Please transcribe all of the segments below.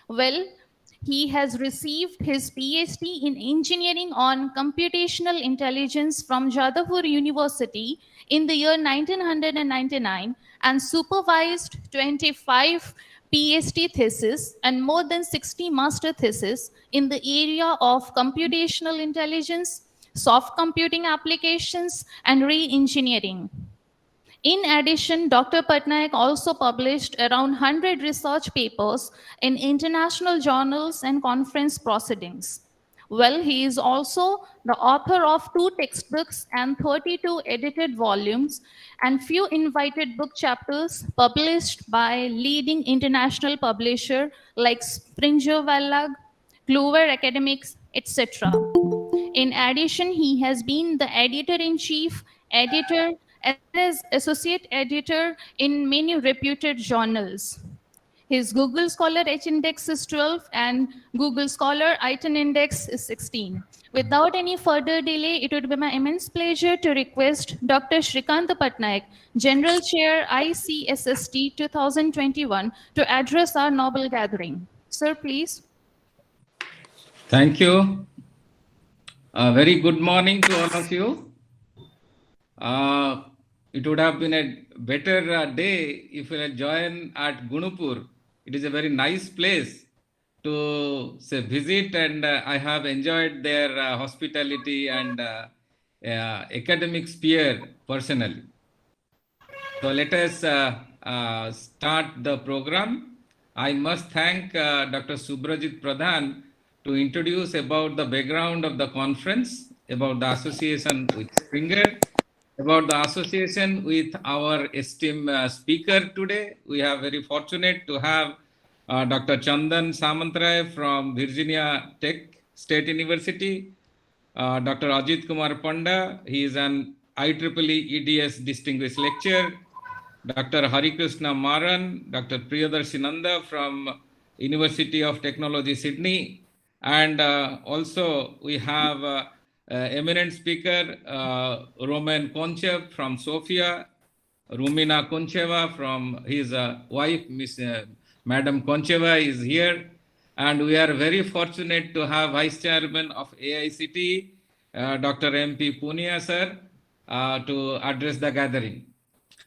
Well, he has received his PhD in engineering on computational intelligence from Jadavpur University in the year 1999 and supervised 25 PhD theses and more than 60 master theses in the area of computational intelligence, soft computing applications, and re-engineering. In addition, Dr. Patnaik also published around 100 research papers in international journals and conference proceedings. Well, he is also the author of 2 textbooks and 32 edited volumes and few invited book chapters published by leading international publisher like Springer Verlag, Clover Academics, etc. In addition, he has been the editor-in-chief, editor, as well as associate editor in many reputed journals. His Google Scholar H index is 12 and Google Scholar item index is 16. Without any further delay, it would be my immense pleasure to request Dr. Shrikant Patnaik, General Chair ICSST 2021, to address our noble gathering. Sir, please. Thank you. A very good morning to all of you. It would have been a better day if you had joined at Gunupur. It is a very nice place to visit, and I have enjoyed their hospitality and academic sphere personally. So let us start the program. I must thank Dr. Subrajit Pradhan to introduce about the background of the conference, about the association with Springer, about the association with our esteemed speaker today. We are very fortunate to have Dr. Chandan Samantray from Virginia Tech State University, Dr. Ajit Kumar Panda, he is an IEEE EDS Distinguished Lecturer, Dr. Harikrishna Maran, Dr. Priyadarshi Nanda from University of Technology, Sydney, and also we have eminent speaker Roman Konchev from Sofia, Rumina Koncheva from his wife, Miss Madam Koncheva is here, and we are very fortunate to have Vice Chairman of AICT, Dr. MP Punia sir, to address the gathering.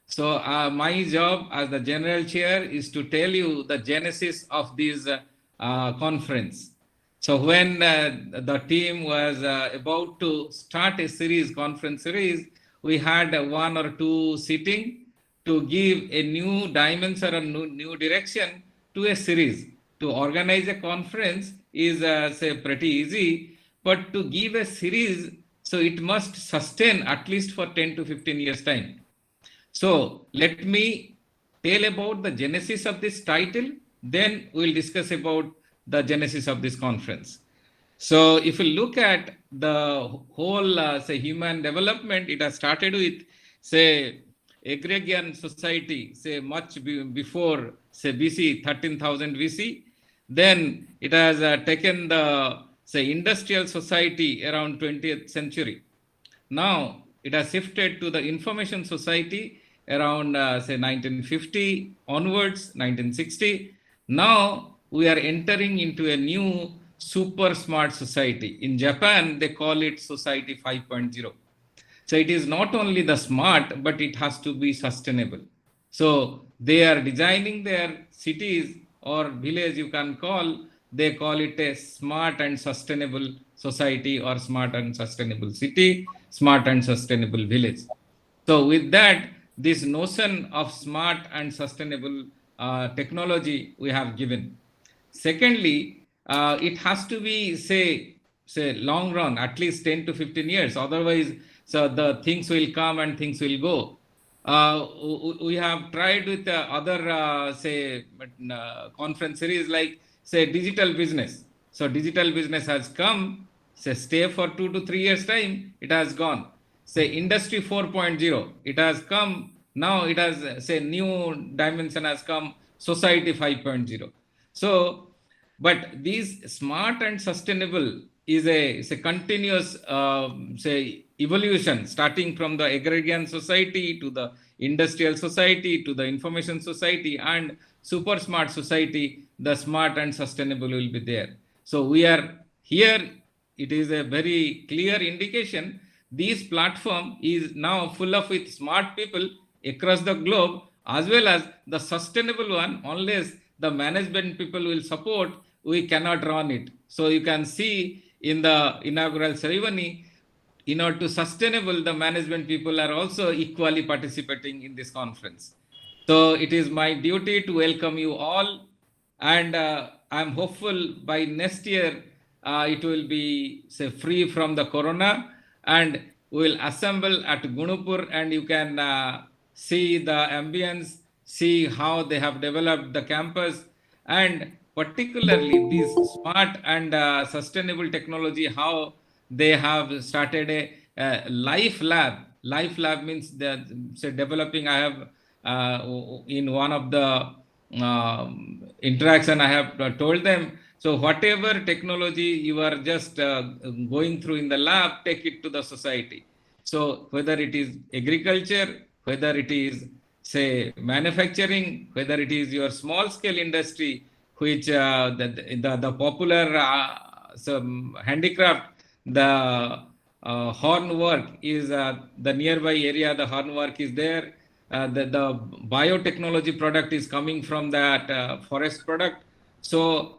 So my job as the General Chair is to tell you the genesis of this conference. So when the team was about to start a conference series, we had 1 or 2 sitting to give a new dimension or new direction to a series. To organize a conference is say pretty easy, but to give a series, so it must sustain at least for 10 to 15 years time. So let me tell about the genesis of this title, then we'll discuss about the genesis of this conference. So if you look at the whole say human development, it has started with say agrarian society, say much before say BC 13,000 BC. Then it has taken the say industrial society around 20th century. Now it has shifted to the information society around say 1950 onwards, 1960. Now we are entering into a new super smart society. In Japan, they call it Society 5.0. So it is not only the smart, but it has to be sustainable. So they are designing their cities or village, you can call, they call it a smart and sustainable society or smart and sustainable city, smart and sustainable village. So with that, this notion of smart and sustainable technology we have given. Secondly, it has to be say long run, at least 10 to 15 years. Otherwise, so the things will come and things will go. We have tried with other say conference series like say digital business. So digital business has come, say stay for 2 to 3 years time, it has gone. Say industry 4.0, it has come. Now it has say new dimension has come, society 5.0. So, but these smart and sustainable is a continuous say evolution starting from the agrarian society to the industrial society to the information society and super smart society, the smart and sustainable will be there. So we are here. It is a very clear indication. This platform is now full of with smart people across the globe, as well as the sustainable one. Unless the management people will support, we cannot run it. So you can see in the inaugural ceremony, in order to sustainable, the management people are also equally participating in this conference. So it is my duty to welcome you all, and I'm hopeful by next year it will be say free from the corona, and we will assemble at Gunupur, and you can see the ambience, see how they have developed the campus, and particularly this smart and sustainable technology, how they have started a life lab. Life lab means that say developing. I have in one of the interaction I have told them. So whatever technology you are just going through in the lab, take it to the society. So whether it is agriculture, whether it is say manufacturing, whether it is your small scale industry, which the popular some handicraft, the horn work is the nearby area, the horn work is there. The biotechnology product is coming from that forest product. So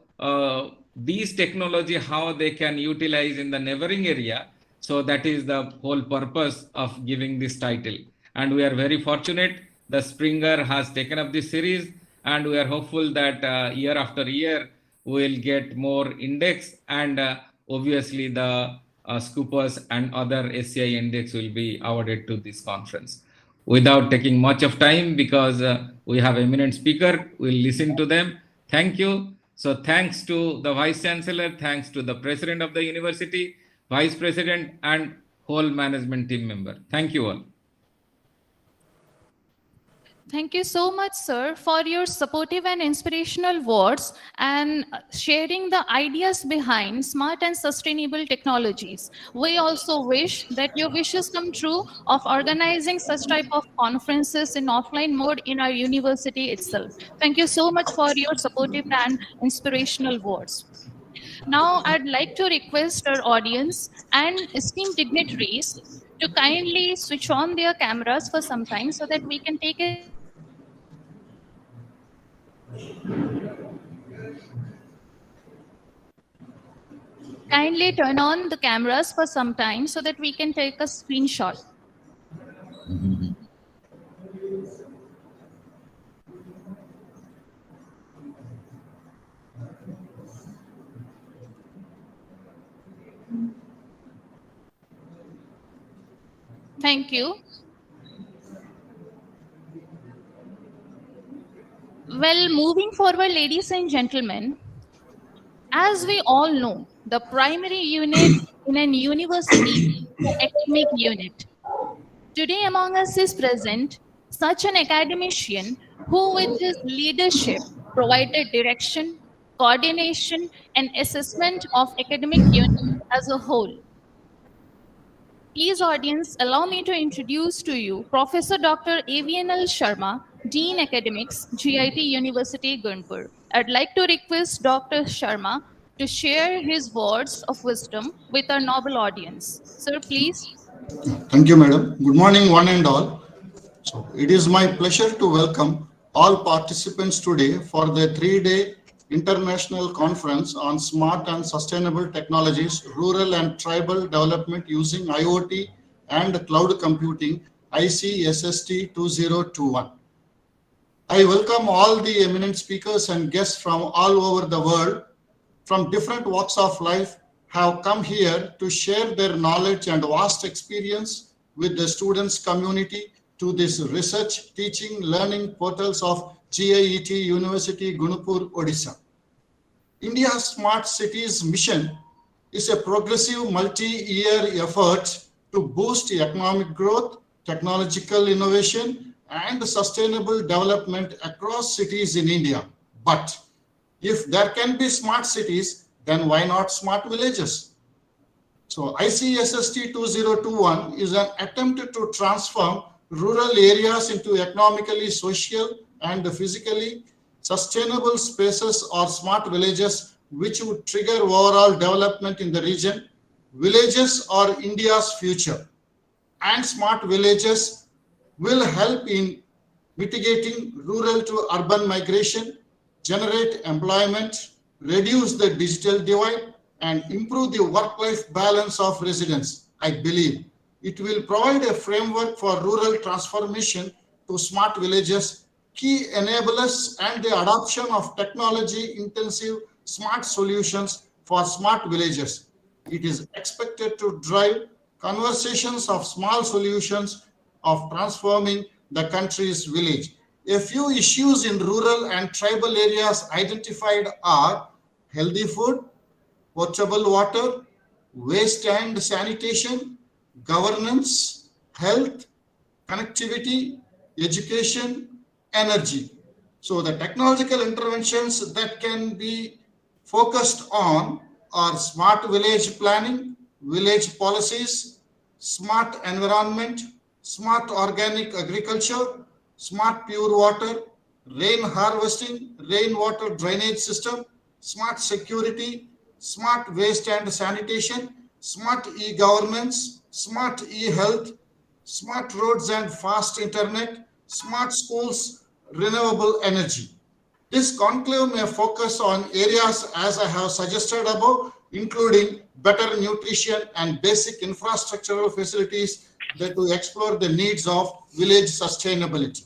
these technology, how they can utilize in the neighboring area. So that is the whole purpose of giving this title. And we are very fortunate. The Springer has taken up this series, and we are hopeful that year after year we will get more index, and obviously the Scoopers and other SCI index will be awarded to this conference. Without taking much of time, because we have eminent speaker, we'll listen to them. Thank you. So thanks to the Vice Chancellor, thanks to the President of the University, Vice President, and whole management team member. Thank you all. Thank you so much, sir, for your supportive and inspirational words and sharing the ideas behind smart and sustainable technologies. We also wish that your wishes come true of organizing such type of conferences in offline mode in our university itself. Thank you so much for your supportive and inspirational words. Now, I'd like to request our audience and esteemed dignitaries to kindly switch on their cameras for some time so that we can take a kindly turn on the cameras for some time so that we can take a screenshot. Thank you. Well, moving forward, ladies and gentlemen, as we all know, the primary unit in an university is the academic unit. Today among us is present such an academician who with his leadership provided direction, coordination, and assessment of academic unit as a whole. Please, audience, allow me to introduce to you Professor Dr. AVNL Sharma, Dean Academics, GIET University, Gunupur. I'd like to request Dr. Sharma to share his words of wisdom with our noble audience. Sir, please. Thank you, madam. Good morning, one and all. So, it is my pleasure to welcome all participants today for the 3-day International Conference on Smart and Sustainable Technologies, Rural and Tribal Development Using IoT and Cloud Computing, ICSST 2021. I welcome all the eminent speakers and guests from all over the world, from different walks of life, have come here to share their knowledge and vast experience with the students community to this research, teaching, learning portals of GIET University, Gunupur, Odisha. India's Smart Cities mission is a progressive multi-year effort to boost economic growth, technological innovation, and sustainable development across cities in India. But if there can be smart cities, then why not smart villages? So ICSST 2021 is an attempt to transform rural areas into economically, social, and physically sustainable spaces or smart villages, which would trigger overall development in the region. Villages are India's future, and smart villages will help in mitigating rural to urban migration, generate employment, reduce the digital divide, and improve the work-life balance of residents. I believe it will provide a framework for rural transformation to smart villages, key enablers, and the adoption of technology-intensive smart solutions for smart villages. It is expected to drive conversations of small solutions of transforming the country's village. A few issues in rural and tribal areas identified are healthy food, potable water, waste and sanitation, governance, health, connectivity, education, energy. So the technological interventions that can be focused on are smart village planning, village policies, smart environment, smart organic agriculture, smart pure water, rain harvesting, rainwater drainage system, smart security, smart waste and sanitation, smart e-governance, smart e-health, smart roads and fast internet, smart schools, renewable energy. This conclave may focus on areas as I have suggested above, including better nutrition and basic infrastructural facilities that to explore the needs of village sustainability.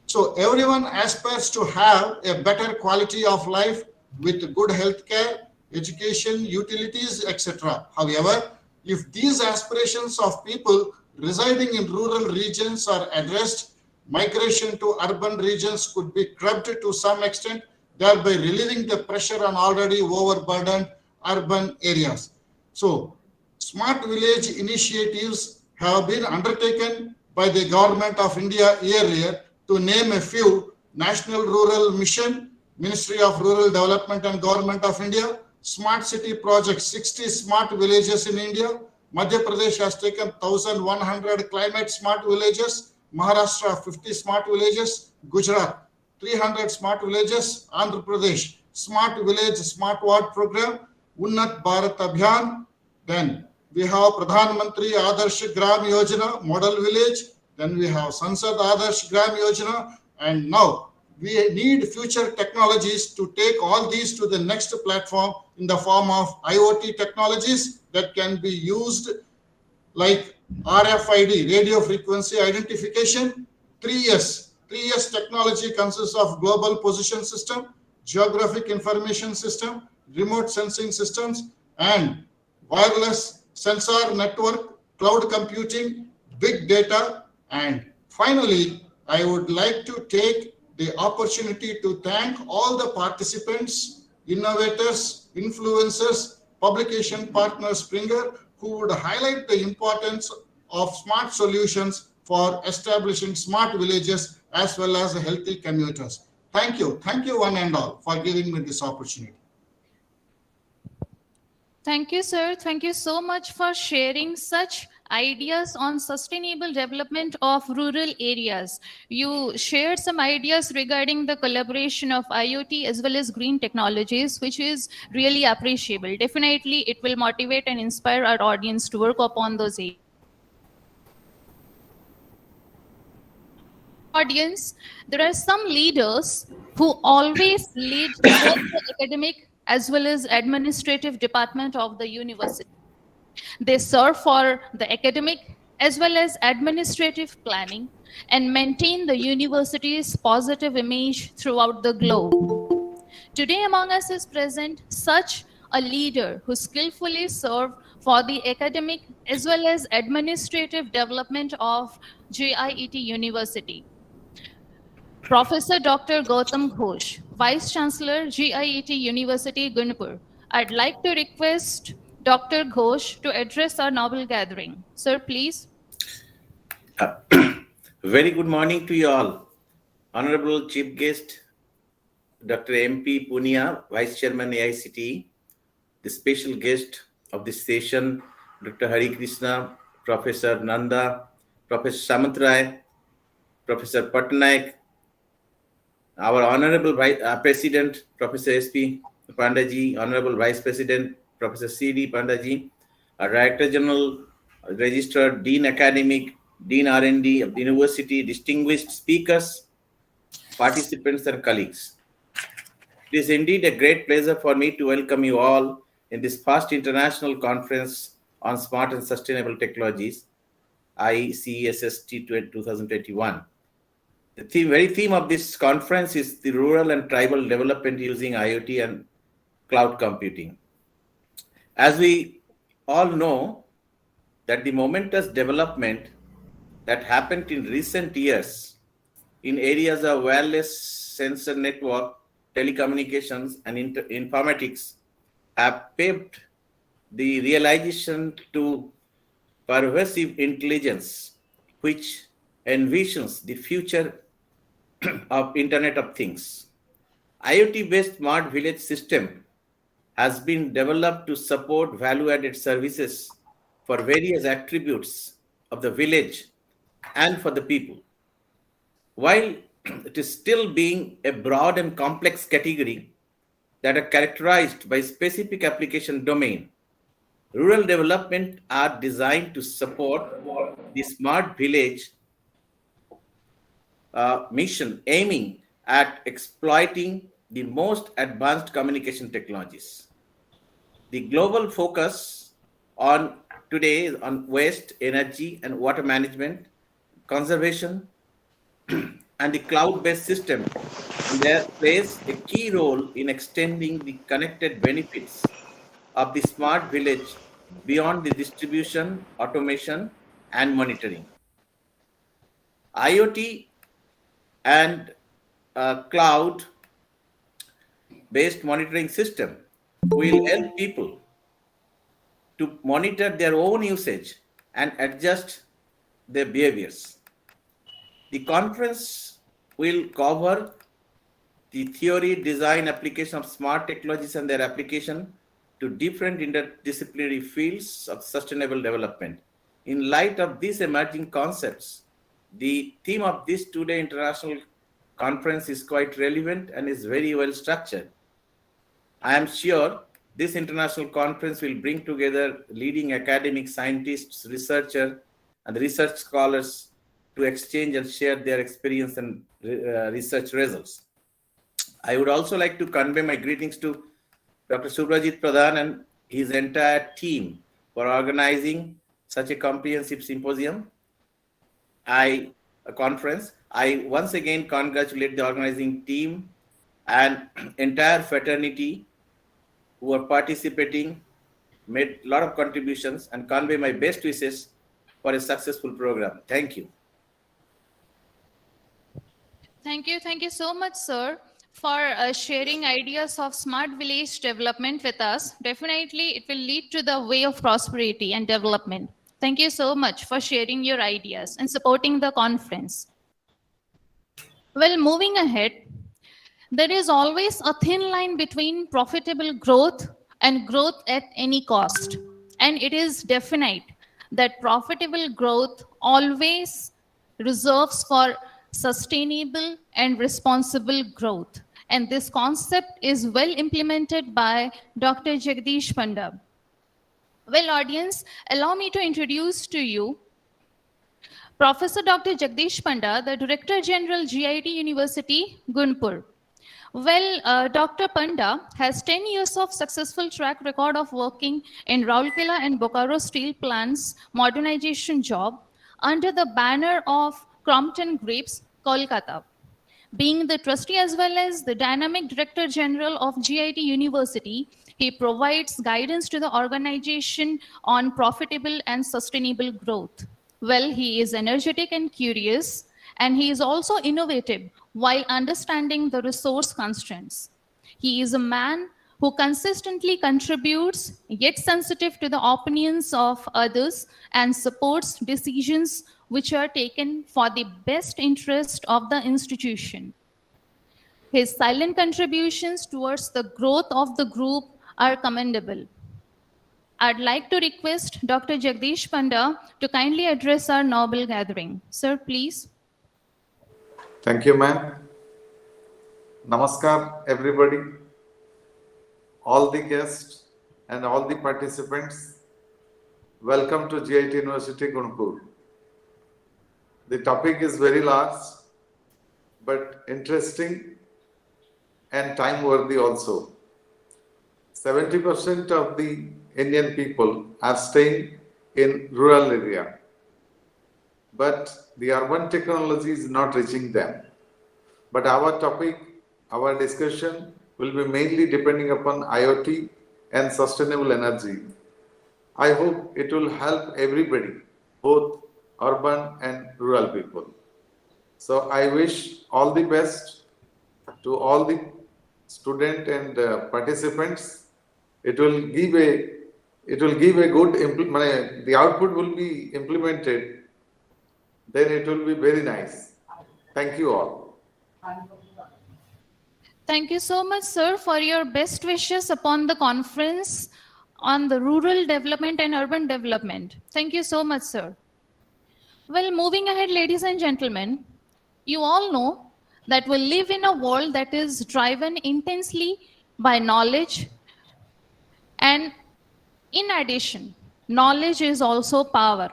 So everyone aspires to have a better quality of life with good health care, education, utilities, etc. However, if these aspirations of people residing in rural regions are addressed, migration to urban regions could be curbed to some extent, thereby relieving the pressure on already overburdened urban areas. So, smart village initiatives have been undertaken by the Government of India earlier. To name a few: National Rural Mission, Ministry of Rural Development and Government of India, Smart City Project, 60 smart villages in India. Madhya Pradesh has taken 1,100 climate smart villages. Maharashtra, 50 smart villages. Gujarat, 300 smart villages. Andhra Pradesh, Smart Village, Smart Ward Program. Unnat Bharat Abhiyan. Then we have Pradhan Mantri Adarsh Gram Yojana, Model Village. Then we have Sansad Adarsh Gram Yojana. And now we need future technologies to take all these to the next platform in the form of IoT technologies that can be used like RFID, radio frequency identification. 3S. 3S technology consists of global position system, geographic information system, remote sensing systems, and wireless sensor network, cloud computing, big data. And finally, I would like to take the opportunity to thank all the participants, innovators, influencers, publication partners, Springer, who would highlight the importance of smart solutions for establishing smart villages as well as healthy commuters. Thank you. Thank you one and all for giving me this opportunity. Thank you, sir. Thank you so much for sharing such ideas on sustainable development of rural areas. You shared some ideas regarding the collaboration of IoT as well as green technologies, which is really appreciable. Definitely, it will motivate and inspire our audience to work upon those areas. Audience, there are some leaders who always lead both the academic as well as administrative department of the university. They serve for the academic as well as administrative planning and maintain the university's positive image throughout the globe. Today among us is present such a leader who skillfully served for the academic as well as administrative development of GIET University. Professor Dr. Gautam Ghosh, Vice Chancellor, GIET University, Gunupur. I'd like to request Dr. Ghosh to address our noble gathering. Sir, please. Very good morning to you all. Honorable Chief Guest, Dr. M.P. Punia, Vice Chairman AICTE, the special guest of this session, Dr. Hari Krishna, Professor Nanda, Professor Samantray, Professor Patnaik, our Honorable President, Professor S.P. Pandaji, Honorable Vice President, Professor C.D. Pandaji, our Director General, Registrar, Dean Academic, Dean R&D of the University, distinguished speakers, participants, and colleagues. It is indeed a great pleasure for me to welcome you all in this first international conference on smart and sustainable technologies, ICSST 2021. The very theme of this conference is the rural and tribal development using IoT and cloud computing. As we all know, that the momentous development that happened in recent years in areas of wireless sensor network, telecommunications, and informatics have paved the realization to pervasive intelligence, which envisions the future of Internet of Things. IoT-based smart village system has been developed to support value-added services for various attributes of the village and for the people. While it is still being a broad and complex category that are characterized by specific application domain, rural development are designed to support the smart village mission aiming at exploiting the most advanced communication technologies. The global focus on today is on waste, energy, and water management, conservation, and the cloud-based system there plays a key role in extending the connected benefits of the smart village beyond the distribution, automation, and monitoring. IoT and cloud-based monitoring system will help people to monitor their own usage and adjust their behaviors. The conference will cover the theory, design, application of smart technologies and their application to different interdisciplinary fields of sustainable development. In light of these emerging concepts, the theme of this two-day international conference is quite relevant and is very well structured. I am sure this international conference will bring together leading academic scientists, researchers, and research scholars to exchange and share their experience and research results. I would also like to convey my greetings to Dr. Subrajit Pradhan and his entire team for organizing such a comprehensive symposium, conference. I once again congratulate the organizing team and entire fraternity who are participating, made a lot of contributions, and convey my best wishes for a successful program. Thank you. Thank you so much, sir, for sharing ideas of smart village development with us. Definitely, it will lead to the way of prosperity and development. Thank you so much for sharing your ideas and supporting the conference. Well, moving ahead, there is always a thin line between profitable growth and growth at any cost. And it is definite that profitable growth always reserves for sustainable and responsible growth. And this concept is well implemented by Dr. Jagdish Panda. Well, audience, allow me to introduce to you Professor Dr. Jagdish Panda, the Director General, GIET University, Gunupur. Well, Dr. Panda has 10 years of successful track record of working in Rourkela and Bokaro steel plants modernization job under the banner of Crompton Grapes, Kolkata. Being the trustee as well as the dynamic Director General of GIET University, he provides guidance to the organization on profitable and sustainable growth. Well, he is energetic and curious, and he is also innovative while understanding the resource constraints. He is a man who consistently contributes, yet sensitive to the opinions of others, and supports decisions which are taken for the best interest of the institution. His silent contributions towards the growth of the group are commendable. I'd like to request Dr. Jagdish Panda to kindly address our noble gathering. Sir, please. Thank you, ma'am. Namaskar, everybody, all the guests and all the participants. Welcome to GIET University, Gunupur. The topic is very large, but interesting and time-worthy also. 70% of the Indian people are staying in rural area, but the urban technology is not reaching them. But our topic, our discussion will be mainly depending upon IoT and sustainable energy. I hope it will help everybody, both urban and rural people. So I wish all the best to all the students and participants. It will give a good the output will be implemented. Then it will be very nice. Thank you all. Thank you so much, sir, for your best wishes upon the conference on the rural development and urban development. Thank you so much, sir. Well, moving ahead, ladies and gentlemen, you all know that we live in a world that is driven intensely by knowledge, and in addition, knowledge is also power.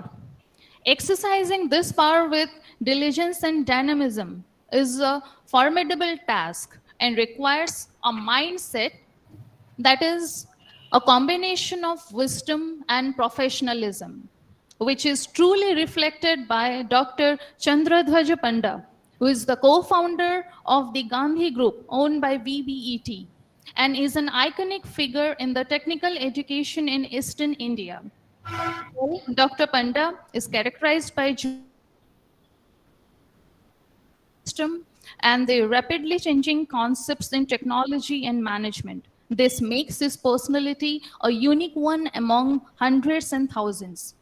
Exercising this power with diligence and dynamism is a formidable task and requires a mindset that is a combination of wisdom and professionalism, which is truly reflected by Dr. Chandradhwaja Panda, who is the co-founder of the Gandhi Group owned by VBET and is an iconic figure in the technical education in Eastern India. Dr. Panda is characterized by wisdom and the rapidly changing concepts in technology and management. This makes his personality a unique one among hundreds and thousands.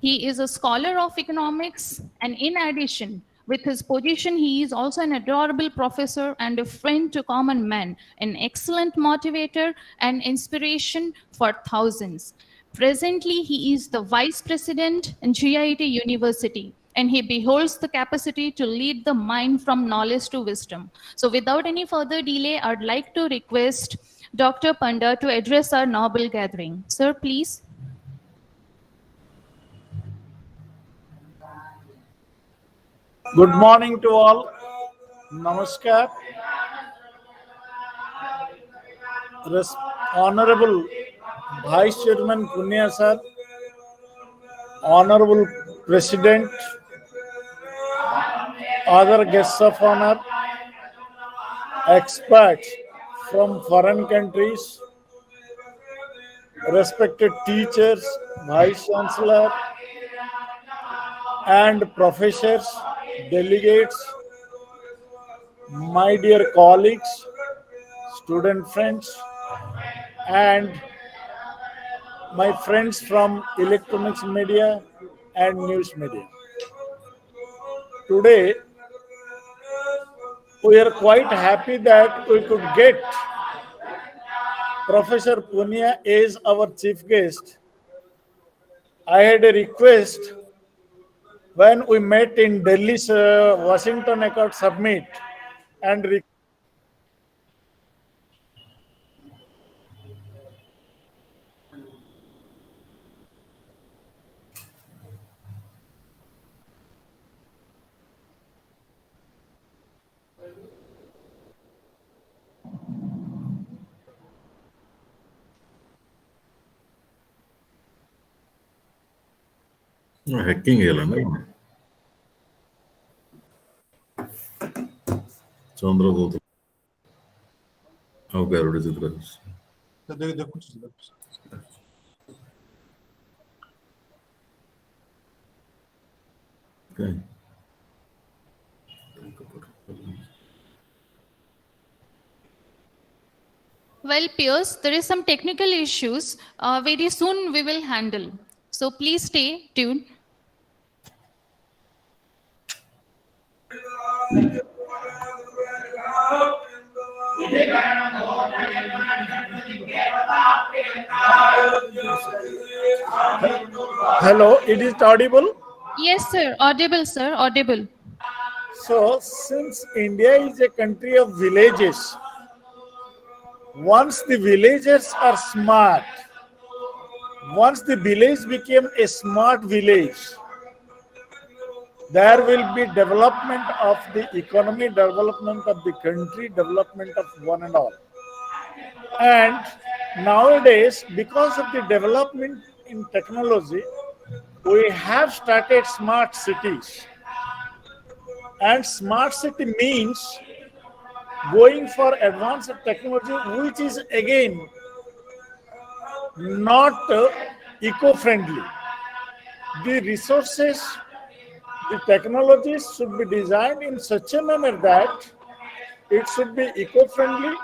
He is a scholar of economics, and in addition, with his position, he is also an adorable professor and a friend to common men, an excellent motivator and inspiration for thousands. Presently, he is the vice president in GIET University, and he beholds the capacity to lead the mind from knowledge to wisdom. So without any further delay, I'd like to request Dr. Panda to address our noble gathering. Sir, please. Good morning to all. Namaskar. Honorable Vice Chairman Punya sir, Honorable President, other guests of honor, experts from foreign countries, respected teachers, Vice Chancellor, and professors, delegates, my dear colleagues, student friends, and my friends from electronics media and news media. Today, we are quite happy that we could get Professor Punya as our chief guest. I had a request when we met in Delhi's Washington Accord Summit and hacking ಇಲ್ಲ ಚಂದ್ರದೂತ ಅವು ಹೊಡಿತಿದ್ರು Well, peers, there is some technical issues. Very soon we will handle. So please stay tuned. Hello, it is audible? Yes, sir. Audible, sir. Audible. So, since India is a country of villages, once the villagers are smart, once the village became a smart village, there will be development of the economy, development of the country, development of one and all. And nowadays, because of the development in technology, we have started smart cities. And smart city means going for advanced technology, which is again not eco-friendly. The resources, the technologies should be designed in such a manner that it should be eco-friendly,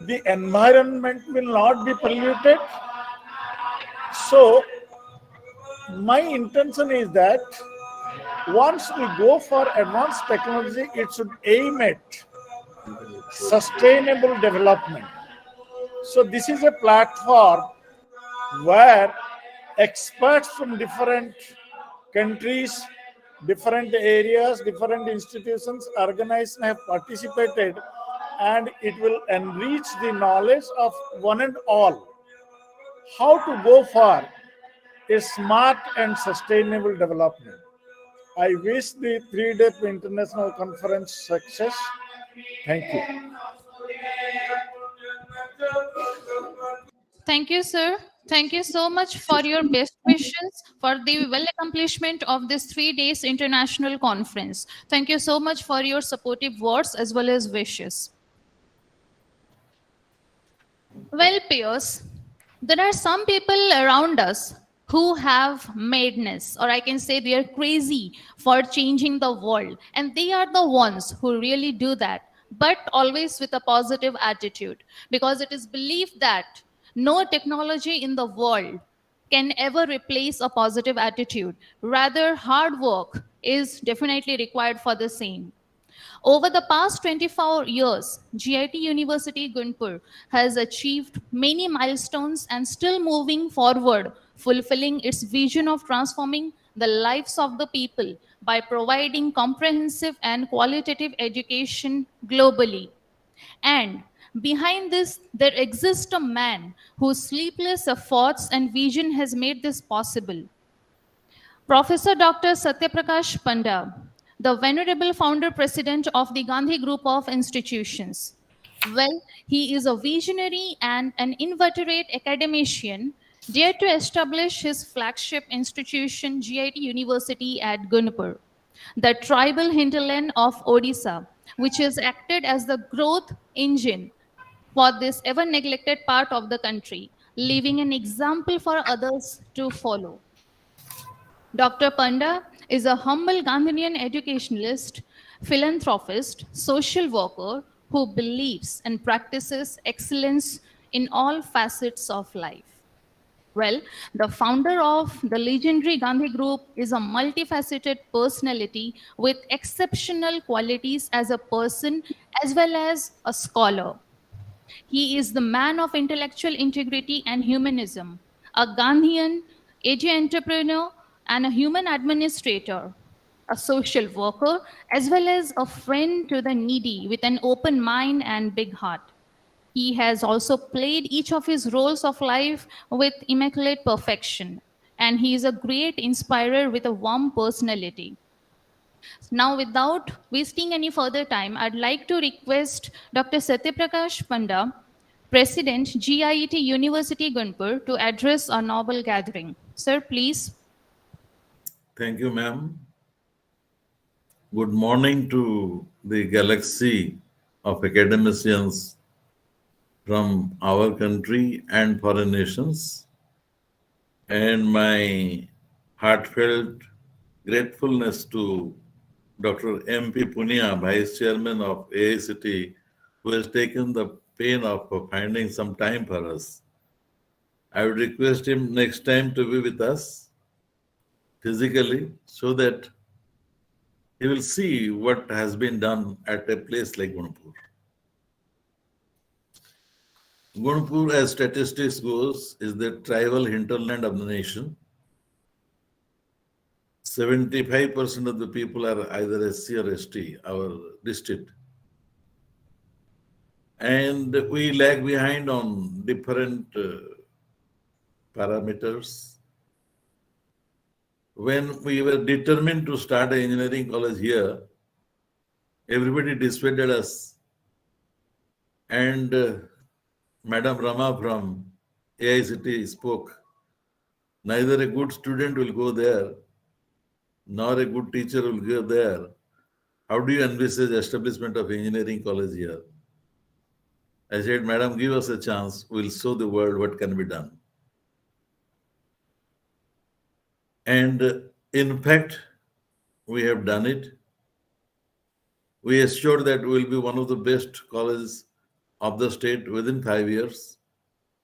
the environment will not be polluted. So, my intention is that once we go for advanced technology, it should aim at sustainable development. So, this is a platform where experts from different countries, different areas, different institutions, organizations have participated, and it will enrich the knowledge of one and all how to go for a smart and sustainable development. I wish the 3-day international conference success. Thank you. Thank you, sir. Thank you so much for your best wishes for the well accomplishment of this 3 days international conference. Thank you so much for your supportive words as well as wishes. Well, peers, there are some people around us who have madness, or I can say they are crazy for changing the world. And they are the ones who really do that, but always with a positive attitude, because it is believed that no technology in the world can ever replace a positive attitude. Rather, hard work is definitely required for the same. Over the past 24 years, GIT University Gunupur has achieved many milestones and still moving forward, fulfilling its vision of transforming the lives of the people by providing comprehensive and qualitative education globally. And behind this, there exists a man whose sleepless efforts and vision has made this possible. Professor Dr. Satyaprakash Panda, the venerable founder president of the Gandhi Group of Institutions. Well, he is a visionary and an inveterate academician, dared to establish his flagship institution, GIT University at Gunupur, the tribal hinterland of Odisha, which has acted as the growth engine for this ever neglected part of the country, leaving an example for others to follow. Dr. Panda is a humble Gandhian educationalist, philanthropist, social worker who believes and practices excellence in all facets of life. Well, the founder of the legendary Gandhi Group is a multifaceted personality with exceptional qualities as a person as well as a scholar. He is the man of intellectual integrity and humanism, a Gandhian, edgy entrepreneur, and a human administrator, a social worker, as well as a friend to the needy with an open mind and big heart. He has also played each of his roles of life with immaculate perfection, and he is a great inspirer with a warm personality. Now, without wasting any further time, I'd like to request Dr. Satyaprakash Panda, President, GIET University Gunupur, to address our noble gathering. Sir, please. Thank you, ma'am. Good morning to the galaxy of academicians from our country and foreign nations, and my heartfelt gratefulness to Dr. M.P. Punia, Vice Chairman of AICT, who has taken the pain of finding some time for us. I would request him next time to be with us physically so that he will see what has been done at a place like Gunupur. Gunupur, as statistics goes, is the tribal hinterland of the nation. 75% of the people are either SC or ST, our district. And we lag behind on different parameters. When we were determined to start an engineering college here, everybody dissuaded us. And Madam Rama from AICT spoke, neither a good student will go there, nor a good teacher will go there. How do you envisage establishment of engineering college here? I said, Madam, give us a chance. We'll show the world what can be done. And in fact, we have done it. We assured that we'll be one of the best colleges of the state within 5 years.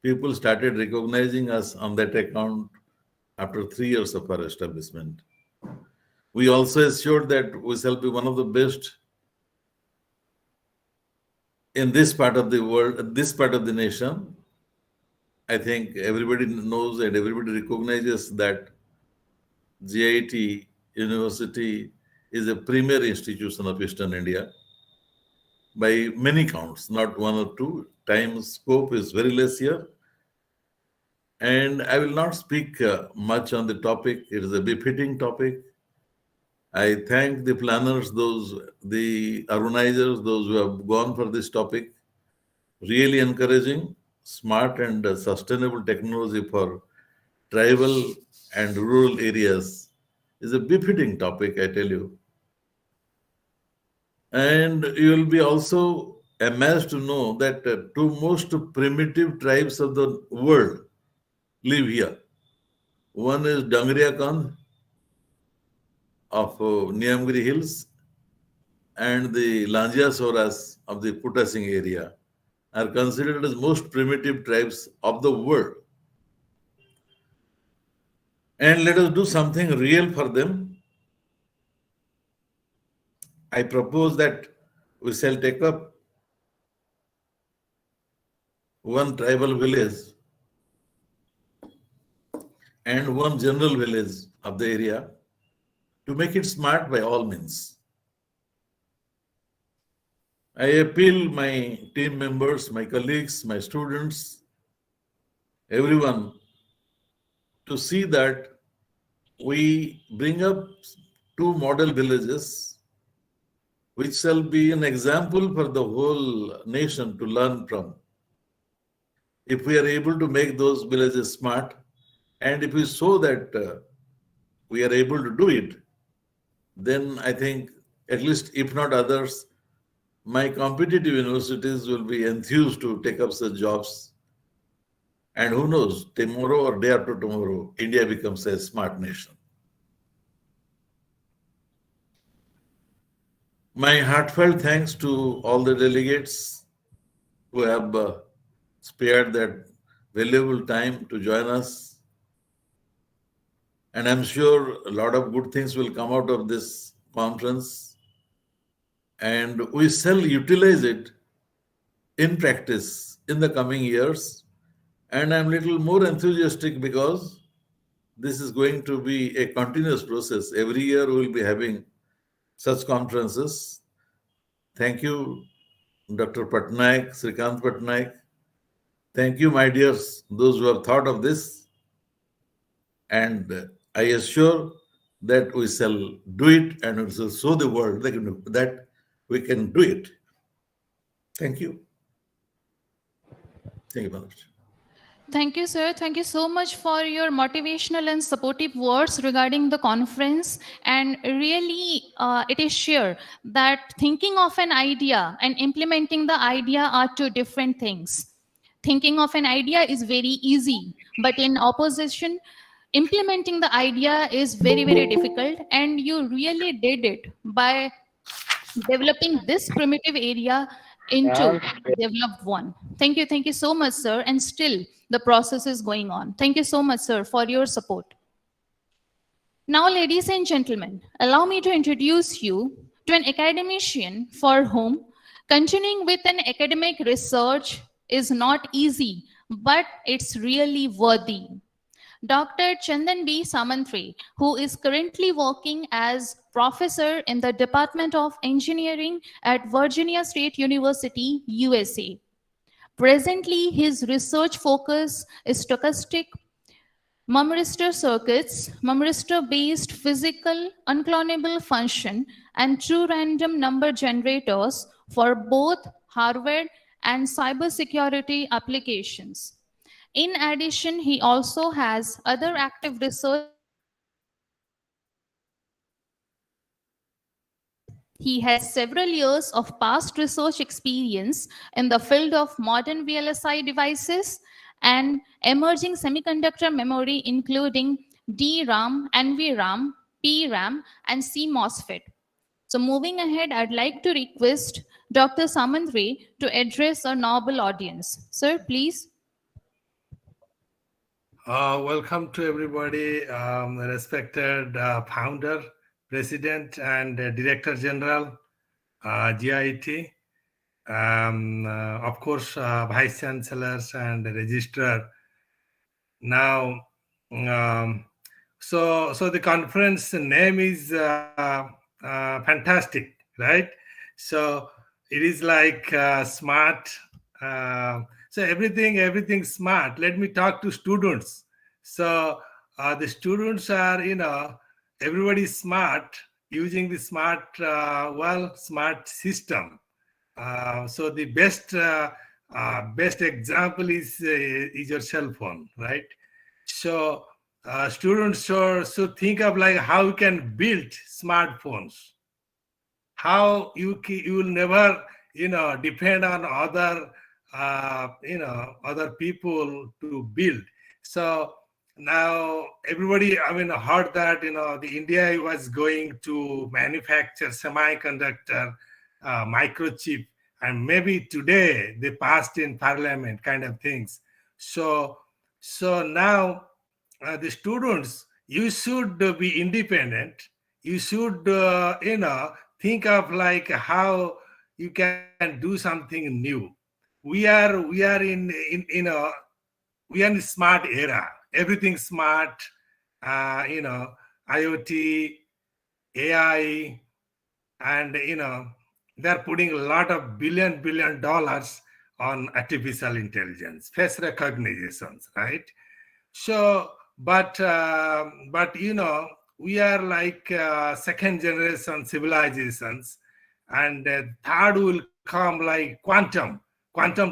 People started recognizing us on that account after 3 years of our establishment. We also assured that we shall be one of the best in this part of the world, this part of the nation. I think everybody knows and everybody recognizes that GIET University is a premier institution of Eastern India by many counts, not one or two. Time scope is very less here. And I will not speak much on the topic. It is a befitting topic. I thank the planners, the organizers, those who have gone for this topic. Really encouraging smart and sustainable technology for tribal and rural areas is a befitting topic, I tell you. And you will be also amazed to know that two most primitive tribes of the world live here. One is Dangriya Kand of Niyamgiri Hills and the Lanjia Soras of the Putasing area are considered as most primitive tribes of the world. And let us do something real for them. I propose that we shall take up one tribal village and one general village of the area to make it smart by all means. I appeal my team members, my colleagues, my students, everyone to see that we bring up two model villages which shall be an example for the whole nation to learn from. If we are able to make those villages smart, and if we show that we are able to do it, then I think, at least if not others, my competitive universities will be enthused to take up such jobs. And who knows, tomorrow or day after tomorrow, India becomes a smart nation. My heartfelt thanks to all the delegates who have spared that valuable time to join us. And I'm sure a lot of good things will come out of this conference. And we shall utilize it in practice in the coming years. And I'm a little more enthusiastic because this is going to be a continuous process. Every year we will be having such conferences. Thank you, Dr. Patnaik, Srikant Patnaik. Thank you, my dears, those who have thought of this. And I assure that we shall do it and we shall show the world that we can do it. Thank you. Thank you, Balaji. Thank you, sir. Thank you so much for your motivational and supportive words regarding the conference. And really, it is sure that thinking of an idea and implementing the idea are two different things. Thinking of an idea is very easy, but in opposition, implementing the idea is very, very difficult. And you really did it by developing this primitive area into a developed one. Thank you so much, sir. And still, the process is going on. Thank you so much, sir, for your support. Now, ladies and gentlemen, allow me to introduce you to an academician for whom continuing with an academic research is not easy, but it's really worthy. Dr. Chandan B. Samantri, who is currently working as professor in the Department of Engineering at Virginia State University, USA. Presently, his research focus is stochastic memristor circuits, memristor-based physical unclonable function, and true random number generators for both hardware and cybersecurity applications. In addition, he also has other active research. He has several years of past research experience in the field of modern VLSI devices and emerging semiconductor memory, including DRAM, NVRAM, PRAM, and CMOSFET. So moving ahead, I'd like to request Dr. Samandre to address our noble audience. Sir, please. Welcome to everybody, respected founder, president, and director general, GIET, of course, vice chancellors and registrar. Now, so the conference name is fantastic, right? So it is like smart. So everything smart. Let me talk to students. So the students are, everybody smart, using the smart, smart system. So the best example is your cell phone, right? So students should think of like how you can build smartphones, how you will never depend on other other people to build. So now everybody heard that the India was going to manufacture semiconductor microchip, and maybe today they passed in parliament kind of things. So now the students, you should be independent. You should think of like how you can do something new. We are in we are in the smart era. Everything smart, IoT, AI, and they're putting a lot of billion dollars on artificial intelligence, face recognitions, right? So, but we are like second generation civilizations, and third will come like quantum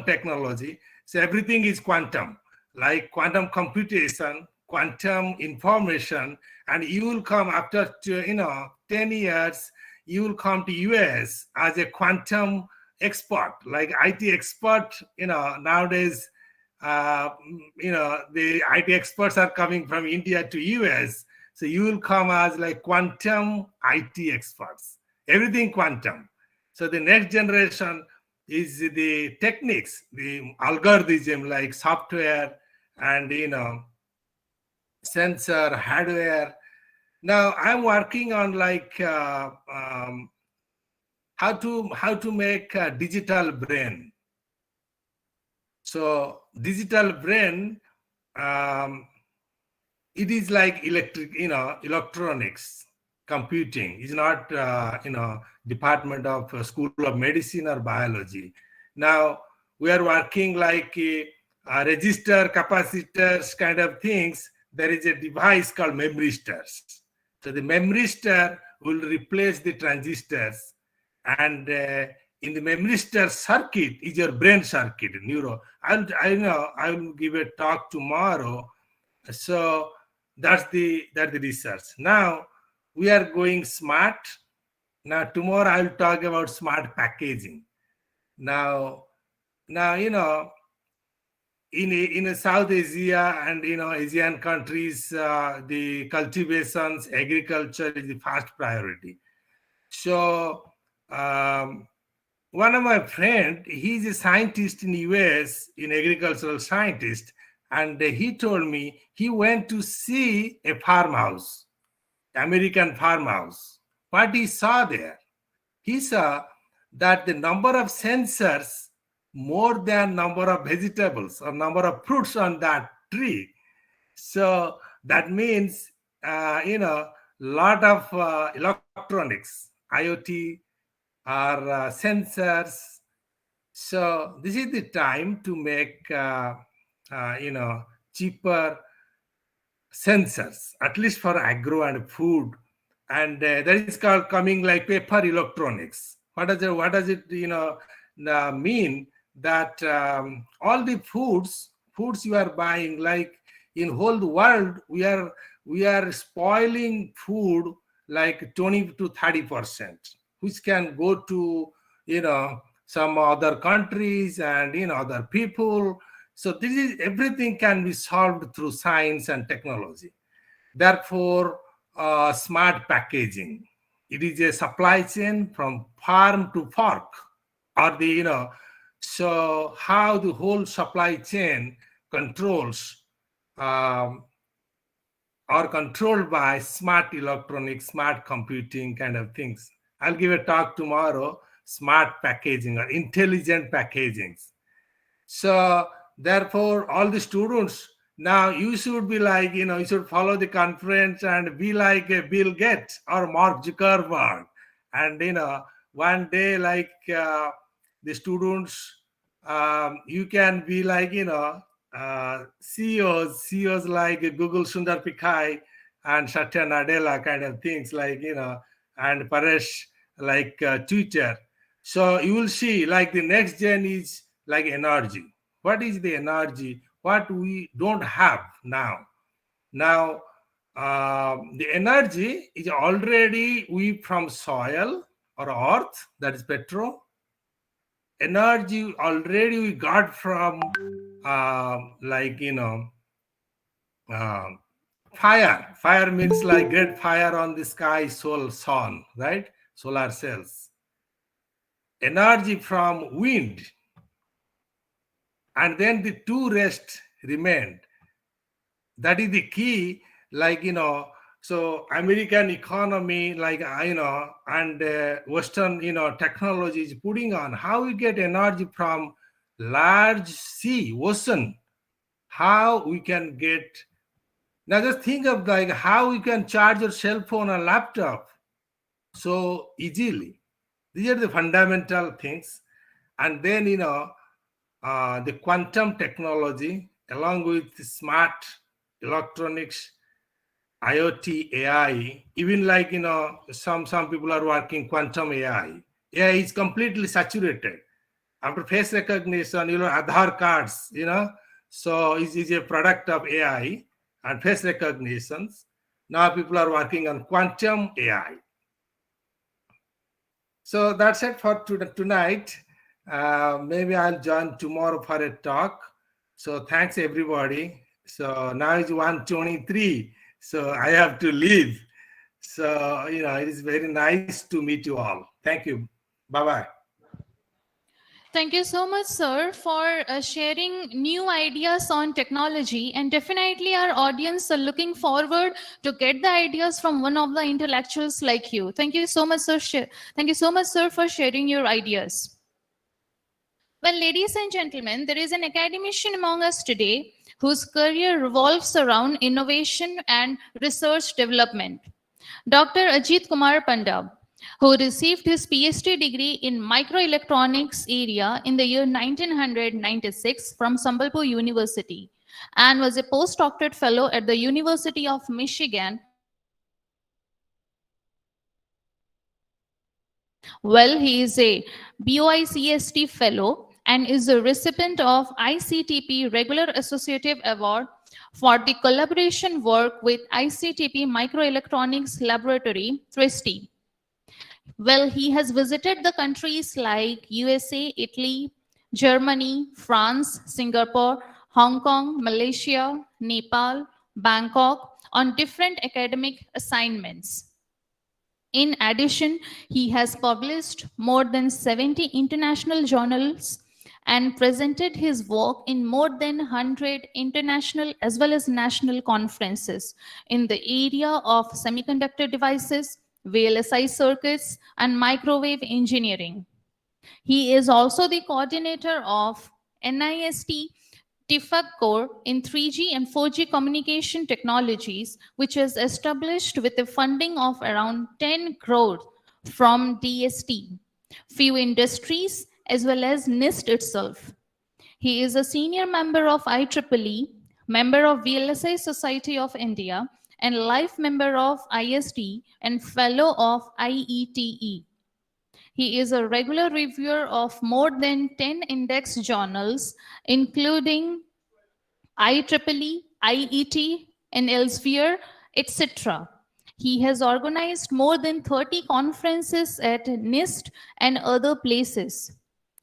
technology. So everything is quantum, like quantum computation, quantum information, and you will come after 10 years, you will come to US as a quantum expert, like IT expert. Nowadays, the IT experts are coming from India to US. So you will come as like quantum IT experts, everything quantum. So the next generation is the techniques, the algorithm, like software and sensor, hardware. Now I'm working on like how to make a digital brain. So digital brain, it is like electronics, computing. It's not Department of School of Medicine or Biology. Now we are working like register, capacitors kind of things. There is a device called memristors. So the memristor will replace the transistors, and in the memristor circuit is your brain circuit, neuro. I will give a talk tomorrow. So that's the research. Now we are going smart. Now tomorrow I will talk about smart packaging. Now in South Asia and Asian countries, the cultivations, agriculture is the first priority. So one of my friend, he's a scientist in US, in agricultural scientist, and he told me he went to see a farmhouse, American farmhouse. What he saw there, he saw that the number of sensors more than number of vegetables or number of fruits on that tree. So that means, lot of electronics, IoT or sensors. So this is the time to make, cheaper sensors, at least for agro and food. And that is called coming like paper electronics. What does it mean? That all the foods you are buying, like in whole world, we are spoiling food like 20 to 30%, which can go to some other countries and other people. So this is everything can be solved through science and technology. Therefore, smart packaging. It is a supply chain from farm to fork, or so how the whole supply chain controls are controlled by smart electronics, smart computing kind of things. I'll give a talk tomorrow, smart packaging or intelligent packagings. So therefore, all the students, now you should be like, you should follow the conference and be like Bill Gates or Mark Zuckerberg. And, one day, like the students, you can be like, CEOs like Google Sundar Pichai and Satya Nadella kind of things, like, and Paresh like Twitter. So you will see like the next gen is like energy. What is the energy? What we don't have now. Now, the energy is already we from soil or earth, that is petrol. Energy already we got from fire. Fire means like great fire on the sky, sun, right? Solar cells. Energy from wind. And then the two rest remained. That is the key, like, so American economy, like, and Western, technology is putting on how we get energy from large sea, ocean, how we can get. Now just think of like how you can charge your cell phone or laptop so easily. These are the fundamental things. And then, the quantum technology along with the smart electronics, IoT, AI, even like, some people are working quantum AI. AI is completely saturated. After face recognition, Aadhaar cards, so it's a product of AI and face recognitions. Now people are working on quantum AI. So that's it for tonight. Maybe I'll join tomorrow for a talk. So thanks everybody. So now it's 1:23. So I have to leave. So, it is very nice to meet you all. Thank you. Bye-bye. Thank you so much, sir, for sharing new ideas on technology. And definitely our audience are looking forward to get the ideas from one of the intellectuals like you. Thank you so much, sir. Thank you so much, sir, for sharing your ideas. Well, ladies and gentlemen, there is an academician among us today whose career revolves around innovation and research development. Dr. Ajit Kumar Panda, who received his PhD degree in microelectronics area in the year 1996 from Sambalpur University and was a postdoctoral fellow at the University of Michigan. Well, he is a BOICST fellow and is a recipient of ICTP Regular Associative Award for the collaboration work with ICTP Microelectronics Laboratory, TRISTI. Well, he has visited the countries like USA, Italy, Germany, France, Singapore, Hong Kong, Malaysia, Nepal, Bangkok on different academic assignments. In addition, he has published more than 70 international journals and presented his work in more than 100 international as well as national conferences in the area of semiconductor devices, VLSI circuits, and microwave engineering. He is also the coordinator of NIST TIFAC core in 3G and 4G communication technologies, which is established with a funding of around 10 crore from DST, few industries, as well as NIST itself. He is a senior member of IEEE, member of VLSI Society of India, and life member of IST and fellow of IETE. He is a regular reviewer of more than 10 index journals, including IEEE, IET, and Elsevier, etc. He has organized more than 30 conferences at NIST and other places.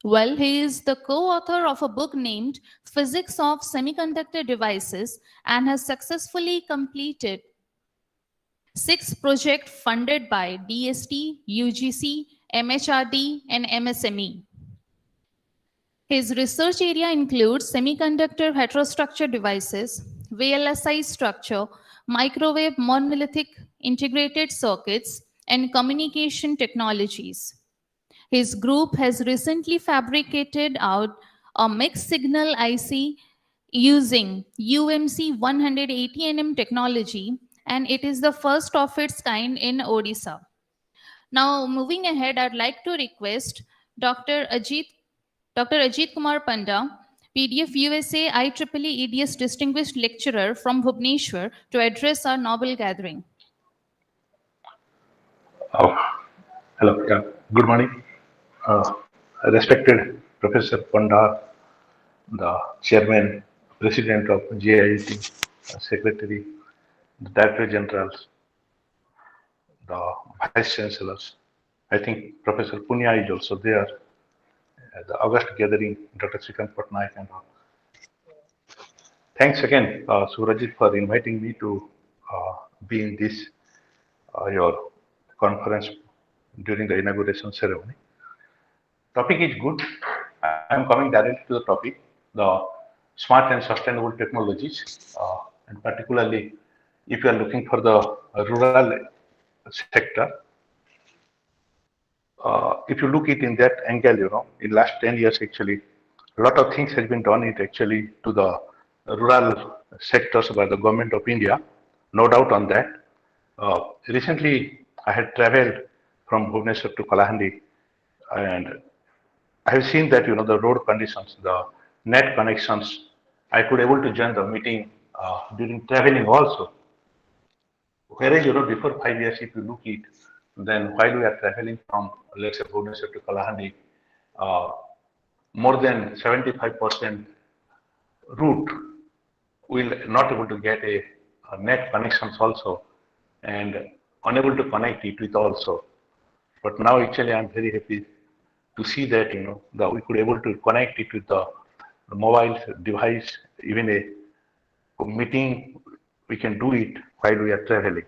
Well, he is the co-author of a book named Physics of Semiconductor Devices and has successfully completed 6 projects funded by DST, UGC, MHRD, and MSME. His research area includes semiconductor heterostructure devices, VLSI structure, microwave monolithic integrated circuits, and communication technologies. His group has recently fabricated out a mixed signal IC using UMC 180nm technology, and it is the first of its kind in Odisha. Now, moving ahead, I'd like to request Dr. Ajit Kumar Panda, PDF USA IEEE EDS Distinguished Lecturer from Bhubaneswar, to address our noble gathering. Hello, yeah. Good morning. Respected Professor Panda, the Chairman, President of GIET, Secretary, the Director Generals, the Vice Chancellors. I think Professor Punya is also there at the August gathering, Dr. Srikant Patnaik and all. Thanks again, Surajit, for inviting me to be in this, your conference during the inauguration ceremony. Topic is good. I am coming directly to the topic, the smart and sustainable technologies, and particularly if you are looking for the rural sector. If you look it in that angle, in last 10 years actually, a lot of things has been done it actually to the rural sectors by the government of India, no doubt on that. Recently, I had traveled from Bhubaneswar to Kalahandi, and I have seen that, the road conditions, the net connections, I could able to join the meeting during traveling also. Whereas, before 5 years, if you look it, then while we are traveling from, let's say, Bhubaneswar to Kalahandi, more than 75% route will not able to get a net connections also, and unable to connect it with also. But now actually I'm very happy to see that, that we could able to connect it with the mobile device, even a meeting, we can do it while we are traveling.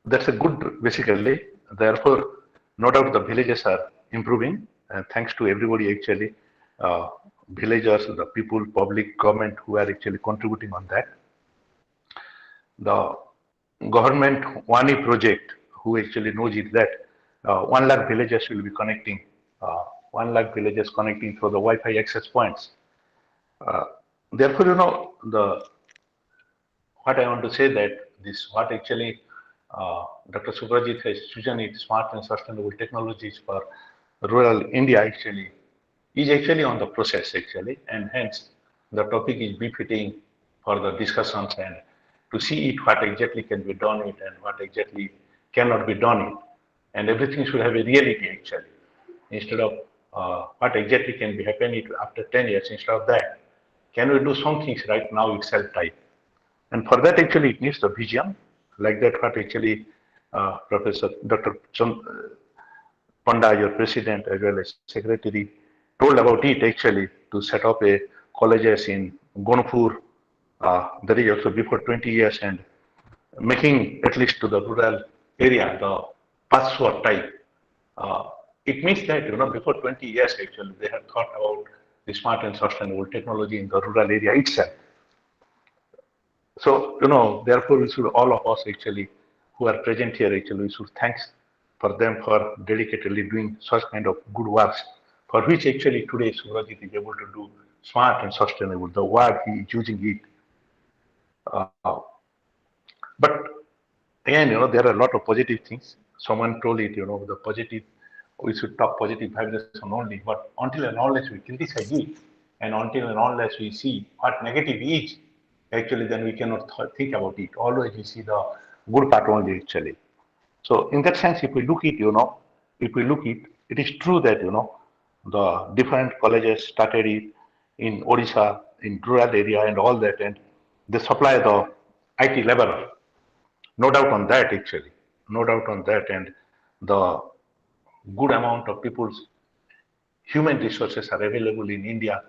That's a good, basically. Therefore, no doubt the villages are improving, and thanks to everybody actually, villagers, the people, public, government who are actually contributing on that. The government Wani project, who actually knows it, that 1 lakh villages will be connecting, 1 lakh villages connecting through the Wi-Fi access points. Therefore, what I want to say that this, what actually Dr. Subrajit has chosen it, smart and sustainable technologies for rural India actually, is actually on the process actually, and hence the topic is befitting for the discussions and to see it, what exactly can be done it and what exactly cannot be done it. And everything should have a reality actually, instead of what exactly can be happening after 10 years, instead of that, can we do some things right now itself type. And for that actually it needs the vision, like that what actually Professor Dr. Panda, your president as well as secretary, told about it actually, to set up a colleges in Gunupur, that is also before 20 years, and making at least to the rural area the password type. It means that before 20 years actually they have thought about the smart and sustainable technology in the rural area itself. So therefore we should, all of us actually who are present here actually, we should thanks for them for dedicatedly doing such kind of good works, for which actually today Surajit is able to do smart and sustainable, the word he is using it. But again, there are a lot of positive things. Someone told it, the positive, we should talk positive vibration only. But until and unless we criticize it, and until and unless we see what negative is, actually, then we cannot think about it. Always we see the good part only, actually. So in that sense, if we look it, it is true that, the different colleges started it in Odisha, in rural area and all that, and they supply the IT level. No doubt on that, actually. No doubt on that. And the good amount of people's human resources are available in India,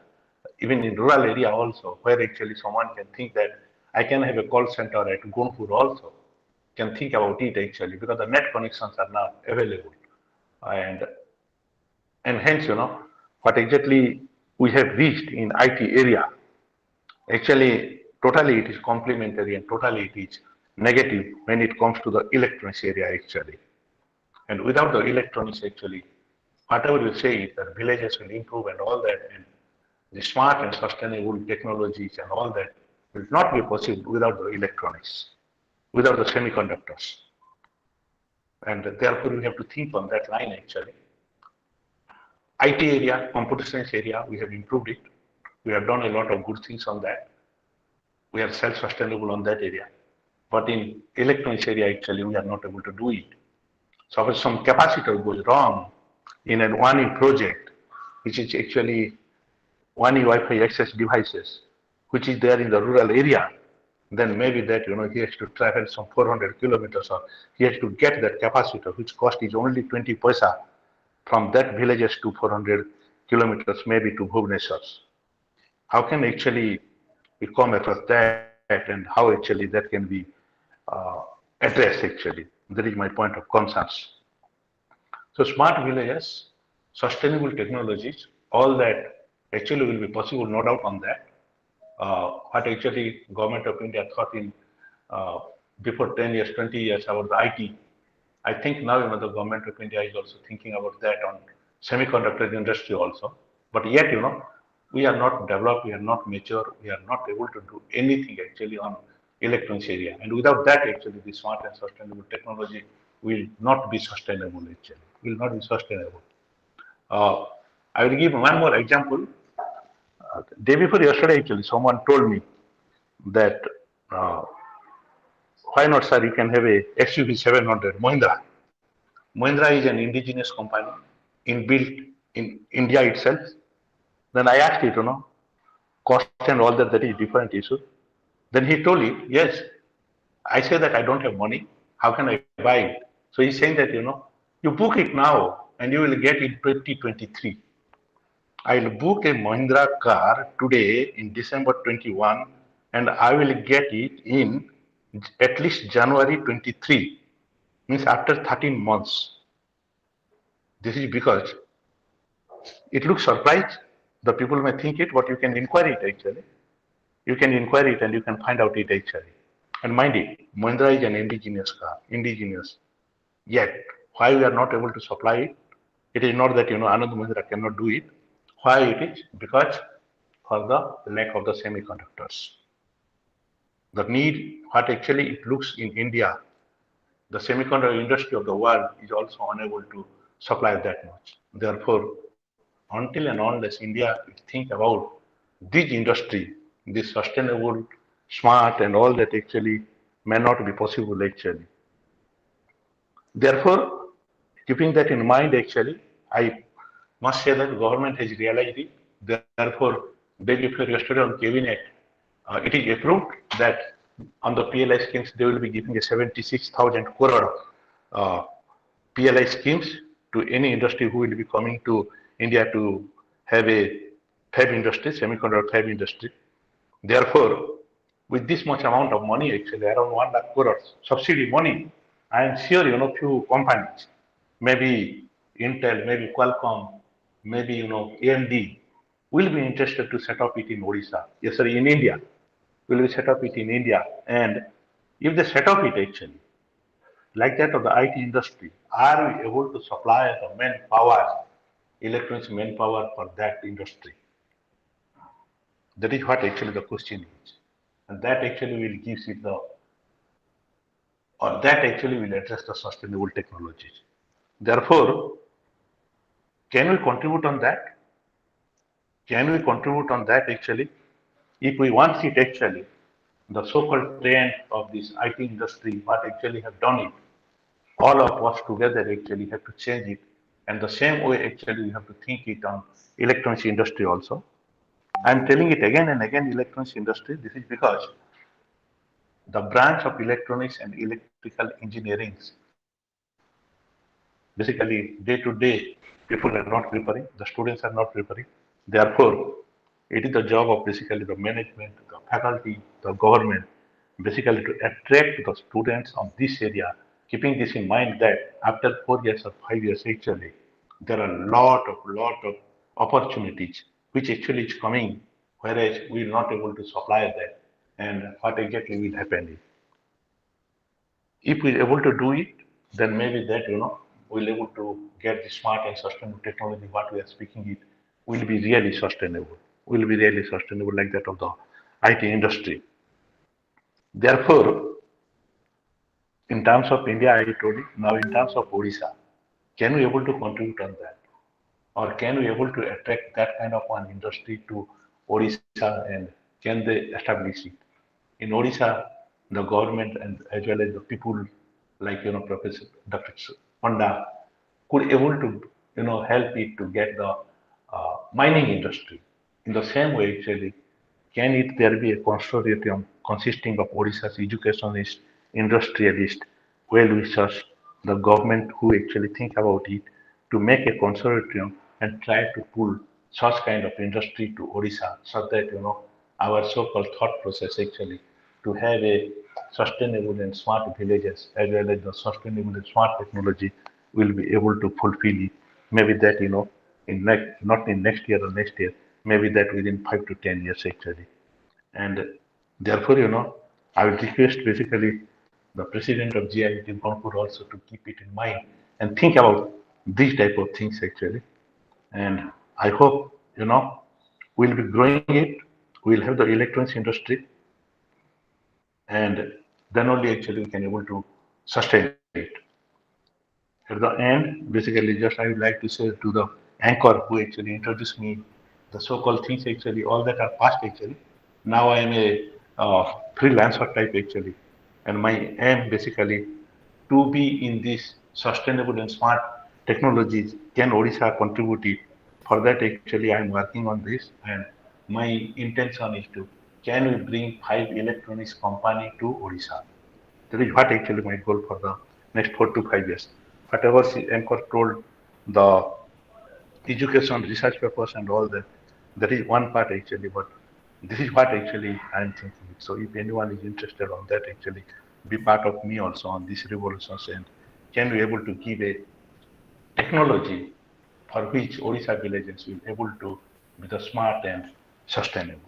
even in rural area also, where actually someone can think that I can have a call center at Gunupur also, can think about it actually, because the net connections are now available. And and hence, what exactly we have reached in IT area, actually, totally it is complementary and totally it is negative when it comes to the electronics area actually. And without the electronics actually, whatever you say is that villages will improve and all that, and the smart and sustainable technologies and all that will not be possible without the electronics, without the semiconductors. And therefore, we have to think on that line actually. IT area, computer science area, we have improved it. We have done a lot of good things on that. We are self-sustainable on that area. But in electronics area, actually, we are not able to do it. So if some capacitor goes wrong in a 1E project, which is actually 1E Wi-Fi access devices, which is there in the rural area, then maybe that, he has to travel some 400 kilometers, or he has to get that capacitor, which cost is only 20 paisa from that villages to 400 kilometers, maybe to Bhubaneswar. How can actually we come across that, and how actually that can be addressed actually? That is my point of concerns. So smart villages, sustainable technologies, all that actually will be possible, no doubt on that. What actually government of India thought in before 10 years, 20 years about the IT. I think now, the government of India is also thinking about that on semiconductor industry also. But yet, we are not developed, we are not mature, we are not able to do anything actually on electronics area. And without that, actually, the smart and sustainable technology will not be sustainable actually, will not be sustainable. I will give one more example. Day before yesterday, actually, someone told me that why not, sir? You can have a XUV 700 Mahindra. Mahindra is an indigenous company built in India itself. Then I asked it, cost and all that, that is different issue. Then he told it, yes. I say that I don't have money. How can I buy it? So he's saying that, you book it now and you will get it 2023. I'll book a Mahindra car today in December 21 and I will get it in at least January 23. Means after 13 months. This is because it looks surprised. The people may think it, but you can inquire it actually. You can inquire it and you can find out it actually. And mind it, Mahindra is an indigenous car, indigenous. Yet, why we are not able to supply it? It is not that, Anand Mahindra cannot do it. Why it is? Because for the lack of the semiconductors. The need, what actually it looks in India, the semiconductor industry of the world is also unable to supply that much. Therefore, until and unless India think about this industry, this sustainable, smart, and all that actually may not be possible actually. Therefore, keeping that in mind, actually, I must say that government has realized it. Therefore, day before yesterday on cabinet, it is approved that on the PLI schemes they will be giving a 76,000 crore PLI schemes to any industry who will be coming to India to have a fab industry, semiconductor fab industry. Therefore, with this much amount of money, actually around 1 lakh crores subsidy money, I am sure few companies, maybe Intel, maybe Qualcomm, maybe AMD, will be interested to set up it in Odisha. Yes, sir, in India, will be set up it in India, and if they set up it actually, like that of the IT industry, are we able to supply the manpower, electronics manpower for that industry? That is what actually the question is. And that actually will give it the, or that actually will address the sustainable technologies. Therefore, can we contribute on that? Can we contribute on that actually? If we want it actually, the so-called trend of this IT industry, what actually have done it, all of us together actually have to change it. And the same way actually we have to think it on electronics industry also. I'm telling it again and again, electronics industry. This is because the branch of electronics and electrical engineering, basically day to day, people are not preparing, the students are not preparing. Therefore, it is the job of basically the management, the faculty, the government, basically to attract the students of this area, keeping this in mind that after 4 years or 5 years, actually, there are a lot of opportunities which actually is coming, whereas we are not able to supply that. And what exactly will happen is, if we're able to do it, then maybe that, we'll able to get the smart and sustainable technology, what we are speaking it, will be really sustainable, will be really sustainable like that of the IT industry. Therefore, in terms of India, I told you, now in terms of Odisha, can we able to contribute on that? Or can we able to attract that kind of one industry to Odisha and can they establish it? In Odisha, the government and as well as the people like Professor Dr. Panda could able to help it to get the mining industry. In the same way, actually, can it there be a consortium consisting of Odisha's educationist, industrialist, well-wishers, the government who actually think about it to make a consortium and try to pull such kind of industry to Odisha so that our so-called thought process actually to have a sustainable and smart villages as well as the sustainable and smart technology will be able to fulfill it. Maybe that in next not in next year or next year, maybe that within 5 to 10 years actually. And therefore, I will request basically the president of GIET Gunupur also to keep it in mind and think about these type of things actually. And I hope, we'll be growing it. We'll have the electronics industry, and then only actually we can able to sustain it. At the end, basically, just I would like to say to the anchor who actually introduced me, the so-called things actually, all that are past actually. Now I am a freelancer type actually, and my aim basically to be in this sustainable and smart technologies. Can Odisha contribute it? For that, actually, I am working on this, and my intention is to can we bring 5 electronics company to Odisha? That is what actually my goal for the next 4 to 5 years. Whatever Anchor told, the education, research papers, and all that, that is one part actually. But this is what actually I am thinking. So if anyone is interested on that, actually, be part of me also on these revolutions, and can be able to give a technology for which Odisha villages will able to be the smart and sustainable.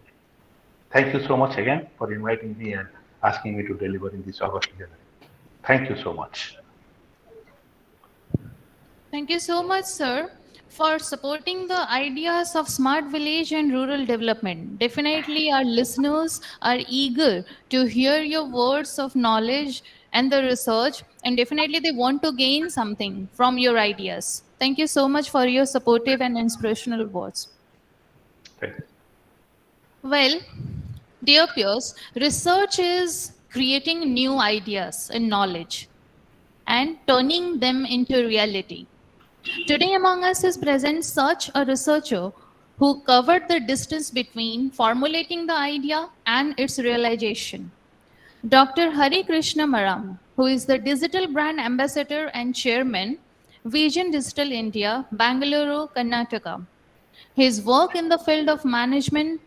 Thank you so much again for inviting me and asking me to deliver in this August gathering. Thank you so much. Thank you so much, sir, for supporting the ideas of smart village and rural development. Definitely, our listeners are eager to hear your words of knowledge and the research, and definitely they want to gain something from your ideas. Thank you so much for your supportive and inspirational words. Thank you. Well, dear peers, research is creating new ideas and knowledge and turning them into reality. Today among us is present such a researcher who covered the distance between formulating the idea and its realization. Dr. Hari Krishna Maram, who is the Digital Brand Ambassador and Chairman, Vision Digital India, Bangalore, Karnataka. His work in the field of management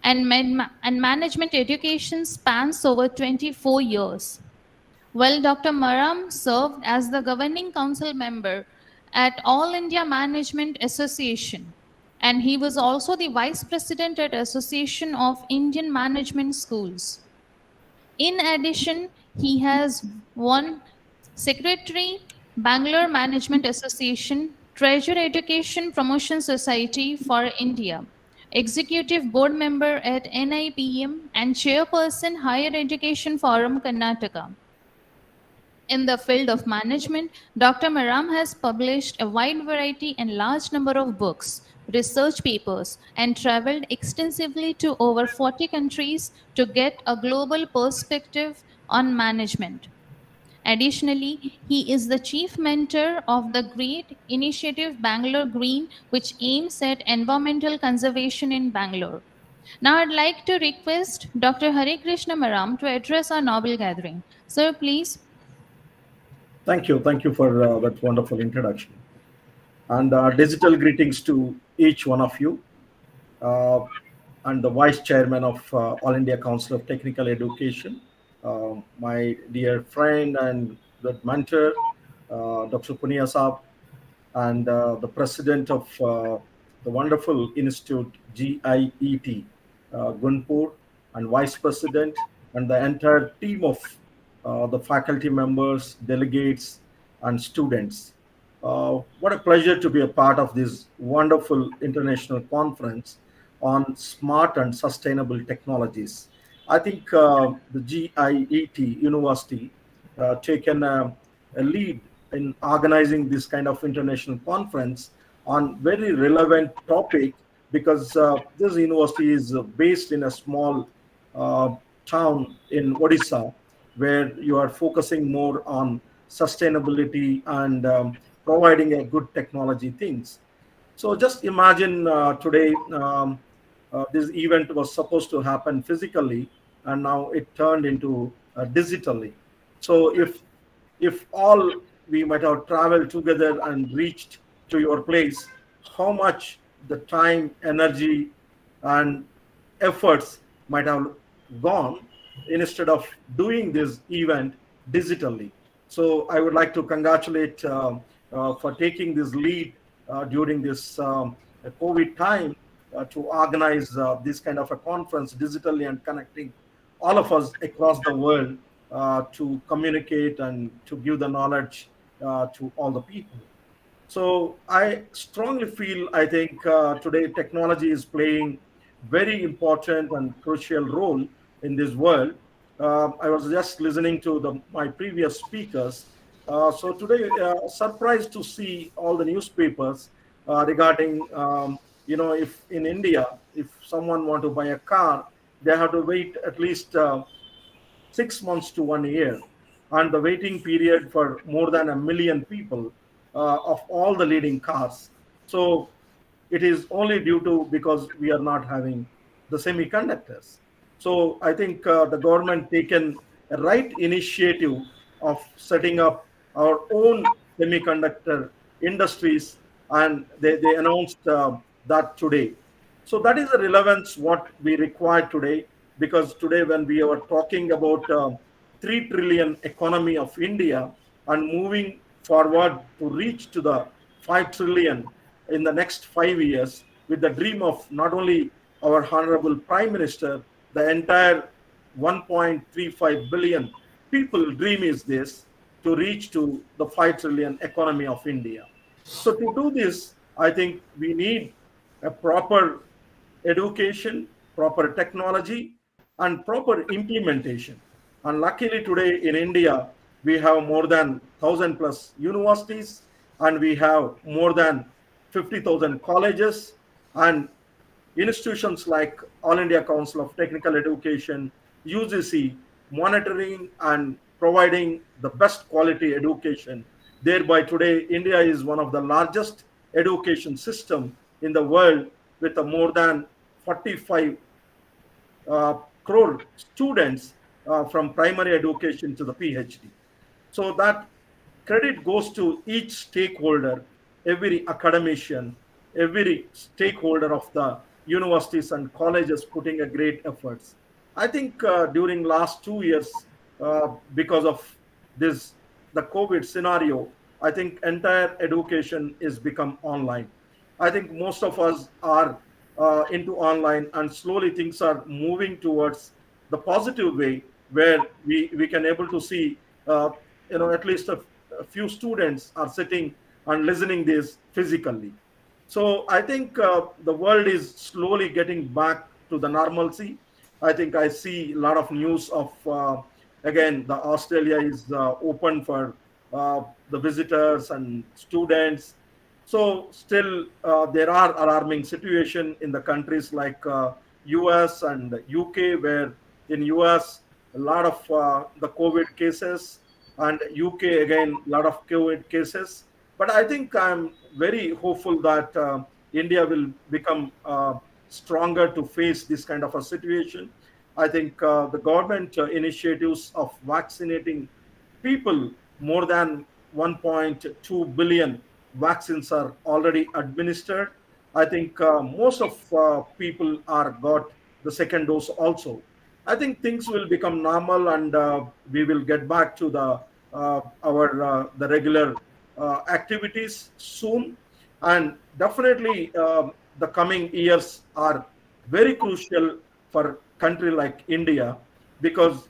and management education spans over 24 years. Well, Dr. Maram served as the governing council member at All India Management Association, and he was also the vice president at Association of Indian Management Schools. In addition, he has won Secretary, Bangalore Management Association, Treasure Education Promotion Society for India, Executive Board Member at NIPM, and Chairperson Higher Education Forum, Karnataka. In the field of management, Dr. Maram has published a wide variety and large number of books, research papers, and traveled extensively to over 40 countries to get a global perspective on management. Additionally, he is the chief mentor of the GREAT initiative Bangalore Green, which aims at environmental conservation in Bangalore. Now, I'd like to request Dr. Hari Krishna Maram to address our noble gathering. Sir, please. Thank you. Thank you for that wonderful introduction. And digital greetings to each one of you. And the Vice Chairman of All India Council of Technical Education, my dear friend and the mentor, Dr. Punia Saab, and the President of the wonderful institute, GIET, Gunupur, and Vice President, and the entire team of the faculty members, delegates, and students. What a pleasure to be a part of this wonderful international conference on smart and sustainable technologies. I think the GIET University taken a lead in organizing this kind of international conference on very relevant topic, because this university is based in a small town in Odisha, where you are focusing more on sustainability and providing a good technology things. So just imagine today this event was supposed to happen physically, and now it turned into digitally. So if all we might have traveled together and reached to your place, how much the time, energy, and efforts might have gone instead of doing this event digitally. So I would like to congratulate for taking this lead during this COVID time to organize this kind of a conference digitally and connecting all of us across the world to communicate and to give the knowledge to all the people. So I strongly feel, I think today technology is playing very important and crucial role in this world. I was just listening to my previous speakers. So today, surprised to see all the newspapers regarding, if in India, if someone want to buy a car, they have to wait at least 6 months to 1 year, and the waiting period for more than 1 million people of all the leading cars. So it is only due to because we are not having the semiconductors. So I think the government taken a right initiative of setting up our own semiconductor industries, and they announced that today. So that is the relevance what we require today, because today when we are talking about 3 trillion economy of India and moving forward to reach to the 5 trillion in the next 5 years, with the dream of not only our Honorable Prime Minister, the entire 1.35 billion people dream is this, to reach to the 5 trillion economy of India. So to do this, I think we need a proper education, proper technology, and proper implementation. And luckily today in India, we have more than 1,000 plus universities, and we have more than 50,000 colleges and institutions like All India Council of Technical Education, UGC, monitoring and providing the best quality education. Thereby today, India is one of the largest education system in the world, with more than 45 crore students from primary education to the PhD. So that credit goes to each stakeholder, every academician, every stakeholder of the universities and colleges putting a great efforts. I think during last 2 years, because of this, the COVID scenario, I think entire education is become online. I think most of us are into online, and slowly things are moving towards the positive way, where we can able to see, at least a few students are sitting and listening this physically. So I think the world is slowly getting back to the normalcy. I think I see a lot of news of again the Australia is open for the visitors and students. So still there are alarming situation in the countries like US and UK, where in US a lot of the COVID cases, and UK again a lot of COVID cases. But I think I'm very hopeful that India will become stronger to face this kind of a situation. I think the government initiatives of vaccinating people, more than 1.2 billion vaccines are already administered. I think most of people are got the second dose also. I think things will become normal, and we will get back to the regular activities soon. And definitely the coming years are very crucial for country like India, because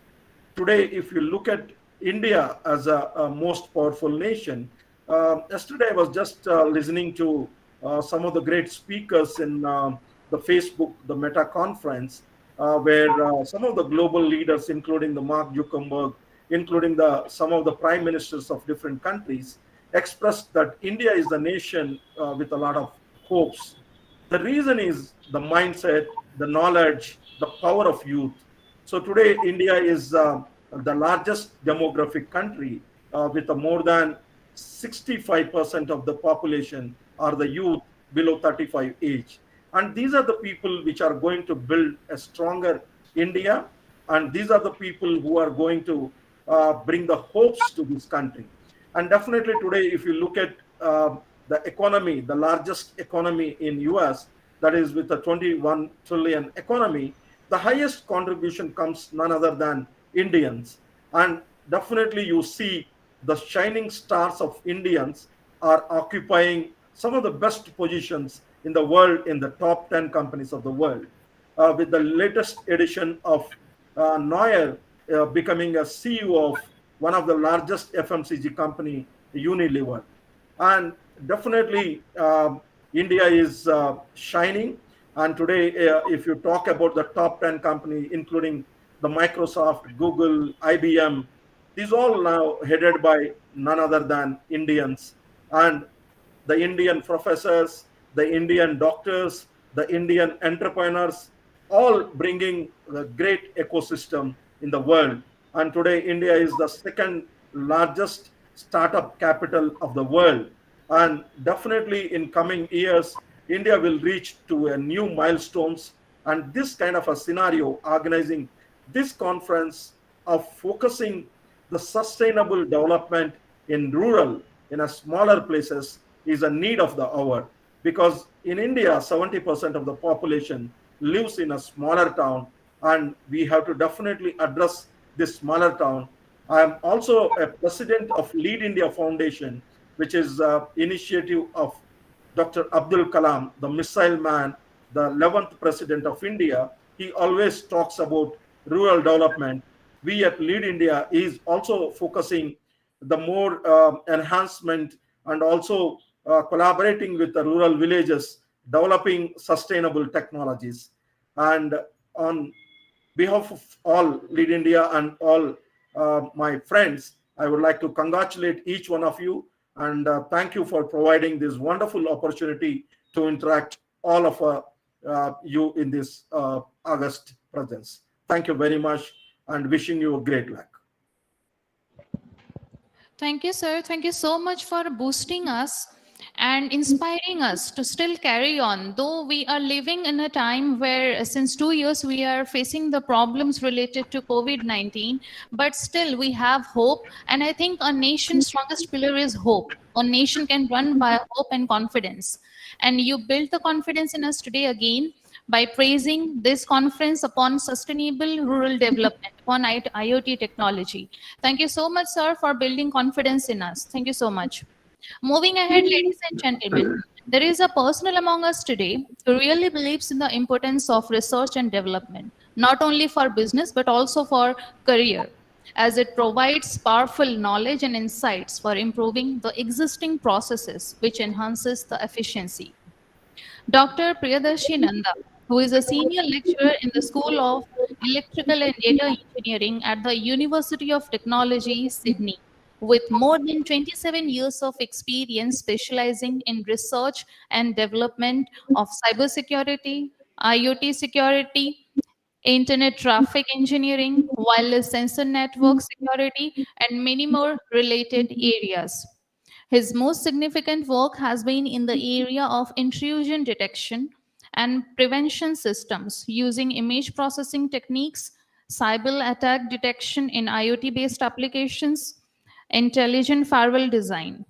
today, if you look at India as a most powerful nation, yesterday I was just listening to some of the great speakers in the Facebook, the Meta conference, where some of the global leaders, including the Mark Zuckerberg, including some of the prime ministers of different countries, expressed that India is the nation with a lot of hopes. The reason is the mindset, the knowledge, the power of youth. So today, India is the largest demographic country with more than 65% of the population are the youth below 35 age. And these are the people which are going to build a stronger India. And these are the people who are going to bring the hopes to this country. And definitely today, if you look at the economy, the largest economy in US, that is with a 21 trillion economy, the highest contribution comes none other than Indians. And definitely you see the shining stars of Indians are occupying some of the best positions in the world, in the top 10 companies of the world. With the latest edition of Noyer becoming a CEO of one of the largest FMCG company, Unilever. And definitely India is shining. And today, if you talk about the top 10 company, including the Microsoft, Google, IBM, these all now headed by none other than Indians. And the Indian professors, the Indian doctors, the Indian entrepreneurs, all bringing a great ecosystem in the world. And today, India is the second largest startup capital of the world. And definitely in coming years, India will reach to a new milestones. And this kind of a scenario, organizing this conference of focusing the sustainable development in rural, in a smaller places, is a need of the hour. Because in India, 70% of the population lives in a smaller town, and we have to definitely address this smaller town. I am also a president of Lead India Foundation, which is an initiative of Dr. Abdul Kalam, the missile man, the 11th president of India. He always talks about rural development. We at Lead India is also focusing the more enhancement, and also collaborating with the rural villages, developing sustainable technologies. And on behalf of all Lead India and all my friends, I would like to congratulate each one of you, and thank you for providing this wonderful opportunity to interact all of you in this August presence. Thank you very much, and wishing you a great luck. Thank you, sir. Thank you so much for boosting us and inspiring us to still carry on. Though we are living in a time where since 2 years we are facing the problems related to COVID-19, but still we have hope. And I think a nation's strongest pillar is hope. A nation can run by hope and confidence. And you built the confidence in us today again by praising this conference upon sustainable rural development, upon IoT technology. Thank you so much, sir, for building confidence in us. Thank you so much. Moving ahead, ladies and gentlemen, there is a person among us today who really believes in the importance of research and development, not only for business, but also for career, as it provides powerful knowledge and insights for improving the existing processes, which enhances the efficiency. Dr. Priyadarshi Nanda, who is a senior lecturer in the School of Electrical and Data Engineering at the University of Technology, Sydney, with more than 27 years of experience specializing in research and development of cybersecurity, IoT security, internet traffic engineering, wireless sensor network security, and many more related areas. His most significant work has been in the area of intrusion detection and prevention systems using image processing techniques, cyber attack detection in IoT based applications, intelligent firewall design.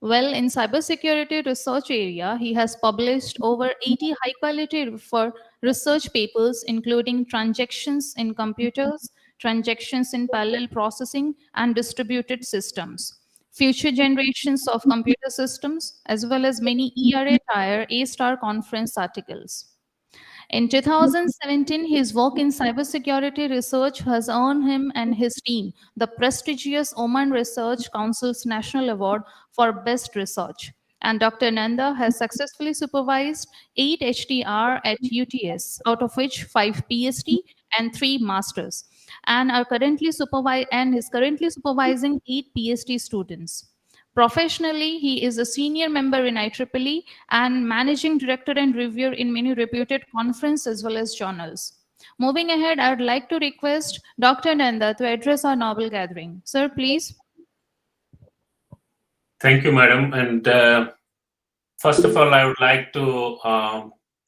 Well, in cybersecurity research area, he has published over 80 high-quality for research papers, including transactions in computers, transactions in parallel processing, and distributed systems. Future generations of computer systems, as well as many ERA Tier A-star conference articles. In 2017, his work in cybersecurity research has earned him and his team the prestigious Oman Research Council's National Award for Best Research. And Dr. Nanda has successfully supervised 8 HTR at UTS, out of which 5 PhD and 3 masters, and is currently supervising 8 PhD students. Professionally, he is a senior member in IEEE and managing director and reviewer in many reputed conferences as well as journals. Moving ahead, I would like to request Dr. Nanda to address our noble gathering. Sir, please. Thank you, madam. And first of all, I would like to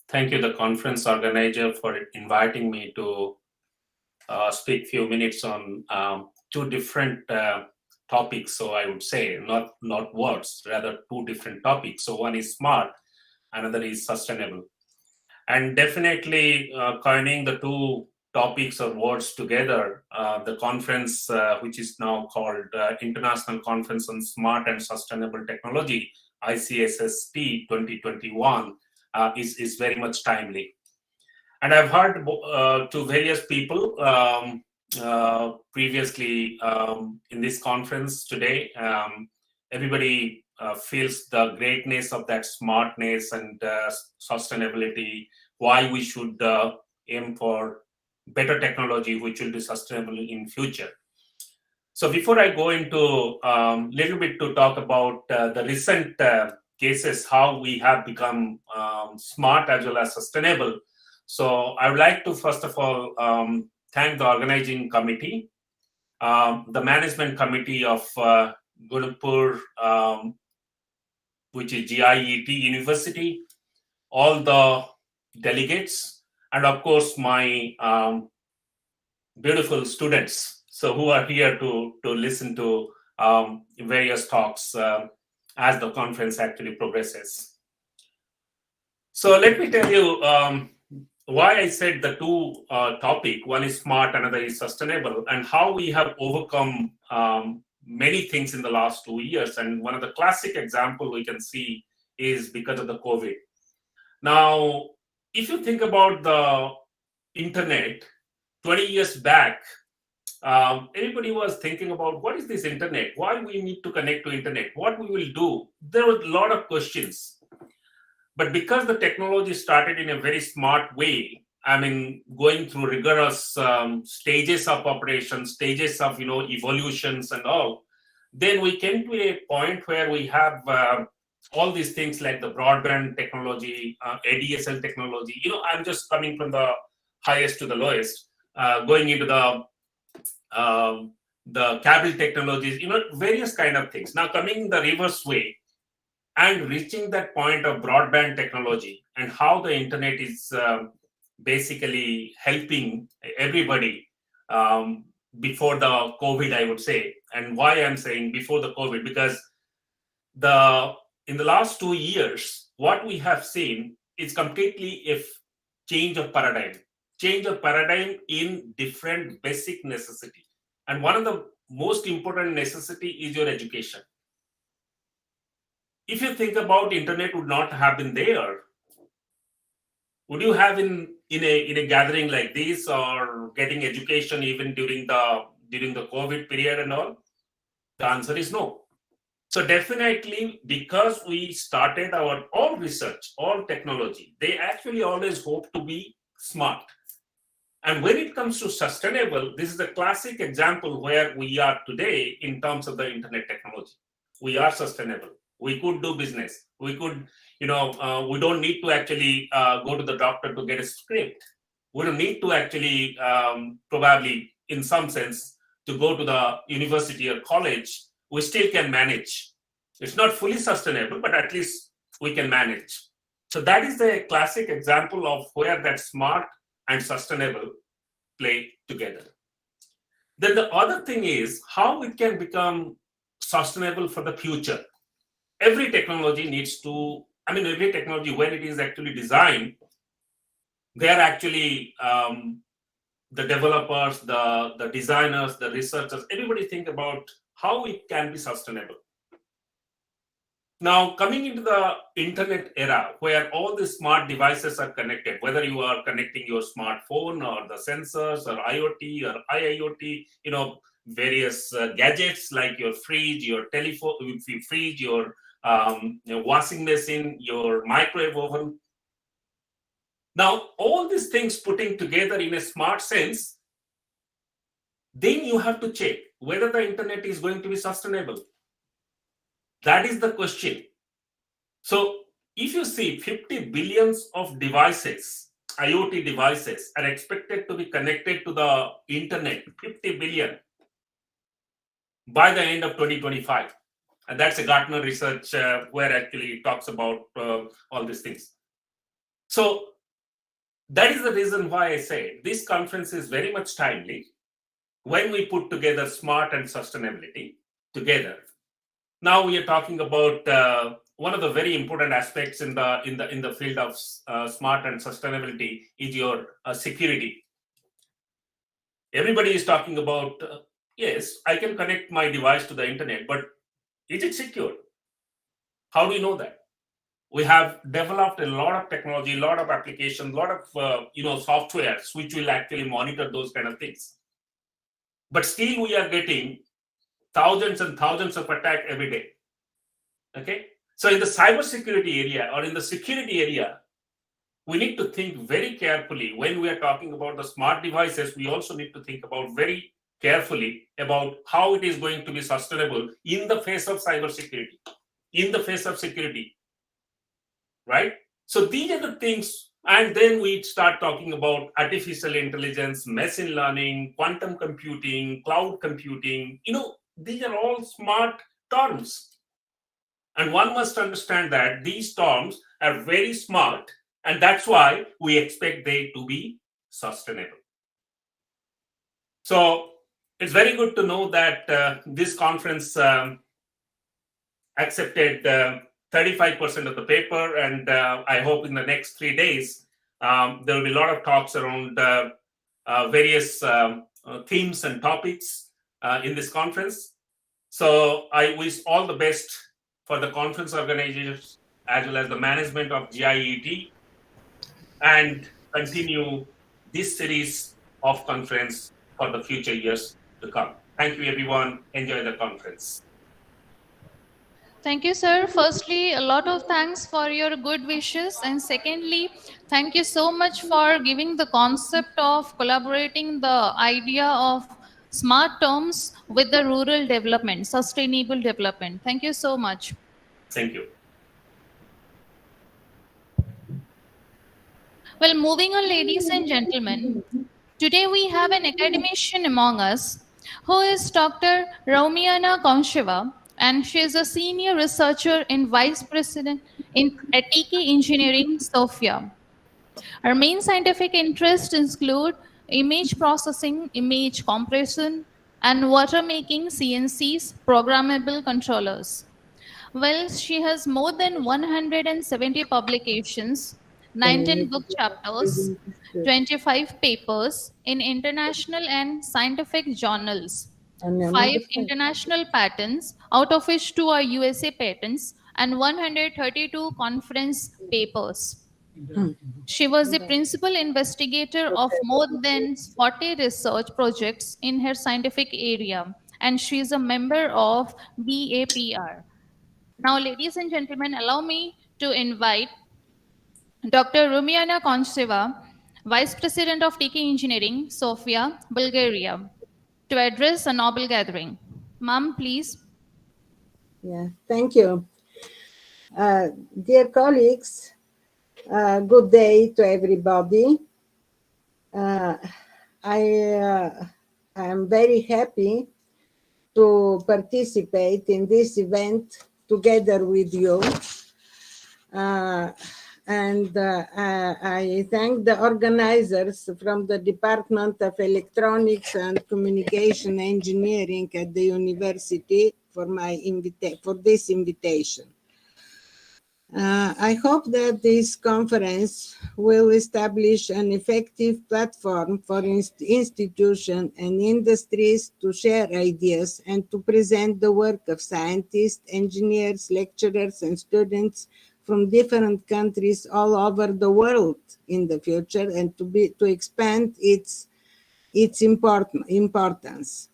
thank you, the conference organizer, for inviting me to speak few minutes on two different topics. So I would say not words, rather two different topics. So one is smart, another is sustainable. And definitely coining the two topics or words together, the conference, which is now called International Conference on Smart and Sustainable Technology, ICSST 2021, is very much timely. And I've heard to various people previously in this conference today, everybody feels the greatness of that smartness and sustainability, why we should aim for better technology which will be sustainable in future. So before I go into little bit to talk about the recent cases, how we have become smart as well as sustainable. So I would like to first of all thank the organizing committee, the management committee of Gunupur, which is GIET University, all the delegates, and of course my beautiful students, so who are here to listen to various talks as the conference actually progresses. So let me tell you why I said the two topic, one is smart, another is sustainable, and how we have overcome many things in the last 2 years. And one of the classic example we can see is because of the COVID. Now, if you think about the internet, 20 years back, everybody was thinking about what is this internet? Why we need to connect to internet? What we will do? There were a lot of questions. But because the technology started in a very smart way, I mean, going through rigorous stages of operation, stages of evolutions and all, then we came to a point where we have all these things like the broadband technology, ADSL technology. I'm just coming from the highest to the lowest, going into the cable technologies, various kind of things. Now coming the reverse way and reaching that point of broadband technology and how the internet is basically helping everybody before the COVID, I would say. And why I'm saying before the COVID, because in the last 2 years, what we have seen is completely a change of paradigm in different basic necessity. And one of the most important necessity is your education. If you think about internet would not have been there, would you have in a gathering like this or getting education even during the COVID period and all? The answer is no. So definitely, because we started our all research, all technology, they actually always hope to be smart. And when it comes to sustainable, this is a classic example where we are today in terms of the internet technology. We are sustainable. We could do business. We could, we don't need to actually go to the doctor to get a script. We don't need to actually, probably in some sense, to go to the university or college. We still can manage. It's not fully sustainable, but at least we can manage. So that is the classic example of where that smart and sustainable play together. Then the other thing is how it can become sustainable for the future. Every technology needs to, every technology, when it is actually designed, they are actually the developers, the designers, the researchers, everybody think about how it can be sustainable. Now, coming into the internet era, where all the smart devices are connected, whether you are connecting your smartphone or the sensors or IoT or IIoT, various gadgets like your fridge, your telephone, your washing machine, your microwave oven. Now, all these things putting together in a smart sense, then you have to check whether the internet is going to be sustainable. That is the question. So if you see 50 billions of devices, IoT devices are expected to be connected to the internet, 50 billion by the end of 2025. And that's a Gartner research where actually it talks about all these things. So that is the reason why I say this conference is very much timely when we put together smart and sustainability together. Now we are talking about one of the very important aspects in the field of smart and sustainability is your security. Everybody is talking about yes, I can connect my device to the internet, but is it secure? How do you know that? We have developed a lot of technology, a lot of applications, a lot of softwares which will actually monitor those kind of things. But still, we are getting thousands and thousands of attacks every day. Okay, so in the cybersecurity area or in the security area, we need to think very carefully when we are talking about the smart devices. We also need to think about very carefully about how it is going to be sustainable in the face of cybersecurity, in the face of security, right? So these are the things, and then we start talking about artificial intelligence, machine learning, quantum computing, cloud computing. These are all smart terms. And one must understand that these terms are very smart, and that's why we expect they to be sustainable. So it's very good to know that this conference accepted 35% of the paper, and I hope in the next 3 days there will be a lot of talks around various themes and topics in this conference. So I wish all the best for the conference organizers as well as the management of GIET, and continue this series of conference for the future years to come. Thank you, everyone. Enjoy the conference. Thank you, sir. Firstly, a lot of thanks for your good wishes. And secondly, thank you so much for giving the concept of collaborating the idea of smart terms with the rural development, sustainable development. Thank you so much. Thank you. Well, moving on, ladies and gentlemen, today we have an academician among us who is Dr. Raumiana Koncheva, and she is a senior researcher and vice president at TK Engineering, Sofia. Her main scientific interests include image processing, image compression, and water making CNCs, programmable controllers. Well, she has more than 170 publications, 19 book chapters, 25 papers in international and scientific journals, 5 international patents, out of which 2 are USA patents, and 132 conference papers. She was the principal investigator of more than 40 research projects in her scientific area, and she is a member of BAPR, Now, ladies and gentlemen, allow me to invite Dr. Rumiana Koncheva, Vice President of Teaching Engineering, Sofia, Bulgaria, to address a Nobel gathering. Ma'am, please. Yeah, thank you. Dear colleagues, good day to everybody. I am very happy to participate in this event together with you. I thank the organizers from the Department of Electronics and Communication Engineering at the university for this invitation. I hope that this conference will establish an effective platform for institutions and industries to share ideas and to present the work of scientists, engineers, lecturers, and students from different countries all over the world in the future, and to expand its importance.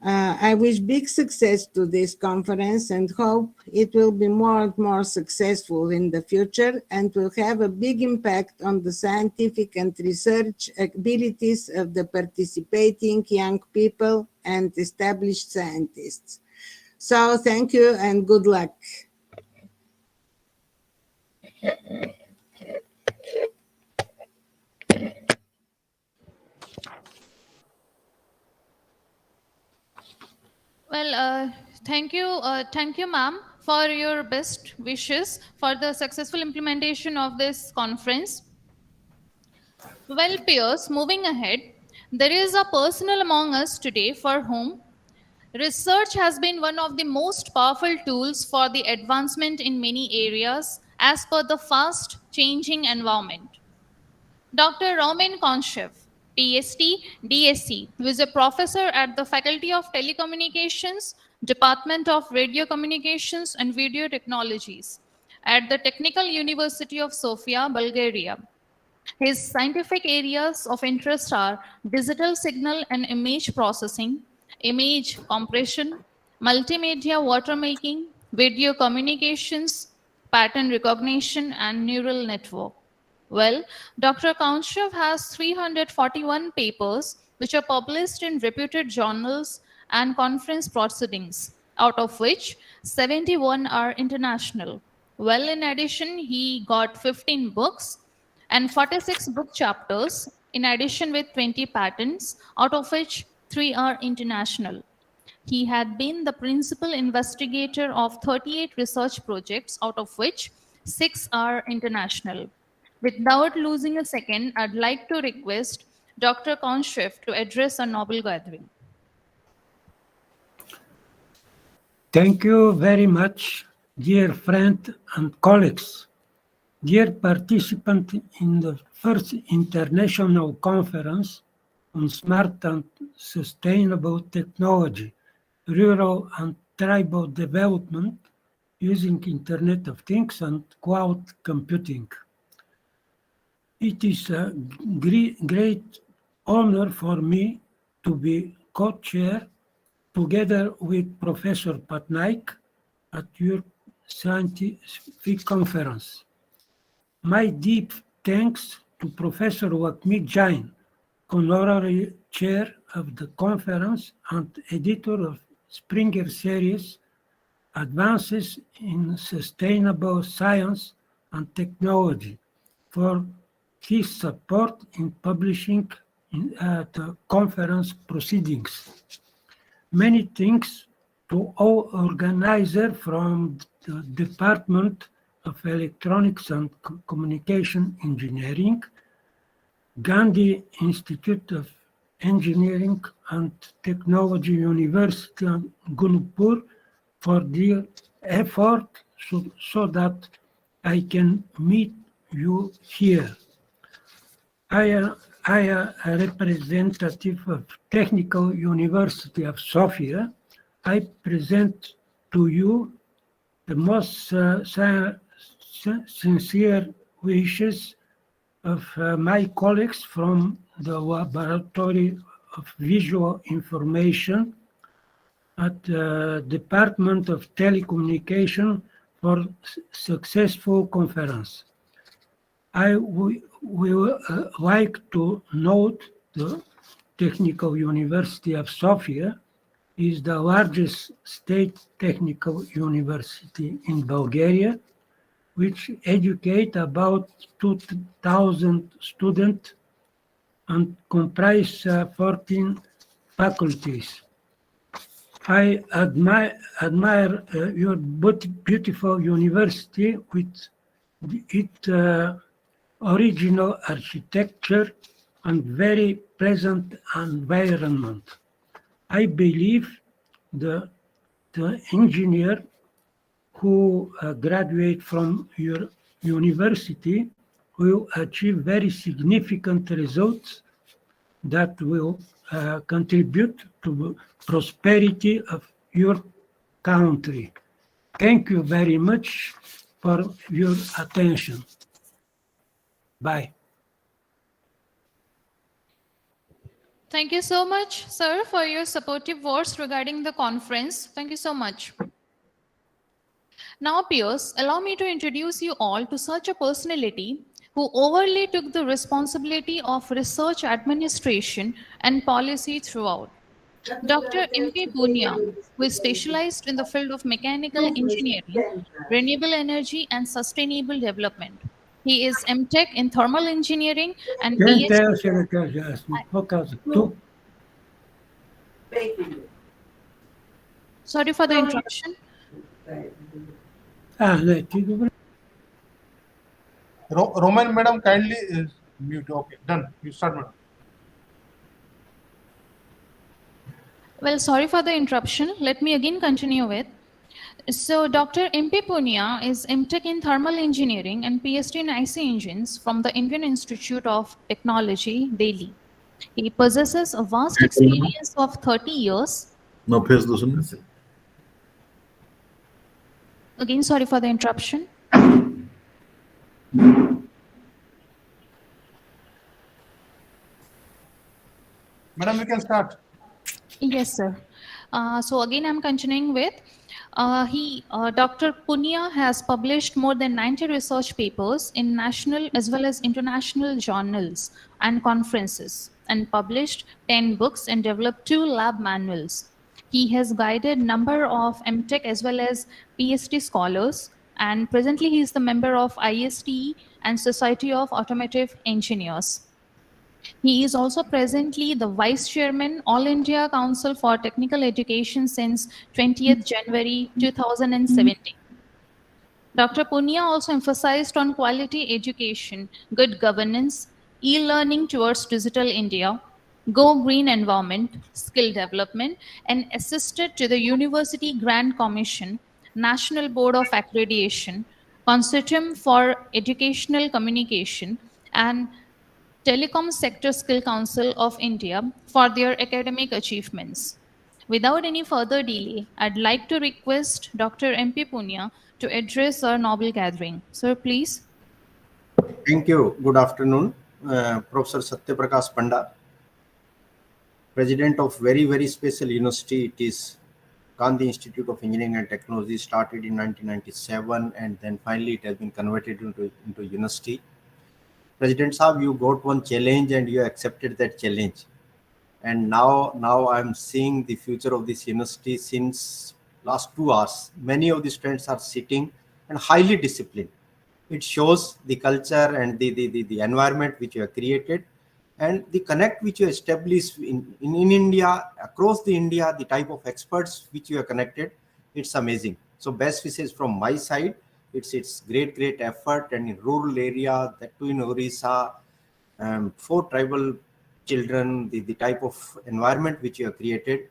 I wish big success to this conference and hope it will be more and more successful in the future and will have a big impact on the scientific and research abilities of the participating young people and established scientists. So thank you and good luck. Well, thank you, ma'am, for your best wishes for the successful implementation of this conference. Well, peers, moving ahead, there is a personal among us today for whom research has been one of the most powerful tools for the advancement in many areas as per the fast changing environment. Dr. Roman Konchev, PhD, DSc, who is a professor at the Faculty of Telecommunications, Department of Radio Communications and Video Technologies at the Technical University of Sofia, Bulgaria. His scientific areas of interest are digital signal and image processing, image compression, multimedia watermaking, video communications, pattern recognition, and neural network. Well, Dr. Konchev has 341 papers which are published in reputed journals and conference proceedings, out of which 71 are international. Well, in addition, he got 15 books and 46 book chapters, in addition with 20 patents, out of which 3 are international. He had been the principal investigator of 38 research projects, out of which 6 are international. Without losing a second, I'd like to request Dr. Konchev to address a Nobel gathering. Thank you very much, dear friend and colleagues. Dear participant in the first international conference on smart and sustainable technology, rural and tribal development using Internet of Things and cloud computing. It is a great honor for me to be co-chair together with Professor Patnaik at your scientific conference. My deep thanks to Professor Lakshmi Jain, honorary chair of the conference and editor of Springer series, Advances in Sustainable Science and Technology, for his support in publishing the conference proceedings. Many thanks to all organizers from the Department of Electronics and Communication Engineering, Gandhi Institute of Engineering and Technology University in Gunupur for their effort so that I can meet you here. I am a representative of Technical University of Sofia. I present to you the most sincere wishes of my colleagues from the Laboratory of Visual Information at the Department of Telecommunication for successful conference. I would like to note the Technical University of Sofia is the largest state technical university in Bulgaria, which educate about 2,000 students and comprise 14 faculties. I admire your beautiful university with its original architecture and very pleasant environment. I believe the engineer who graduate from your university will achieve very significant results that will contribute to the prosperity of your country. Thank you very much for your attention. Bye. Thank you so much, sir, for your supportive words regarding the conference. Thank you so much. Now, peers, allow me to introduce you all to such a personality who overly took the responsibility of research administration and policy throughout. Dr. M.P. Punia, who is specialized in the field of mechanical engineering, renewable energy, and sustainable development. He is MTech in thermal engineering and PhD. Sorry for the interruption. Roman, madam, kindly mute. Okay, done. You start, madam. Well, sorry for the interruption. Let me again continue with. So, Dr. M.P. Punia is MTech in thermal engineering and PhD in IC engines from the Indian Institute of Technology, Delhi. He possesses a vast experience of 30 years. No, Again, sorry for the interruption. Madam, you can start. Yes, sir. So again, I'm continuing with, Dr. Punia has published more than 90 research papers in national as well as international journals and conferences, and published 10 books and developed 2 lab manuals. He has guided number of MTech as well as PhD scholars, and presently he is the member of ISTE and Society of Automotive Engineers. He is also presently the Vice Chairman, All India Council for Technical Education since 20th January 2017. Dr. Punia also emphasized on quality education, good governance, e-learning towards digital India, Go Green Environment, skill development, and assisted to the University Grant Commission, National Board of Accreditation, Consortium for Educational Communication, and Telecom Sector Skill Council of India for their academic achievements. Without any further delay, I'd like to request Dr. M.P. Punia to address our noble gathering. Sir, please. Thank you. Good afternoon. Professor Satyaprakash Panda, President of very special university. It is Gandhi Institute of Engineering and Technology, started in 1997, and then finally it has been converted into university. President Saab, you got one challenge and you accepted that challenge. And now I'm seeing the future of this university since last 2 hours. Many of the students are sitting and highly disciplined. It shows the culture and the environment which you have created, and the connect which you established in India, across the India, the type of experts which you have connected. It's amazing. So best wishes from my side. It's great effort, and in rural area, that too in Orissa, for tribal children, the type of environment which you have created,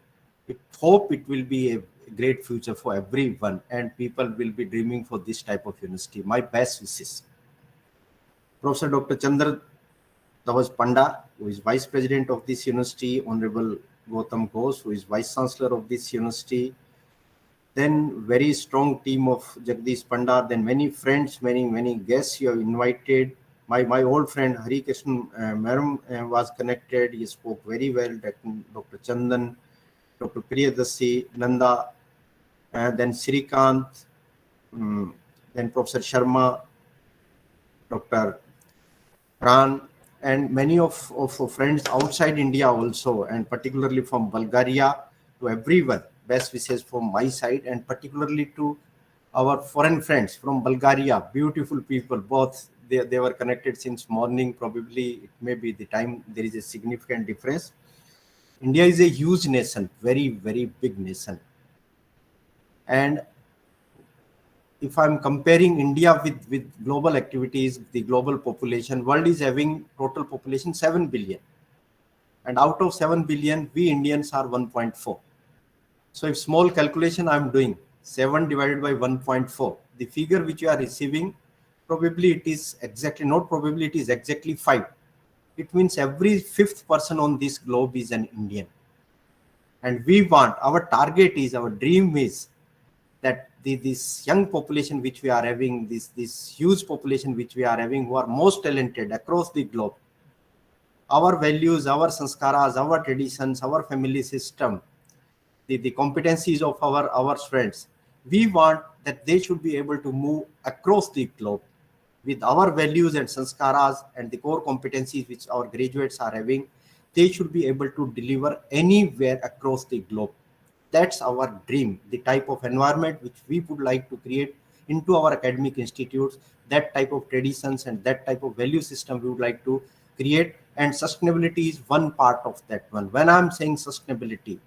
hope it will be a great future for everyone, and people will be dreaming for this type of university. My best wishes. Professor Dr. Chandra Dawaj Panda, who is Vice President of this university, Honorable Gautam Ghosh, who is Vice Chancellor of this university, then very strong team of Jagdish Panda, then many friends, many guests you have invited. My old friend Hari Krishnan Madam was connected. He spoke very well. Dr. Chandan, Dr. Priyadasi, Nanda, then Srikant, then Professor Sharma, Dr. Ran, and many of friends outside India also, and particularly from Bulgaria, to everyone. Best wishes from my side, and particularly to our foreign friends from Bulgaria, beautiful people, both they were connected since morning. Probably it may be the time there is a significant difference. India is a huge nation, very, very big nation. And if I'm comparing India with global activities, the global population, world is having total population 7 billion. And out of 7 billion, we Indians are 1.4. So if small calculation I'm doing, 7 divided by 1.4, the figure which you are receiving, probably it is exactly, not probably, it is exactly 5. It means every fifth person on this globe is an Indian. And we want, our target is, our dream is that this young population which we are having, this huge population which we are having, who are most talented across the globe, our values, our sanskaras, our traditions, our family system, the competencies of our friends, we want that they should be able to move across the globe with our values and sanskaras and the core competencies which our graduates are having. They should be able to deliver anywhere across the globe. That's our dream, the type of environment which we would like to create into our academic institutes, that type of traditions and that type of value system we would like to create. And sustainability is one part of that one. When I'm saying sustainability,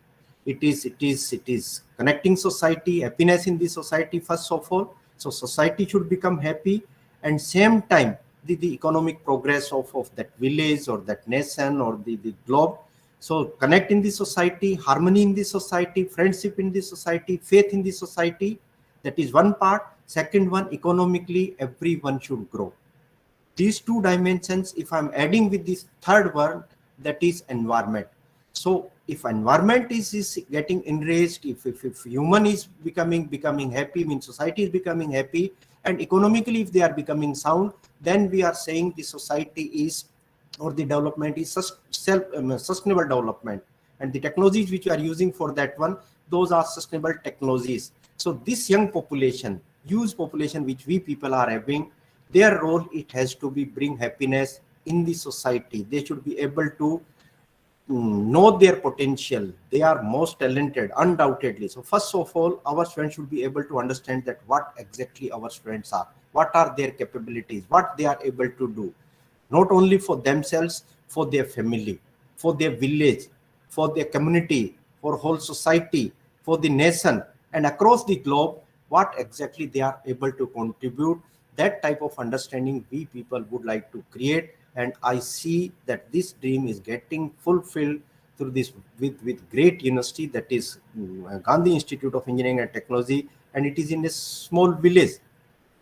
it is connecting society, happiness in the society first of all. So society should become happy, and same time the economic progress of that village or that nation or the globe. So connect in the society, harmony in the society, friendship in the society, faith in the society. That is one part. Second one, economically, everyone should grow. These two dimensions, if I'm adding with this third one, that is environment. So if environment is getting enriched, if human is becoming happy, means society is becoming happy, and economically if they are becoming sound, then we are saying the society is, or the development is sustainable development. And the technologies which we are using for that one, those are sustainable technologies. So this young population, huge population which we people are having, their role, it has to be bring happiness in the society. They should be able to know their potential. They are most talented, undoubtedly. So first of all, our students should be able to understand that what exactly our students are, what are their capabilities, what they are able to do, not only for themselves, for their family, for their village, for their community, for whole society, for the nation, and across the globe, what exactly they are able to contribute. That type of understanding we people would like to create. And I see that this dream is getting fulfilled through this with great university, that is Gandhi Institute of Engineering and Technology, and it is in a small village.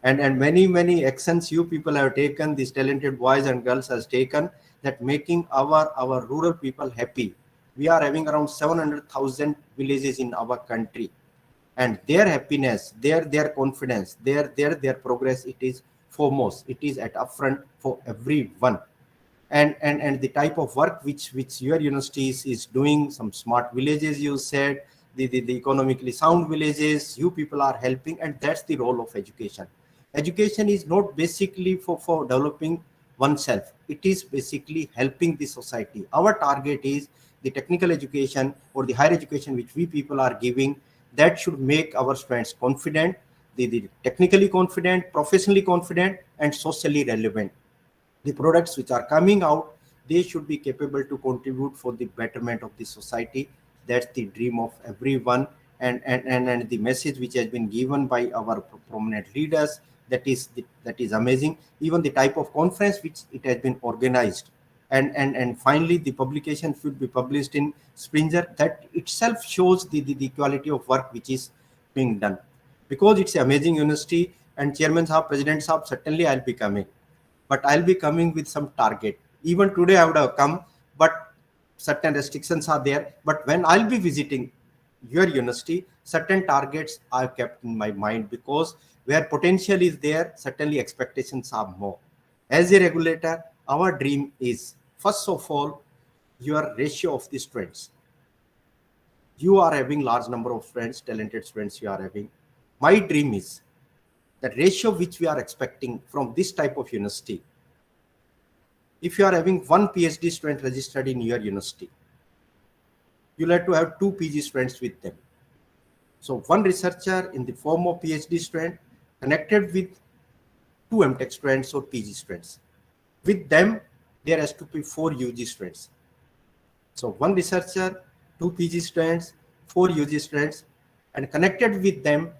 And many actions you people have taken, these talented boys and girls has taken, that making our rural people happy. We are having around 700,000 villages in our country, and their happiness, their confidence, their progress, it is foremost, it is at upfront for everyone. And the type of work which your university is doing, some smart villages you said, the economically sound villages, you people are helping, and that's the role of education. Education is not basically for developing oneself, it is basically helping the society. Our target is the technical education or the higher education which we people are giving, that should make our students confident, the technically confident, professionally confident, and socially relevant. The products which are coming out, they should be capable to contribute for the betterment of the society. That's the dream of everyone. And the message which has been given by our prominent leaders, that is amazing. Even the type of conference which it has been organized, and finally the publication should be published in Springer, that itself shows the quality of work which is being done, because it's an amazing university. And chairman sahab, president sahab, certainly I'll be coming, but I'll be coming with some target. Even today I would have come, but certain restrictions are there. But when I'll be visiting your university, certain targets are kept in my mind, because where potential is there, certainly expectations are more. As a regulator, our dream is, first of all, your ratio of the students. you are having large number of friends, talented students you are having. My dream is that ratio which we are expecting from this type of university. If you are having one PhD student registered in your university, you'll have to have 2 PG students with them. So one researcher in the form of PhD student connected with 2 MTech students or PG students. With them, there has to be 4 UG students. So one researcher, 2 PG students, 4 UG students, and connected with them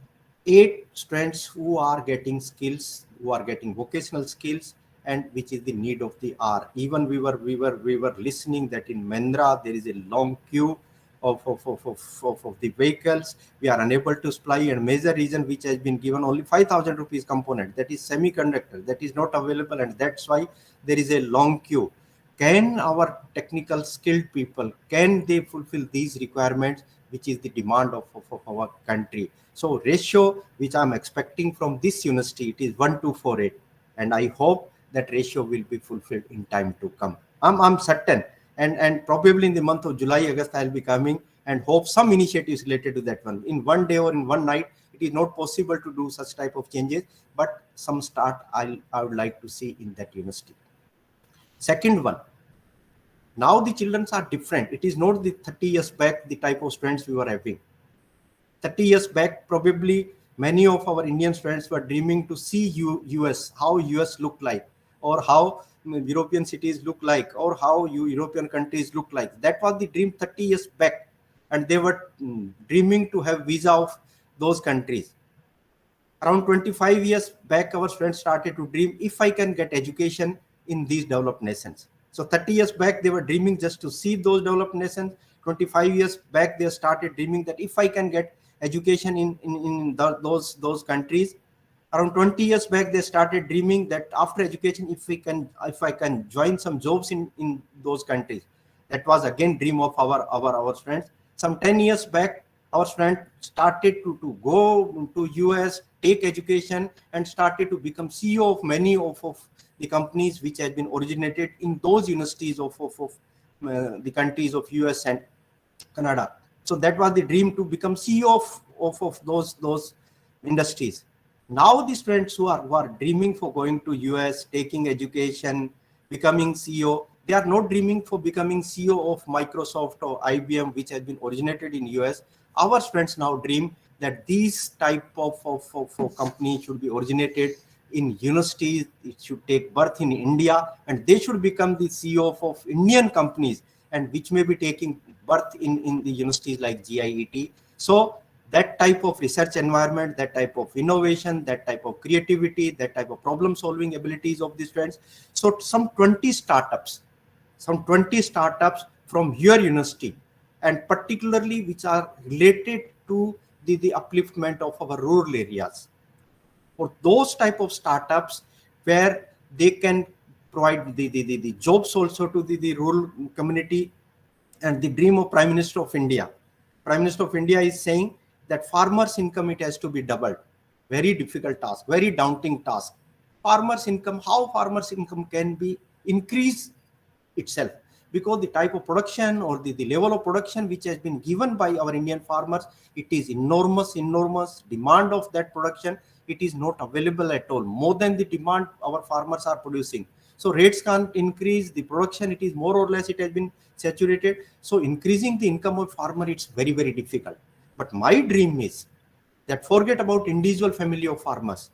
8 students who are getting skills, who are getting vocational skills, and which is the need of the hour. Even we were listening that in Mendra there is a long queue of the vehicles. We are unable to supply, and major reason which has been given only 5,000 rupees component, that is semiconductor, that is not available, and that's why there is a long queue. Can our technical skilled people, can they fulfill these requirements, which is the demand of our country? So ratio which I'm expecting from this university, it is 1:48, and I hope that ratio will be fulfilled in time to come. I'm certain, and probably in the month of July, August, I'll be coming and hope some initiatives related to that one. In one day or in one night, it is not possible to do such type of changes, but some start I would like to see in that university. Second one, now the children are different. It is not the 30 years back, the type of students we were having. 30 years back, probably many of our Indian students were dreaming to see US, how US look like, or how European cities look like, or how European countries look like. That was the dream 30 years back. And they were dreaming to have visa of those countries. Around 25 years back, our students started to dream, if I can get education in these developed nations. So 30 years back, they were dreaming just to see those developed nations. 25 years back, they started dreaming that if I can get education in those countries. Around 20 years back, they started dreaming that after education, if I can join some jobs in those countries. That was again dream of our friends. Some 10 years back, our friends started to go to US, take education, and started to become CEO of many of the companies which had been originated in those universities of the countries of US and Canada. So that was the dream, to become CEO of those industries. Now the students who are dreaming for going to US, taking education, becoming CEO, they are not dreaming for becoming CEO of Microsoft or IBM, which has been originated in US. Our students now dream that these type of companies should be originated in universities, it should take birth in India, and they should become the CEO of Indian companies, and which may be taking birth in the universities like GIET. So that type of research environment, that type of innovation, that type of creativity, that type of problem solving abilities of these students. So some 20 startups from your university, and particularly which are related to the upliftment of our rural areas. For those type of startups where they can provide the jobs also to the rural community. And the dream of Prime Minister of India. Prime Minister of India is saying that farmers' income, it has to be doubled. Very difficult task, very daunting task. Farmers' income, how farmers' income can be increased itself? Because the type of production or the level of production which has been given by our Indian farmers, it is enormous demand of that production. It is not available at all, more than the demand our farmers are producing. So rates can't increase the production. It is more or less, it has been saturated. So increasing the income of farmer, it's very, very difficult. But my dream is that forget about individual family of farmers.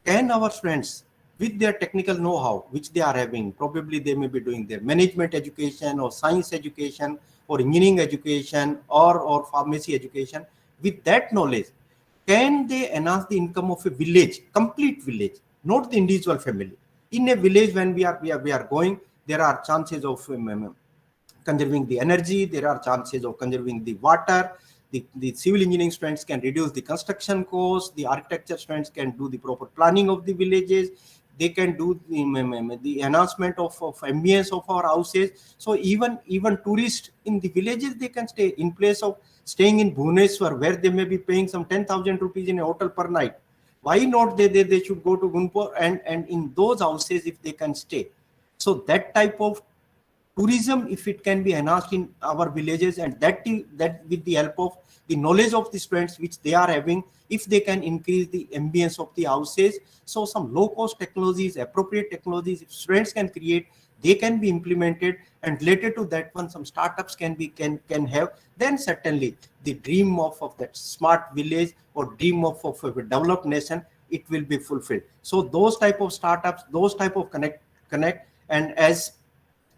Can our friends, with their technical know-how, which they are having, probably they may be doing their management education or science education or engineering education or pharmacy education, with that knowledge, can they enhance the income of a village, complete village, not the individual family? In a village, when we are going, there are chances of conserving the energy, there are chances of conserving the water. The civil engineering students can reduce the construction costs, the architecture students can do the proper planning of the villages, they can do the enhancement of ambience of our houses. So even tourists in the villages, they can stay in place of staying in Bhubaneswar, where they may be paying some 10,000 rupees in a hotel per night. Why not they should go to Gunupur and in those houses if they can stay? So that type of tourism, if it can be enhanced in our villages, and that with the help of the knowledge of the students which they are having, if they can increase the ambience of the houses, so some low cost technologies, appropriate technologies, if students can create, they can be implemented, and related to that one some startups can have, then certainly the dream of that smart village or dream of a developed nation, it will be fulfilled. So those type of startups, those type of connect, and as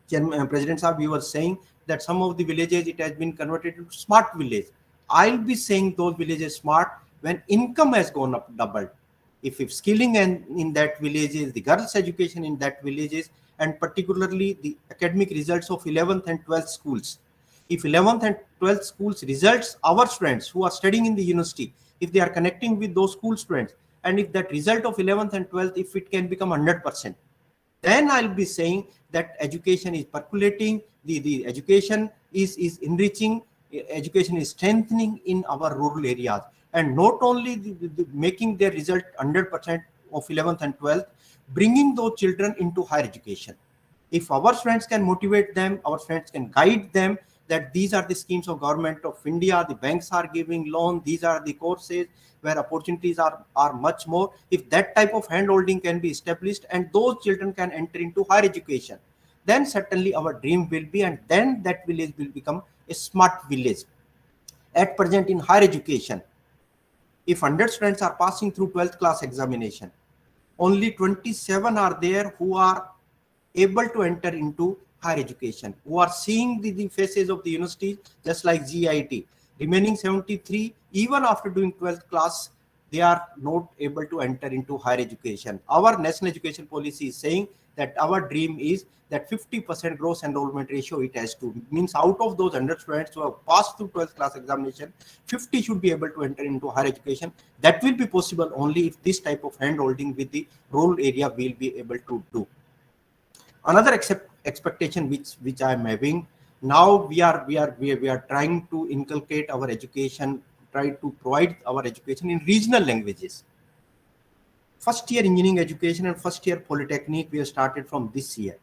President Saab, you were saying that some of the villages, it has been converted into smart village. I'll be saying those villages smart when income has gone up doubled. If skilling and in that villages, the girls' education in that villages, and particularly the academic results of 11th and 12th schools. If 11th and 12th schools results, our students who are studying in the university, if they are connecting with those school students, and if that result of 11th and 12th, if it can become 100%, then I'll be saying that education is percolating, the education is enriching, education is strengthening in our rural areas, and not only the making their result 100% of 11th and 12th, bringing those children into higher education. If our friends can motivate them, our friends can guide them, that these are the schemes of government of India, the banks are giving loan, these are the courses where opportunities are much more. If that type of handholding can be established and those children can enter into higher education, then certainly our dream will be, and then that village will become a smart village. At present in higher education, if 100 students are passing through 12th class examination, only 27 are there who are able to enter into higher education, who are seeing the faces of the university, just like GIET. Remaining 73, even after doing 12th class, they are not able to enter into higher education. Our national education policy is saying that our dream is that 50% gross enrollment ratio it has to, means out of those 100 students who have passed through 12th class examination, 50 should be able to enter into higher education. That will be possible only if this type of handholding with the rural area will be able to do. Another expectation which I am having now, we are trying to inculcate our education, try to provide our education in regional languages. First year engineering education and first year polytechnic we have started from this year,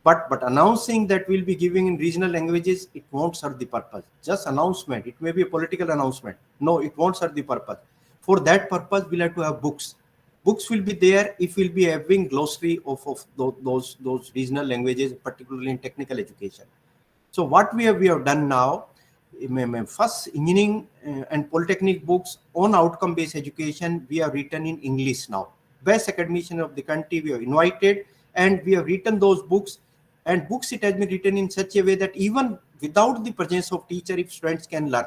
but announcing that we'll be giving in regional languages, it won't serve the purpose. Just announcement, it may be a political announcement. No, it won't serve the purpose. For that purpose, we'll have to have books. Books will be there if we'll be having glossary of those regional languages, particularly in technical education. So what we have done now, first engineering and polytechnic books on outcome-based education, we have written in English now. Best academician of the country we have invited, and we have written those books. And books, it has been written in such a way that even without the presence of teacher, if students can learn,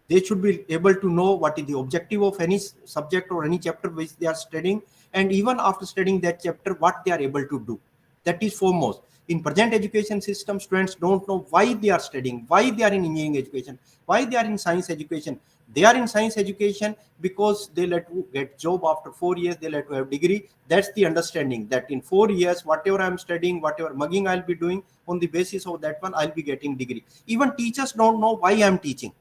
they should be able to know what is the objective of any subject or any chapter which they are studying, and even after studying that chapter, what they are able to do. That is foremost. In present education system, students don't know why they are studying, why they are in engineering education, why they are in science education. They are in science education because they let to get job after 4 years, they let to have degree. That's the understanding, that in 4 years, whatever I'm studying, whatever mugging I'll be doing, on the basis of that one, I'll be getting degree. Even teachers don't know why I'm teaching.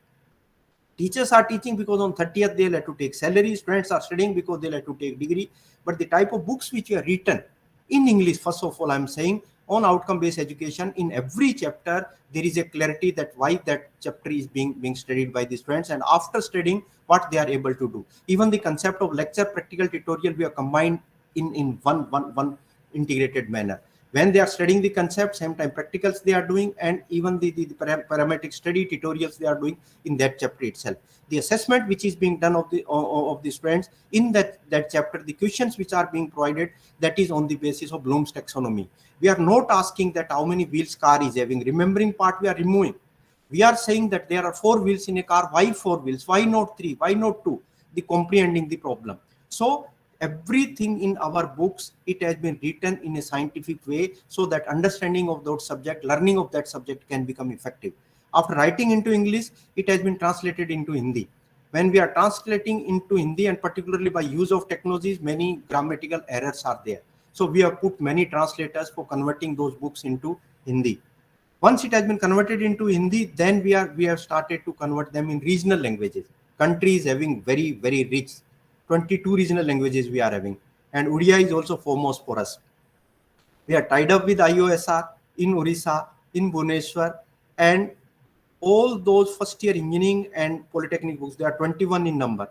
Teachers are teaching because on 30th they'll have to take salary. Students are studying because they'll have to take degree. But the type of books which are written in English, first of all, I'm saying on outcome-based education, in every chapter there is a clarity that why that chapter is being studied by the students, and after studying what they are able to do. Even the concept of lecture, practical, tutorial, we are combined in one integrated manner. When they are studying the concept, same time practicals they are doing, and even the parametric study tutorials they are doing in that chapter itself. The assessment which is being done of the students in that chapter, the questions which are being provided, that is on the basis of Bloom's taxonomy. We are not asking that how many wheels car is having. Remembering part we are removing. We are saying that there are 4 wheels in a car. Why 4 wheels? Why not 3? Why not 2? The comprehending the problem. So everything in our books, it has been written in a scientific way, so that understanding of that subject, learning of that subject can become effective. After writing into English, it has been translated into Hindi. When we are translating into Hindi, and particularly by use of technologies, many grammatical errors are there. So we have put many translators for converting those books into Hindi. Once it has been converted into Hindi, then we have started to convert them in regional languages. Country is having very, very rich 22 regional languages we are having, and Odia is also foremost for us. We are tied up with IOSR. in Orissa, in Bhubaneswar, and all those first year engineering and polytechnic books, there are 21 in number.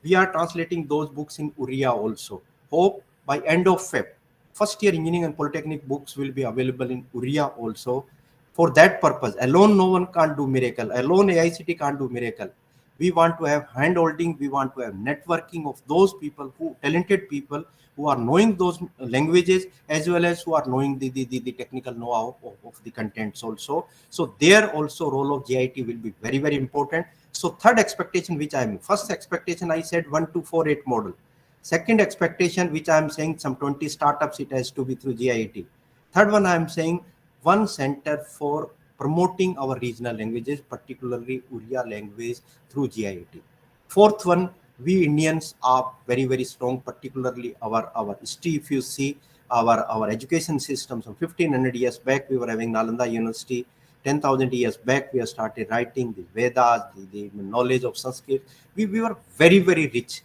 We are translating those books in Oriya also. Hope by end of Feb, first year engineering and polytechnic books will be available in Oriya also. For that purpose, alone no one can't do miracle. Alone AICT can't do miracle. We want to have hand holding, we want to have networking of those people, talented people who are knowing those languages as well as who are knowing the technical know-how of the contents also. So there also role of GIT will be very, very important. So third expectation, which first expectation I said 1248 model. Second expectation, which I am saying some 20 startups, it has to be through GIT. Third one, I am saying one center for promoting our regional languages, particularly Oriya language through GIT. Fourth one, we Indians are very, very strong, particularly our history. If you see our education system, so 1500 years back, we were having Nalanda University. 10,000 years back, we have started writing the Vedas, the knowledge of Sanskrit. We were very, very rich.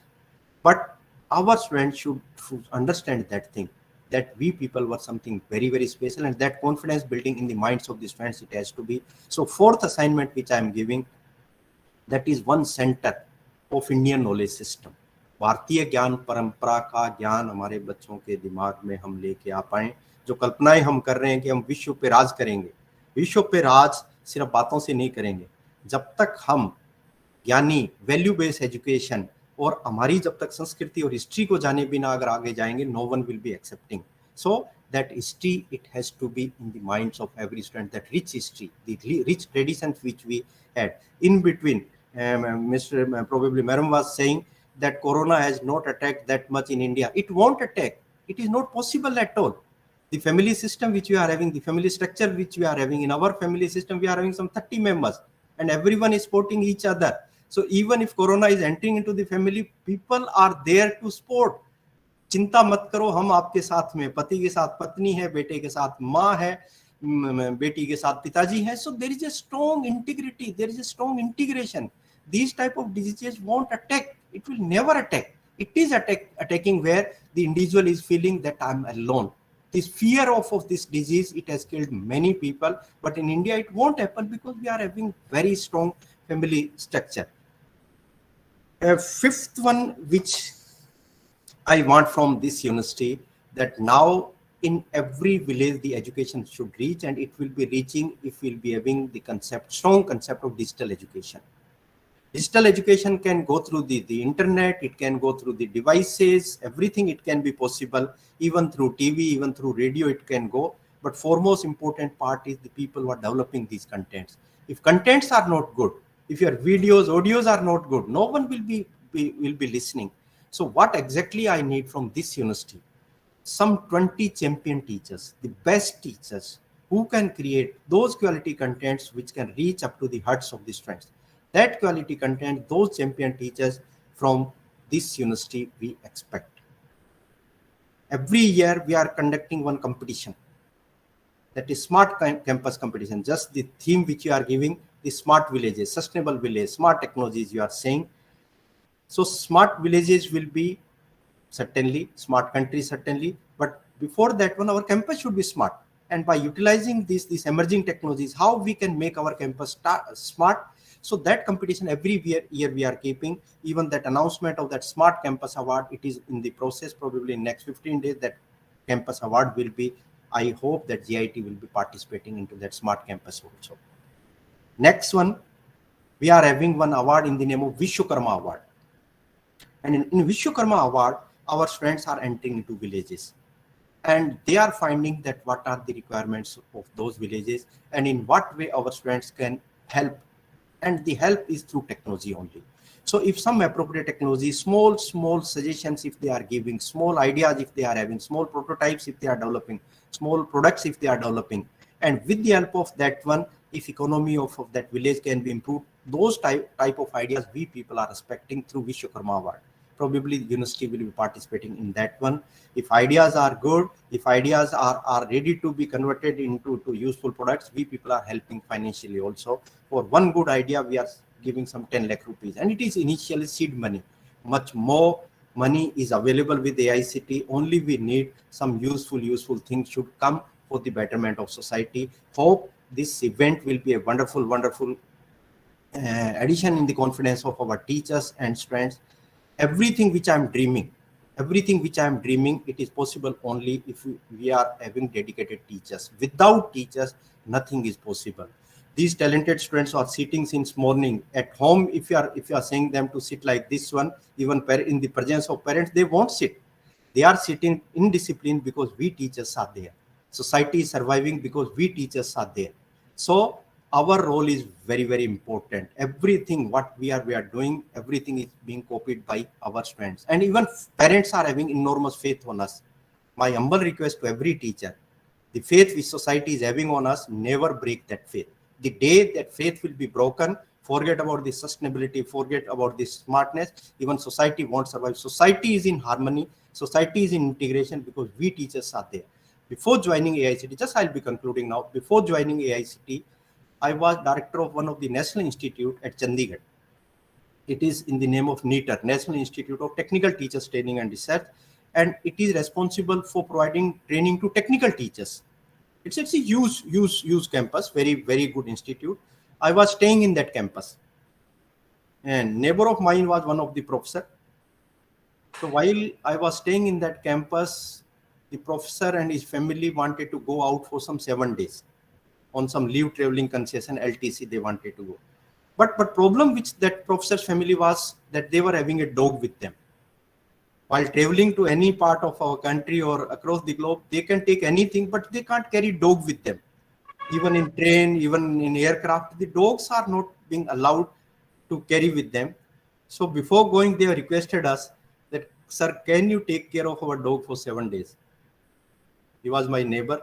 But our students should understand that thing, that we people were something very, very special, and that confidence building in the minds of the students, it has to be. So fourth assignment which I am giving, that is one center of Indian knowledge system. भारतीय ज्ञान परंपरा का ज्ञान हमारे बच्चों के दिमाग में हम लेके आ पाए. जो कल्पनाएं हम कर रहे हैं कि हम विश्व पे राज करेंगे, विश्व पे राज सिर्फ बातों से नहीं करेंगे. जब तक हम यानी वैल्यू बेस्ड एजुकेशन और हमारी जब तक संस्कृति और हिस्ट्री को जाने बिना अगर आगे जाएंगे, no one will be accepting. So that history, it has to be in the minds of every student, that rich history, the rich traditions which we had. In between, Mr. Probably Madam was saying that Corona has not attacked that much in India. It won't attack. It is not possible at all. The family system which we are having, the family structure which we are having, in our family system, we are having some 30 members and everyone is supporting each other. So even if Corona is entering into the family, people are there to support. चिंता मत करो, हम आपके साथ में, पति के साथ पत्नी है, बेटे के साथ माँ है, बेटी के साथ पिताजी है. So there is a strong integrity, there is a strong integration. These type of diseases won't attack. It will never attack. It is attacking where the individual is feeling that I'm alone. This fear of this disease, it has killed many people, but in India it won't happen because we are having very strong family structure. Fifth one, which I want from this university, that now in every village the education should reach, and it will be reaching if we'll be having the strong concept of digital education. Digital education can go through the internet, it can go through the devices, everything it can be possible, even through TV, even through radio it can go. But foremost important part is the people who are developing these contents. If contents are not good, if your videos, audios are not good, no one will be listening. So what exactly I need from this university? Some 20 champion teachers, the best teachers who can create those quality contents which can reach up to the hearts of the students. That quality content, those champion teachers from this university we expect. Every year we are conducting one competition. That is smart campus competition. Just the theme which you are giving, the smart villages, sustainable village, smart technologies you are saying. So smart villages will be certainly, smart countries certainly, but before that one, our campus should be smart. And by utilizing these emerging technologies, how we can make our campus smart. So that competition every year we are keeping. Even that announcement of that Smart Campus Award, it is in the process. Probably in next 15 days, that campus award will be. I hope that GIT will be participating into that Smart Campus also. Next one, we are having one award in the name of Vishwakarma Award. And in Vishwakarma Award, our students are entering into villages. And they are finding that what are the requirements of those villages and in what way our students can help. And the help is through technology only. So if some appropriate technology, small suggestions if they are giving, small ideas if they are having, small prototypes if they are developing, small products if they are developing, and with the help of that one, if economy of that village can be improved, those type of ideas we people are expecting through Vishwakarma Award. Probably the university will be participating in that one. If ideas are good, if ideas are ready to be converted into useful products, we people are helping financially also. For one good idea, we are giving some 10 lakh rupees, and it is initially seed money. Much more money is available with AICT. Only we need some useful things should come for the betterment of society. Hope this event will be a wonderful, wonderful addition in the confidence of our teachers and students. Everything which I'm dreaming, it is possible only if we are having dedicated teachers. Without teachers, nothing is possible. These talented students are sitting since morning at home. If you are saying them to sit like this one, even in the presence of parents, they won't sit. They are sitting in discipline because we teachers are there. Society is surviving because we teachers are there. So our role is very, very important. Everything what we are doing, everything is being copied by our students, and even parents are having enormous faith on us. My humble request to every teacher: the faith which society is having on us, never break that faith. The day that faith will be broken, forget about the sustainability, forget about the smartness. Even society won't survive. Society is in harmony. Society is in integration because we teachers are there. Before joining AICT, just I'll be concluding now. Before joining AICT, I was director of one of the national institute at Chandigarh. It is in the name of NEETR, National Institute of Technical Teachers Training and Research, and it is responsible for providing training to technical teachers. It's a huge campus, very, very good institute. I was staying in that campus, and neighbor of mine was one of the professor. So while I was staying in that campus, the professor and his family wanted to go out for some 7 days on some leave traveling concession, LTC they wanted to go. But problem which that professor's family was that they were having a dog with them. While traveling to any part of our country or across the globe, they can take anything, but they can't carry dog with them. Even in train, even in aircraft, the dogs are not being allowed to carry with them. So before going, they requested us that, sir, can you take care of our dog for 7 days? He was my neighbor.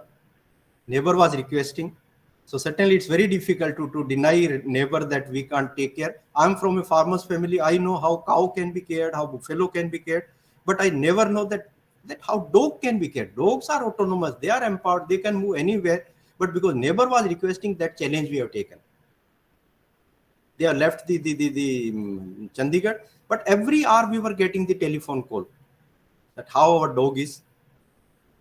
Neighbor was requesting. So certainly it's very difficult to deny neighbor that we can't take care. I'm from a farmer's family. I know how cow can be cared, how buffalo can be cared, but I never know that how dog can be cared. Dogs are autonomous. They are empowered. They can move anywhere. But because neighbor was requesting, that challenge we have taken. They have left the Chandigarh, but every hour we were getting the telephone call that how our dog is.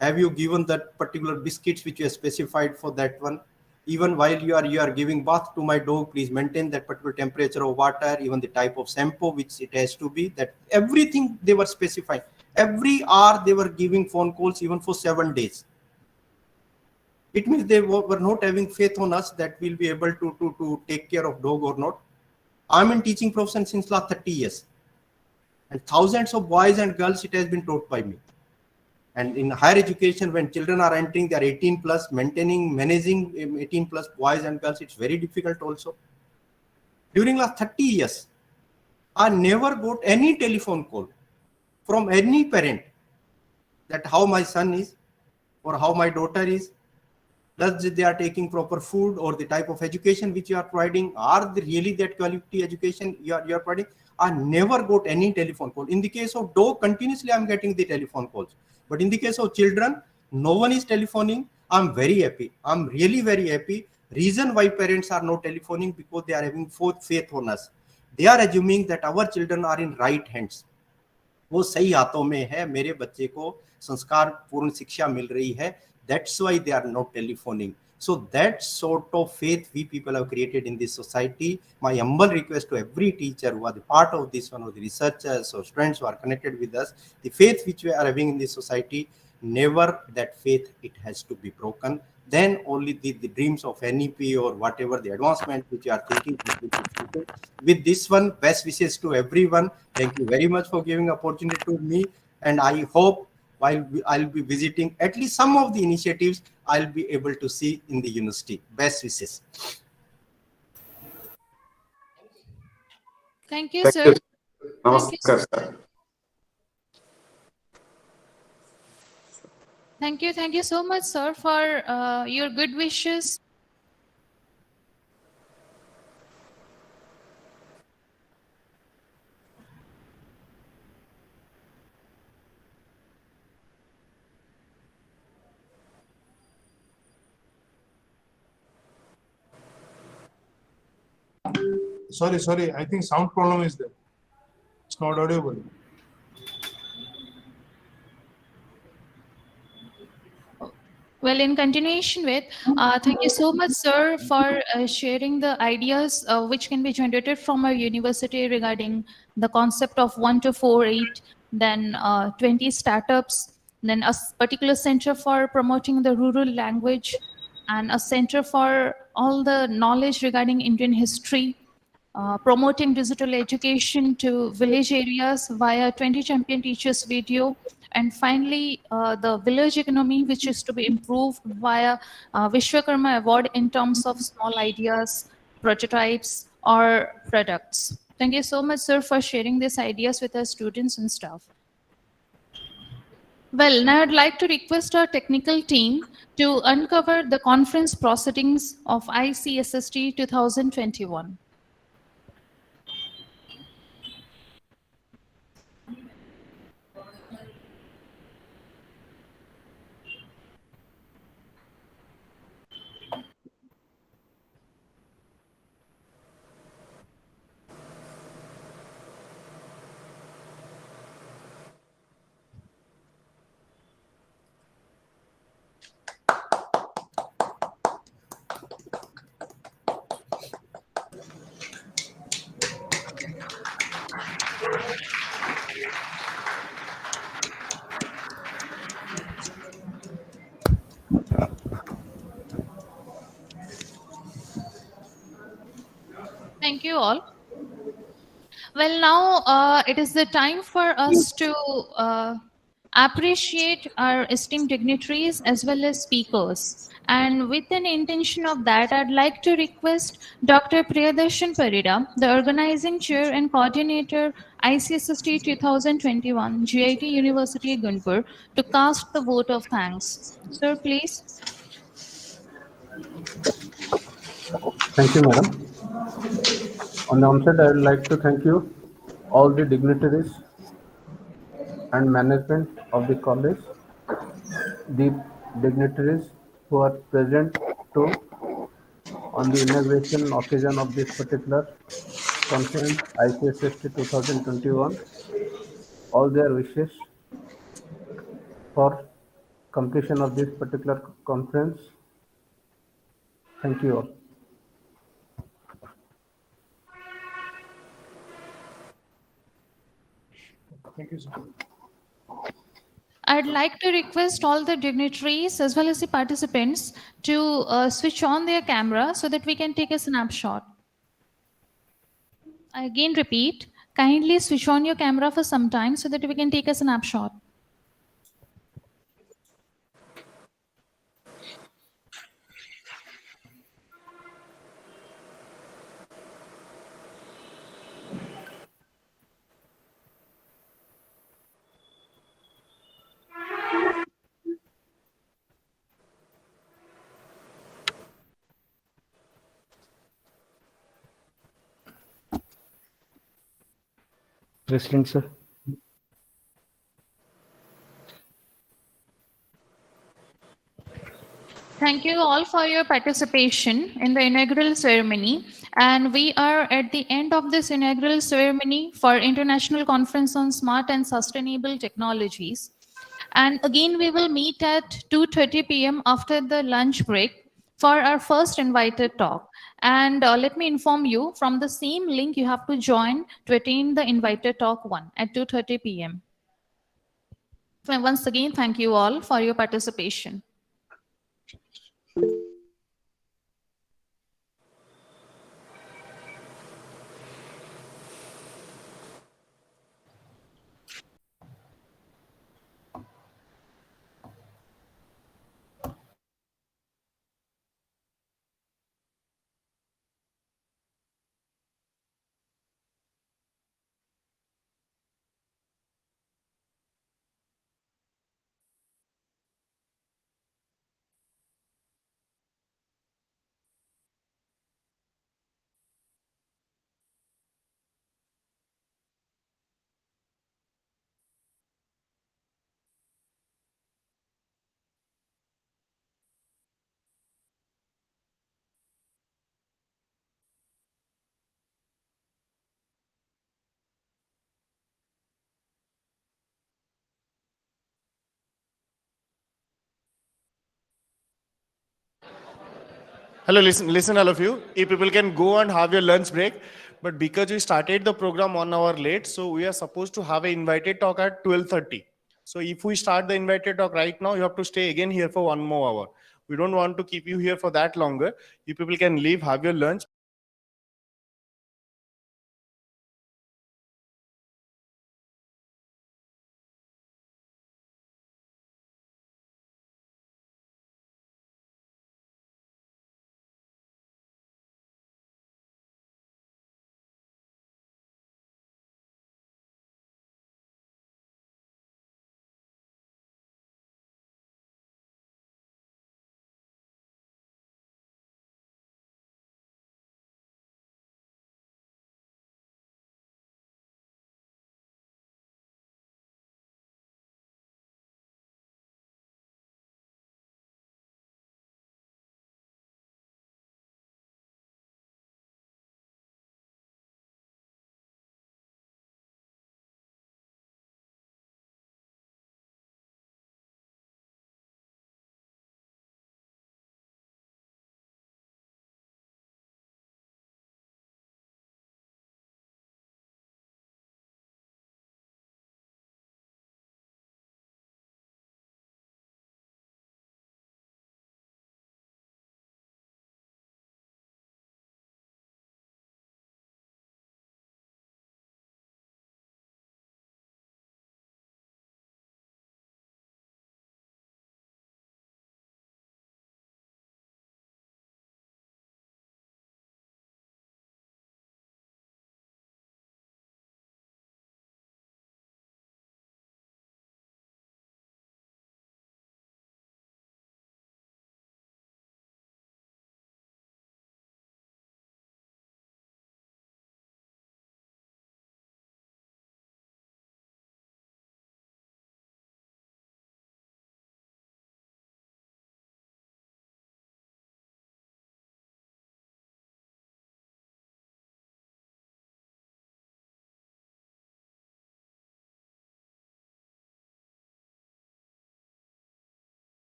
Have you given that particular biscuits which you have specified for that one? Even while you are giving bath to my dog, please maintain that particular temperature of water, even the type of shampoo which it has to be. That everything they were specifying. Every hour they were giving phone calls, even for 7 days. It means they were not having faith on us that we'll be able to take care of dog or not. I'm in teaching profession since last 30 years. And thousands of boys and girls, it has been taught by me. And in higher education, when children are entering, they are 18 plus, managing 18 plus boys and girls, it's very difficult also. During last 30 years, I never got any telephone call from any parent that how my son is or how my daughter is, does they are taking proper food or the type of education which you are providing, are they really that quality education you are providing. I never got any telephone call. In the case of dog, continuously I'm getting the telephone calls. But in the case of children, no one is telephoning. I'm very happy. I'm really very happy. Reason why parents are not telephoning, because they are having faith on us. They are assuming that our children are in right hands. वो सही हाथों में है, मेरे बच्चे को संस्कार पूर्ण शिक्षा मिल रही है. That's why they are not telephoning. So that sort of faith we people have created in this society. My humble request to every teacher who are the part of this one, or the researchers or students who are connected with us, the faith which we are having in this society, never that faith, it has to be broken. Then only the dreams of NEP or whatever the advancement which you are taking. With this one, best wishes to everyone. Thank you very much for giving opportunity to me. And I hope while I'll be visiting at least some of the initiatives, I'll be able to see in the university. Best wishes. Thank you, sir. Namaskar, sir. Thank you so much, sir, for your good wishes. Sorry. I think sound problem is there. It's not audible. Well, in continuation with, thank you so much, sir, for sharing the ideas which can be generated from our university regarding the concept of 1 to 4 8, then 20 startups, then a particular center for promoting the rural language, and a center for all the knowledge regarding Indian history, promoting digital education to village areas via 20 champion teachers video, and finally the village economy, which is to be improved via Vishwakarma Award in terms of small ideas, prototypes, or products. Thank you so much, sir, for sharing these ideas with our students and staff. Well, now I'd like to request our technical team to uncover the conference proceedings of ICSST 2021. Thank you all. Well, now it is the time for us to appreciate our esteemed dignitaries as well as speakers. And with an intention of that, I'd like to request Dr. Priyadarshan Parida, the organizing chair and coordinator, ICSST 2021, GIET University Gunupur, to cast the vote of thanks. Sir, please. Thank you, madam. On the onset, I would like to thank you, all the dignitaries and management of the college, the dignitaries who are present to on the inauguration occasion of this particular conference, ICSST 2021, all their wishes for completion of this particular conference. Thank you all. Thank you, sir. I'd like to request all the dignitaries as well as the participants to switch on their camera so that we can take a snapshot. I again repeat, kindly switch on your camera for some time so that we can take a snapshot. President, sir. Thank you all for your participation in the inaugural ceremony. And we are at the end of this inaugural ceremony for International Conference on Smart and Sustainable Technologies. And again, we will meet at 2:30 p.m. after the lunch break for our first invited talk. And let me inform you, from the same link, you have to join to attend the invited talk 1 at 2:30 p.m. So once again, thank you all for your participation. Hello, listen, all of you. If people can go and have your lunch break, but because we started the program 1 hour late, so we are supposed to have an invited talk at 12:30. So if we start the invited talk right now, you have to stay again here for 1 more hour. We don't want to keep you here for that longer. You people can leave, have your lunch.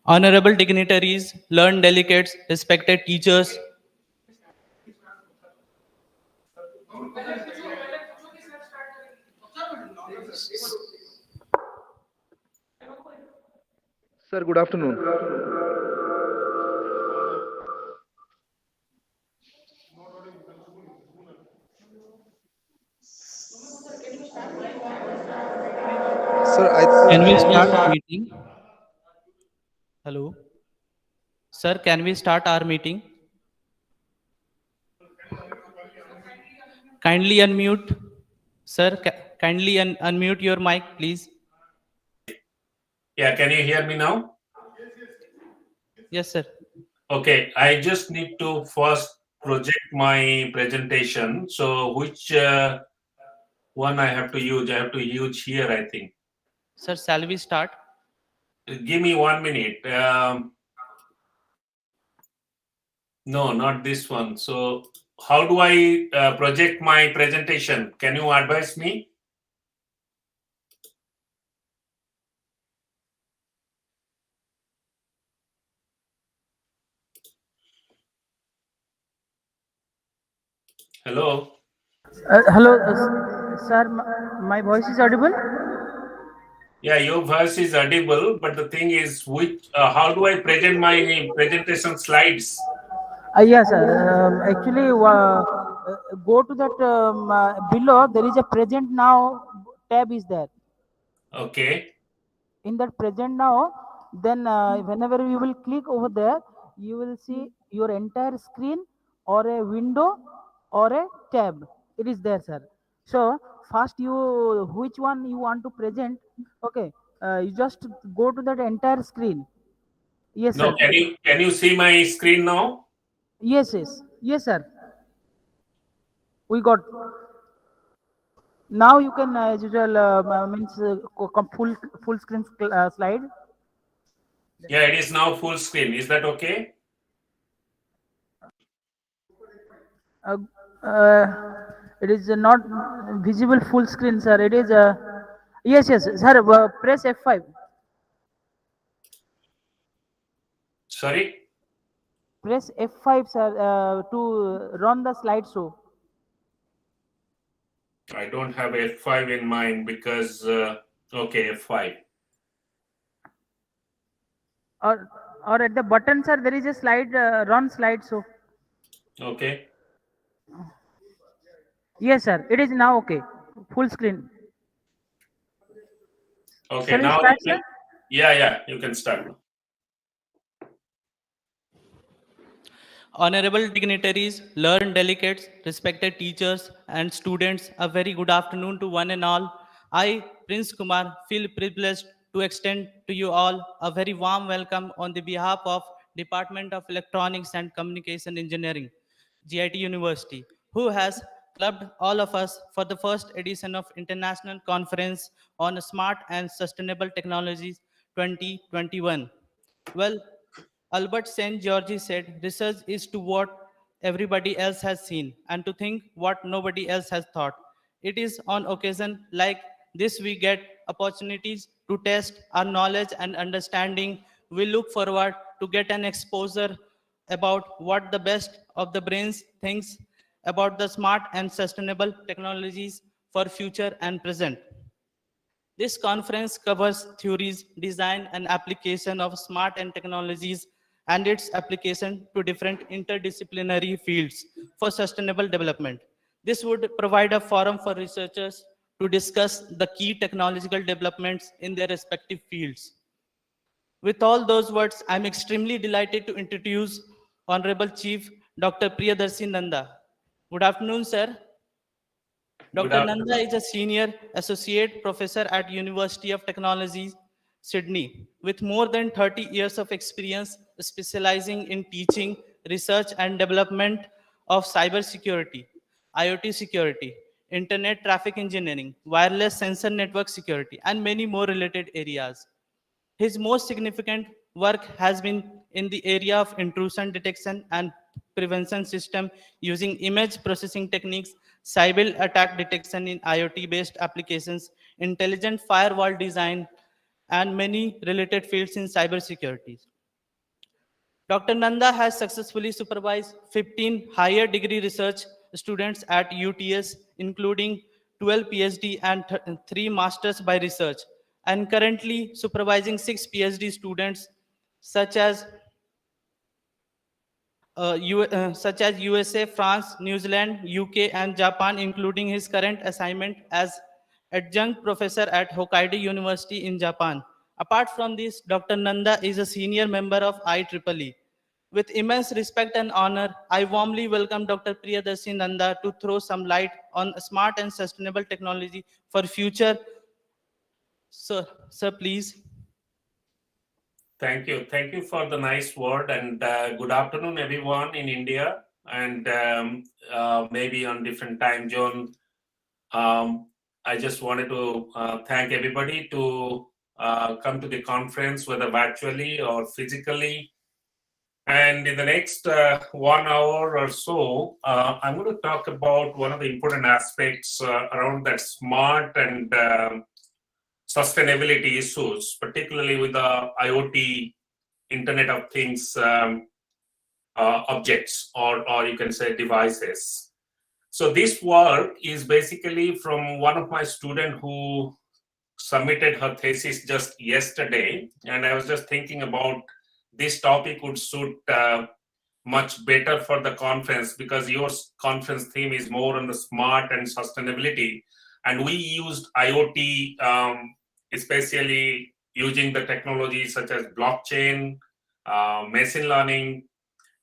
Honorable dignitaries, learned delegates, respected teachers. Sir, good afternoon. Sir, Can we start meeting? Hello. Sir, can we start our meeting? Kindly unmute. Sir, kindly unmute your mic, please. Yeah, can you hear me now? Yes, sir. Okay, I just need to first project my presentation. So which one I have to use? I have to use here, I think. Sir, shall we start? Give me 1 minute. No, not this one. So how do I project my presentation? Can you advise me? Hello. Hello, sir. My voice is audible? Yeah, your voice is audible, but the thing is, which how do I present my presentation slides? Yes, sir. Actually, go to that below. There is a present now tab is there. Okay. In that present now, then whenever you will click over there, you will see your entire screen or a window or a tab. It is there, sir. So first, you which one you want to present? Okay, you just go to that entire screen. Yes, No, sir. can you see my screen now? Yes, sir. We got. Now you can, as usual, means full screen slide. Yeah, it is now full screen. Is that okay? It is not visible full screen, sir. It is yes, sir. Press F5. Sorry? Press F5, sir, to run the slideshow. I don't have F5 in mind because, okay, F5. Or at the button, sir, there is a slide, run slideshow. Okay. Yes, sir. It is now okay. Full screen. Okay, Shall we now start, sir? yeah, you can start now. Honorable dignitaries, learned delegates, respected teachers and students, a very good afternoon to one and all. I, Prince Kumar, feel privileged to extend to you all a very warm welcome on the behalf of Department of Electronics and Communication Engineering, GIET University, who has clubbed all of us for the first edition of International Conference on Smart and Sustainable Technologies 2021. Well, Albert St. George said, research is to what everybody else has seen and to think what nobody else has thought. It is on occasion like this we get opportunities to test our knowledge and understanding. We look forward to get an exposure about what the best of the brains thinks about the smart and sustainable technologies for future and present. This conference covers theories, design, and application of smart and technologies and its application to different interdisciplinary fields for sustainable development. This would provide a forum for researchers to discuss the key technological developments in their respective fields. With all those words, I'm extremely delighted to introduce Honorable Chief Dr. Priyadarshi Nanda. Good afternoon, sir. Good Dr. Nanda afternoon. is a senior associate professor at University of Technology, Sydney, with more than 30 years of experience specializing in teaching, research and development of cybersecurity, IoT security, internet traffic engineering, wireless sensor network security, and many more related areas. His most significant work has been in the area of intrusion detection and prevention system using image processing techniques, cyber attack detection in IoT-based applications, intelligent firewall design, and many related fields in cybersecurity. Dr. Nanda has successfully supervised 15 higher degree research students at UTS, including 12 PhD and 3 masters by research, and currently supervising 6 PhD students such as such as USA, France, New Zealand, UK, and Japan, including his current assignment as adjunct professor at Hokkaido University in Japan. Apart from this, Dr. Nanda is a senior member of IEEE. With immense respect and honor, I warmly welcome Dr. Priyadarshi Nanda to throw some light on smart and sustainable technology for future. Sir, please. Thank you. Thank you for the nice word, and good afternoon, everyone in India, and maybe on different time zone. I just wanted to thank everybody to come to the conference, whether virtually or physically. And in the next 1 hour or so, I'm going to talk about one of the important aspects around that smart and sustainability issues, particularly with the IoT, Internet of Things objects, or you can say devices. So this work is basically from one of my students who submitted her thesis just yesterday, and I was just thinking about this topic would suit much better for the conference, because your conference theme is more on the smart and sustainability, and we used IoT, especially using the technology such as blockchain, machine learning,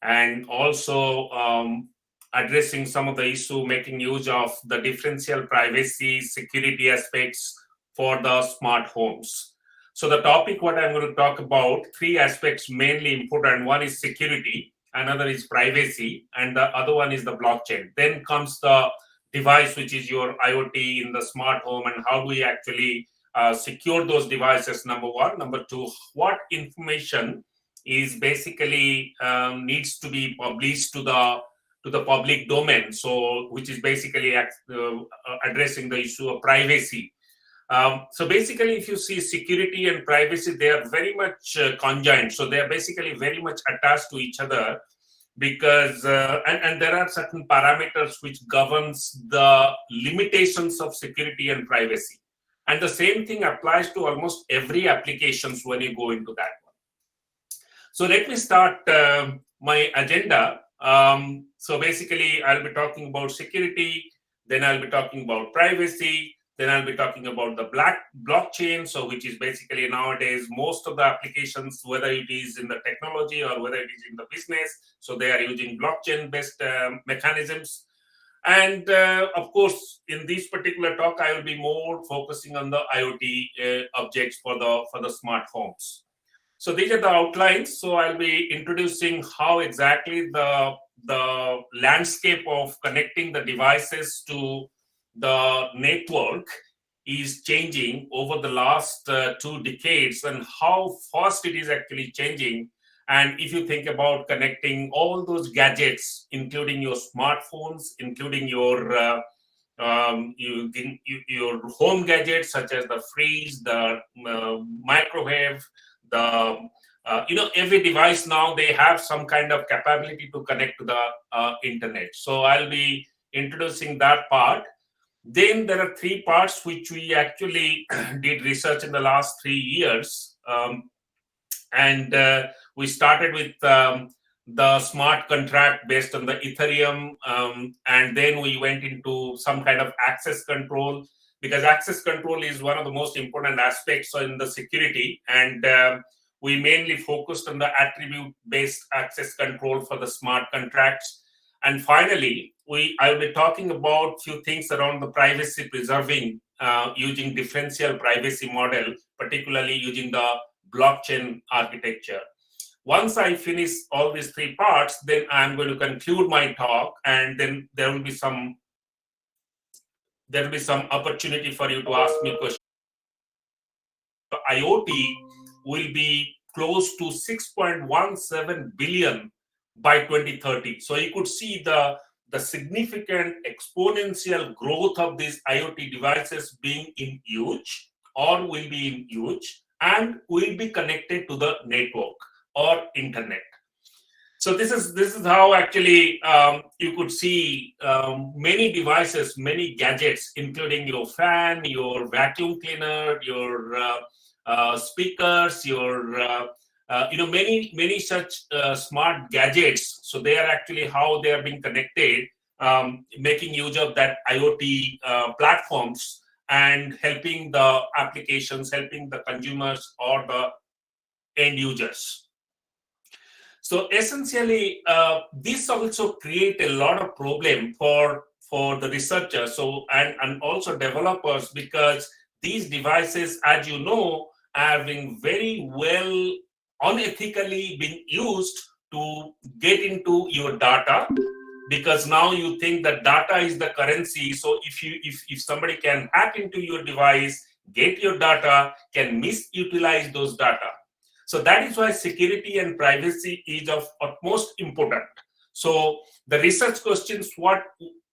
and also addressing some of the issue, making use of the differential privacy security aspects for the smart homes. So the topic what I'm going to talk about, 3 aspects mainly important. One is security, another is privacy, and the other one is the blockchain. Then comes the device, which is your IoT in the smart home, and how do we actually secure those devices, number 1. Number 2, what information is basically needs to be published to the public domain, so which is basically addressing the issue of privacy. So basically, if you see security and privacy, they are very much conjoined. So they are basically very much attached to each other, because and there are certain parameters which governs the limitations of security and privacy. And the same thing applies to almost every applications when you go into that one. So let me start my agenda. So basically, I'll be talking about security, then I'll be talking about privacy, then I'll be talking about the blockchain, so which is basically nowadays most of the applications, whether it is in the technology or whether it is in the business, so they are using blockchain-based mechanisms. And of course, in this particular talk, I will be more focusing on the IoT objects for the smart homes. So these are the outlines. So I'll be introducing how exactly the landscape of connecting the devices to the network is changing over the last 2 decades, and how fast it is actually changing. And if you think about connecting all those gadgets, including your smartphones, including your your home gadgets such as the fridge, the microwave, the every device now, they have some kind of capability to connect to the internet. So I'll be introducing that part. Then there are 3 parts which we actually did research in the last 3 years. And we started with the smart contract based on the Ethereum. And then we went into some kind of access control, because access control is one of the most important aspects in the security. And we mainly focused on the attribute-based access control for the smart contracts. And finally, I will be talking about few things around the privacy preserving using differential privacy model, particularly using the blockchain architecture. Once I finish all these 3 parts, then I'm going to conclude my talk, and then there will be some opportunity for you to ask me questions. IoT will be close to 6.17 billion by 2030. So you could see the the significant exponential growth of these IoT devices being in use or will be in use and will be connected to the network or internet. So this is how actually you could see many devices, many gadgets, including your fan, your vacuum cleaner, your speakers, your many such smart gadgets. So they are actually how they are being connected, making use of that IoT platforms and helping the applications, helping the consumers or the end users. So essentially, this also create a lot of problem for the researchers, so and also developers, because these devices, as you know, are being very well unethically been used to get into your data, because now you think that data is the currency. So if somebody can hack into your device, get your data, can misutilize those data. So that is why security and privacy is of utmost important. So the research questions what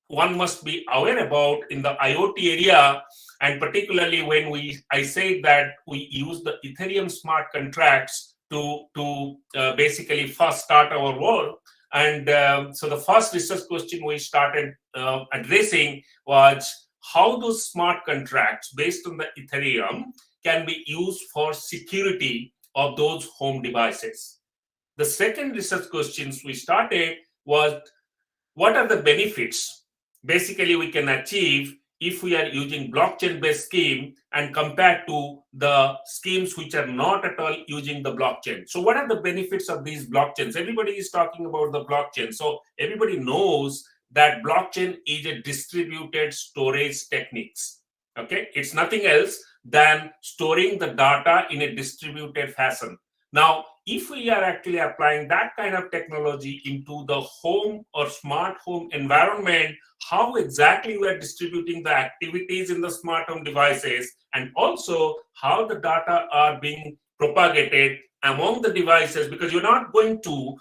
one must be aware about in the IoT area, and particularly when I say that we use the Ethereum smart contracts to basically first start our work. And so the first research question we started addressing was how those smart contracts based on the Ethereum can be used for security of those home devices. The second research questions we started was what are the benefits basically we can achieve if we are using blockchain-based scheme and compared to the schemes which are not at all using the blockchain. So what are the benefits of these blockchains? Everybody is talking about the blockchain. So everybody knows that blockchain is a distributed storage techniques. Okay, it's nothing else than storing the data in a distributed fashion. Now, if we are actually applying that kind of technology into the home or smart home environment, how exactly we are distributing the activities in the smart home devices, and also how the data are being propagated among the devices, because you're not going to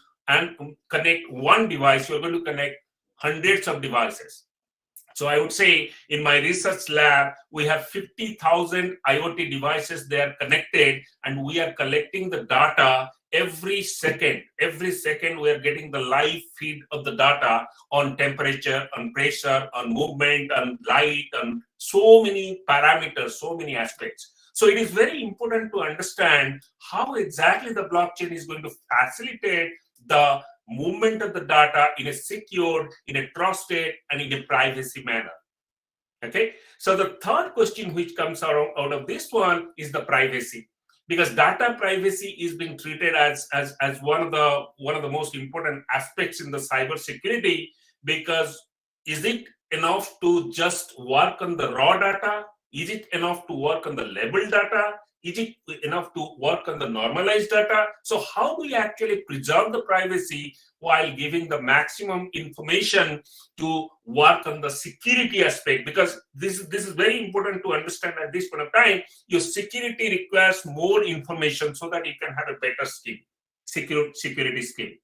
connect one device, you're going to connect hundreds of devices. So I would say in my research lab, we have 50,000 IoT devices. They are connected and we are collecting the data every second. Every second, we are getting the live feed of the data on temperature, on pressure, on movement, on light, on so many parameters, so many aspects. So it is very important to understand how exactly the blockchain is going to facilitate the movement of the data in a secure, in a trusted, and in a privacy manner. Okay, so the third question which comes out of this one is the privacy, because data privacy is being treated as one of the most important aspects in the cyber security. Because is it enough to just work on the raw data? Is it enough to work on the labeled data? Is it enough to work on the normalized data? So how do we actually preserve the privacy while giving the maximum information to work on the security aspect? Because this is very important to understand at this point of time. Your security requires more information so that you can have a better scheme, security scheme.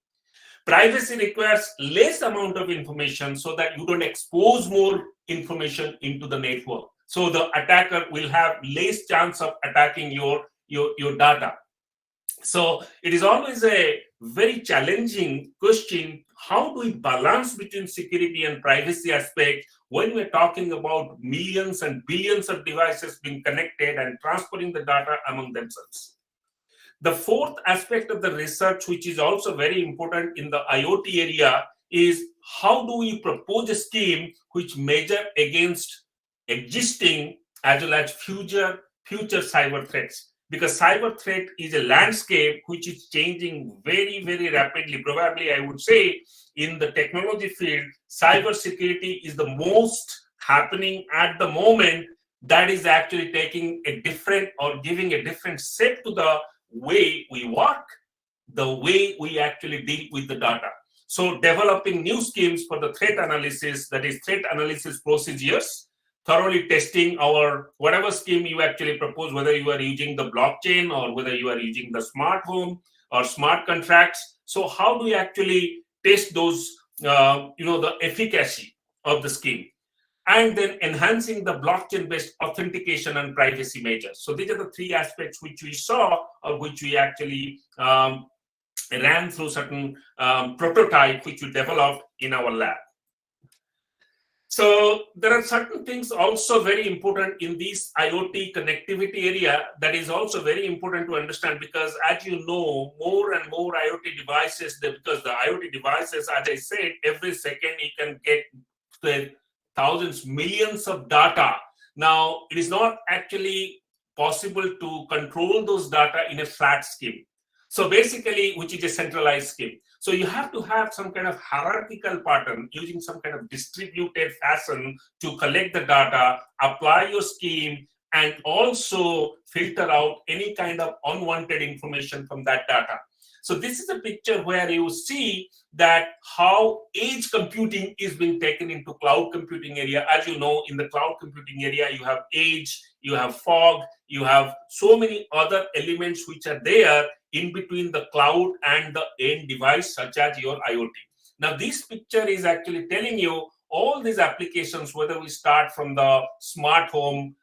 Privacy requires less amount of information so that you don't expose more information into the network. So the attacker will have less chance of attacking your data. So it is always a very challenging question. How do we balance between security and privacy aspect when we're talking about millions and billions of devices being connected and transferring the data among themselves? The fourth aspect of the research, which is also very important in the IoT area, is how do we propose a scheme which measure against existing as well as future cyber threats? Because cyber threat is a landscape which is changing very, very rapidly. Probably, I would say, in the technology field, cyber security is the most happening at the moment. That is actually taking a different or giving a different shape to the way we work, the way we actually deal with the data. So developing new schemes for the threat analysis, that is threat analysis procedures, thoroughly testing our whatever scheme you actually propose, whether you are using the blockchain or whether you are using the smart home or smart contracts. So how do we actually test those the efficacy of the scheme, and then enhancing the blockchain-based authentication and privacy measures. So these are the three aspects which we saw, or which we actually ran through certain prototype which we developed in our lab. So there are certain things also very important in this IoT connectivity area that is also very important to understand, because as you know, more and more IoT devices, because the IoT devices, as I said, every second you can get thousands, millions of data. Now, it is not actually possible to control those data in a flat scheme. So basically, which is a centralized scheme. So you have to have some kind of hierarchical pattern using some kind of distributed fashion to collect the data, apply your scheme, and also filter out any kind of unwanted information from that data. So this is a picture where you see that how edge computing is being taken into cloud computing area. As you know, in the cloud computing area, you have edge, you have fog, you have so many other elements which are there in between the cloud and the end device, such as your IoT. Now, this picture is actually telling you all these applications, whether we start from the smart home,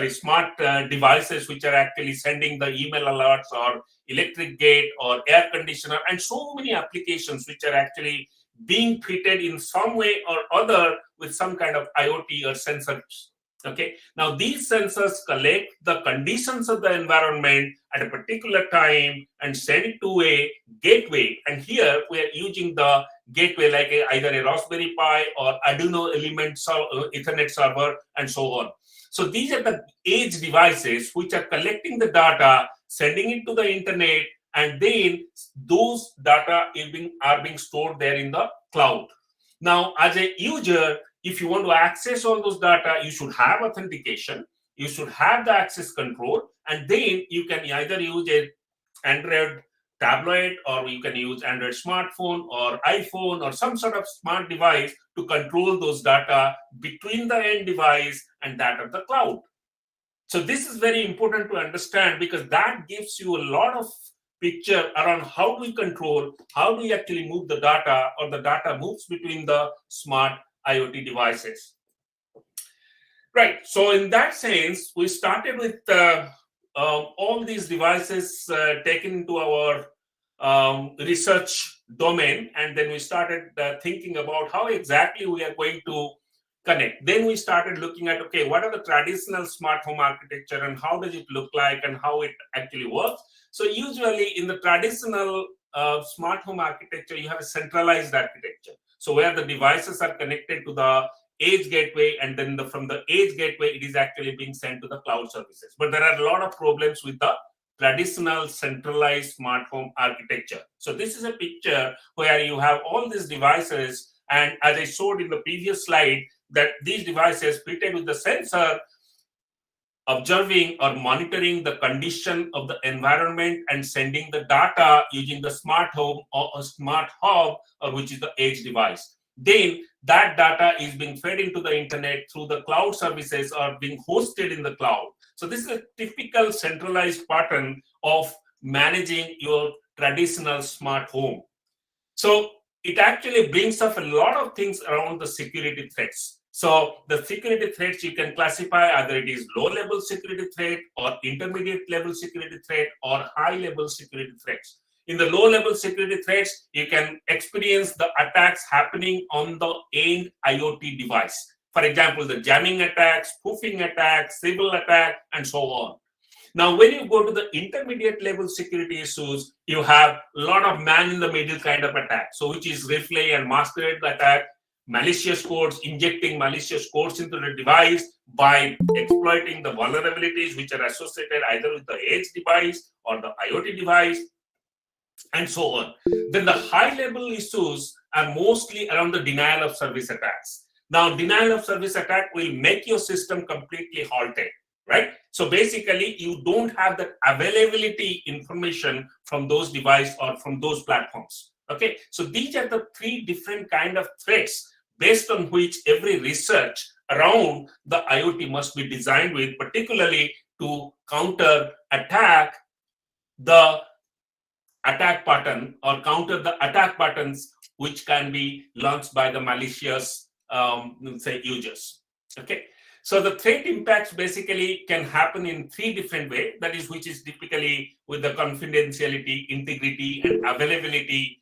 smart devices which are actually sending the email alerts, or electric gate, or air conditioner, and so many applications which are actually being fitted in some way or other with some kind of IoT or sensors. Okay, now these sensors collect the conditions of the environment at a particular time and send it to a gateway. And here we are using the gateway like either a Raspberry Pi or Arduino Element Ethernet server, and so on. So these are the edge devices which are collecting the data, sending it to the internet, and then those data are being stored there in the cloud. Now, as a user, if you want to access all those data, you should have authentication, you should have the access control, and then you can either use an Android tablet, or you can use Android smartphone or iPhone or some sort of smart device to control those data between the end device and that of the cloud. So this is very important to understand, because that gives you a lot of picture around how do we control, how do we actually move the data, or the data moves between the smart IoT devices. Right. So in that sense, we started with all these devices taken into our research domain, and then we started thinking about how exactly we are going to connect. Then we started looking at, okay, what are the traditional smart home architecture, and how does it look like, and how it actually works. So usually in the traditional smart home architecture, you have a centralized architecture. So where the devices are connected to the edge gateway, and then from the edge gateway, it is actually being sent to the cloud services. But there are a lot of problems with the traditional centralized smart home architecture. So this is a picture where you have all these devices, and as I showed in the previous slide, that these devices fitted with the sensor observing or monitoring the condition of the environment and sending the data using the smart home or a smart hub, or which is the edge device. Then that data is being fed into the internet through the cloud services, or being hosted in the cloud. So this is a typical centralized pattern of managing your traditional smart home. So it actually brings up a lot of things around the security threats. So the security threats you can classify, either it is low-level security threat, or intermediate-level security threat, or high-level security threats. In the low-level security threats, you can experience the attacks happening on the end IoT device. For example, the jamming attacks, spoofing attacks, Sybil attack, and so on. Now, when you go to the intermediate level security issues, you have a lot of man-in-the-middle kind of attack. So which is replay and masquerade attack, malicious codes, injecting malicious codes into the device by exploiting the vulnerabilities which are associated either with the edge device or the IoT device, and so on. Then the high-level issues are mostly around the denial of service attacks. Now, denial of service attack will make your system completely halted, right? So basically, you don't have the availability information from those devices or from those platforms. Okay, so these are the three different kind of threats based on which every research around the IoT must be designed with, particularly to counter attack the attack pattern or counter the attack patterns which can be launched by the malicious say users. Okay, so the threat impacts basically can happen in 3 different ways, that is, which is typically with the confidentiality, integrity, and availability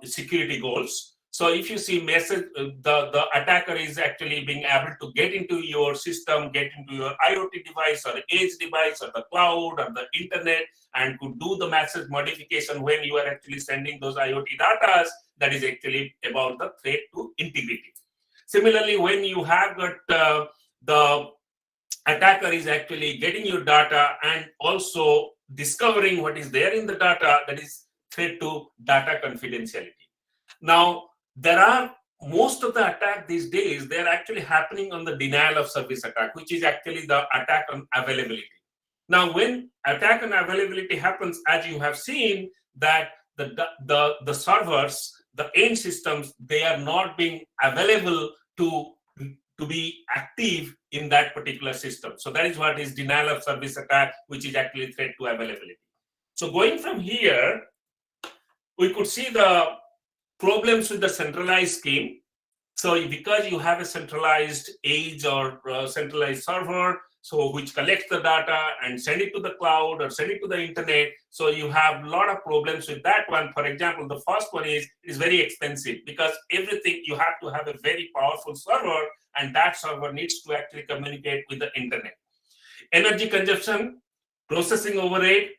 security goals. So if you see message, the attacker is actually being able to get into your system, get into your IoT device or edge device or the cloud or the internet, and could do the message modification when you are actually sending those IoT data. That is actually about the threat to integrity. Similarly, when you have got the attacker is actually getting your data and also discovering what is there in the data, that is threat to data confidentiality. Now, there are most of the attack these days, they're actually happening on the denial of service attack, which is actually the attack on availability. Now, when attack on availability happens, as you have seen, that the servers, the end systems, they are not being available to be active in that particular system. So that is what is denial of service attack, which is actually threat to availability. So going from here, we could see the problems with the centralized scheme. So because you have a centralized edge or centralized server, so which collects the data and send it to the cloud or send it to the internet, so you have a lot of problems with that one. For example, the first one is very expensive, because everything you have to have a very powerful server, and that server needs to actually communicate with the internet. Energy consumption, processing overhead,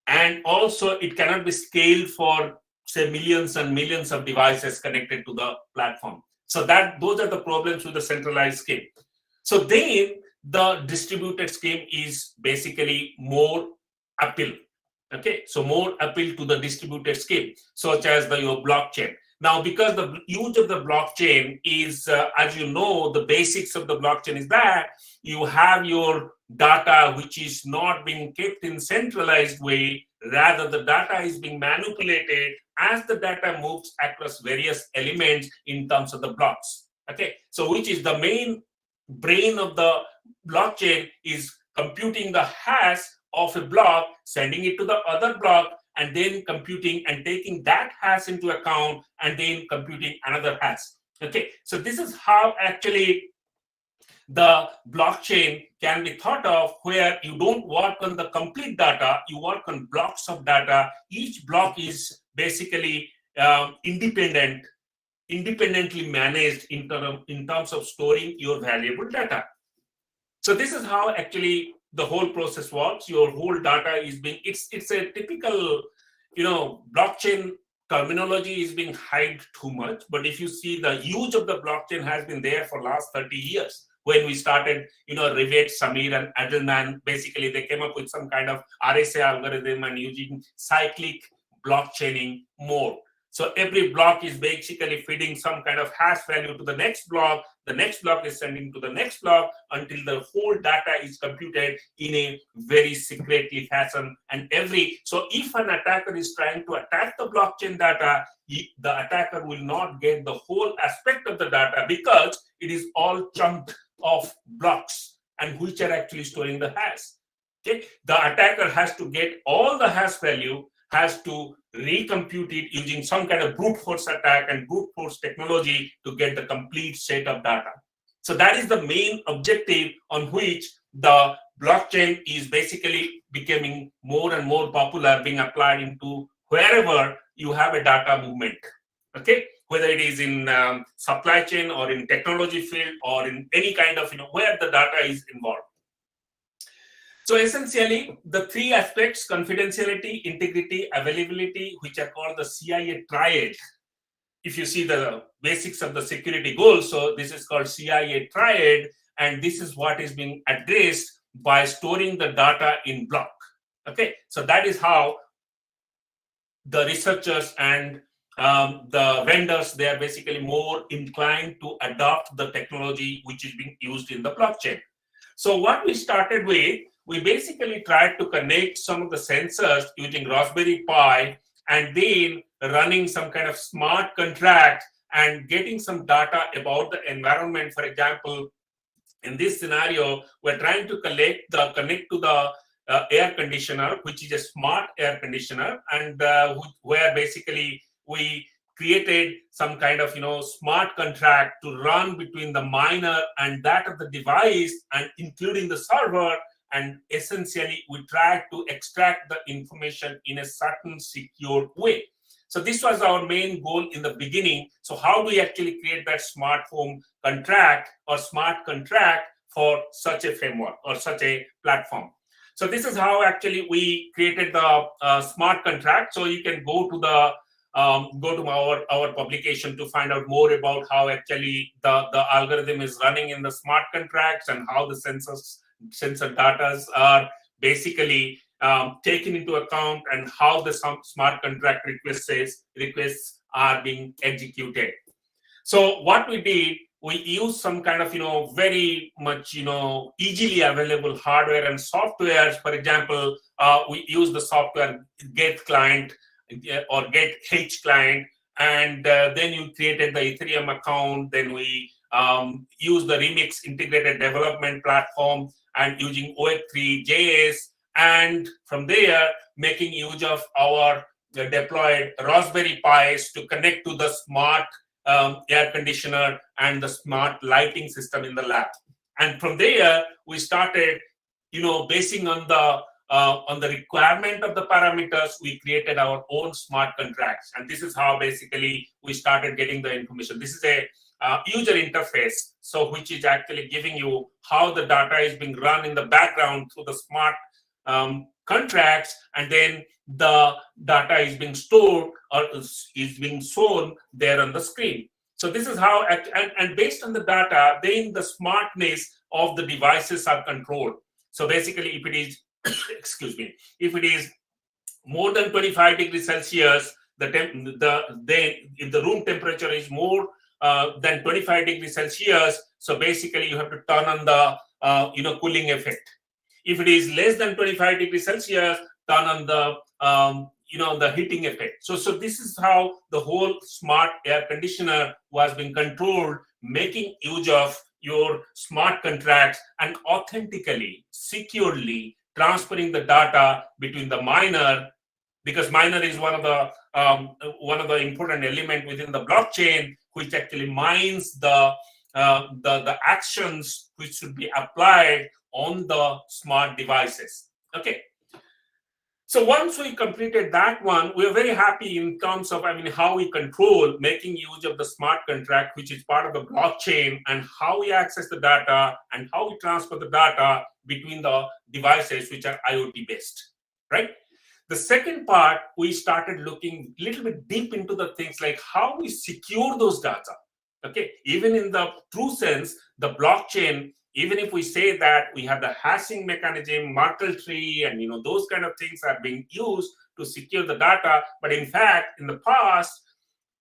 and also it cannot be scaled for say millions and millions of devices connected to the platform. So those are the problems with the centralized scheme. So then the distributed scheme is basically more appeal. Okay, so more appeal to the distributed scheme, such as your blockchain. Now, because the use of the blockchain is, as you know, the basics of the blockchain is that you have your data which is not being kept in centralized way, rather the data is being manipulated as the data moves across various elements in terms of the blocks. Okay, so which is the main brain of the blockchain is computing the hash of a block, sending it to the other block, and then computing and taking that hash into account and then computing another hash. Okay, so this is how actually the blockchain can be thought of, where you don't work on the complete data, you work on blocks of data. Each block is basically independently managed in terms of storing your valuable data. So this is how actually the whole process works. Your whole data is being, it's a typical, blockchain terminology is being hyped too much. But if you see, the use of the blockchain has been there for last 30 years. When we started, Rivet, Samir, and Adelman, basically they came up with some kind of RSA algorithm and using cyclic blockchaining mode. So every block is basically feeding some kind of hash value to the next block. The next block is sending to the next block until the whole data is computed in a very secretly fashion. And so if an attacker is trying to attack the blockchain data, the attacker will not get the whole aspect of the data, because it is all chunked of blocks and which are actually storing the hash. Okay, the attacker has to get all the hash value, has to recompute it using some kind of brute force attack and brute force technology to get the complete set of data. So that is the main objective on which the blockchain is basically becoming more and more popular, being applied into wherever you have a data movement. Okay, whether it is in supply chain or in technology field or in any kind of, where the data is involved. So essentially, the 3 aspects, confidentiality, integrity, availability, which are called the CIA triad. If you see the basics of the security goals, so this is called CIA triad, and this is what is being addressed by storing the data in block. Okay, so that is how the researchers and the vendors, they are basically more inclined to adopt the technology which is being used in the blockchain. So what we started with, we basically tried to connect some of the sensors using Raspberry Pi, and then running some kind of smart contract and getting some data about the environment. For example, in this scenario, we're trying to connect to the air conditioner, which is a smart air conditioner, and where basically we created some kind of smart contract to run between the miner and that of the device, and including the server, and essentially we tried to extract the information in a certain secure way. So this was our main goal in the beginning. So how do we actually create that smart home contract or smart contract for such a framework or such a platform? So this is how actually we created the smart contract. So you can go to the our publication to find out more about how actually the algorithm is running in the smart contracts and how the sensor data are basically taken into account and how the smart contract requests are being executed. So what we did, we used some kind of very much easily available hardware and software. For example, we use the software GIET client or GIET H client, and then you created the Ethereum account. Then we use the Remix integrated development platform and using OF3JS, and from there making use of our deployed Raspberry Pis to connect to the smart air conditioner and the smart lighting system in the lab. And from there we started basing on the requirement of the parameters, we created our own smart contracts, and this is how basically we started getting the information. This is a user interface, so which is actually giving you how the data is being run in the background through the smart contracts, and then the data is being stored or is being shown there on the screen. So this is how, and based on the data, then the smartness of the devices are controlled. So basically, if it is excuse me, if it is more than 25 degrees Celsius, if the room temperature is more than 25 degrees Celsius, so basically you have to turn on the cooling effect. If it is less than 25 degrees Celsius, turn on the heating effect. So this is how the whole smart air conditioner was being controlled, making use of your smart contracts and authentically, securely transferring the data between the miner, because miner is one of the important element within the blockchain, which actually mines the actions which should be applied on the smart devices. Okay. So once we completed that one, we are very happy in terms of, how we control making use of the smart contract, which is part of the blockchain, and how we access the data and how we transfer the data between the devices which are IoT based, right? The second part, we started looking a little bit deep into the things like how we secure those data. Okay, even in the true sense, the blockchain, even if we say that we have the hashing mechanism, Merkle tree, and those kind of things are being used to secure the data, but in fact, in the past,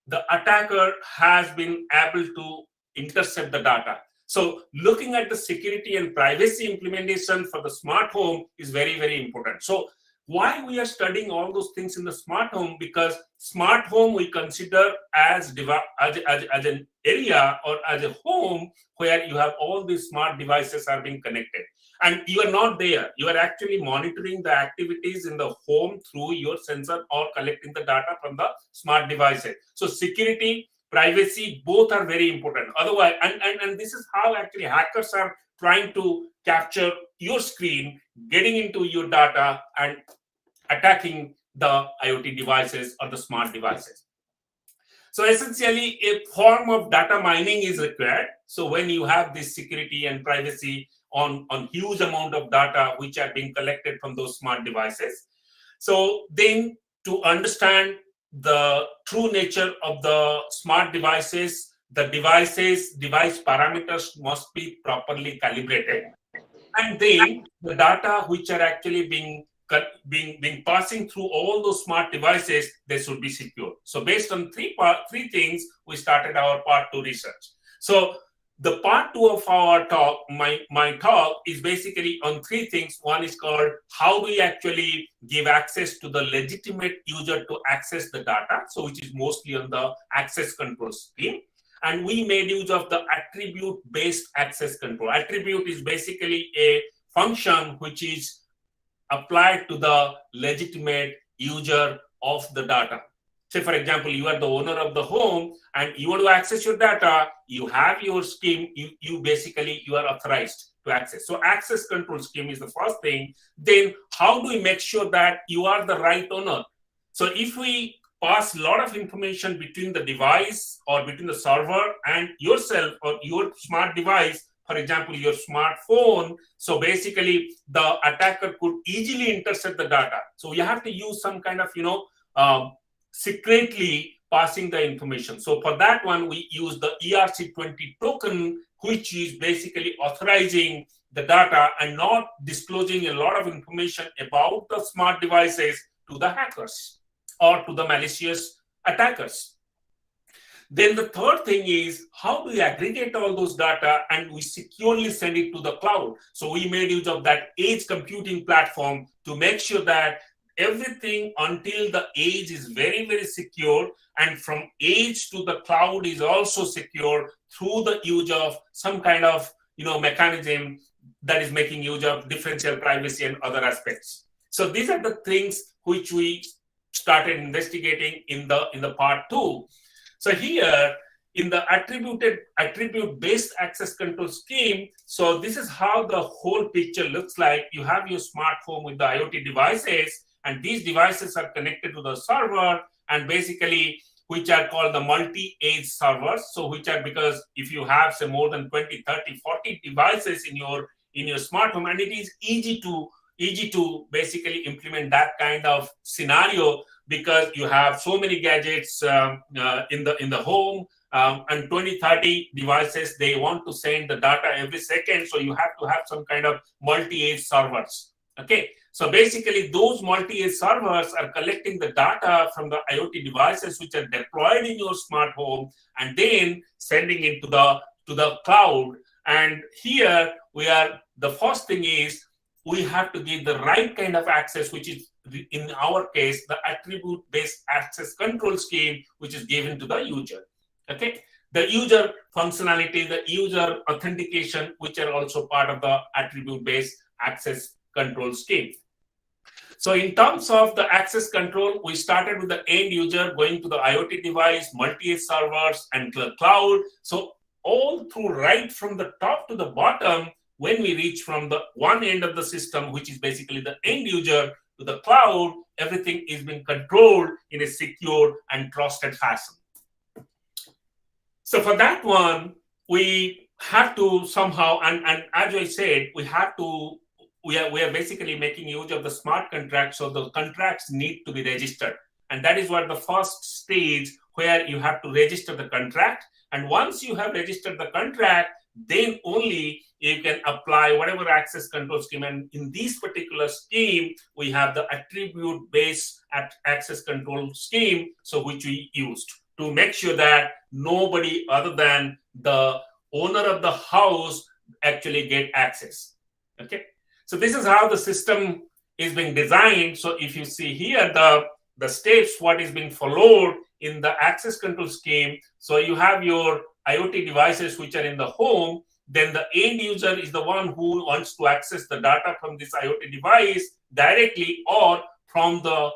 the attacker has been able to intercept the data. So looking at the security and privacy implementation for the smart home is very, very important. So why we are studying all those things in the smart home? Because smart home we consider as an area or as a home where you have all these smart devices are being connected, and you are not there. You are actually monitoring the activities in the home through your sensor or collecting the data from the smart devices. So security, privacy, both are very important. Otherwise, and this is how actually hackers are trying to capture your screen, getting into your data and attacking the IoT devices or the smart devices. So essentially, a form of data mining is required. So when you have this security and privacy on huge amount of data which are being collected from those smart devices, so then to understand the true nature of the smart devices, the device parameters must be properly calibrated, and then the data which are actually being passing through all those smart devices, they should be secure. So based on three things, we started our part 2 research. So the part 2 of our talk, my talk, is basically on 3 things. One is called how we actually give access to the legitimate user to access the data, so which is mostly on the access control scheme. And we made use of the attribute-based access control. Attribute is basically a function which is applied to the legitimate user of the data. Say, for example, you are the owner of the home and you want to access your data, you have your scheme, you are authorized to access. So access control scheme is the first thing. Then how do we make sure that you are the right owner? So if we pass a lot of information between the device or between the server and yourself or your smart device, for example, your smartphone, so basically the attacker could easily intercept the data. So you have to use some kind of, secretly passing the information. So for that one, we use the ERC20 token, which is basically authorizing the data and not disclosing a lot of information about the smart devices to the hackers or to the malicious attackers. Then the third thing is, how do we aggregate all those data and we securely send it to the cloud? So we made use of that edge computing platform to make sure that everything until the edge is very, very secure, and from edge to the cloud is also secure through the use of some kind of mechanism that is making use of differential privacy and other aspects. So these are the things which we started investigating in the part 2. So here in the attribute-based access control scheme, so this is how the whole picture looks like. You have your smart home with the IoT devices, and these devices are connected to the server, and basically which are called the multi-edge servers. So which are, because if you have say more than 20, 30, 40 devices in your smart home, and it is easy to basically implement that kind of scenario, because you have so many gadgets in the home, and 20, 30 devices, they want to send the data every second. So you have to have some kind of multi-edge servers. Okay, so basically those multi-edge servers are collecting the data from the IoT devices which are deployed in your smart home and then sending it to the cloud. And here the first thing is we have to give the right kind of access, which is in our case the attribute-based access control scheme, which is given to the user. Okay, the user functionality, the user authentication, which are also part of the attribute-based access control scheme. So in terms of the access control, we started with the end user going to the IoT device, multi-edge servers, and the cloud. So all through, right from the top to the bottom, when we reach from the one end of the system, which is basically the end user, to the cloud, everything is being controlled in a secure and trusted fashion. So for that one, we have to somehow, and as I said, we are basically making use of the smart contract. So the contracts need to be registered. And that is what the first stage, where you have to register the contract. And once you have registered the contract, then only you can apply whatever access control scheme. And in this particular scheme, we have the attribute-based access control scheme, so which we used to make sure that nobody other than the owner of the house actually get access. Okay, so this is how the system is being designed. So if you see here the steps what is being followed in the access control scheme, so you have your IoT devices which are in the home, then the end user is the one who wants to access the data from this IoT device directly or from the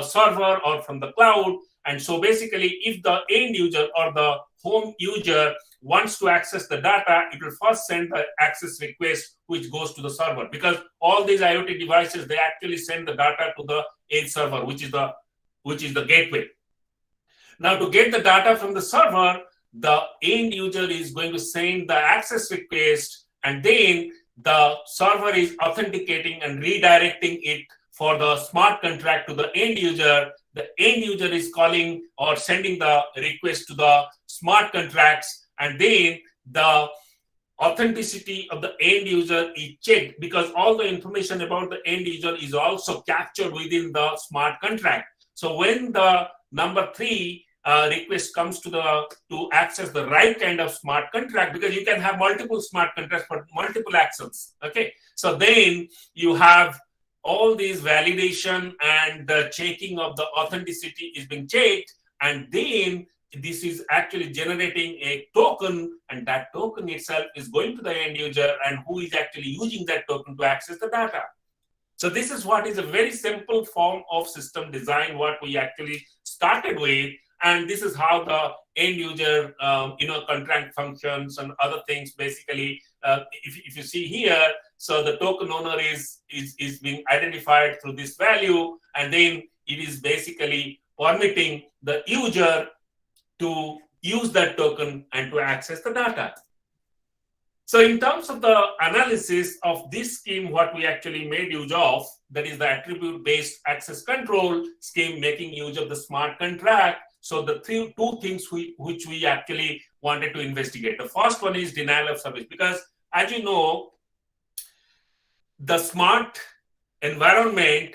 server or from the cloud. And so basically, if the end user or the home user wants to access the data, it will first send the access request which goes to the server, because all these IoT devices, they actually send the data to the edge server, which is the gateway. Now, to get the data from the server, the end user is going to send the access request, and then the server is authenticating and redirecting it for the smart contract to the end user. The end user is calling or sending the request to the smart contracts, and then the authenticity of the end user is checked, because all the information about the end user is also captured within the smart contract. So when the number 3 request comes to access the right kind of smart contract, because you can have multiple smart contracts for multiple actions. Okay, so then you have all these validation and the checking of the authenticity is being checked, and then this is actually generating a token, and that token itself is going to the end user, and who is actually using that token to access the data. So this is what is a very simple form of system design, what we actually started with. And this is how the end user, contract functions and other things. Basically, if you see here, so the token owner is being identified through this value, and then it is basically permitting the user to use that token and to access the data. So in terms of the analysis of this scheme, what we actually made use of, that is the attribute-based access control scheme, making use of the smart contract. So the two things which we actually wanted to investigate. The first one is denial of service, because as you know, the smart environment,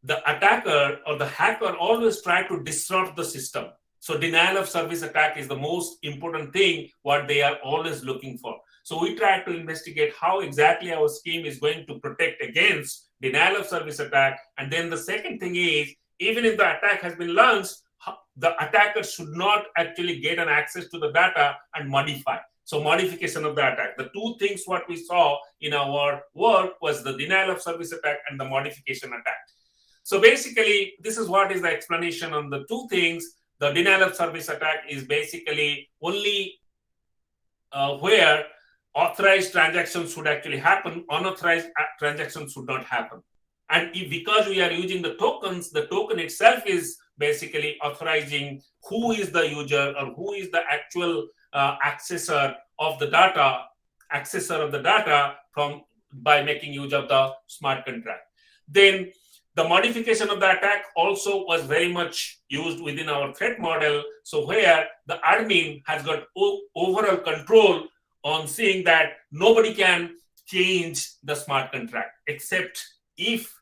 the attacker or the hacker always try to disrupt the system. So denial of service attack is the most important thing what they are always looking for. So we try to investigate how exactly our scheme is going to protect against denial of service attack. And then the second thing is, even if the attack has been launched, the attacker should not actually get an access to the data and modify. So modification of the attack. The two things what we saw in our work was the denial of service attack and the modification attack. So basically, this is what is the explanation on the two things. The denial of service attack is basically only where authorized transactions should actually happen, unauthorized transactions should not happen. And because we are using the tokens, the token itself is basically authorizing who is the user or who is the actual accessor of the data by making use of the smart contract. Then the modification of the attack also was very much used within our threat model. So where the admin has got overall control on seeing that nobody can change the smart contract except if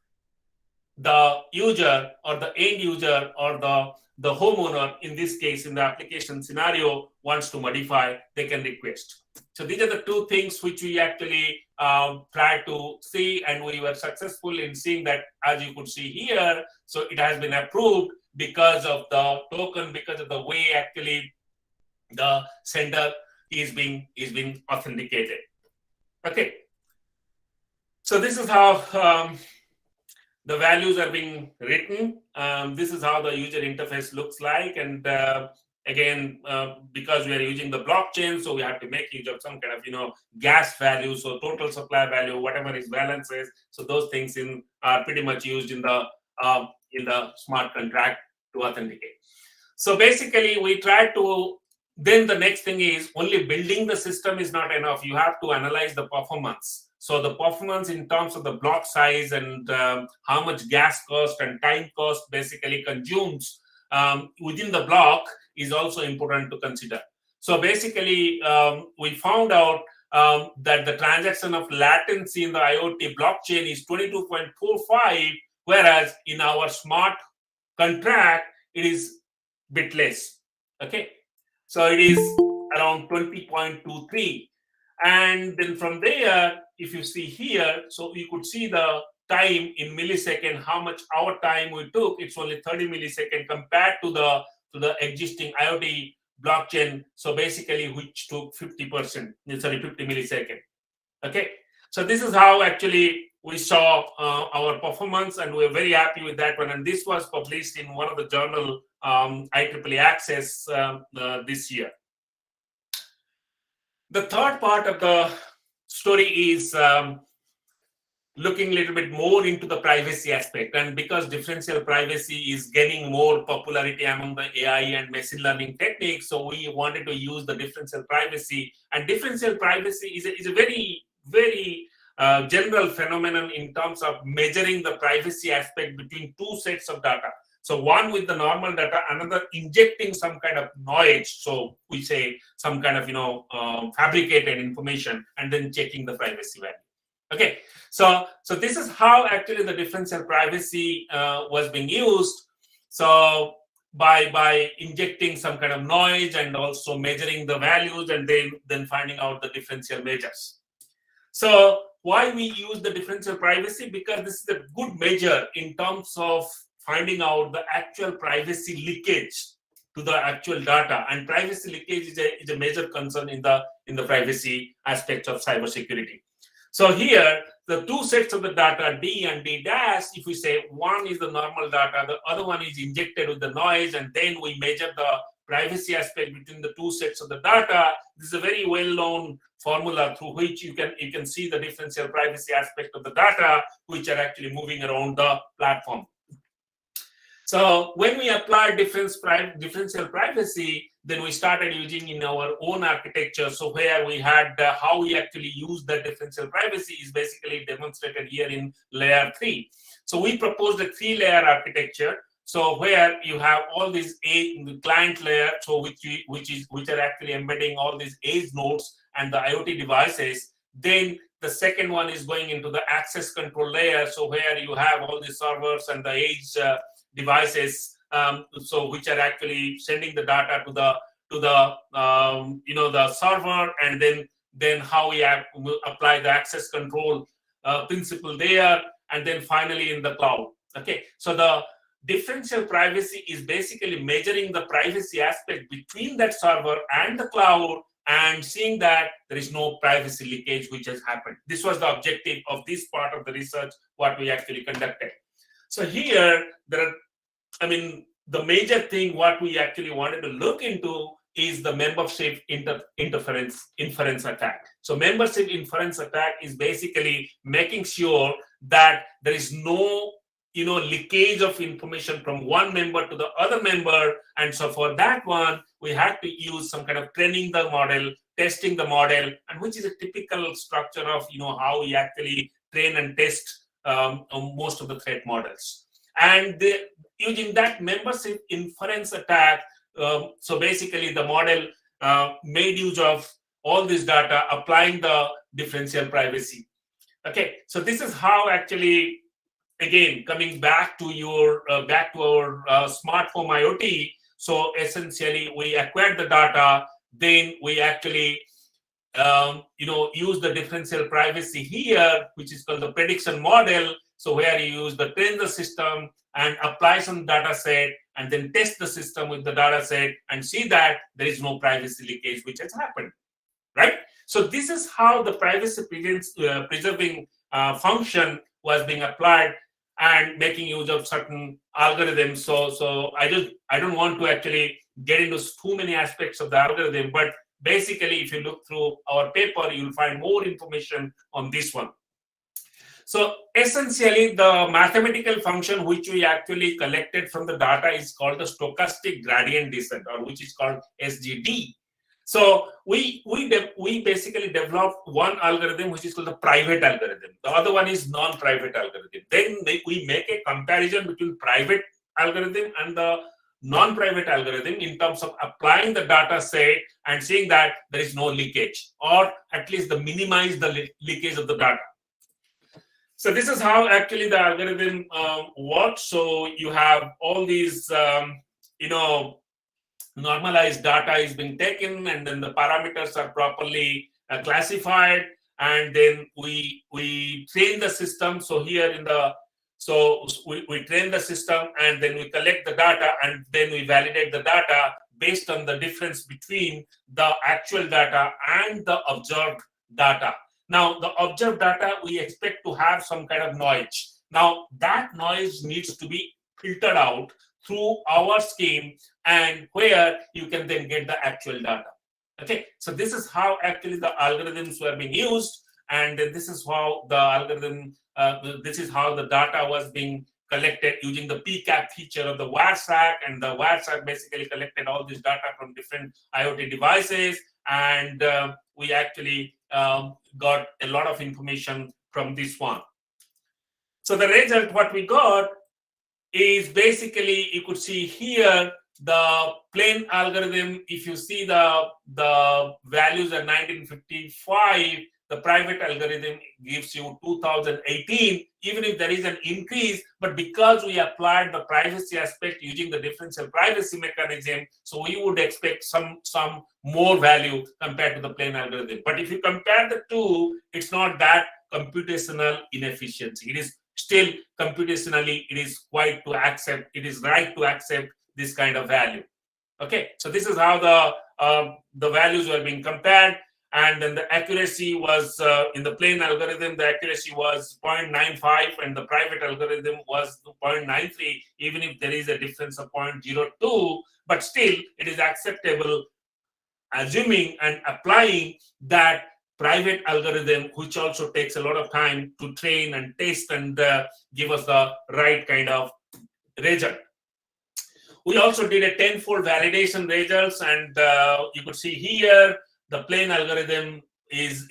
the user or the end user or the homeowner, in this case, in the application scenario, wants to modify, they can request. So these are the two things which we actually tried to see, and we were successful in seeing that, as you could see here. So it has been approved because of the token, because of the way actually the sender is being authenticated. Okay. So this is how the values are being written. This is how the user interface looks like. And again, because we are using the blockchain, so we have to make use of some kind of, gas value. So total supply value, whatever is balances. So those things are pretty much used in the smart contract to authenticate. So basically we try to, then the next thing is only building the system is not enough. You have to analyze the performance. So the performance in terms of the block size and how much gas cost and time cost basically consumes within the block is also important to consider. So basically, we found out that the transaction of latency in the IoT blockchain is 22.45, whereas in our smart contract, it is a bit less. Okay, so it is around 20.23. And then from there, if you see here, so you could see the time in millisecond, how much our time we took. It's only 30 milliseconds compared to the existing IoT blockchain. So basically, which took 50 milliseconds. Okay. So this is how actually we saw our performance, and we're very happy with that one. And this was published in one of the journal, IEEE Access this year. The third part of the story is looking a little bit more into the privacy aspect. And because differential privacy is gaining more popularity among the AI and machine learning techniques, so we wanted to use the differential privacy. And differential privacy is a very, very general phenomenon in terms of measuring the privacy aspect between two sets of data. So one with the normal data, another injecting some kind of noise. So we say some kind of, fabricated information, and then checking the privacy value. Okay, so this is how actually the differential privacy was being used. So by injecting some kind of noise and also measuring the values, and then finding out the differential measures. So why we use the differential privacy? Because this is a good measure in terms of finding out the actual privacy leakage to the actual data, and privacy leakage is a major concern in the privacy aspects of cybersecurity. So here, the two sets of the data, D and D dash, if we say one is the normal data, the other one is injected with the noise, and then we measure the privacy aspect between the two sets of the data. This is a very well-known formula through which you can see the differential privacy aspect of the data, which are actually moving around the platform. So when we applied differential privacy, then we started using in our own architecture. So where we had how we actually use the differential privacy is basically demonstrated here in layer 3. So we proposed a 3-layer architecture. So where you have all these the client layer, so which are actually embedding all these edge nodes and the IoT devices. Then the second one is going into the access control layer. So where you have all the servers and the edge devices, so which are actually sending the data to the the server, and then how we apply the access control principle there, and then finally in the cloud. Okay, so the differential privacy is basically measuring the privacy aspect between that server and the cloud and seeing that there is no privacy leakage which has happened. This was the objective of this part of the research, what we actually conducted. So here, there are, the major thing what we actually wanted to look into is the membership inference attack. So membership inference attack is basically making sure that there is no leakage of information from one member to the other member. And so for that one, we had to use some kind of training the model, testing the model, and which is a typical structure of how we actually train and test most of the threat models. And using that membership inference attack, so basically the model made use of all this data, applying the differential privacy. Okay, so this is how actually, again, coming back to your our smart home IoT. So essentially, we acquired the data, then we actually use the differential privacy here, which is called the prediction model. So where you use the train the system and apply some data set, and then test the system with the data set and see that there is no privacy leakage which has happened, right? So this is how the privacy preserving function was being applied and making use of certain algorithms. So I don't want to actually get into too many aspects of the algorithm, but basically if you look through our paper, you'll find more information on this one. So essentially, the mathematical function which we actually collected from the data is called the stochastic gradient descent, or which is called SGD. So we basically developed one algorithm which is called the private algorithm. The other one is non-private algorithm. Then we make a comparison between private algorithm and the non-private algorithm in terms of applying the data set and seeing that there is no leakage, or at least minimize the leakage of the data. So this is how actually the algorithm works. So you have all these, normalized data is being taken, and then the parameters are properly classified, and then we train the system. So here we train the system, and then we collect the data, and then we validate the data based on the difference between the actual data and the observed data. Now, the observed data, we expect to have some kind of noise. Now, that noise needs to be filtered out through our scheme, and where you can then get the actual data. Okay, so this is how actually the algorithms were being used, and this is how the algorithm, this is how the data was being collected using the PCAP feature of the WireSAC, and the WireSAC basically collected all this data from different IoT devices, and we actually got a lot of information from this one. So the result, what we got is basically, you could see here the plain algorithm. If you see the values are 1955, the private algorithm gives you 2018, even if there is an increase, but because we applied the privacy aspect using the differential privacy mechanism, so we would expect some more value compared to the plain algorithm. But if you compare the two, it's not that computational inefficiency. It is still computationally, it is quite to accept, it is right to accept this kind of value. Okay, so this is how the values were being compared. And then the accuracy was in the plain algorithm, the accuracy was 0.95, and the private algorithm was 0.93, even if there is a difference of 0.02, but still it is acceptable, assuming and applying that private algorithm, which also takes a lot of time to train and test and give us the right kind of result. We also did a 10-fold validation results, and you could see here the plain algorithm is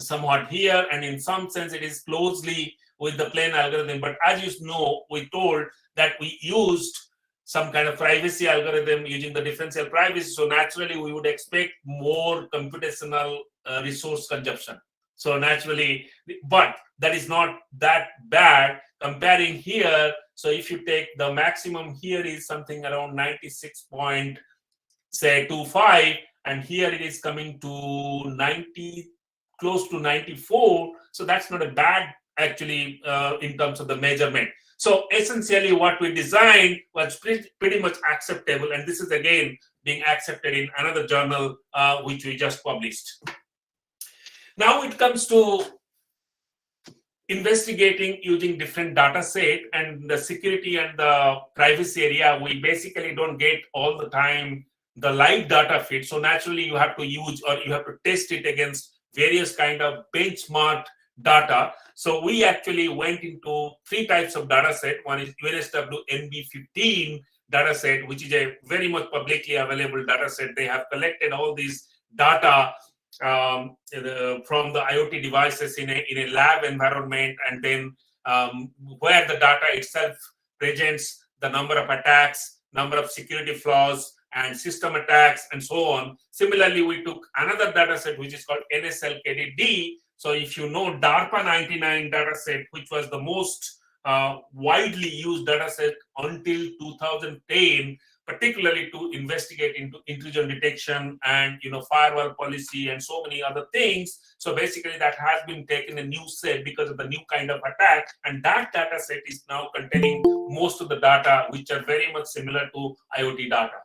somewhat here, and in some sense it is closely with the plain algorithm. But as you know, we told that we used some kind of privacy algorithm using the differential privacy. So naturally, we would expect more computational resource consumption. So naturally, but that is not that bad comparing here. So if you take the maximum here is something around 96.25, and here it is coming to 90, close to 94. So that's not a bad actually in terms of the measurement. So essentially what we designed was pretty much acceptable, and this is again being accepted in another journal which we just published. Now it comes to investigating using different data set, and the security and the privacy area, we basically don't get all the time the live data feed. So naturally you have to use, or you have to test it against various kind of benchmark data. So we actually went into 3 types of data set. One is UNSW NB15 data set, which is a very much publicly available data set. They have collected all these data from the IoT devices in a lab environment, and then where the data itself presents the number of attacks, number of security flaws, and system attacks, and so on. Similarly, we took another data set which is called NSLKDD. So if you know DARPA 99 data set, which was the most widely used data set until 2010, particularly to investigate into intrusion detection and firewall policy and so many other things. So basically that has been taken a new set because of the new kind of attack, and that data set is now containing most of the data which are very much similar to IoT data.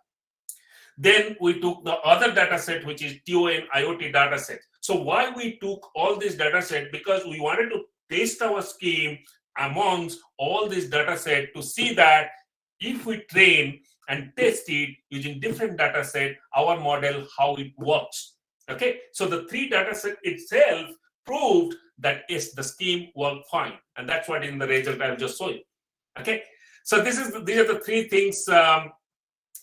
Then we took the other data set, which is TON IoT data set. So why we took all this data set? Because we wanted to test our scheme amongst all this data set to see that if we train and test it using different data set, our model, how it works. Okay, so the 3 data set itself proved that yes, the scheme worked fine, and that's what in the result I'll just show you. Okay, so these are the 3 things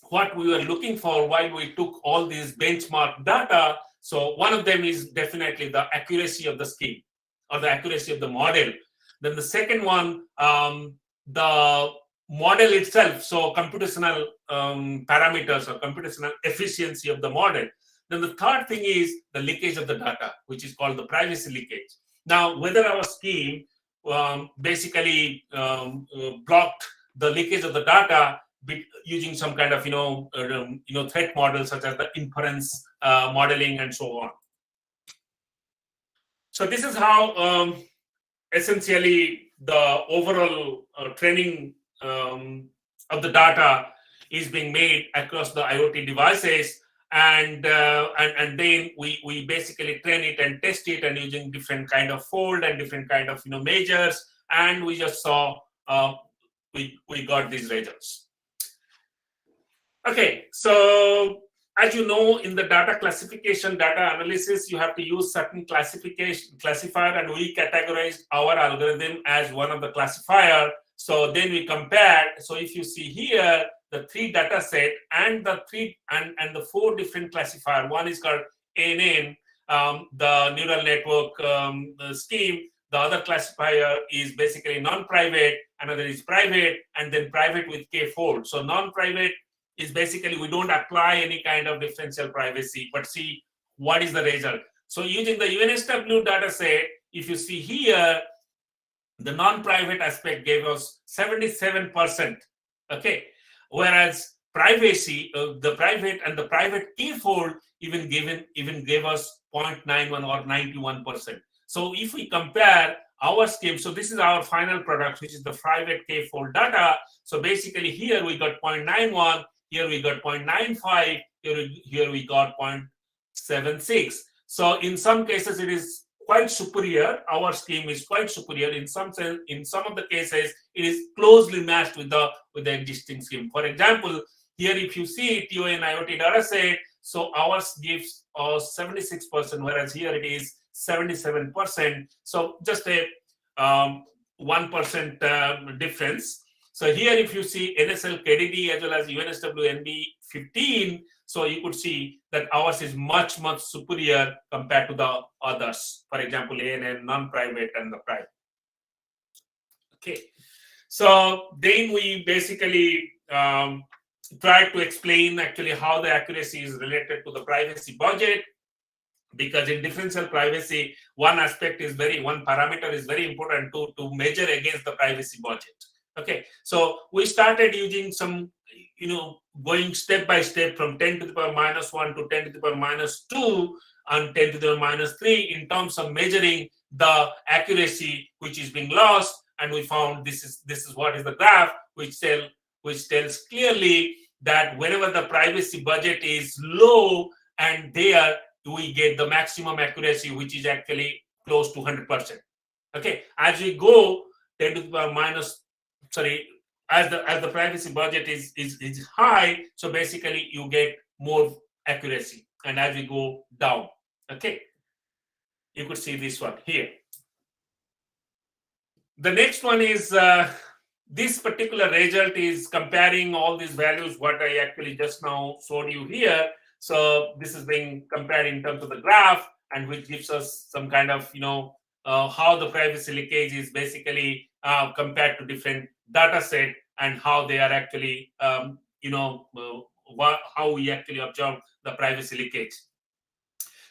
what we were looking for while we took all these benchmark data. So one of them is definitely the accuracy of the scheme or the accuracy of the model. Then the second one, the model itself, so computational parameters or computational efficiency of the model. Then the third thing is the leakage of the data, which is called the privacy leakage. Now, whether our scheme basically blocked the leakage of the data using some kind of threat model such as the inference modeling and so on. So this is how essentially the overall training of the data is being made across the IoT devices, and then we basically train it and test it, and using different kind of fold and different kind of measures, and we just saw we got these results. Okay, so as you know, in the data classification, data analysis, you have to use certain classifier, and we categorized our algorithm as one of the classifier. So then we compared. So if you see here, the 3 data set and the 4 different classifier. One is called NN, the neural network scheme. The other classifier is basically non-private. Another is private, and then private with K-fold. So non-private is basically we don't apply any kind of differential privacy, but see what is the result. So using the UNSW data set, if you see here, the non-private aspect gave us 77%. Okay, whereas privacy, the private and the private key-fold even gave us 0.91 or 91%. So if we compare our scheme, so this is our final product, which is the private K-fold data. So basically here we got 0.91. Here we got 0.95, here we got 0.76. So in some cases, it is quite superior. Our scheme is quite superior. In some sense, in some of the cases, it is closely matched with the existing scheme. For example, here if you see TON IoT data set, so ours gives 76%, whereas here it is 77%. So just a 1% difference. So here if you see NSL KDD as well as UNSW NB 15, so you could see that ours is much superior compared to the others. For example, ANN, non-private and the private. Okay. So then we basically try to explain actually how the accuracy is related to the privacy budget, because in differential privacy, one parameter is very important to measure against the privacy budget. Okay, so we started using some, going step by step from 10 to the power minus 1 to 10 to the power minus 2 and 10 to the power minus 3 in terms of measuring the accuracy which is being lost. And we found this is what is the graph which tells clearly that whenever the privacy budget is low, and there we get the maximum accuracy, which is actually close to 100%. Okay, as we go 10 to the power minus, as the privacy budget is high, so basically you get more accuracy. And as we go down, okay, you could see this one here. The next one is this particular result is comparing all these values, what I actually just now showed you here. So this is being compared in terms of the graph, and which gives us some kind of, how the privacy leakage is basically compared to different data set, and how they are actually, how we actually observe the privacy leakage.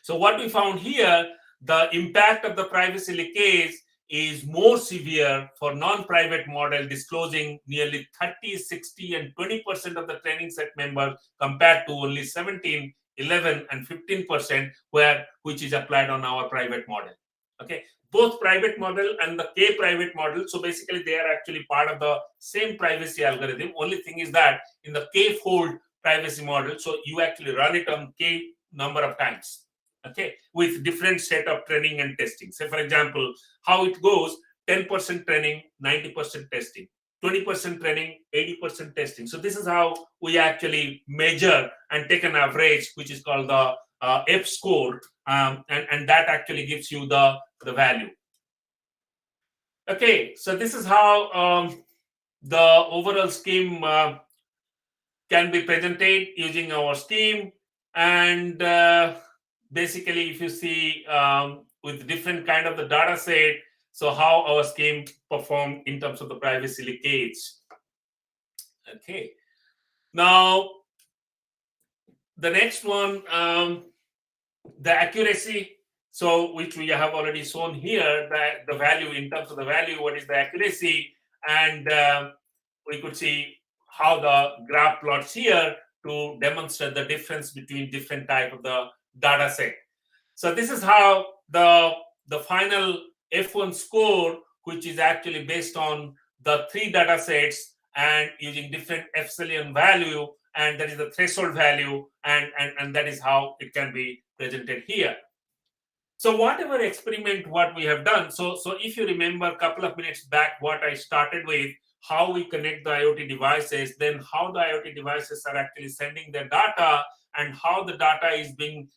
So what we found here, the impact of the privacy leakage is more severe for non-private model, disclosing nearly 30, 60, and 20% of the training set members, compared to only 17, 11, and 15% which is applied on our private model. Okay, both private model and the K private model, so basically they are actually part of the same privacy algorithm. Only thing is that in the K-fold privacy model, so you actually run it on K number of times. Okay, with different set of training and testing. Say, for example, how it goes: 10% training, 90% testing, 20% training, 80% testing. So this is how we actually measure and take an average, which is called the F score, and that actually gives you the value. Okay, so this is how the overall scheme can be presented using our scheme. And basically, if you see with different kind of the data set, so how our scheme performed in terms of the privacy leakage. Okay, now the next one, the accuracy. So which we have already shown here, that the value in terms of the value, what is the accuracy, and we could see how the graph plots here to demonstrate the difference between different type of the data set. So this is how the final F1 score, which is actually based on the 3 data sets and using different epsilon value, and that is the threshold value, and that is how it can be presented here. So whatever experiment what we have done, so if you remember a couple of minutes back what I started with, how we connect the IoT devices, then how the IoT devices are actually sending their data, and how the data is being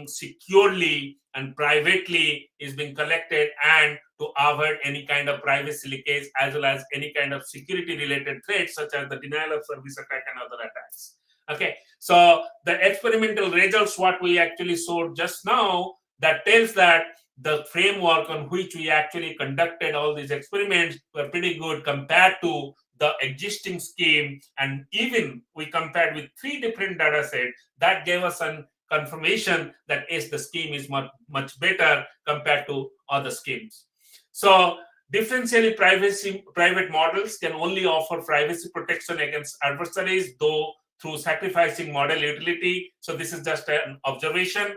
securely and privately is being collected, and to avoid any kind of privacy leakage as well as any kind of security related threats such as the denial of service attack and other attacks. Okay, so the experimental results what we actually showed just now, that tells that the framework on which we actually conducted all these experiments were pretty good compared to the existing scheme, and even we compared with 3 different data sets, that gave us an confirmation that yes, the scheme is much better compared to other schemes. So differentially private models can only offer privacy protection against adversaries, though through sacrificing model utility. So this is just an observation.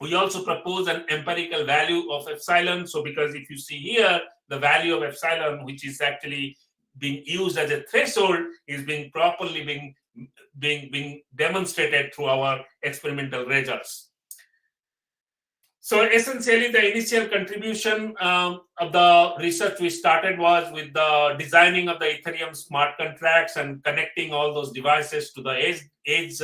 We also propose an empirical value of epsilon. So because if you see here, the value of epsilon, which is actually being used as a threshold, is being properly being demonstrated through our experimental results. So essentially, the initial contribution of the research we started was with the designing of the Ethereum smart contracts and connecting all those devices to the edge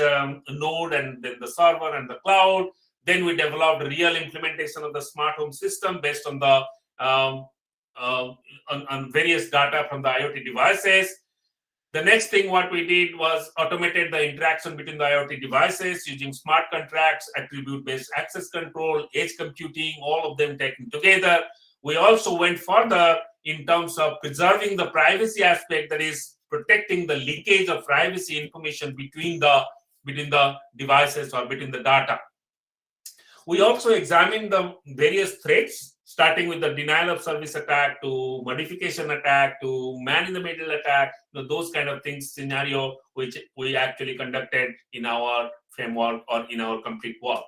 node and then the server and the cloud. Then we developed a real implementation of the smart home system based on the on various data from the IoT devices. The next thing what we did was automated the interaction between the IoT devices using smart contracts, attribute-based access control, edge computing, all of them taken together. We also went further in terms of preserving the privacy aspect, that is protecting the leakage of privacy information between the devices or between the data. We also examined the various threats, starting with the denial of service attack to modification attack to man-in-the-middle attack, those kind of things scenario which we actually conducted in our framework or in our complete work.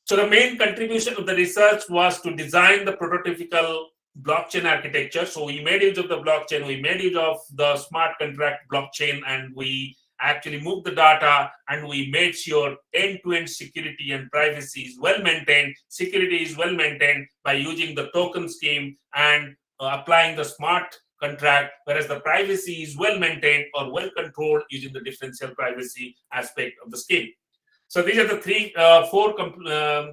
So the main contribution of the research was to design the prototypical blockchain architecture. So we made use of the blockchain, we made use of the smart contract blockchain, and we actually moved the data, and we made sure end-to-end security and privacy is well maintained. Security is well maintained by using the token scheme and applying the smart contract, whereas the privacy is well maintained or well controlled using the differential privacy aspect of the scheme. So these are the four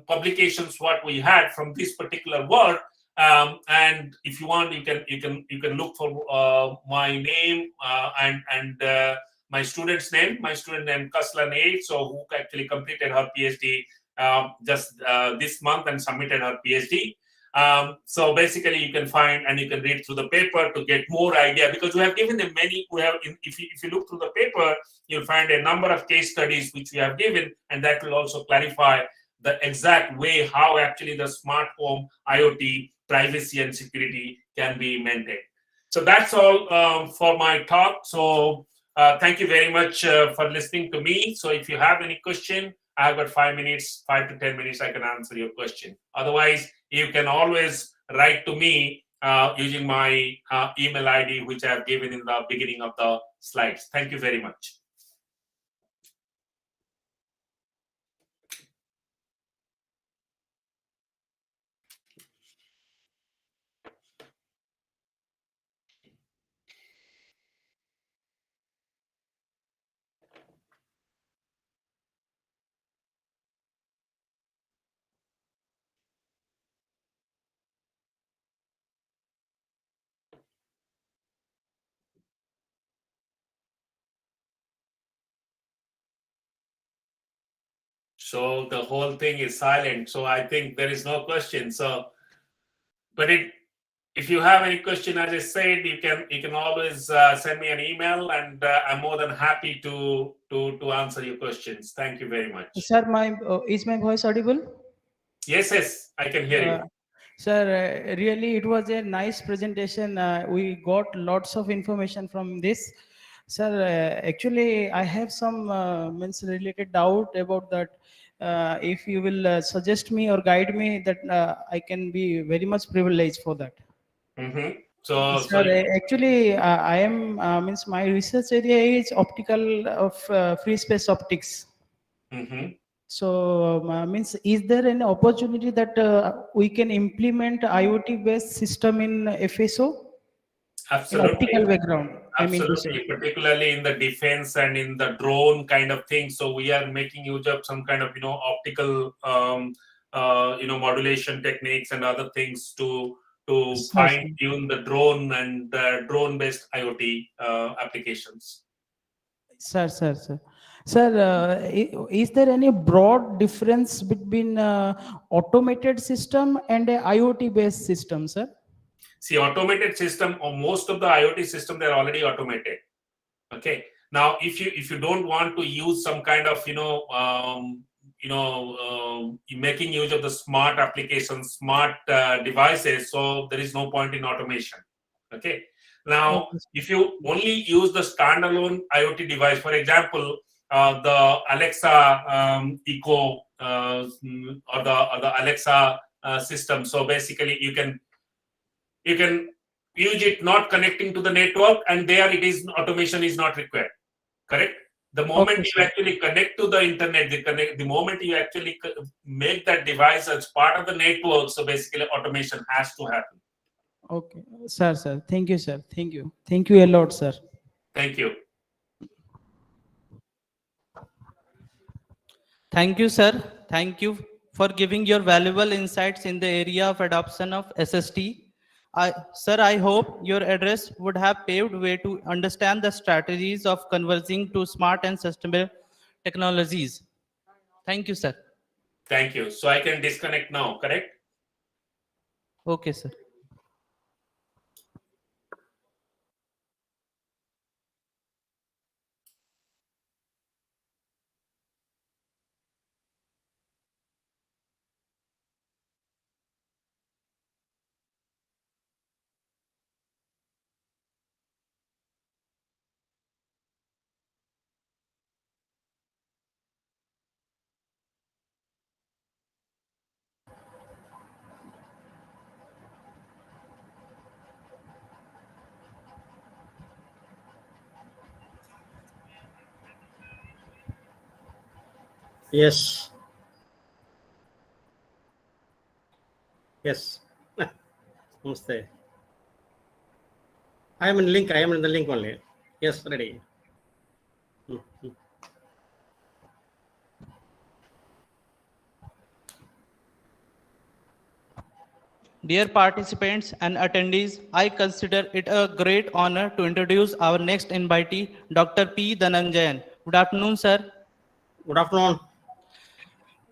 publications what we had from this particular work. And if you want, you can look for my name and my student's name. My student name Kaslan A, so who actually completed her PhD just this month and submitted her PhD. So basically, you can find and you can read through the paper to get more idea, because we have given them many. If you look through the paper, you'll find a number of case studies which we have given, and that will also clarify the exact way how actually the smart home IoT privacy and security can be maintained. So that's all for my talk. So thank you very much for listening to me. So if you have any question, I have got 5 minutes, 5 to 10 minutes, I can answer your question. Otherwise, you can always write to me using my email ID, which I have given in the beginning of the slides. Thank you very much. So the whole thing is silent. So I think there is no question. So, but if you have any question, as I said, you can always send me an email, and I'm more than happy to answer your questions. Thank you very much. Sir, is my voice audible? Yes, I can hear you. Sir, really, it was a nice presentation. We got lots of information from this. Sir, actually, I have some related doubt about that. If you will suggest me or guide me, that I can be very much privileged for that. So, sir, actually, I am my research area is optical of free space optics. So is there any opportunity that we can implement IoT based system in FSO? Absolutely. In optical background. Absolutely, particularly in the defense and in the drone kind of thing. So we are making use of some kind of optical modulation techniques and other things to fine tune the drone and drone based IoT applications. Sir, is there any broad difference between automated system and a IoT based system, sir? See, automated system, or most of the IoT system, they're already automated. Okay. Now, if you don't want to use some kind of making use of the smart applications, smart devices, so there is no point in automation. Okay. Now, if you only use the standalone IoT device, for example, the Alexa Echo or the Alexa system, so basically you can use it not connecting to the network, and there it is, automation is not required. Correct? The moment Okay, you sir. actually connect to the internet, the moment you actually make that device as part of the network, so basically automation has to happen. Okay, sir. Thank you, sir. Thank you a lot, sir. Thank you. Thank you, sir. Thank you for giving your valuable insights in the area of adoption of SST. Sir, I hope your address would have paved way to understand the strategies of converging to smart and sustainable technologies. Thank you, sir. Thank you. So I can disconnect now, correct? Okay, sir. Yes. Yes. Namaste. I am in link. I am in the link only. Yes, ready. Dear participants and attendees, I consider it a great honor to introduce our next invitee, Dr. P. Dhananjayan. Good afternoon, sir. Good afternoon.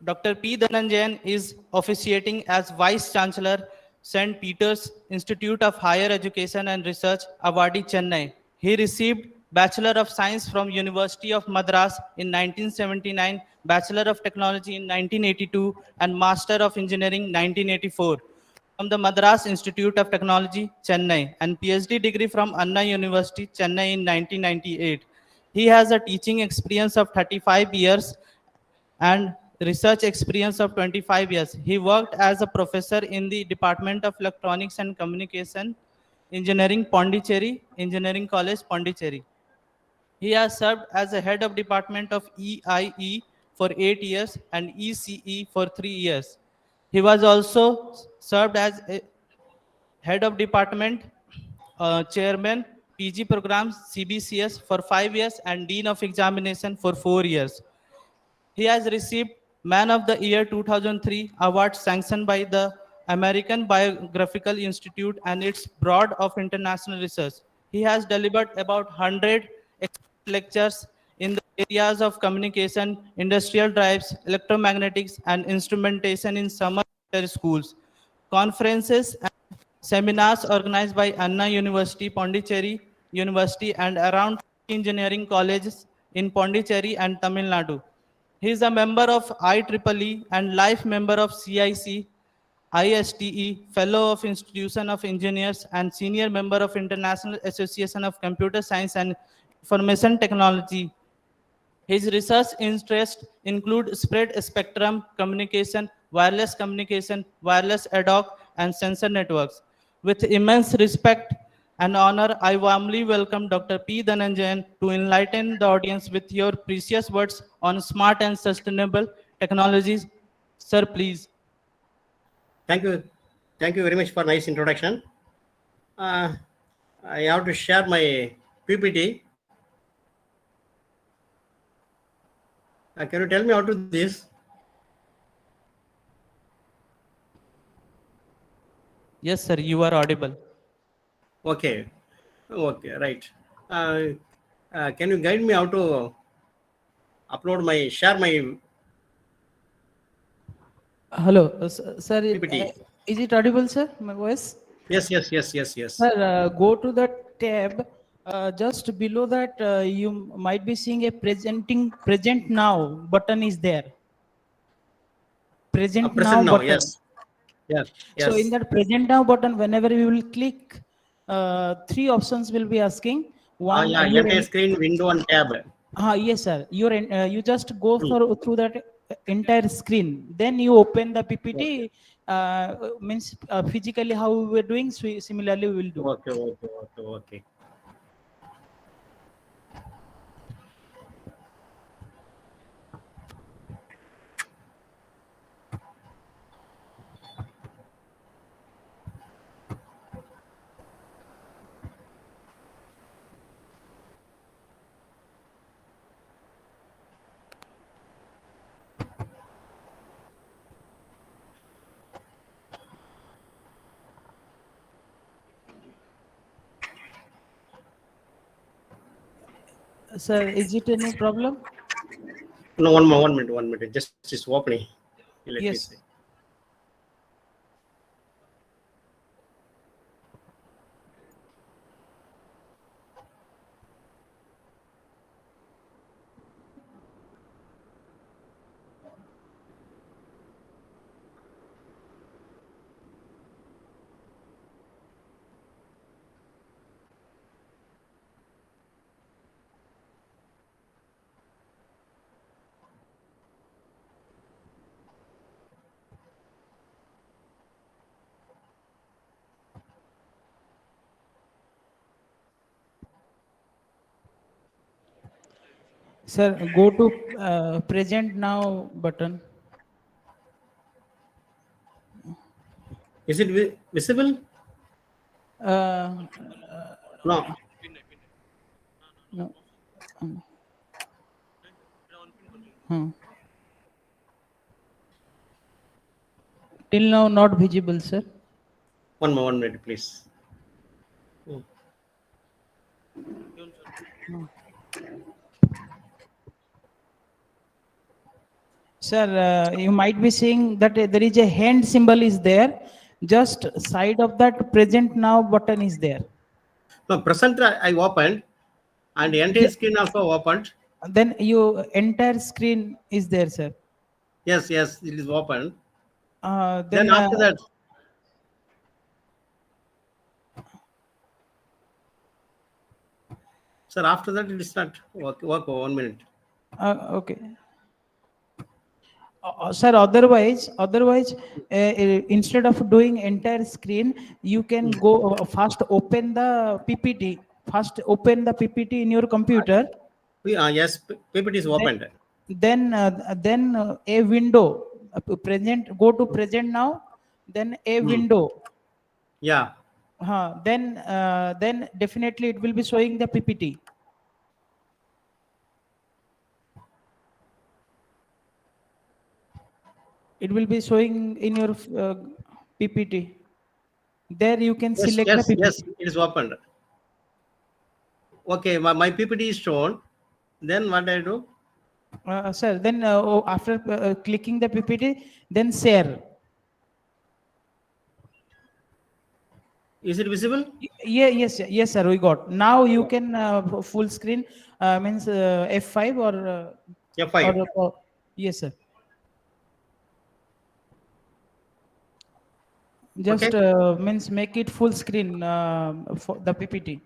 Dr. P. Dhananjayan is officiating as Vice Chancellor, St. Peter's Institute of Higher Education and Research, Awadi, Chennai. He received Bachelor of Science from University of Madras in 1979, Bachelor of Technology in 1982, and Master of Engineering 1984 from the Madras Institute of Technology, Chennai, and PhD degree from Anna University, Chennai in 1998. He has a teaching experience of 35 years and research experience of 25 years. He worked as a professor in the Department of Electronics and Communication Engineering, Pondicherry, Engineering College, Pondicherry. He has served as a head of department of EIE for 8 years and ECE for 3 years. He was also served as a head of department, chairman, PG programs, CBCS for 5 years and dean of examination for 4 years. He has received Man of the Year 2003 award sanctioned by the American Biographical Institute and its Board of International Research. He has delivered about 100 lectures in the areas of communication, industrial drives, electromagnetics, and instrumentation in summer schools, conferences, and seminars organized by Anna University, Pondicherry University, and around engineering colleges in Pondicherry and Tamil Nadu. He is a member of IEEE and life member of CIC, ISTE, Fellow of Institution of Engineers, and Senior Member of International Association of Computer Science and Information Technology. His research interests include spread spectrum communication, wireless ad hoc, and sensor networks. With immense respect and honor, I warmly welcome Dr. P. Dhananjayan to enlighten the audience with your precious words on smart and sustainable technologies. Sir, please. Thank you. Thank you very much for nice introduction. I have to share my PPT. Can you tell me how to do this? Yes, sir, you are audible. Okay. Okay, right. Can you guide me how to upload share my Hello, sir. PPT? Is it audible, sir? My voice? Yes. Sir, go to the tab. Just below that, you might be seeing a present now button is there. Present now button. Yes. So in that present now button, whenever you will click, 3 options will be asking. One, entire screen, window, and tab. Yes, sir. You just go through that entire screen. Then you open the PPT. Means physically how we were doing. Similarly, we will do. Okay. Sir, is it any problem? No, one minute. Just is opening. Let me Yes. see. Sir, go to present now button. Is it visible? No. No. Hmm. Till now not visible, sir. One minute, please. Sir, you might be seeing that there is a hand symbol is there. Just side of that present now button is there. No, present I opened and the entire screen also opened. Then your entire screen is there, sir. Yes, it is open. Then After that, sir, after that it is not work 1 minute. Okay. Sir, otherwise, instead of doing entire screen, you can go first open the PPT. First open the PPT in your computer. Yes, PPT is opened. Then a window. Go to present now. Then a window. Yeah. Then definitely it will be showing the PPT. It will be showing in your PPT. There you can select the PPT. Yes, it is opened. Okay, my PPT is shown. Then what I do? Sir, then after clicking the PPT, then share. Is it visible? Yes, sir. We got. Now you can full screen means F5 or F5. Yes, sir. Just means make it full screen for the PPT.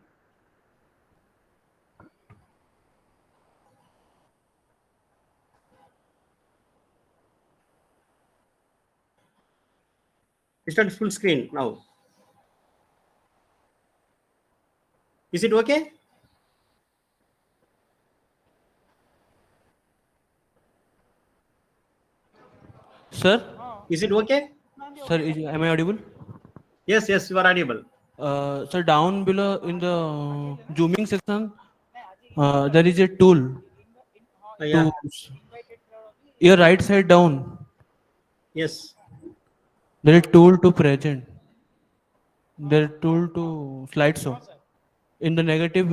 It's not full screen now. Is it okay? Sir? Is it okay? Sir, am I audible? Yes, you are audible. Sir, down below in the zooming section, there is a tool. Yeah. Your right side down. Yes. There is tool to present. There is tool to slideshow. In the negative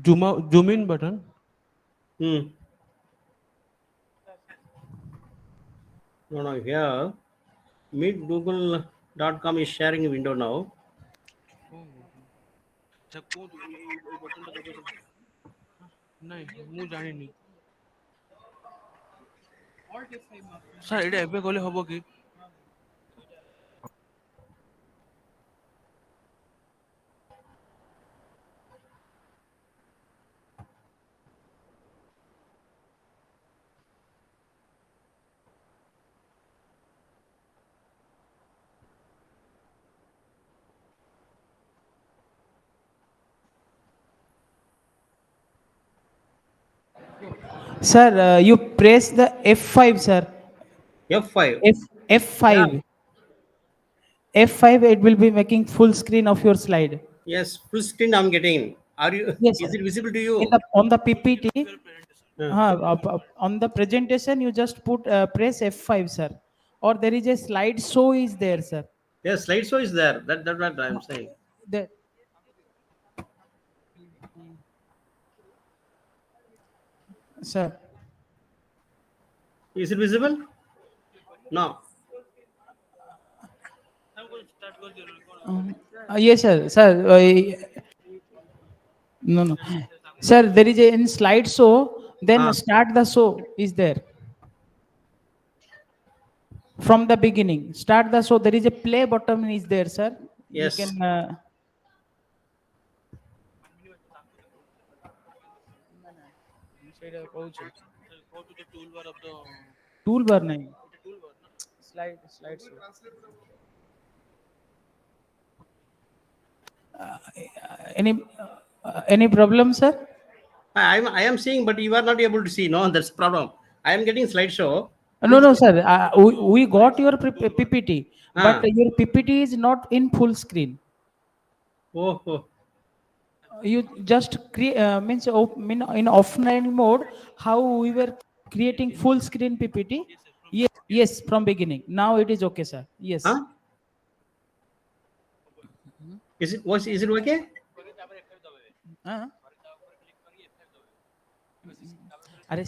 zoom in button. No, here meetgoogle.com is sharing a window now. Sir, এটা এবে গলে হবো কি? Sir, you press the F5, sir. F5. F5. Yeah. F5, it will be making full screen of your slide. Yes, full screen I'm getting. Are you? Yes, is it visible to you? On the PPT, on the presentation, you just put press F5, sir. Or there is a slide show is there, sir. Yes, slideshow is there. That's what I'm saying. Sir. Is it visible? No. Yes, sir. Sir, no. Sir, there is a in slideshow. Then start the show is there. From the beginning, start the show. There is a play button is there, sir. Yes. You can. Go to the toolbar of the Toolbar nahi. Slide show. Any problem, sir? I am seeing, but you are not able to see. No, that's the problem. I am getting slideshow. No, sir. We got your PPT, but your PPT is not in full screen. Oh. You just means in offline mode. How we were creating full screen PPT? Yes, from beginning. Now it is okay, sir. Yes. Huh? Is it okay? अरे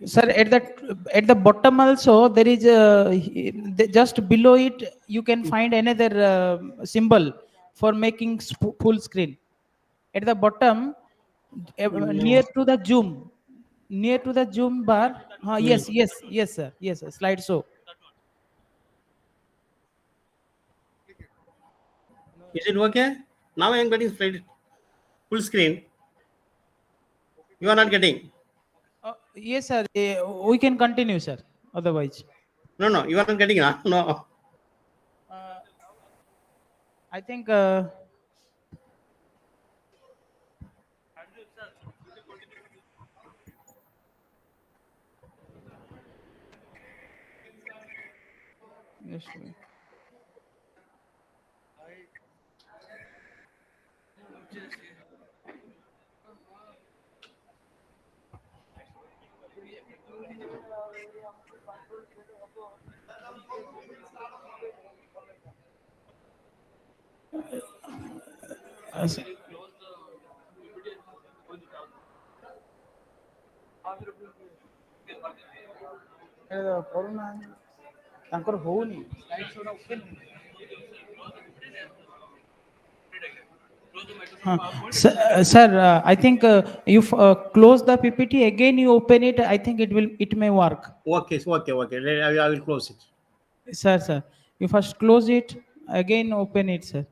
sir, at the bottom also there is just below it you can find another symbol for making full screen. At the bottom, near to the zoom bar. Yes, sir. Yes, sir. Slide show. Is it okay? Now I am getting full screen. You are not getting. Yes, sir. We can continue, sir. Otherwise. No. You are not getting. No. I think. Yes. Sir, I think you close the PPT again. You open it. I think it may work. Okay. I will close it. Sir. You first close it. Again, open it, sir.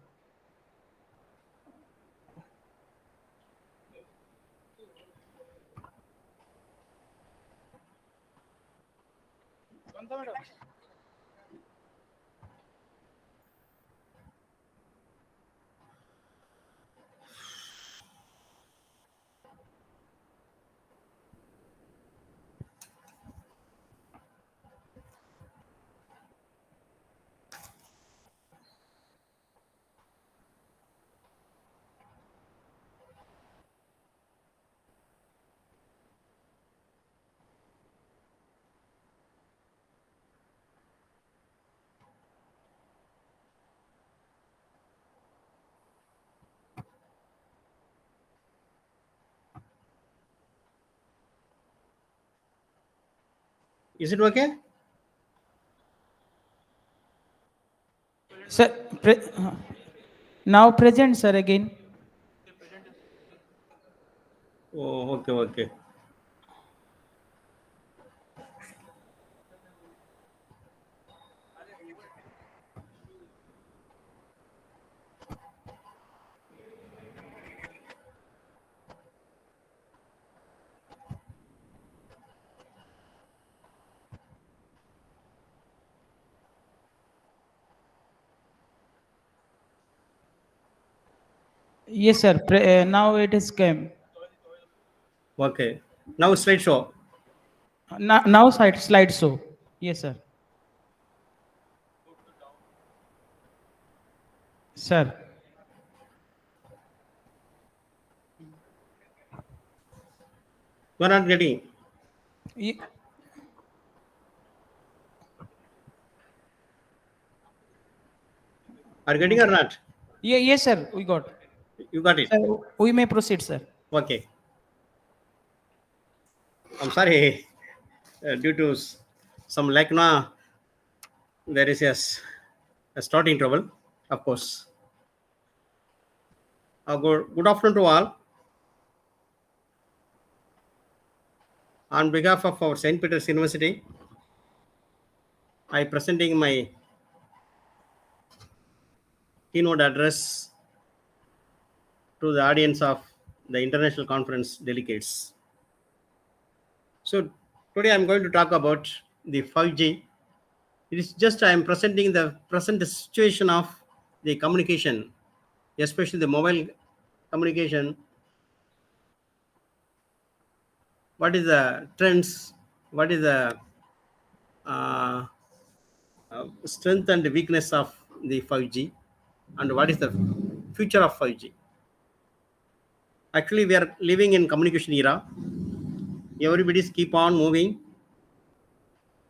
Is it okay? Sir, now present, sir, again. Oh, okay. Yes, sir. Now it is came. Okay. Now slideshow. Now slide show. Yes, sir. Sir. You are not getting. Are you getting or not? Yes, sir. We got. You got it? Sir, we may proceed, sir. Okay. I'm sorry. Due to some like now, there is a starting trouble, of course. Good afternoon to all. On behalf of our St. Peter's University, I presenting my keynote address to the audience of the international conference delegates. So today I'm going to talk about the 5G. It is just I am presenting the present situation of the communication, especially the mobile communication. What is the trends? What is the strength and weakness of the 5G, and what is the future of 5G? Actually, we are living in communication era. Everybody's keep on moving.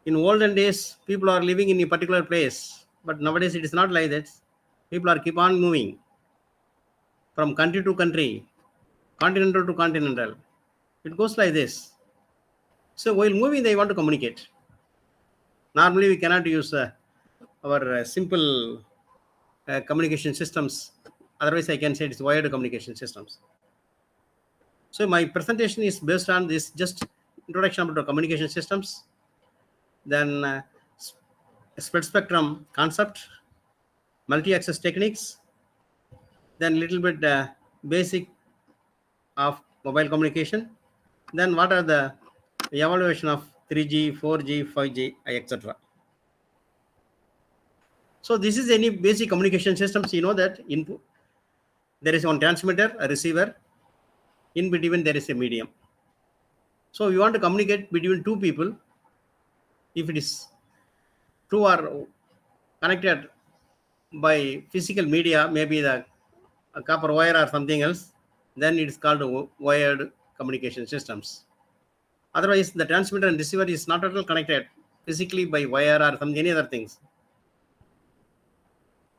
In olden days, people are living in a particular place, but nowadays it is not like that. People are keep on moving from country to country, continental to continental. It goes like this. So while moving, they want to communicate. Normally, we cannot use our simple communication systems. Otherwise, I can say it's wired communication systems. So my presentation is based on this just introduction about the communication systems, then split spectrum concept, multi-access techniques, then little bit basic of mobile communication, then what are the evaluation of 3G, 4G, 5G, etc. So this is any basic communication systems. You know that input, there is one transmitter, a receiver. In between there is a medium. So we want to communicate between two people. If it is two are connected by physical media, maybe a copper wire or something else, then it is called wired communication systems. Otherwise, the transmitter and receiver is not at all connected physically by wire or any other things.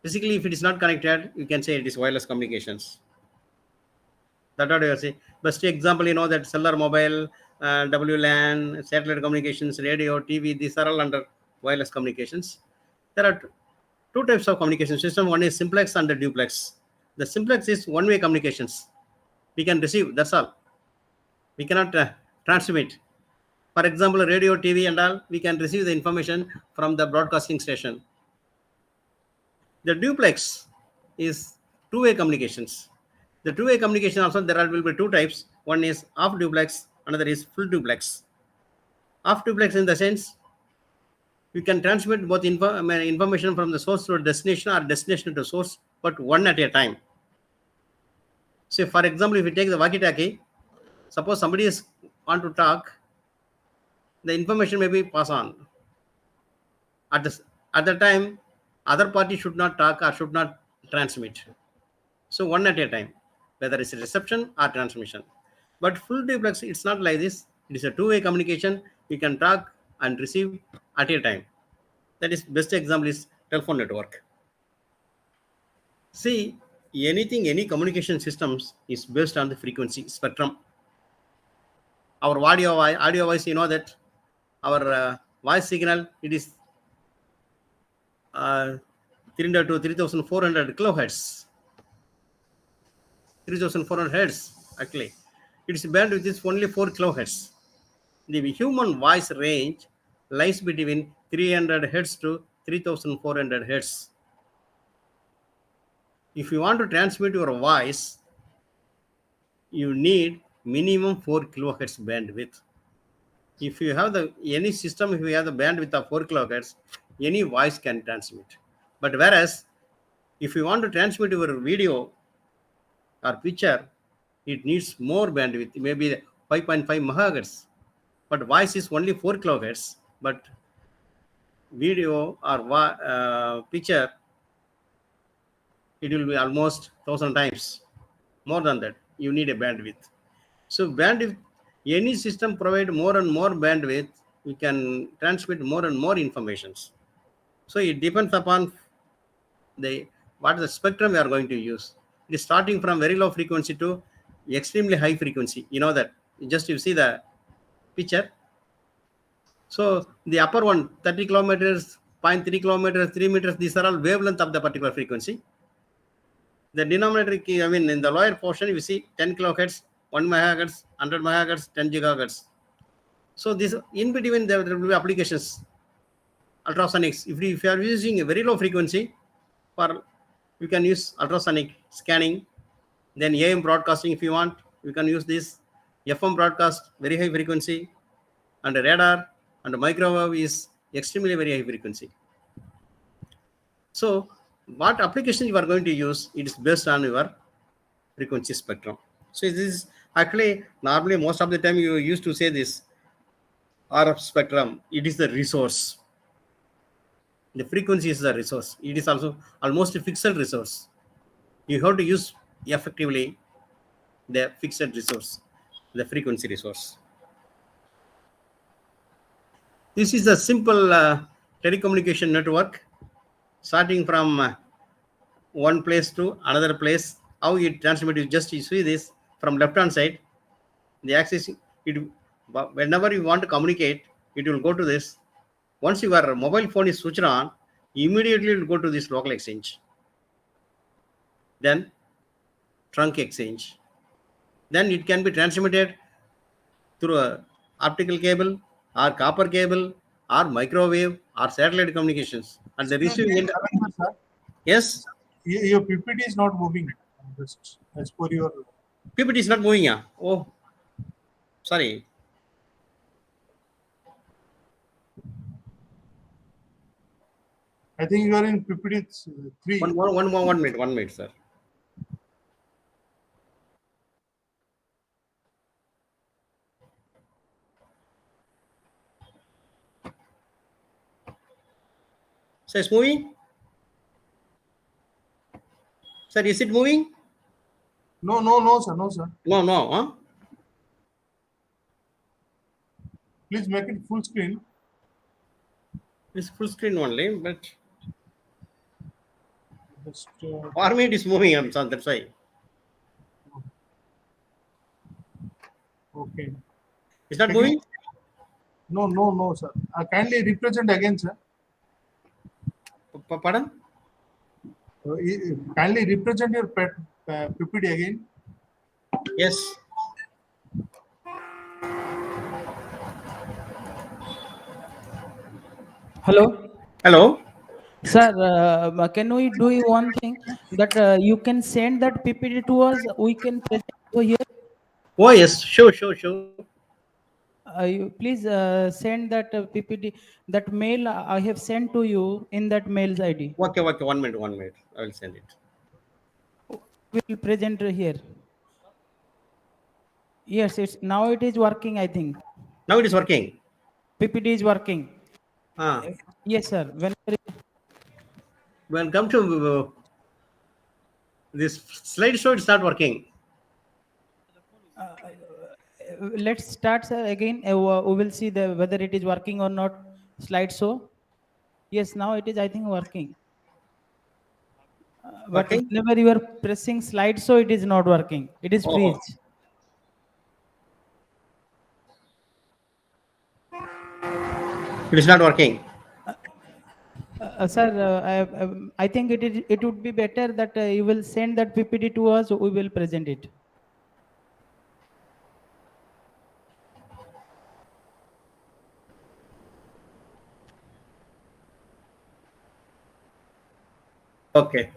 Physically, if it is not connected, you can say it is wireless communications. That's what you are saying. Best example, you know that cellular mobile, WLAN, satellite communications, radio, TV, these are all under wireless communications. There are two types of communication system. One is simplex and the duplex. The simplex is one-way communications. We can receive, that's all. We cannot transmit. For example, radio, TV and all, we can receive the information from the broadcasting station. The duplex is two-way communications. The two-way communication also, there will be two types. One is half duplex, another is full duplex. Half duplex in the sense, you can transmit both information from the source to destination or destination to source, but one at a time. So for example, if you take the walkie-talkie, suppose somebody is want to talk, the information may be passed on. At the time, other party should not talk or should not transmit. So one at a time, whether it's a reception or transmission. But full duplex, it's not like this. It is a two-way communication. You can talk and receive at a time. That is best example is telephone network. See, any communication systems is based on the frequency spectrum. Our audio voice, you know that our voice signal, it is 300 to 3400 kilohertz. 3400 hertz actually. Its bandwidth is only 4 kilohertz. The human voice range lies between 300 hertz to 3400 hertz. If you want to transmit your voice, you need minimum 4 kilohertz bandwidth. If you have any system, if you have the bandwidth of 4 kilohertz, any voice can transmit. But whereas, if you want to transmit your video or picture, it needs more bandwidth, maybe 5.5 megahertz. But voice is only 4 kilohertz. But video or picture, it will be almost 1,000 times more than that. You need a bandwidth. So bandwidth, any system provide more and more bandwidth, we can transmit more and more informations. So it depends upon what the spectrum we are going to use. It is starting from very low frequency to extremely high frequency. You know that. Just you see the picture. So the upper one, 30 kilometers, 0.3 kilometers, 3 meters, these are all wavelength of the particular frequency. The denominator, I mean, in the lower portion, you see 10 kilohertz, 1 megahertz, 100 megahertz, 10 gigahertz. So this in between there will be applications, ultrasonics. If you are using a very low frequency, for you can use ultrasonic scanning, then AM broadcasting if you want, you can use this. FM broadcast, very high frequency, and radar and microwave is extremely very high frequency. So what application you are going to use, it is based on your frequency spectrum. So this is actually normally most of the time you used to say this RF spectrum, it is the resource. The frequency is the resource. It is also almost a fixed resource. You have to use effectively the fixed resource, the frequency resource. This is a simple telecommunication network starting from one place to another place. How it transmits, just you see this from left hand side, the axis, whenever you want to communicate, it will go to this. Once your mobile phone is switched on, immediately it will go to this local exchange. Then trunk exchange. Then it can be transmitted through a optical cable or copper cable or microwave or satellite communications. And the receiving end. Yes? Your PPT is not moving. Just as per your PPT is not moving. Yeah. Oh, sorry. I think you are in PPT 3. One minute, sir. So it's moving? Sir, is it moving? No, sir. No, sir. No, huh? Please make it full screen. It's full screen only, but just, for me it is moving. I'm sorry, that's why. Okay. It's not moving? No, sir. Kindly represent again, sir. Pardon? Kindly represent your PPT again. Yes. Hello. Hello. Sir, can we do one thing that you can send that PPT to us? We can present over here. Oh yes, sure. You please send that PPT, that mail I have sent to you in that mail's ID. Okay. 1 minute. I will send it. We will present here. Yes, now it is working, I think. Now it is working. PPT is working. Yes, sir. When come to this slideshow, it's not working. Let's start, sir, again. We will see whether it is working or not. Slideshow. Yes, now it is, I think, working. But whenever you are pressing slideshow, it is not working. It is freeze. It is not working. Sir, I think it would be better that you will send that PPT to us. We will present it. Okay.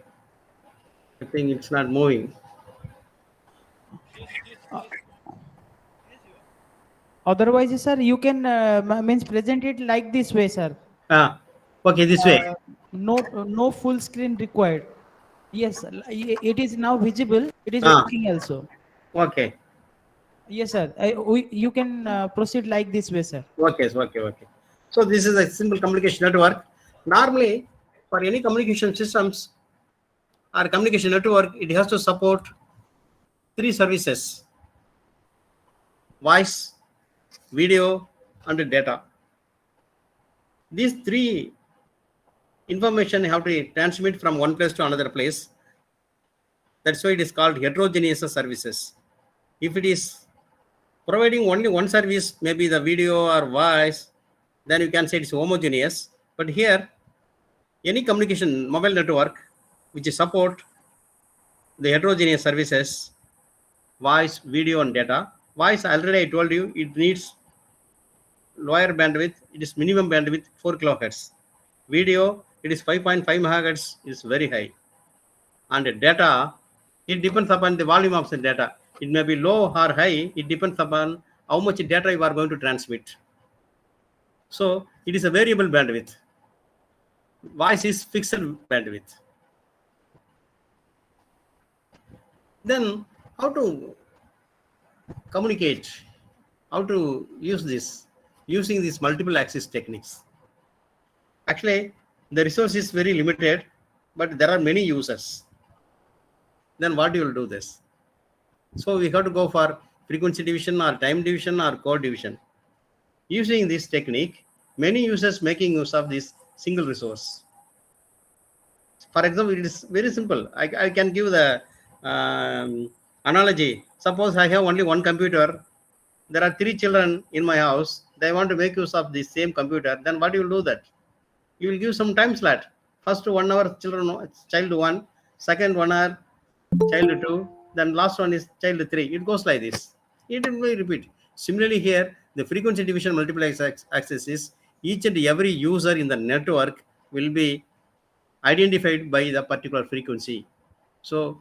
I think it's not moving. Otherwise, sir, you can means present it like this way, sir. Okay, this way. No full screen required. Yes, it is now visible. It is working also. Okay. Yes, sir. You can proceed like this way, sir. Okay. So this is a simple communication network. Normally, for any communication systems or communication network, it has to support 3 services: voice, video, and data. These 3 information have to transmit from one place to another place. That's why it is called heterogeneous services. If it is providing only one service, maybe the video or voice, then you can say it's homogeneous. But here, any communication mobile network which support the heterogeneous services, voice, video, and data. Voice, already I told you, it needs lower bandwidth. It is minimum bandwidth 4 kilohertz. Video, it is 5.5 megahertz, is very high. And data, it depends upon the volume of the data. It may be low or high. It depends upon how much data you are going to transmit. So it is a variable bandwidth. Voice is fixed bandwidth. Then how to communicate, how to use this, using these multiple access techniques. Actually, the resource is very limited, but there are many users. Then what you will do this? So we have to go for frequency division or time division or code division. Using this technique, many users making use of this single resource. For example, it is very simple. I can give the analogy. Suppose I have only one computer. There are 3 children in my house. They want to make use of the same computer. Then what you will do that? You will give some time slot. First 1 hour child 1, second 1 hour child 2, then last one is child 3. It goes like this. It will repeat. Similarly here, the frequency division multiple access is each and every user in the network will be identified by the particular frequency. So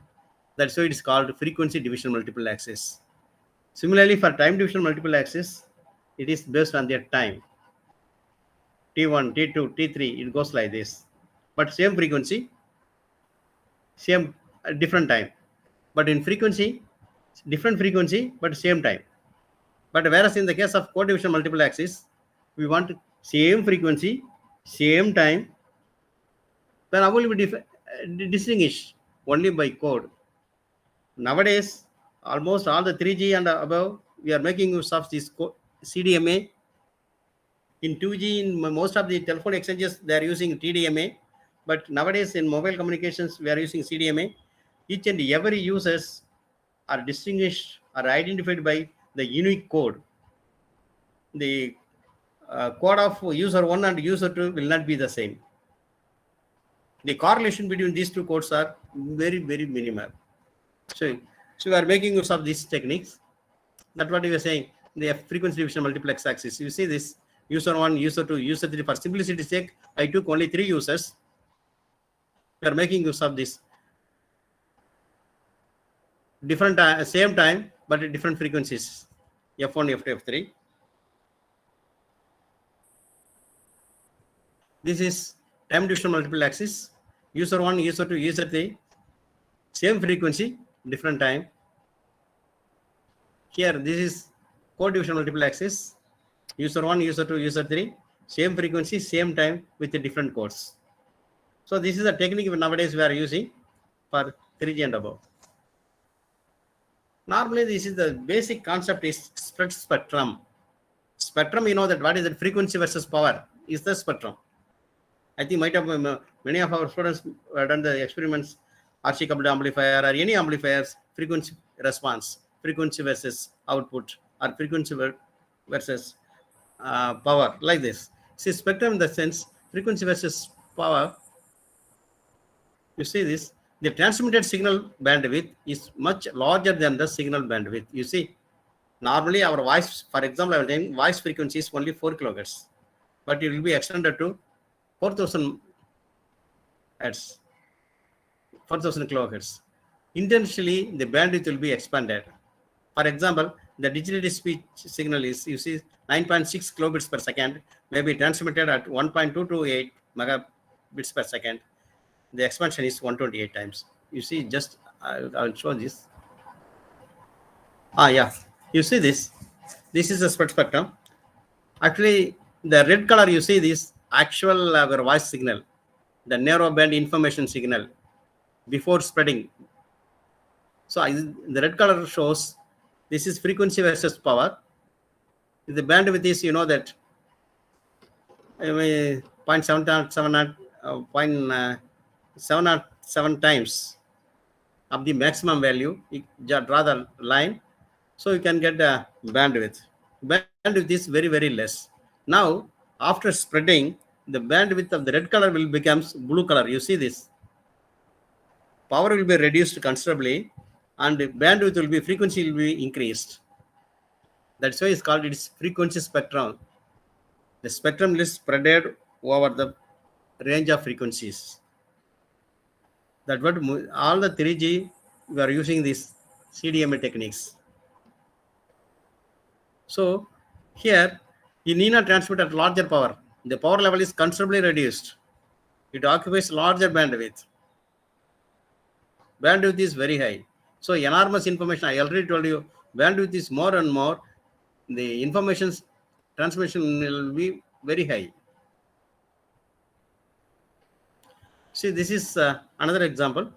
that's why it is called frequency division multiple access. Similarly, for time division multiple access, it is based on their time. T1, T2, T3, it goes like this. But same frequency, same different time. But in frequency, different frequency, but same time. But whereas in the case of code division multiple access, we want same frequency, same time, then how will we distinguish only by code? Nowadays, almost all the 3G and above, we are making use of this CDMA. In 2G, in most of the telephone exchanges, they are using TDMA. But nowadays, in mobile communications, we are using CDMA. Each and every users are distinguished, are identified by the unique code. The code of user 1 and user 2 will not be the same. The correlation between these two codes are very, very minimal. So we are making use of these techniques. That's what we were saying. The frequency division multiplex axis. You see this user 1, user 2, user 3. For simplicity's sake, I took only 3 users. We are making use of this. Different same time, but at different frequencies. F1, F2, F3. This is time division multiple axis. User 1, user 2, user 3. Same frequency, different time. Here, this is code division multiple axis. User 1, user 2, user 3. Same frequency, same time with the different codes. So this is a technique nowadays we are using for 3G and above. Normally, this is the basic concept is spread spectrum. Spectrum, you know that what is the frequency versus power is the spectrum. I think might have many of our students have done the experiments, RC coupled amplifier or any amplifiers, frequency response, frequency versus output, or frequency versus power, like this. See, spectrum in the sense, frequency versus power, you see this, the transmitted signal bandwidth is much larger than the signal bandwidth. You see, normally our voice, for example, I was saying voice frequency is only 4 kilohertz, but it will be extended to 4,000 hertz, 4,000 kilohertz. Intentionally, the bandwidth will be expanded. For example, the digital speech signal is, you see, 9.6 kilobits per second, may be transmitted at 1.228 megabits per second. The expansion is 128 times. You see, just I will show this. Yeah, you see this. This is a spread spectrum. Actually, the red color, you see this actual our voice signal, the narrow band information signal before spreading. So the red color shows this is frequency versus power. The bandwidth is, you know, that 0.777 times of the maximum value, you draw the line, so you can get a bandwidth. Bandwidth is very, very less. Now, after spreading, the bandwidth of the red color will becomes blue color. You see this. Power will be reduced considerably, and bandwidth will be, frequency will be increased. That's why it's called its frequency spectrum. The spectrum is spreaded over the range of frequencies. That's what all the 3G, we are using these CDMA techniques. So here, you need not transmit at larger power. The power level is considerably reduced. It occupies larger bandwidth. Bandwidth is very high. So enormous information, I already told you, bandwidth is more and more. The information transmission will be very high. See, this is another example.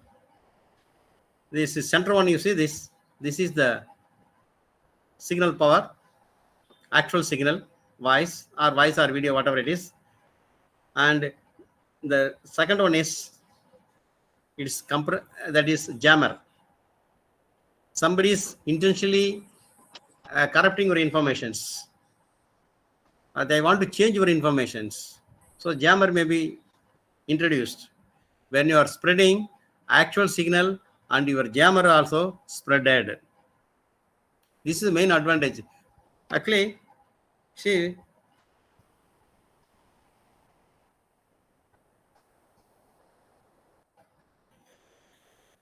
This is center one, you see this. This is the signal power, actual signal, voice or video, whatever it is. And the second one is, it's that is jammer. Somebody is intentionally corrupting your informations. They want to change your informations. So jammer may be introduced. When you are spreading actual signal and your jammer also spreaded. This is the main advantage. Actually, see,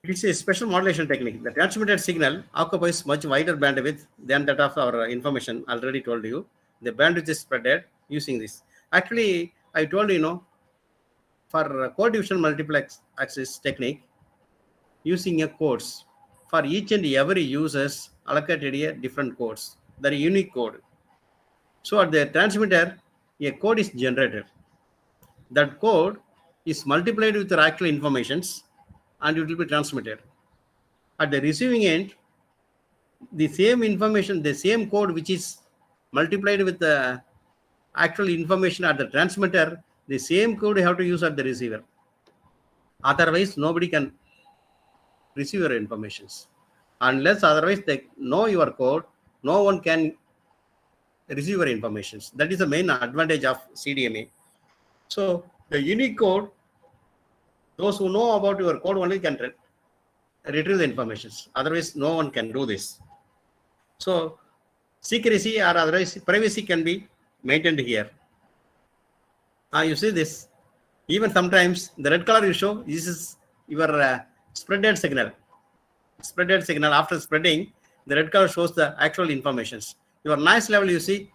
it is a special modulation technique. The transmitted signal occupies much wider bandwidth than that of our information. Already told you. The bandwidth is spreaded using this. Actually, I told you, for code division multiplex access technique, using a codes for each and every users allocated a different codes. That is unique code. So at the transmitter, a code is generated. That code is multiplied with the actual informations and it will be transmitted. At the receiving end, the same information, the same code which is multiplied with the actual information at the transmitter, the same code you have to use at the receiver. Otherwise, nobody can receive your informations. Unless otherwise they know your code, no one can receive your informations. That is the main advantage of CDMA. So the unique code, those who know about your code only can retrieve the informations. Otherwise, no one can do this. So secrecy or otherwise privacy can be maintained here. You see this. Even sometimes the red color you show, this is your spreaded signal. Spreaded signal, after spreading, the red color shows the actual informations. Your noise level, you see,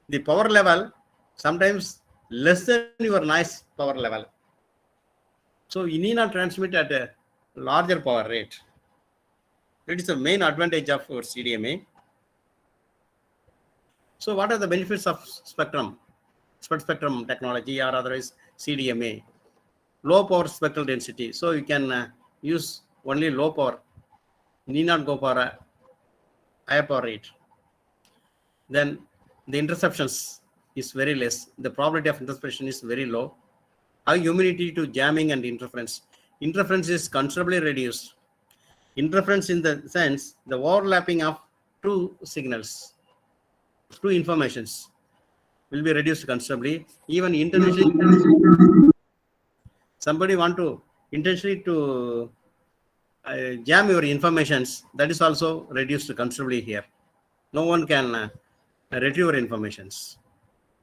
the power level sometimes less than your noise power level. So you need not transmit at a larger power rate. That is the main advantage of our CDMA. So what are the benefits of spectrum? Spectrum technology or otherwise CDMA? Low power spectral density. So you can use only low power. You need not go for a higher power rate. Then the interceptions is very less. The probability of interception is very low. High humidity to jamming and interference. Interference is considerably reduced. Interference in the sense, the overlapping of two signals, two informations will be reduced considerably. Even intentionally, somebody want to intentionally to jam your informations, that is also reduced considerably here. No one can retrieve your informations.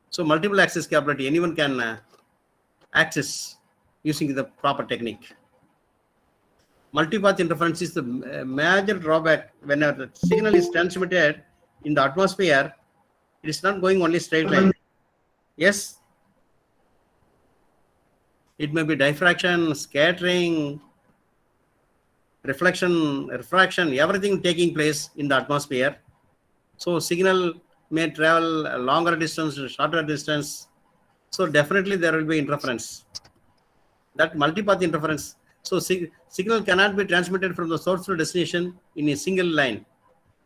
So multiple access capability, anyone can access using the proper technique. Multipath interference is the major drawback. When a signal is transmitted in the atmosphere, it is not going only straight line. Yes, it may be diffraction, scattering, reflection, refraction, everything taking place in the atmosphere. So signal may travel a longer distance, shorter distance. So definitely there will be interference. That multipath interference. So signal cannot be transmitted from the source to destination in a single line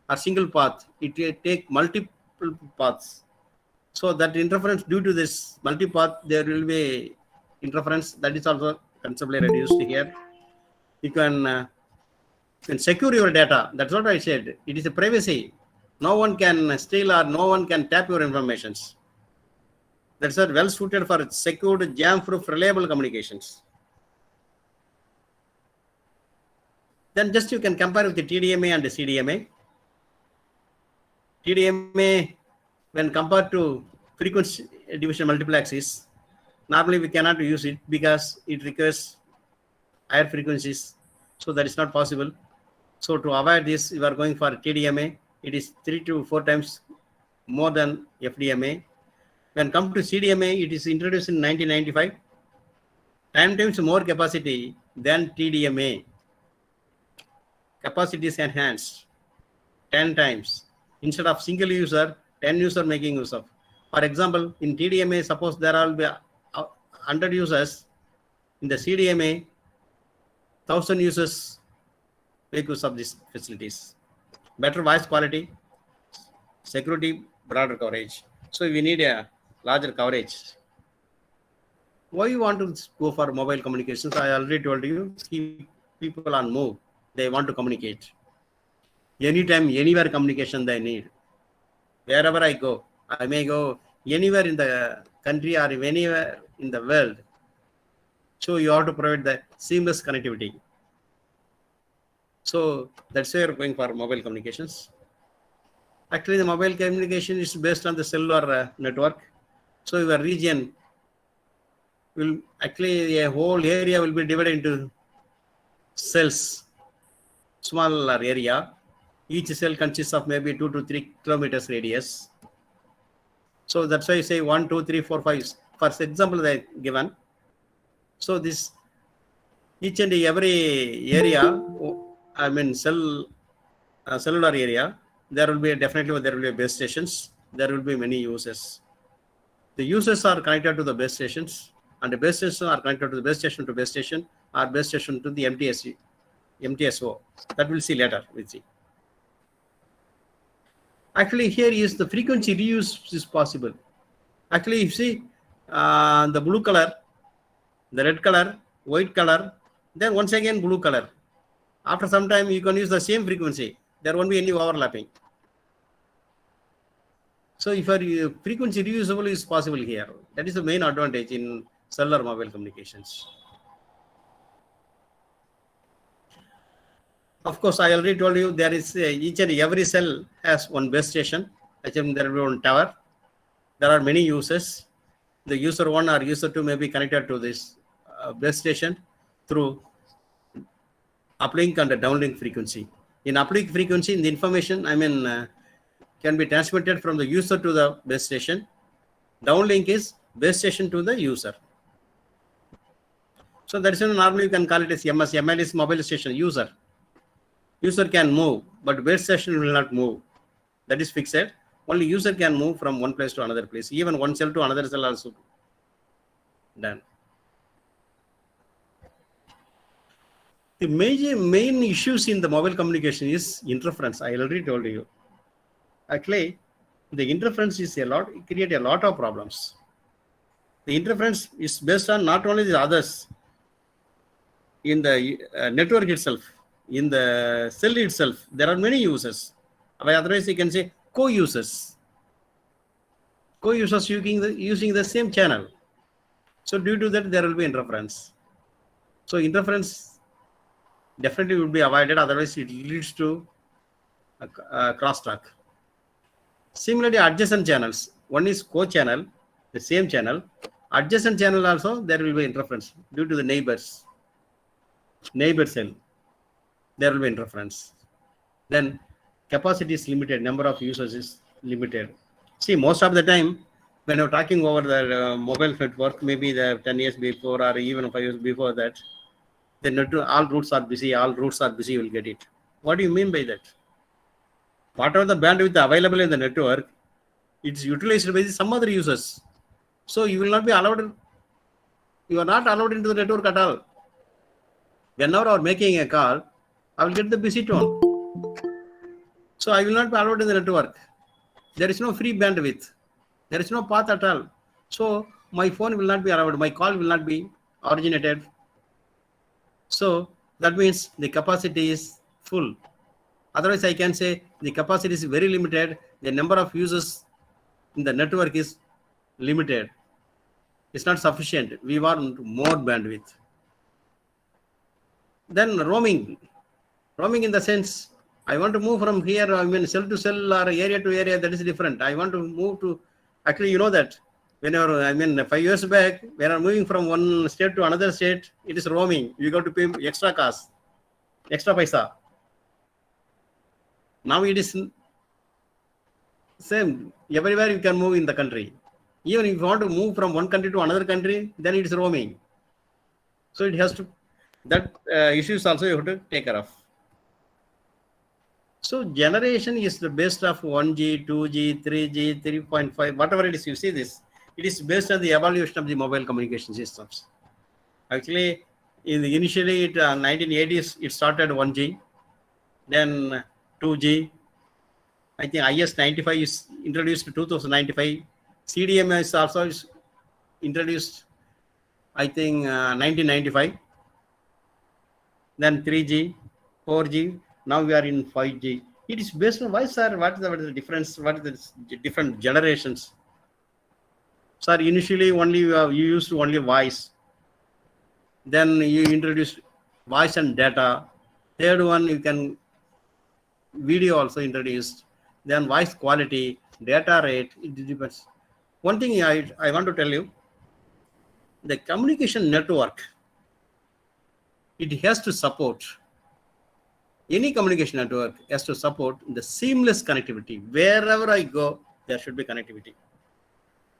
or single path. It will take multiple paths. So that interference, due to this multipath, there will be interference. That is also considerably reduced here. You can and secure your data. That's what I said. It is a privacy. No one can steal or no one can tap your informations. That's well suited for secured, jam-proof, reliable communications. Then just you can compare with the TDMA and the CDMA. TDMA, when compared to frequency division multiplexes, normally we cannot use it because it requires higher frequencies. So that is not possible. So to avoid this, we are going for TDMA. It is 3 to 4 times more than FDMA. When come to CDMA, it is introduced in 1995. 10 times more capacity than TDMA. Capacity is enhanced 10 times. Instead of single user, 10 user making use of. For example, in TDMA, suppose there will be 100 users. In the CDMA, 1,000 users make use of these facilities. Better voice quality, security, broader coverage. So we need a larger coverage. Why you want to go for mobile communications? I already told you, keep people on move. They want to communicate. Anytime, anywhere communication they need. Wherever I go, I may go anywhere in the country or anywhere in the world. So you have to provide the seamless connectivity. So that's why we're going for mobile communications. Actually, the mobile communication is based on the cellular network. So your region will actually, a whole area will be divided into cells, smaller area. Each cell consists of maybe 2 to 3 kilometers radius. So that's why you say 1, 2, 3, 4, 5. For example, they given. So this each and every area, I mean cellular area, there will be base stations. There will be many users. The users are connected to the base stations, and the base stations are connected to the base station to base station, or base station to the MTSO. That we'll see later. We'll see. Actually, here is the frequency reuse is possible. Actually, you see the blue color, the red color, white color, then once again blue color. After some time, you can use the same frequency. There won't be any overlapping. So if your frequency reusable is possible here, that is the main advantage in cellular mobile communications. Of course, I already told you there is each and every cell has one base station. Actually, there will be one tower. There are many users. The user 1 or user 2 may be connected to this base station through uplink and downlink frequency. In uplink frequency, the information, can be transmitted from the user to the base station. Downlink is base station to the user. So that is normally you can call it as MS. ML is mobile station user. User can move, but base station will not move. That is fixed. Only user can move from one place to another place. Even one cell to another cell also done. The main issues in the mobile communication is interference. I already told you. Actually, the interference is create a lot of problems. The interference is based on not only the others in the network itself, in the cell itself, there are many users. Otherwise, you can say co-users. Co-users using the same channel. So due to that, there will be interference. So interference definitely will be avoided. Otherwise, it leads to crosstalk. Similarly, adjacent channels. One is co-channel, the same channel. Adjacent channel also, there will be interference due to the neighbor cell. There will be interference. Then capacity is limited, number of users is limited. See, most of the time, when you're talking over the mobile network, maybe the 10 years before or even 5 years before that, the network, all routes are busy, you will get it. What do you mean by that? Whatever the bandwidth available in the network, it's utilized by some other users. So you will not be allowed, you are not allowed into the network at all. Whenever I am making a call, I will get the busy tone. So I will not be allowed in the network. There is no free bandwidth. There is no path at all. So my phone will not be allowed. My call will not be originated. So that means the capacity is full. Otherwise, I can say the capacity is very limited. The number of users in the network is limited. It's not sufficient. We want more bandwidth. Then roaming. Roaming in the sense, I want to move from here, I mean, cell to cell or area to area, that is different. I want to move to, actually, you know that whenever, I mean, 5 years back, when I'm moving from one state to another state, it is roaming. You got to pay extra cost, extra paisa. Now it is same. Everywhere you can move in the country. Even if you want to move from one country to another country, then it is roaming. So it has to, that issues also you have to take care of. So generation is the best of 1G, 2G, 3G, 3.5, whatever it is, you see this, it is based on the evolution of the mobile communication systems. Actually, initially, 1980s, it started 1G, then 2G. I think IS-95 is introduced in 2095. CDMA is also introduced, I think, 1995. Then 3G, 4G. Now we are in 5G. It is based on why, sir? What is the difference? What is the different generations? Sir, initially only you used only voice. Then you introduced voice and data. Third one, you can video also introduced. Then voice quality, data rate. It depends. One thing I want to tell you, the communication network, it has to support. Any communication network has to support the seamless connectivity. Wherever I go, there should be connectivity.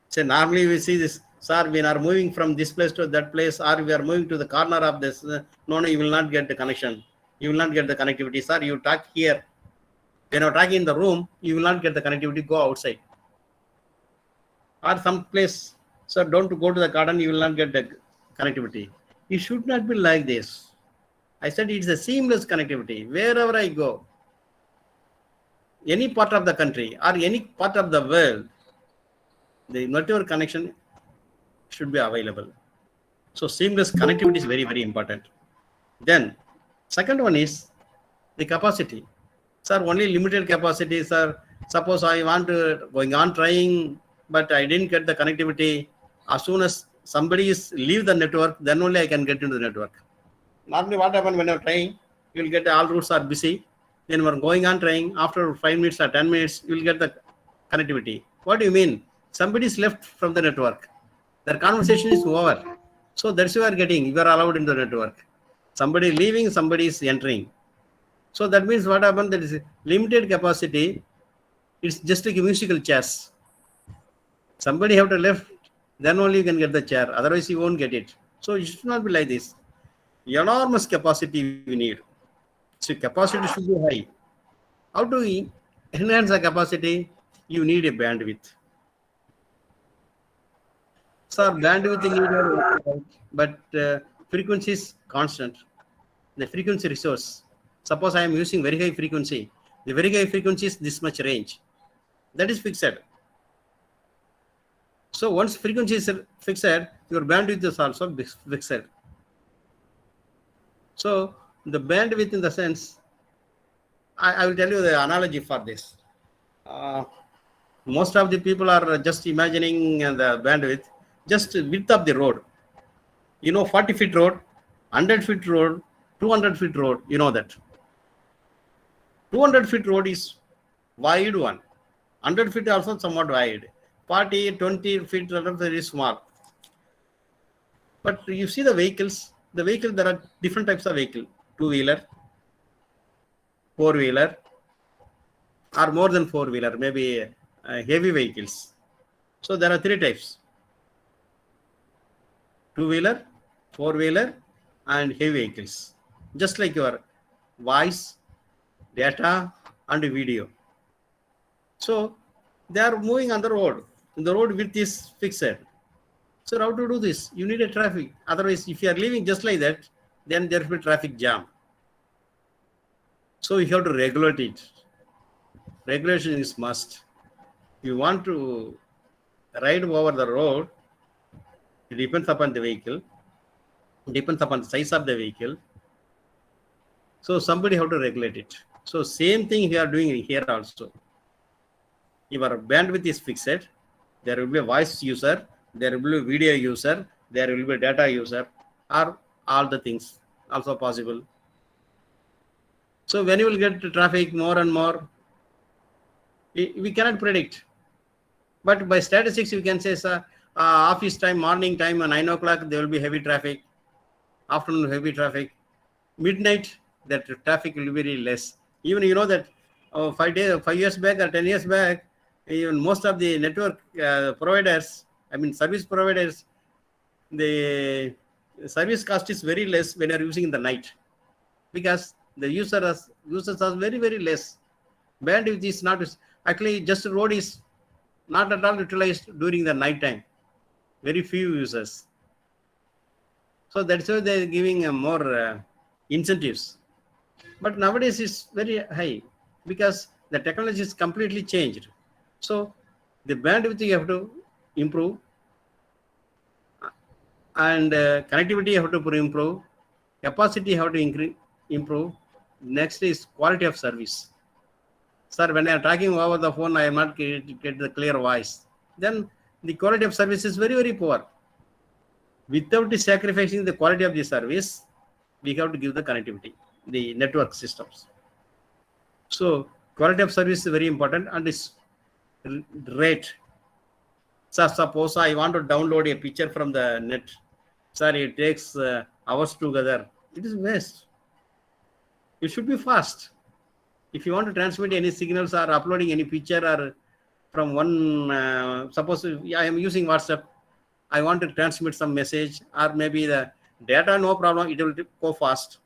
So normally we see this, sir, we are moving from this place to that place, or we are moving to the corner of this. No, you will not get the connection. You will not get the connectivity. Sir, you talk here. When you are talking in the room, you will not get the connectivity. Go outside. Or some place, sir, don't go to the garden, you will not get the connectivity. It should not be like this. I said it's a seamless connectivity. Wherever I go, any part of the country or any part of the world, the network connection should be available. So seamless connectivity is very, very important. Then second one is the capacity. Sir, only limited capacity, sir. Suppose I want to going on trying, but I didn't get the connectivity. As soon as somebody is leave the network, then only I can get into the network. Normally what happens when you're trying, you'll get all routes are busy. Then we're going on trying, after 5 minutes or 10 minutes, you'll get the connectivity. What do you mean? Somebody is left from the network. Their conversation is over. So that's what you are getting. You are allowed in the network. Somebody leaving, somebody is entering. So that means what happened, there is limited capacity. It's just like musical chairs. Somebody have to left, then only you can get the chair. Otherwise you won't get it. So it should not be like this. Enormous capacity we need. So capacity should be high. How to enhance the capacity? You need a bandwidth. Sir, bandwidth needed, but frequency is constant. The frequency resource. Suppose I am using very high frequency. The very high frequency is this much range. That is fixed. So once frequency is fixed, your bandwidth is also fixed. So the bandwidth in the sense, I will tell you the analogy for this. Most of the people are just imagining the bandwidth, just width of the road. 40 feet road, 100 feet road, 200 feet road, you know that. 200 feet road is wide one. 100 feet also somewhat wide. 40, 20 feet is small. But you see the vehicles, there are different types of vehicle. Two-wheeler, four-wheeler, or more than four-wheeler, maybe heavy vehicles. So there are three types. Two-wheeler, four-wheeler, and heavy vehicles. Just like your voice, data, and video. So they are moving on the road. The road width is fixed. So how to do this? You need a traffic. Otherwise, if you are leaving just like that, then there will be traffic jam. So you have to regulate it. Regulation is must. You want to ride over the road, it depends upon the vehicle, depends upon the size of the vehicle. So somebody have to regulate it. So same thing we are doing here also. Your bandwidth is fixed. There will be a voice user, there will be a video user, there will be a data user, or all the things also possible. So when you will get traffic more and more, we cannot predict. But by statistics, you can say, sir, office time, morning time, 9 o'clock, there will be heavy traffic. Afternoon, heavy traffic. Midnight, that traffic will be very less. Even you know that 5 years back or 10 years back, even most of the network providers, I mean service providers, the service cost is very less when you are using in the night, because the users are very, very less. Bandwidth is not, actually just road is not at all utilized during the night time. Very few users. So that's why they're giving more incentives. But nowadays it's very high because the technology is completely changed. So the bandwidth you have to improve, and connectivity you have to improve, capacity you have to improve. Next is quality of service. Sir, when I am talking over the phone, I am not get the clear voice. Then the quality of service is very, very poor. Without sacrificing the quality of the service, we have to give the connectivity, the network systems. So quality of service is very important, and its rate. So suppose I want to download a picture from the net. Sir, it takes hours together. It is waste. It should be fast. If you want to transmit any signals or uploading any picture or from one, suppose I am using WhatsApp, I want to transmit some message, or maybe the data, no problem, it will go fast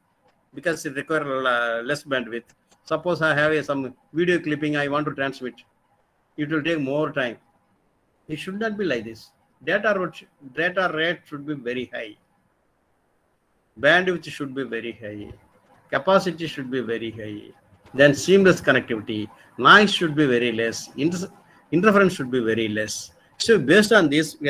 because it requires less bandwidth. Suppose I have some video clipping I want to transmit, it will take more time. It should not be like this. Data rate should be very high. Bandwidth should be very high. Capacity should be very high. Then seamless connectivity. Noise should be very less. Interference should be very less. So based on this, we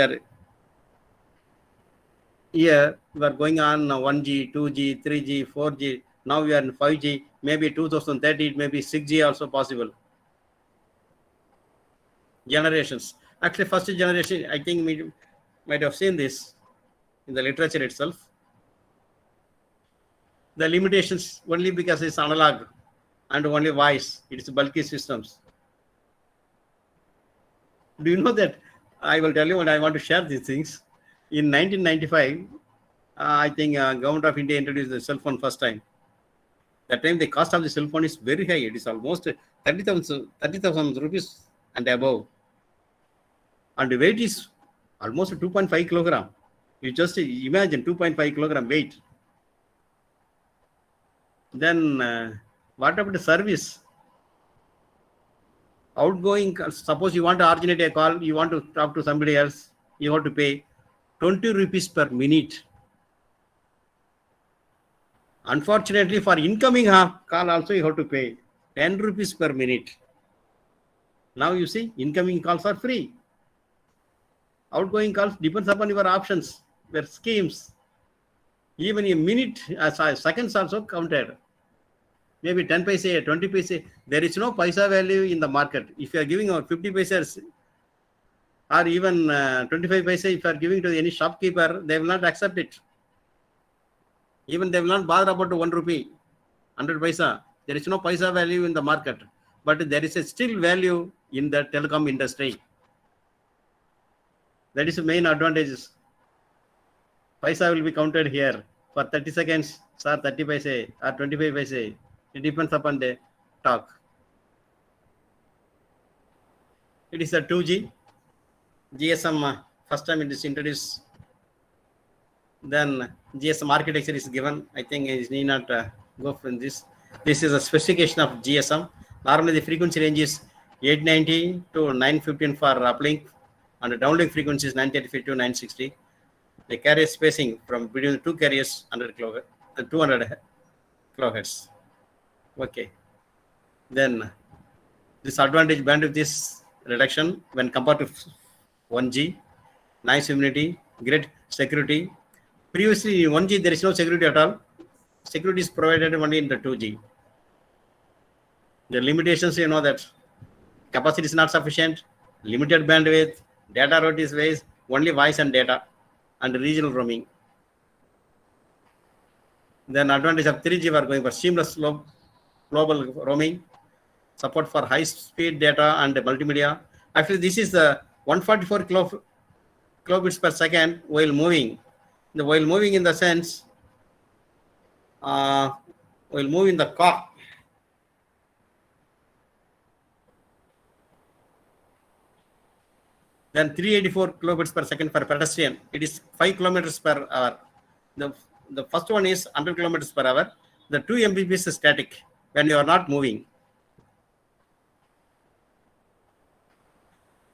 are going on 1G, 2G, 3G, 4G. Now we are in 5G. Maybe 2030, it may be 6G also possible. Generations. Actually, first generation, I think we might have seen this in the literature itself. The limitations only because it's analog and only voice. It's bulky systems. Do you know that? I will tell you when I want to share these things. In 1995, I think Government of India introduced the cell phone first time. That time the cost of the cell phone is very high. It is almost 30,000 rupees and above. And the weight is almost 2.5 kilogram. You just imagine 2.5 kilogram weight. Then what about the service? Outgoing, suppose you want to originate a call, you want to talk to somebody else, you have to pay 20 rupees per minute. Unfortunately, for incoming call also you have to pay 10 rupees per minute. Now you see, incoming calls are free. Outgoing calls depends upon your options, your schemes. Even a minute, seconds also counted. Maybe 10 paise, 20 paise. There is no paisa value in the market. If you are giving 50 paise or even 25 paise, if you are giving to any shopkeeper, they will not accept it. Even they will not bother about 1 rupee, 100 paisa. There is no paisa value in the market. But there is a still value in the telecom industry. That is the main advantages. Paisa will be counted here. For 30 seconds, sir, 30 paise or 25 paise. It depends upon the talk. It is a 2G. GSM, first time it is introduced. Then GSM architecture is given. I think it need not go from this. This is a specification of GSM. Normally the frequency range is 890 to 915 for uplink, and the downlink frequency is 935 to 960. The carrier spacing from between the two carriers 200 kilohertz. Okay. Then this advantage bandwidth is reduction when compared to 1G, nice immunity, great security. Previously in 1G there is no security at all. security is provided only in the 2G. The limitations, you know that capacity is not sufficient, limited bandwidth, data rate is waste, only voice and data, and regional roaming. Then advantage of 3G, we are going for seamless global roaming, support for high speed data and multimedia. Actually, this is the 144 kilobits per second while moving. While moving in the sense, while moving the car. Then 384 kilobits per second for pedestrian. It is 5 kilometers per hour. The first one is 100 kilometers per hour. The 2 Mbps is static when you are not moving.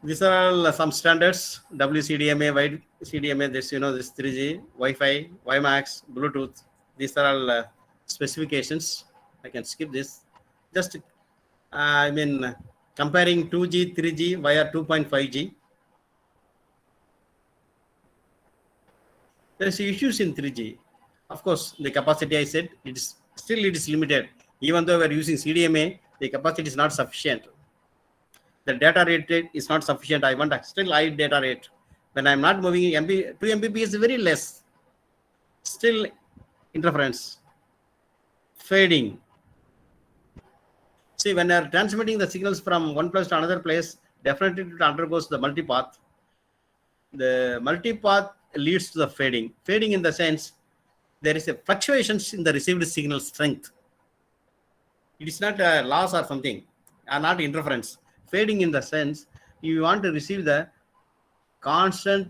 These are all some standards: WCDMA, wide CDMA, this, you know, this 3G, Wi-Fi, WiMAX, Bluetooth. These are all specifications. I can skip this. Just, I mean, comparing 2G, 3G via 2.5G. There is issues in 3G. Of course, the capacity, I said, it is limited. Even though we are using CDMA, the capacity is not sufficient. The data rate is not sufficient. I want still high data rate. When I'm not moving, 2 Mbps is very less. Still interference, fading. See, when you're transmitting the signals from one place to another place, definitely it undergoes the multipath. The multipath leads to the fading. Fading in the sense, there is a fluctuations in the received signal strength. It is not a loss or something, or not interference. Fading in the sense, you want to receive the constant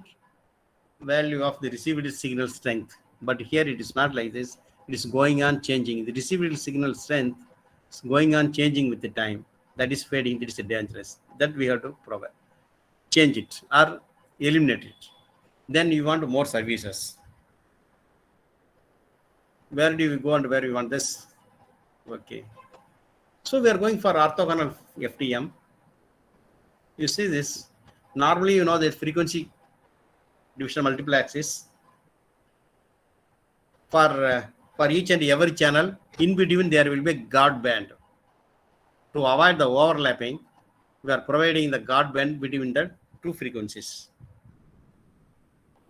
value of the received signal strength. But here it is not like this. It is going on changing. The received signal strength is going on changing with the time. That is fading. That is dangerous. That we have to provide. Change it or eliminate it. Then you want more services. Where do we go and where we want this? Okay. So we are going for orthogonal FTM. You see this. Normally, you know, the frequency division multiple axis. For each and every channel, in between there will be a guard band. To avoid the overlapping, we are providing the guard band between the two frequencies.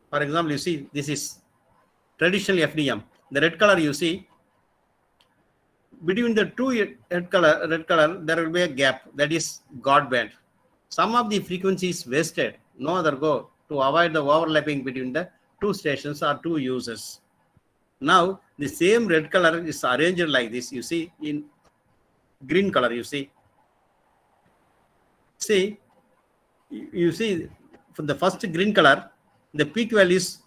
For example, you see, this is traditional FDM. The red color you see, between the two red color, there will be a gap. That is guard band. Some of the frequencies wasted, no other go, to avoid the overlapping between the two stations or two users. Now, the same red color is arranged like this. You see, in green color, you see. See, you see, for the first green color, the peak value is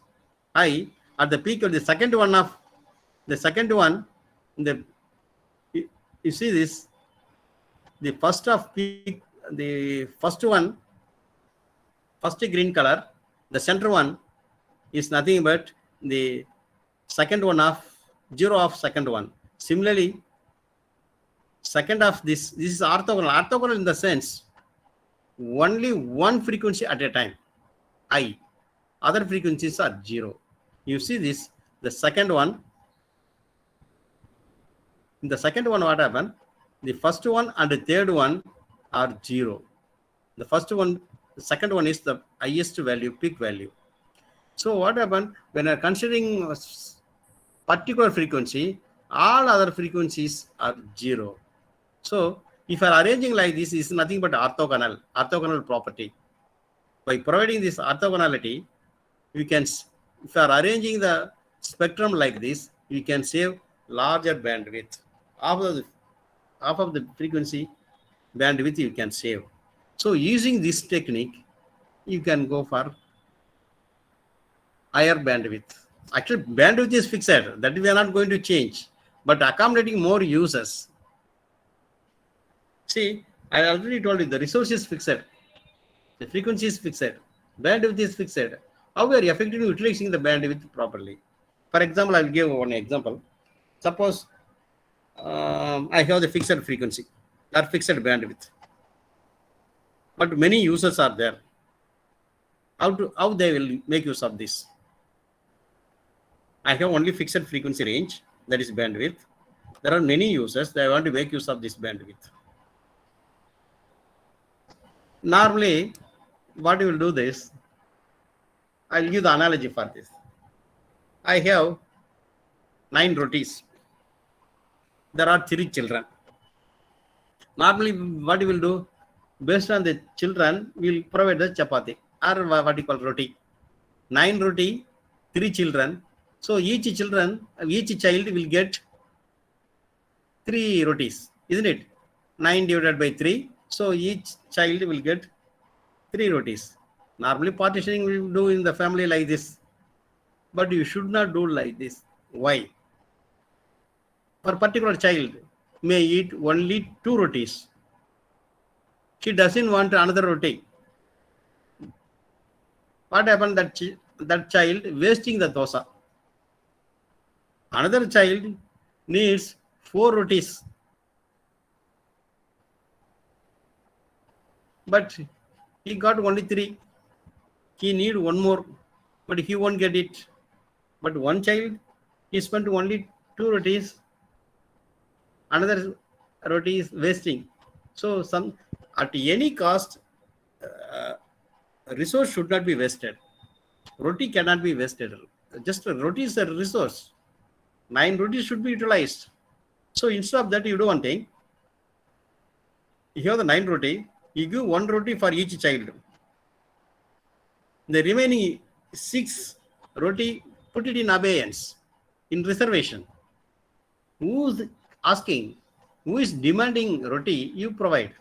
high. At the peak of the second one, you see this, the first of peak, the first one, first green color, the center one is nothing but the second one of 0 of second one. Similarly, second of this is orthogonal. Orthogonal in the sense, only one frequency at a time, I. Other frequencies are 0. You see this, the second one. In the second one, what happened? The first one and the third one are 0. The first one, the second one is the highest value, peak value. So what happened when you are considering a particular frequency, all other frequencies are 0. So if you are arranging like this, is nothing but orthogonal property. By providing this orthogonality, you can, if you are arranging the spectrum like this, you can save larger bandwidth. Half of the frequency bandwidth you can save. So using this technique, you can go for higher bandwidth. Actually, bandwidth is fixed, that we are not going to change, but accommodating more users. See, I already told you the resource is fixed, the frequency is fixed, bandwidth is fixed. How we are effectively utilizing the bandwidth properly? For example, I will give one example. Suppose I have the fixed frequency or fixed bandwidth, but many users are there. How they will make use of this? I have only fixed frequency range. that is bandwidth. There are many users that want to make use of this bandwidth. Normally, what you will do this, I'll give the analogy for this. I have 9 rotis. There are 3 children. Normally, what you will do, based on the children, we'll provide the chapati or what you call roti. 9 roti, 3 children. So each child will get 3 rotis, isn't it? 9 divided by 3. So each child will get 3 rotis. Normally partitioning we do in the family like this. But you should not do like this. Why? For particular child may eat only 2 rotis. She doesn't want another roti. What happened? That child wasting the dosa. Another child needs 4 rotis. But he got only 3. He need 1 more, but he won't get it. But one child, he spent only 2 rotis. Another roti is wasting. So at any cost, resource should not be wasted. Roti cannot be wasted. Just roti is a resource. 9 rotis should be utilized. So instead of that, you do one thing. You have the 9 roti. You give 1 roti for each child. The remaining 6 roti, put it in abeyance, in reservation. Who's asking? Who is demanding roti? You provide.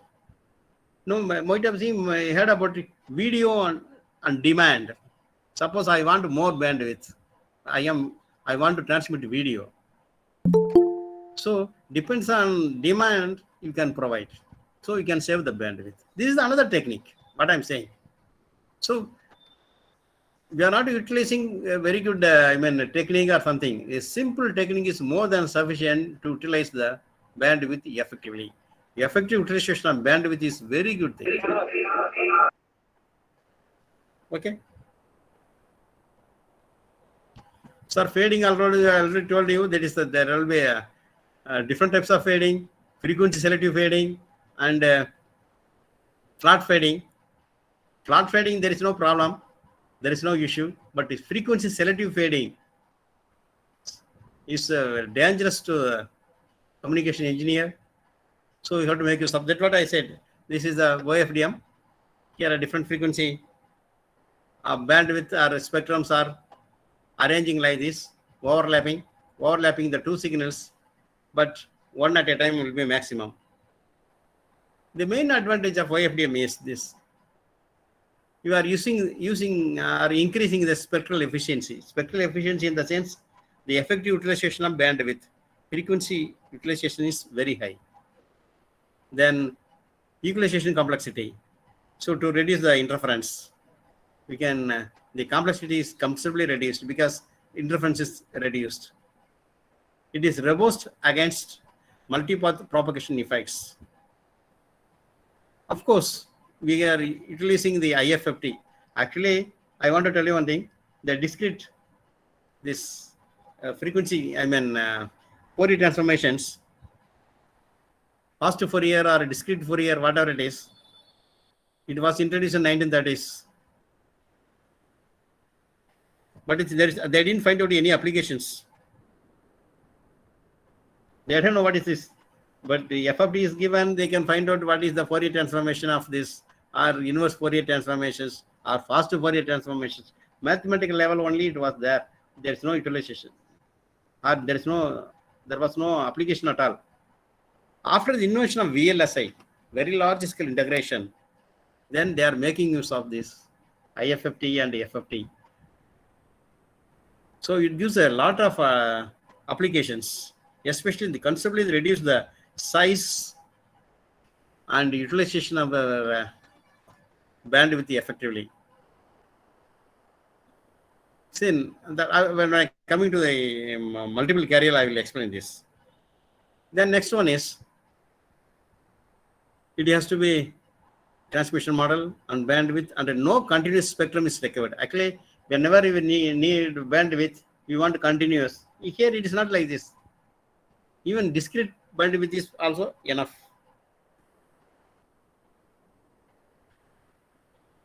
No, might have seen, heard about video on demand. Suppose I want more bandwidth. I want to transmit video. So depends on demand, you can provide. So you can save the bandwidth. This is another technique, what I'm saying. So we are not utilizing a very good technique or something. A simple technique is more than sufficient to utilize the bandwidth effectively. The effective utilization of bandwidth is very good thing. Okay. Sir, fading I already told you that is that there will be different types of fading, frequency selective fading, and flat fading. Flat fading, there is no problem. There is no issue, but the frequency selective fading is dangerous to communication engineer. So you have to make use of that. What I said, this is the OFDM. Here a different frequency bandwidth or spectrums are arranging like this, overlapping the 2 signals, but one at a time will be maximum. The main advantage of OFDM is this. You are using or increasing the spectral efficiency. Spectral efficiency in the sense, the effective utilization of bandwidth. Frequency utilization is very high. Then equalization complexity. So to reduce the interference, we can, the complexity is considerably reduced because interference is reduced. It is robust against multipath propagation effects. Of course, we are utilizing the IFFT. Actually, I want to tell you one thing. The discrete, this frequency, Fourier transformations, fast Fourier or discrete Fourier, whatever it is, it was introduced in 1930s. But they didn't find out any applications. They don't know what is this. But the FFT is given, they can find out what is the Fourier transformation of this, or inverse Fourier transformations, or fast Fourier transformations. Mathematical level only it was there. There is no utilization, or there was no application at all. After the invention of VLSI, very large scale integration, then they are making use of this IFFT and FFT. So it gives a lot of applications, especially the conceptually reduce the size and utilization of bandwidth effectively. Then when I coming to the multiple carrier, I will explain this. Then next one is, it has to be transmission model and bandwidth, and no continuous spectrum is required. Actually, whenever you need bandwidth, you want continuous. Here it is not like this. Even discrete bandwidth is also enough.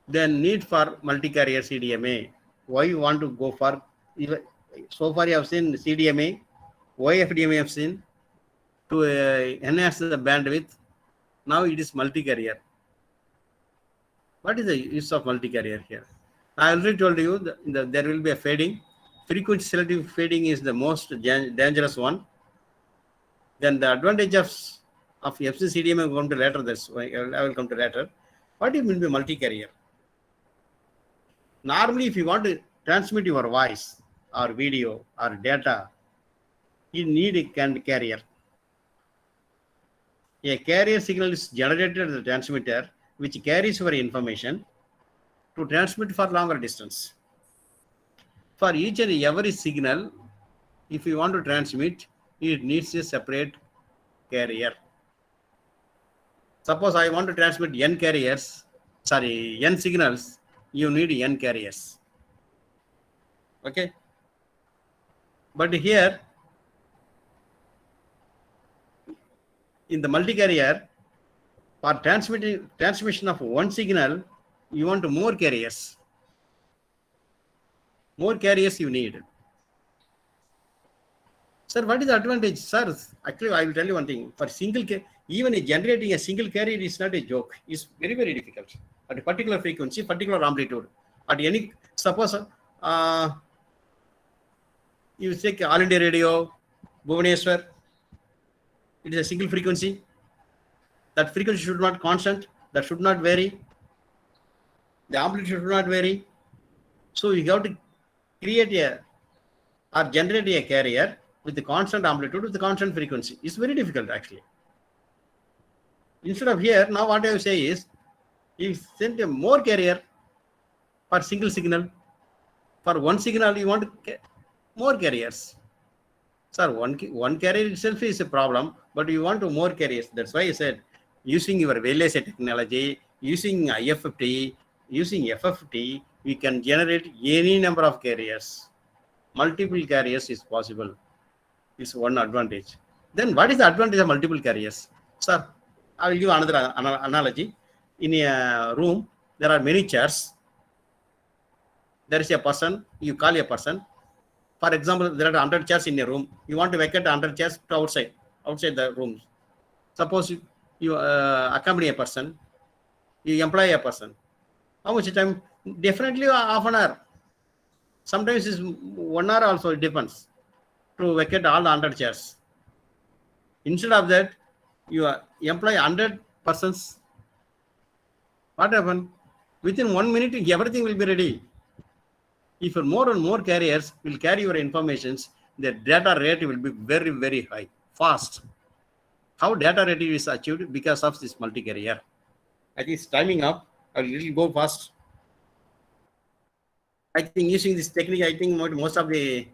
Then need for multi-carrier CDMA. Why you want to go for, so far you have seen CDMA, YFDMA have seen to enhance the bandwidth. Now it is multi-carrier. What is the use of multi-carrier here? I already told you that there will be a fading. Frequency selective fading is the most dangerous one. Then the advantage of FC CDMA will come to later. That's why I will come to later. What do you mean by multi-carrier? Normally, if you want to transmit your voice or video or data, you need a carrier. A carrier signal is generated at the transmitter, which carries your information to transmit for longer distance. For each and every signal, if you want to transmit, it needs a separate carrier. Suppose I want to transmit n signals, you need n carriers. Okay. But here, in the multi-carrier, for transmission of one signal, you want more carriers. More carriers you need. Sir, what is the advantage? Sir, actually, I will tell you one thing. For even generating a single carrier is not a joke. It's very, very difficult. At a particular frequency, particular amplitude. At any, suppose you take All India Radio, Bhubaneswar, it is a single frequency. That frequency should not constant. That should not vary. The amplitude should not vary. So you have to create or generate a carrier with the constant amplitude, with the constant frequency. It's very difficult actually. Instead of here, now what I will say is, you send a more carrier for single signal. For one signal, you want more carriers. Sir, one carrier itself is a problem, but you want more carriers. That's why I said, using your wireless technology, using IFFT, using FFT, we can generate any number of carriers. Multiple carriers is possible. It's one advantage. Then what is the advantage of multiple carriers? Sir, I will give another analogy. In a room, there are many chairs. There is a person, you call a person. For example, there are 100 chairs in a room. You want to vacate 100 chairs to outside the room. Suppose you accompany a person, you employ a person. How much time? Definitely half an hour. Sometimes it's 1 hour also, it depends, to vacate all the 100 chairs. Instead of that, you employ 100 persons. What happens? Within 1 minute, everything will be ready. If more and more carriers will carry your informations, the data rate will be very, very high, fast. How data rate is achieved? Because of this multi-carrier. I think it's timing up. I will go fast. I think using this technique, I think most of the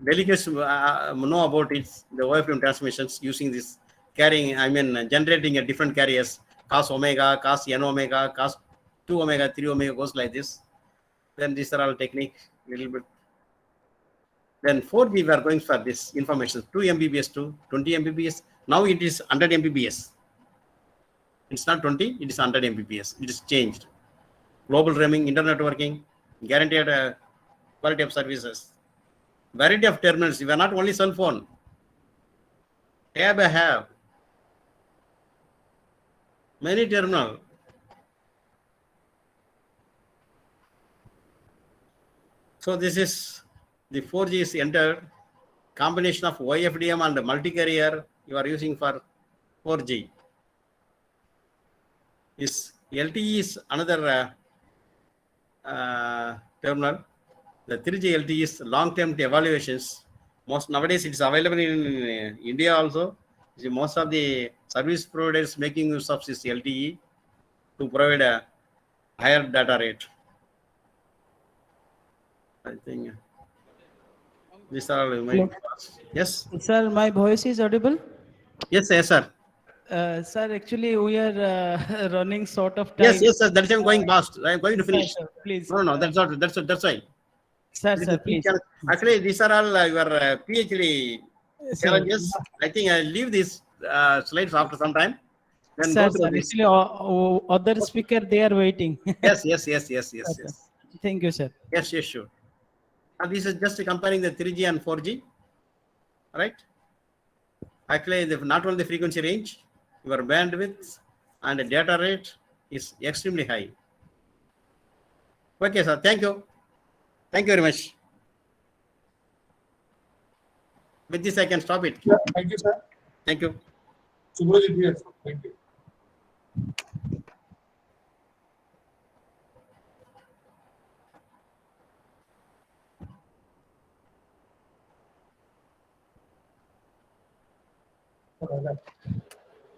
delegates know about it, the OFM transmissions using this generating a different carriers, cos omega, cos n omega, cos 2 omega, 3 omega goes like this. Then these are all techniques, little bit. Then 4G we are going for this information, 2 Mbps to 20 Mbps. Now it is 100 Mbps. It's not 20, it is 100 Mbps. It is changed. Global roaming, internet working, guaranteed quality of services. Variety of terminals. We are not only cell phone. Tab I have. Many terminal. So this is the 4G is entered. Combination of YFDM and multi-carrier you are using for 4G. This LTE is another terminal. The 3G LTE is long-term evaluations. Nowadays it is available in India also. Most of the service providers making use of this LTE to provide a higher data rate. I think these are all my yes. Sir, my voice is audible? Yes, yes, sir. Sir, actually we are running short of time. Yes, yes, sir. That's why I'm going fast. I'm going to finish. Sir, please. No, that's why. Sir, please. Actually, these are all your PhD challenges. I think I'll leave these slides after some time. Then Sir, go through this. actually, other speaker, they are waiting. Yes. Thank you, sir. Yes, sure. And this is just comparing the 3G and 4G, right? Actually, not only the frequency range, your bandwidth and the data rate is extremely high. Okay, sir. Thank you. Thank you very much. With this, I can stop it. Yeah, thank you, sir. Thank you. Subrajit, yes, thank you.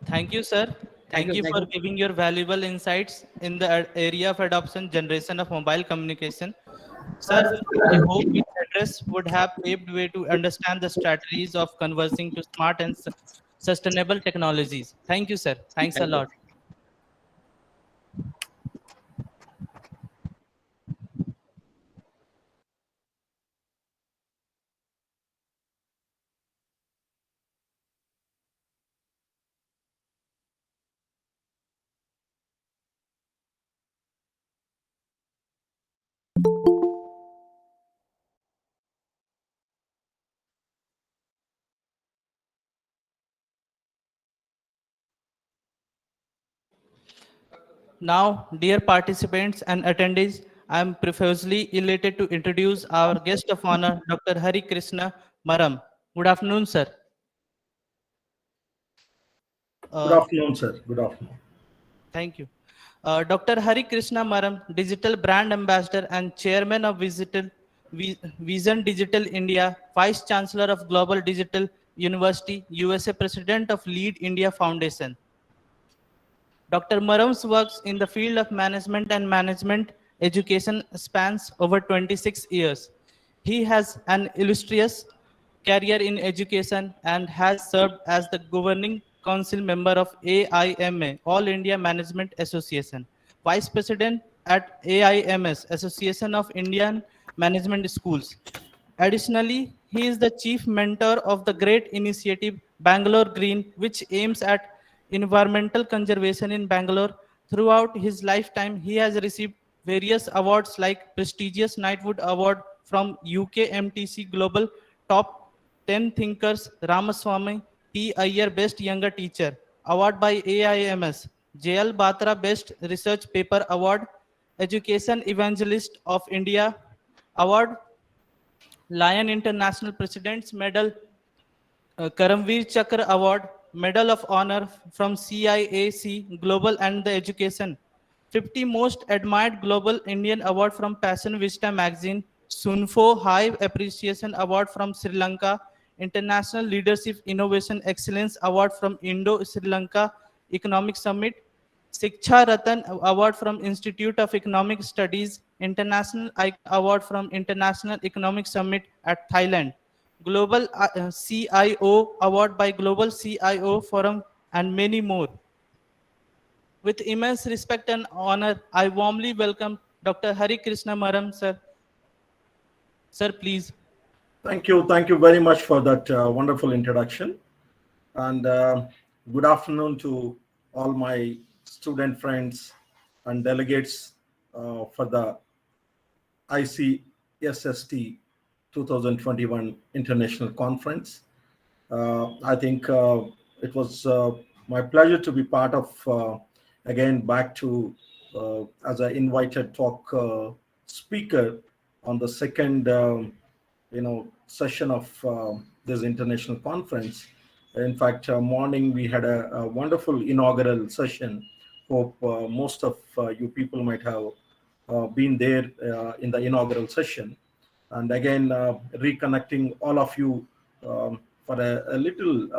Thank you, sir. Thank you for giving your valuable insights in the area of adoption generation of mobile communication. Sir, I hope this address would have paved way to understand the strategies of conversing to smart and sustainable technologies. Thank you, sir. Thanks a lot. Now, dear participants and attendees, I am profusely elated to introduce our guest of honor, Dr. Hari Krishna Maram. Good afternoon, sir. Good afternoon, sir. Good afternoon. Thank you. Dr. Hari Krishna Maram, Digital Brand Ambassador and Chairman of Vision Digital India, Vice Chancellor of Global Digital University, USA President of Lead India Foundation. Dr. Maram's works in the field of management and management education spans over 26 years. He has an illustrious career in education and has served as the governing council member of AIMA, All India Management Association, Vice President at AIMS, Association of Indian Management Schools. Additionally, he is the chief mentor of the great initiative Bangalore Green, which aims at environmental conservation in Bangalore. Throughout his lifetime, he has received various awards like prestigious Knighthood Award from UK MTC Global Top 10 Thinkers, Ramaswamy P. Iyer Best Younger Teacher, Award by AIMS, JL Batra Best Research Paper Award, Education Evangelist of India Award, Lion International President's Medal, Karamveer Chakra Award, Medal of Honor from CIAC Global and the Education, 50 Most Admired Global Indian Award from Passion Vista Magazine, Sunfo High Appreciation Award from Sri Lanka, International Leadership Innovation Excellence Award from Indo-Sri Lanka Economic Summit, Shiksha Ratan Award from Institute of Economic Studies, International Icon Award from International Economic Summit at Thailand, Global CIO Award by Global CIO Forum, and many more. With immense respect and honor, I warmly welcome Dr. Hari Krishna Maram, sir. Sir, please. Thank you very much for that wonderful introduction. And good afternoon to all my student friends and delegates for the ICSST 2021 International Conference. I think it was my pleasure to be part of, again, back to as an invited talk speaker on the second session of this international conference. In fact, morning we had a wonderful inaugural session. Hope most of you people might have been there in the inaugural session. And again, reconnecting all of you for a little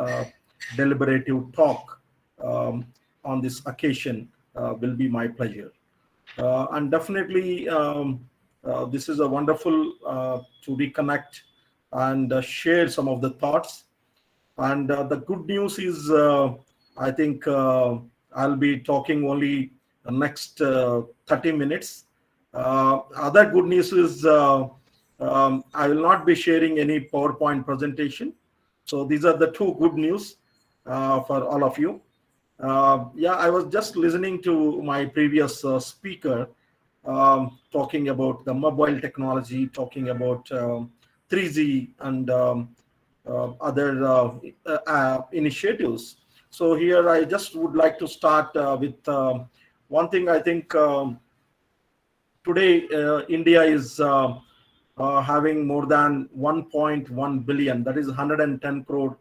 deliberative talk on this occasion will be my pleasure. And definitely, this is a wonderful to reconnect and share some of the thoughts. And the good news is, I think I'll be talking only the next 30 minutes. Other good news is I will not be sharing any PowerPoint presentation. So these are the two good news for all of you. Yeah, I was just listening to my previous speaker talking about the mobile technology, talking about 3G and other initiatives. So here I just would like to start with one thing. I think today India is having more than 1.1 billion, that is 110 crore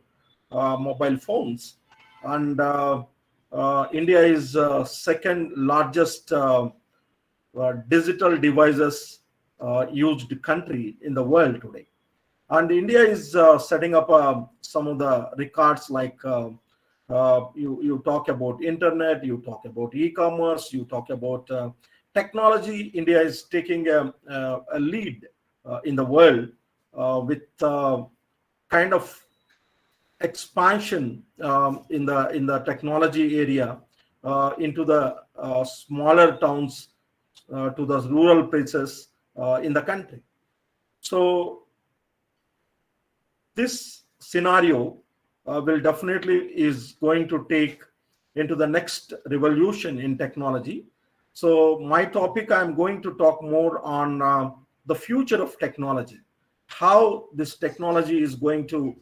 mobile phones, and India is second largest digital devices used country in the world today. And India is setting up some of the records, like you talk about internet, you talk about e-commerce, you talk about technology. India is taking a lead in the world with kind of expansion in the technology area into the smaller towns, to the rural places in the country. So this scenario will definitely is going to take into the next revolution in technology. So my topic, I'm going to talk more on the future of technology, how this technology is going to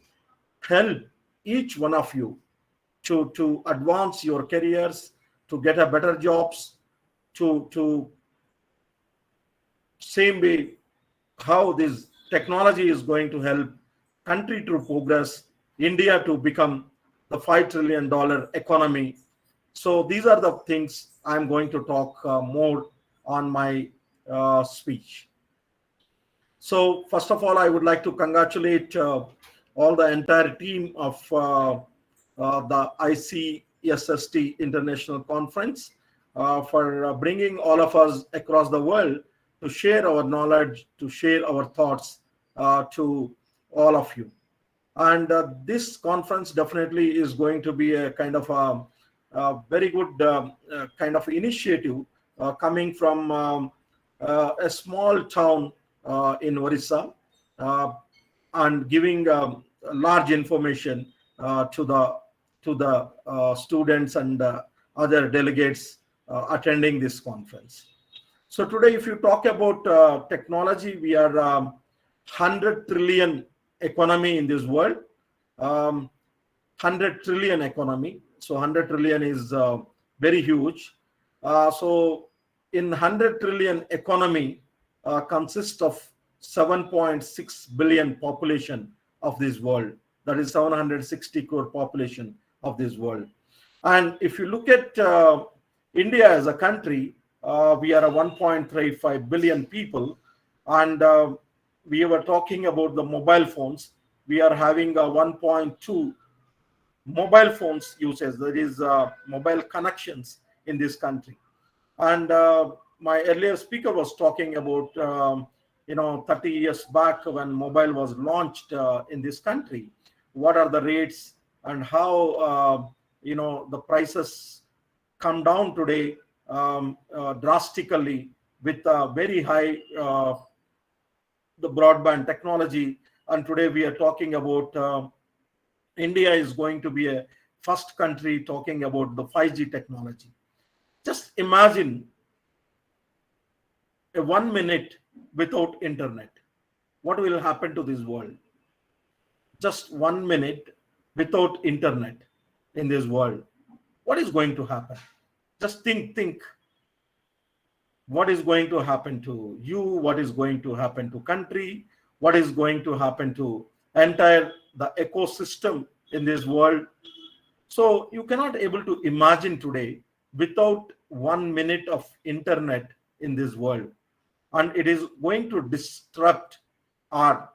help each one of you to advance your careers, to get a better jobs, to same way how this technology is going to help country to progress, India to become the $5 trillion economy. So these are the things I'm going to talk more on my speech. So first of all, I would like to congratulate all the entire team of the ICSST International Conference for bringing all of us across the world to share our knowledge, to share our thoughts to all of you. And this conference definitely is going to be a kind of a very good kind of initiative coming from a small town in Orissa, and giving large information to the students and other delegates attending this conference. So today, if you talk about technology, we are 100 trillion economy in this world, 100 trillion economy. So 100 trillion is very huge. So in 100 trillion economy consists of 7.6 billion population of this world. That is 760 crore population of this world. And if you look at India as a country, we are a 1.35 billion people, and we were talking about the mobile phones. We are having a 1.2 mobile phones usage, that is mobile connections in this country. And my earlier speaker was talking about 30 years back when mobile was launched in this country, what are the rates and how the prices come down today drastically with very high the broadband technology. And today we are talking about India is going to be a first country talking about the 5G technology. Just imagine a 1 minute without internet. What will happen to this world? Just 1 minute without internet in this world. What is going to happen? Just think. What is going to happen to you? What is going to happen to country? What is going to happen to entire the ecosystem in this world? So you cannot able to imagine today without 1 minute of internet in this world. And it is going to disrupt or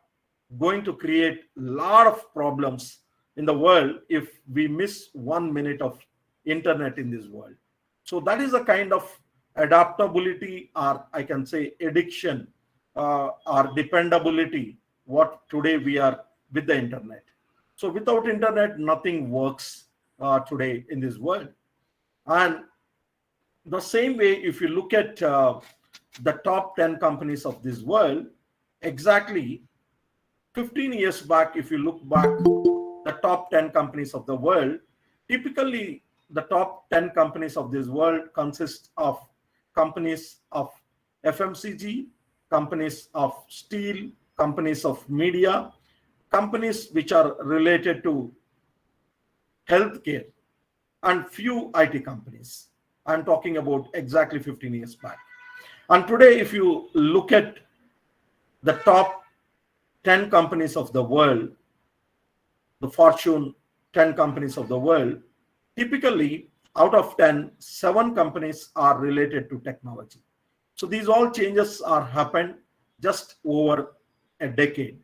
going to create a lot of problems in the world if we miss 1 minute of internet in this world. So that is a kind of adaptability, or I can say addiction, or dependability, what today we are with the internet. So without internet, nothing works today in this world. And the same way, if you look at the top 10 companies of this world, exactly 15 years back, if you look back, the the top 10 companies of the world, typically the top 10 companies of this world consist of companies of FMCG, companies of steel, companies of media, companies which are related to healthcare, and few IT companies. I'm talking about exactly 15 years back. And today, if you look at the top 10 companies of the world, the Fortune 10 companies of the world, typically out of 10, 7 companies are related to technology. So these all changes are happened just over a decade.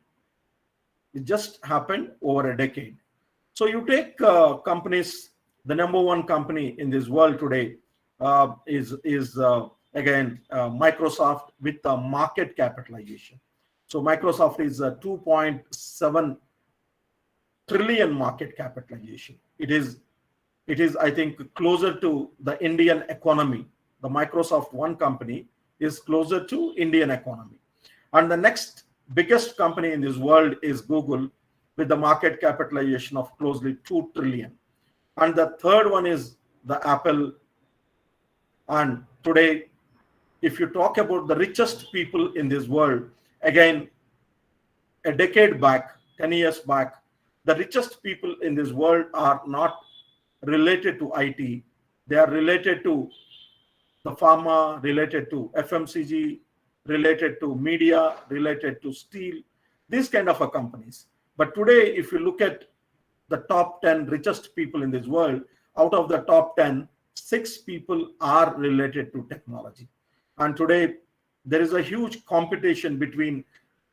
It just happened over a decade. So you take companies, the number one company in this world today is again Microsoft with a market capitalization. So Microsoft is a 2.7 trillion market capitalization. It is I think closer to the Indian economy. The Microsoft one company is closer to Indian economy. And the next biggest company in this world is Google with the market capitalization of closely 2 trillion. And the third one is the Apple. And today, if you talk about the richest people in this world, again, a decade back, 10 years back, the richest people in this world are not related to IT. They are related to the pharma, related to FMCG, related to media, related to steel, these kind of companies. But today, if you look at the top 10 richest people in this world, out of the top 10, 6 people are related to technology. And today, there is a huge competition between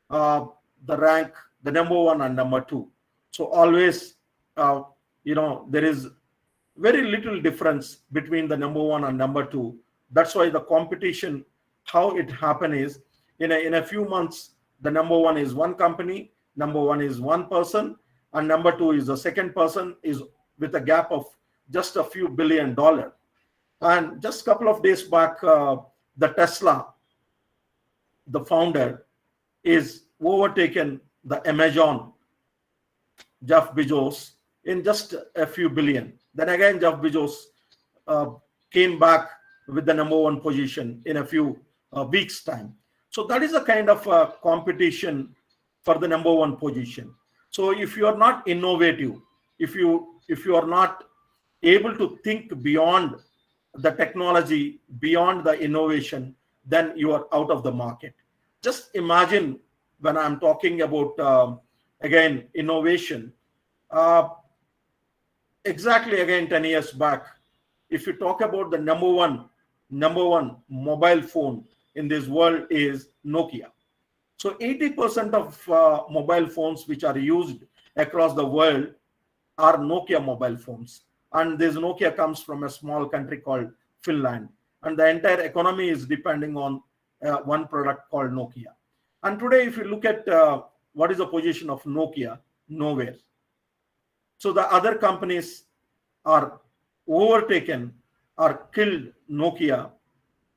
the rank, the number one and number two. So always, there is very little difference between the number one and number two. That's why the competition, how it happen is, in a few months, the number one is one company, number one is one person, and number two is the second person, is with a gap of just a few $1 billion. And just a couple of days back, the Tesla, the founder, is overtaken the Amazon, Jeff Bezos, in just a few billion. Then again, Jeff Bezos came back with the number one position in a few weeks' time. So that is a kind of competition for the number one position. So if you are not innovative, if you are not able to think beyond the technology, beyond the innovation, then you are out of the market. Just imagine when I'm talking about, again, innovation, exactly again 10 years back, if you talk about the number one mobile phone in this world is Nokia. So 80% of mobile phones which are used across the world are Nokia mobile phones. And this Nokia comes from a small country called Finland. And the entire economy is depending on one product called Nokia. And today, if you look at what is the position of Nokia, nowhere. So the other companies are overtaken or killed Nokia.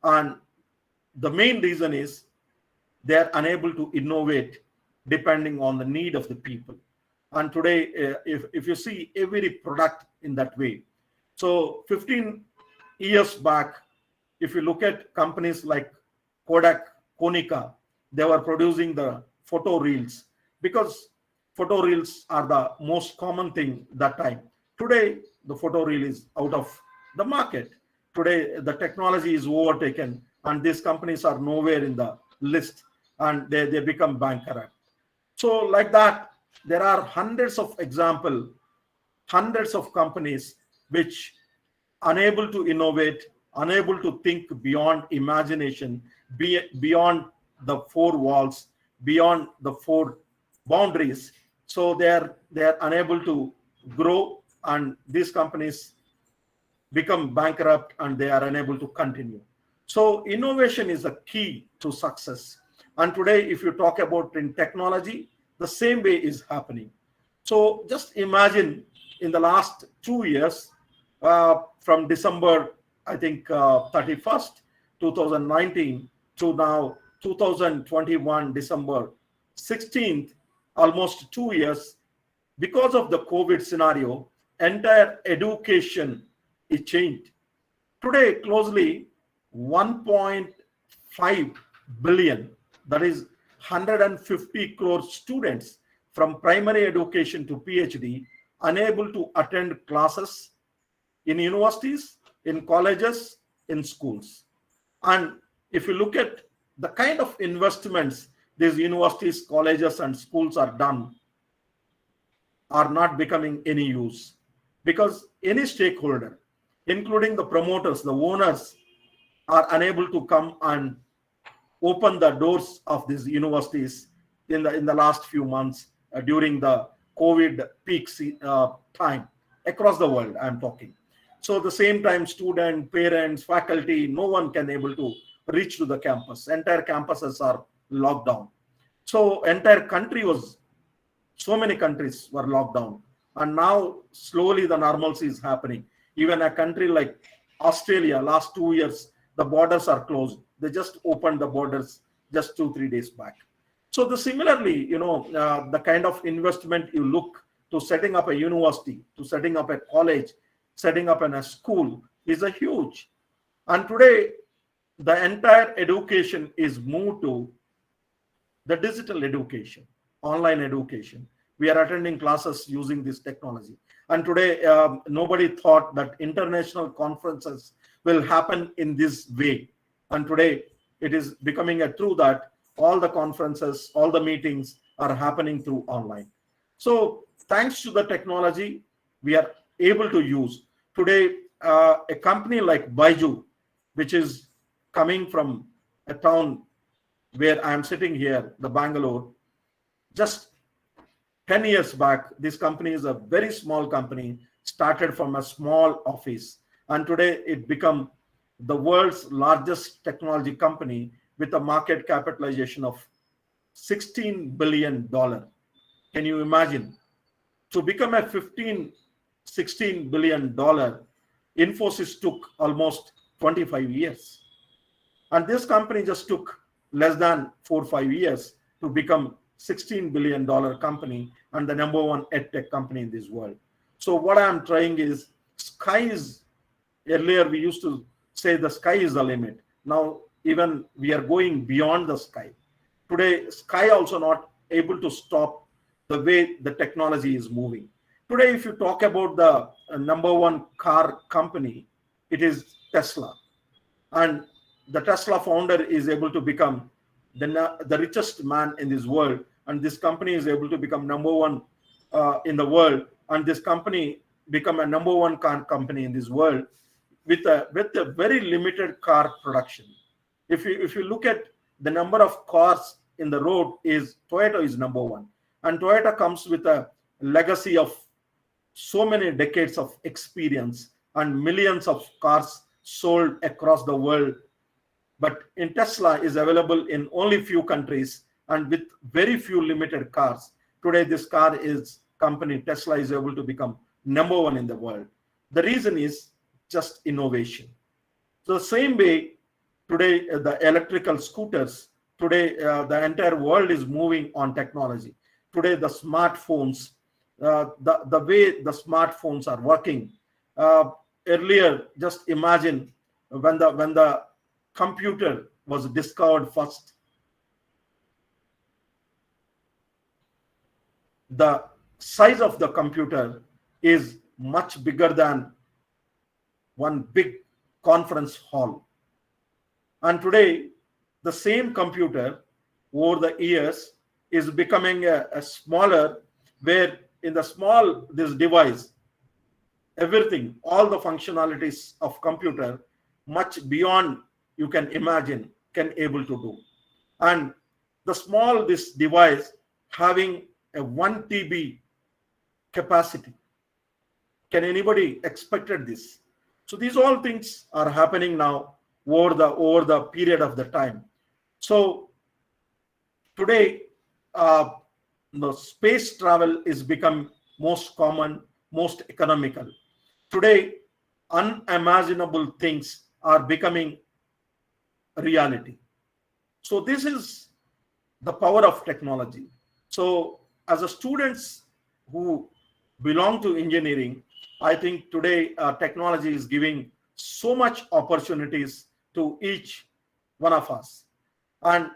And the main reason is they are unable to innovate depending on the need of the people. And today, if you see every product in that way. So 15 years back, if you look at companies like Kodak, Konica, they were producing the photo reels because photo reels are the most common thing that time. Today, the photo reel is out of the market. Today, the technology is overtaken and these companies are nowhere in the list and they become bankrupt. So like that, there are hundreds of examples, hundreds of companies which unable to innovate, unable to think beyond imagination, beyond the four walls, beyond the four boundaries. So they are unable to grow, and these companies become bankrupt and they are unable to continue. So innovation is a key to success. And today, if you talk about in technology, the same way is happening. So just imagine in the last 2 years, from December, I think 31st, 2019 to now 2021, December 16th, almost 2 years, because of the COVID scenario, entire education is changed. Today, closely 1.5 billion, that is 150 crore students from primary education to PhD, unable to attend classes in universities, in colleges, in schools. And if you look at the kind of investments these universities, colleges, and schools are done, are not becoming any use, because any stakeholder, including the promoters, the owners, are unable to come and open the doors of these universities in the last few months during the COVID peak time across the world. I'm talking. So at the same time, student, parents, faculty, no one can able to reach to the campus. Entire campuses are locked down. So entire country was, so many countries were locked down, and now slowly the normalcy is happening. Even a country like Australia, last 2 years, the borders are closed. They just opened the borders just 2-3 days back. So similarly, the kind of investment you look to setting up a university, to setting up a college, setting up a school is a huge. And today, the entire education is moved to the digital education, online education. We are attending classes using this technology. And today, nobody thought that international conferences will happen in this way. And today, it is becoming a true that all the conferences, all the meetings are happening through online. So thanks to the technology, we are able to use. Today, a company like Baiju, which is coming from a town where I am sitting here, the Bangalore, just 10 years back, this company is a very small company, started from a small office. And today it become the world's largest technology company with a market capitalization of $16 billion. Can you imagine? To become a $16 billion, Infosys took almost 25 years. And this company just took less than 4 or 5 years to become $16 billion company and the number one edtech company in this world. So what I'm trying is, earlier we used to say the sky is the limit. Now even we are going beyond the sky. Today, sky also not able to stop the way the technology is moving. Today, if you talk about the number one car company, it is Tesla. And the Tesla founder is able to become the richest man in this world. And this company is able to become number one in the world. And this company become a number one car company in this world with a very limited car production. If you look at the number of cars in the road, Toyota is number one. And Toyota comes with a legacy of so many decades of experience and millions of cars sold across the world. But in Tesla is available in only few countries and with very few limited cars. Today, this company Tesla is able to become number one in the world. The reason is just innovation. So the same way, today the electrical scooters, today the entire world is moving on technology. Today the smartphones, the way the smartphones are working. Earlier, just imagine when the computer was discovered first, the size of the computer is much bigger than one big conference hall. And today, the same computer over the years is becoming a smaller, where in the small, this device, everything, all the functionalities of computer, much beyond you can imagine, can able to do. And the small, this device having a 1 TB capacity. Can anybody expected this? So these all things are happening now over the period of the time. So today, the space travel is become most common, most economical. Today, unimaginable things are becoming reality. So this is the power of technology. So as a students, who belong to engineering, I think today technology is giving so much opportunities to each one of us. And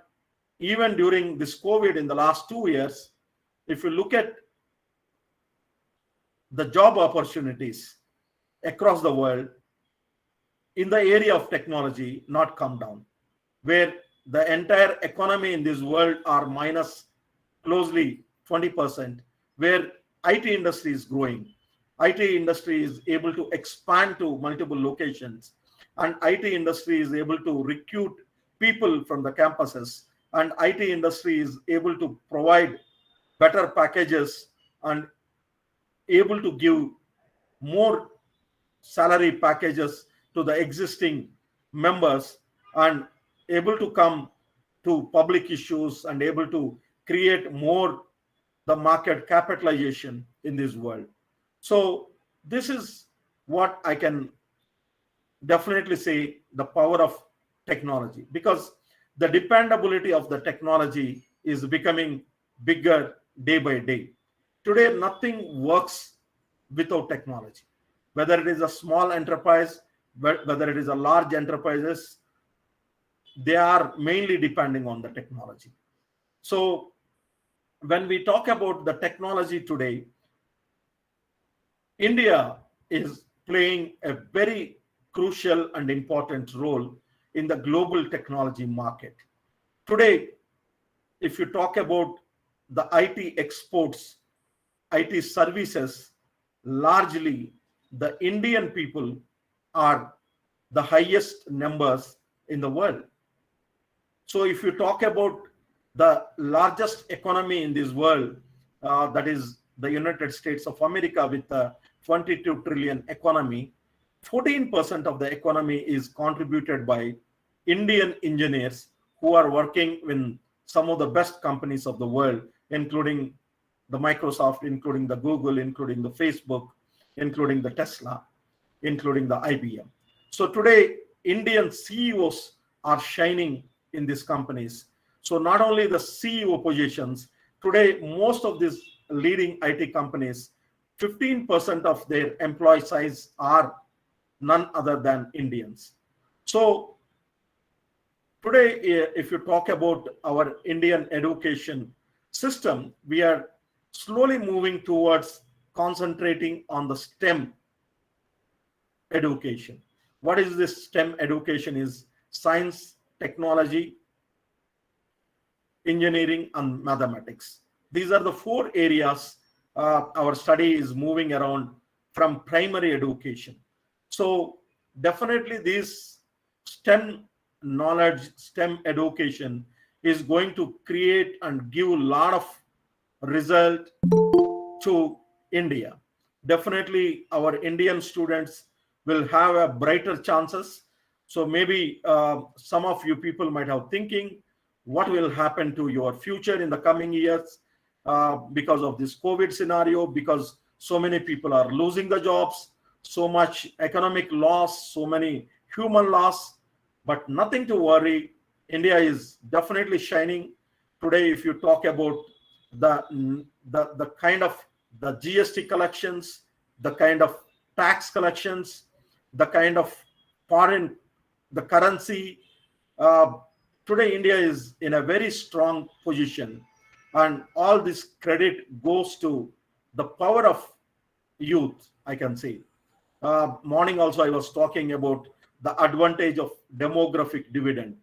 even during this COVID in the last 2 years, if you look at the job opportunities across the world in the area of technology not come down, where the entire economy in this world are minus closely 20%, where IT industry is growing. IT industry is able to expand to multiple locations, and IT industry is able to recruit people from the campuses, and IT industry is able to provide better packages and able to give more salary packages to the existing members, and able to come to public issues and able to create more the market capitalization in this world. So this is what I can definitely say, the power of technology, because the dependability of the technology is becoming bigger day by day. Today nothing works without technology, whether it is a small enterprise, whether it is a large enterprises, they are mainly depending on the technology. So when we talk about the technology today, India is playing a very crucial and important role in the global technology market. Today, if you talk about the IT exports, IT services, largely the Indian people are the highest numbers in the world. So if you talk about the largest economy in this world, that is the United States of America with a 22 trillion economy, 14% of the economy is contributed by Indian engineers who are working in some of the best companies of the world, including the Microsoft, including the Google, including the Facebook, including the Tesla, including the IBM. So today, Indian CEOs are shining in these companies. So not only the CEO positions, today most of these leading IT companies, 15% of their employee size are none other than Indians. So today, if you talk about our Indian education system, we are slowly moving towards concentrating on the STEM education. What is this STEM education? Is science, technology, engineering, and mathematics. These are the 4 areas our study is moving around from primary education. So definitely this STEM knowledge, STEM education is going to create and give a lot of result to India. Definitely our Indian students will have a brighter chances. So maybe some of you people might have thinking, what will happen to your future in the coming years because of this COVID scenario, because so many people are losing the jobs, so much economic loss, so many human loss, but nothing to worry. India is definitely shining. Today, if you talk about the kind of the GST collections, the kind of tax collections, the kind of foreign, the currency, today India is in a very strong position, and all this credit goes to the power of youth, I can say. Morning also I was talking about the advantage of demographic dividend.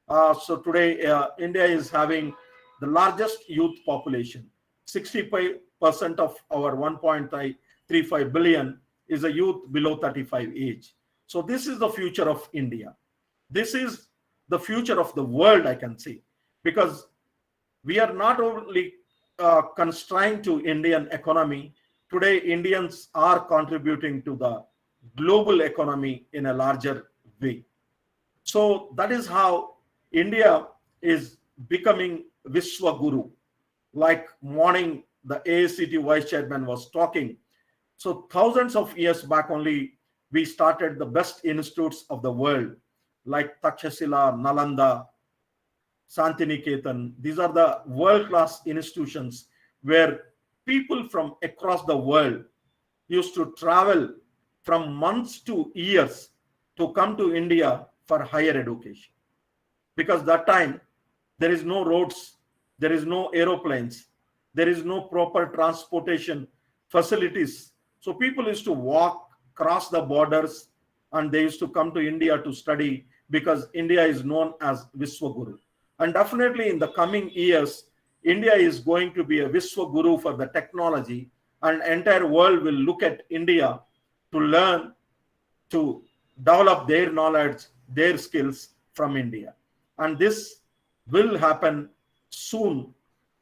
So today India is having the largest youth population. 65% of our 1.35 billion is a youth below 35 age. So this is the future of India. This is the future of the world, I can say, because we are not only constrained to Indian economy. Today, Indians are contributing to the global economy in a larger way. So that is how India is becoming Vishwaguru. Like morning, the AICT vice chairman was talking. So thousands of years back only, we started the best institutes of the world, like Takshashila, Nalanda, Santiniketan. These are the world-class institutions where people from across the world used to travel from months to years to come to India for higher education. Because that time there is no roads, there is no aeroplanes, there is no proper transportation facilities. So people used to walk, cross the borders, and they used to come to India to study because India is known as Vishwaguru. And definitely in the coming years, India is going to be a Vishwaguru for the technology, and entire world will look at India to learn, to develop their knowledge, their skills from India. And this will happen soon.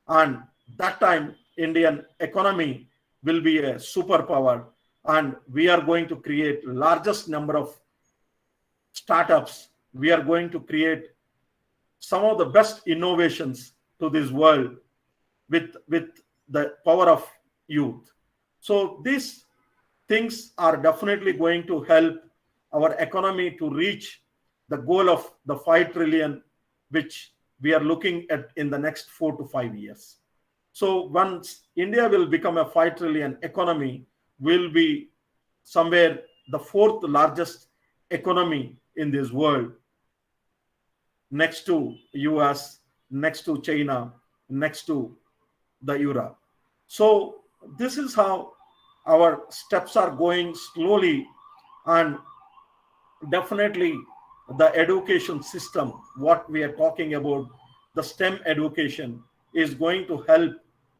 And that time, Indian economy will be a superpower, and we are going to create largest number of startups. We are going to create some of the best innovations to this world with the power of youth. So these things are definitely going to help our economy to reach the goal of the 5 trillion, which we are looking at in the next 4 to 5 years. So once India will become a 5 trillion economy, will be somewhere the 4th largest economy in this world, next to US, next to China, next to the Europe. So this is how our steps are going slowly, and definitely the education system, what we are talking about, the STEM education is going to help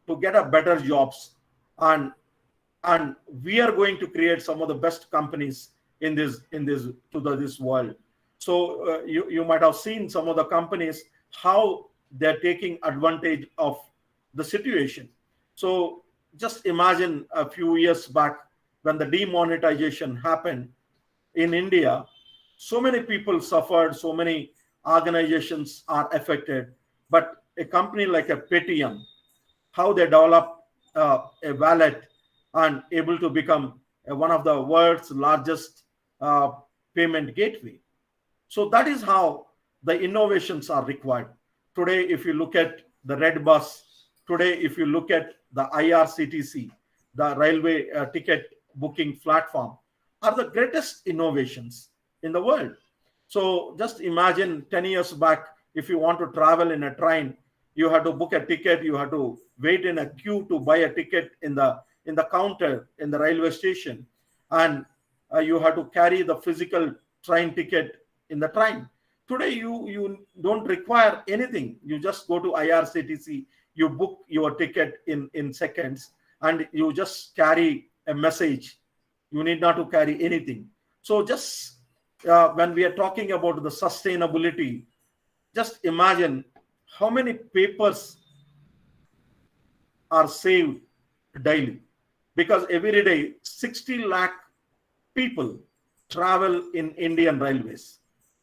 to get a better jobs, and we are going to create some of the best companies in this world. So you might have seen some of the companies how they're taking advantage of the situation. So just imagine a few years back when the demonetization happened in India, so many people suffered, so many organizations are affected. But a company like a Paytm, how they develop a wallet and able to become one of the world's largest payment gateway. So that is how the innovations are required. Today, if you look at the Red Bus, today, if you look at the IRCTC, the railway ticket booking platform, are the greatest innovations in the world. So just imagine 10 years back, if you want to travel in a train, you had to book a ticket, you had to wait in a queue to buy a ticket in the counter in the railway station, and you had to carry the physical train ticket in the train. Today, you don't require anything. You just go to IRCTC, you book your ticket in seconds, and you just carry a message. You need not to carry anything. So just when we are talking about the sustainability, just imagine how many papers are saved daily, because every day 60 lakh people travel in Indian railways.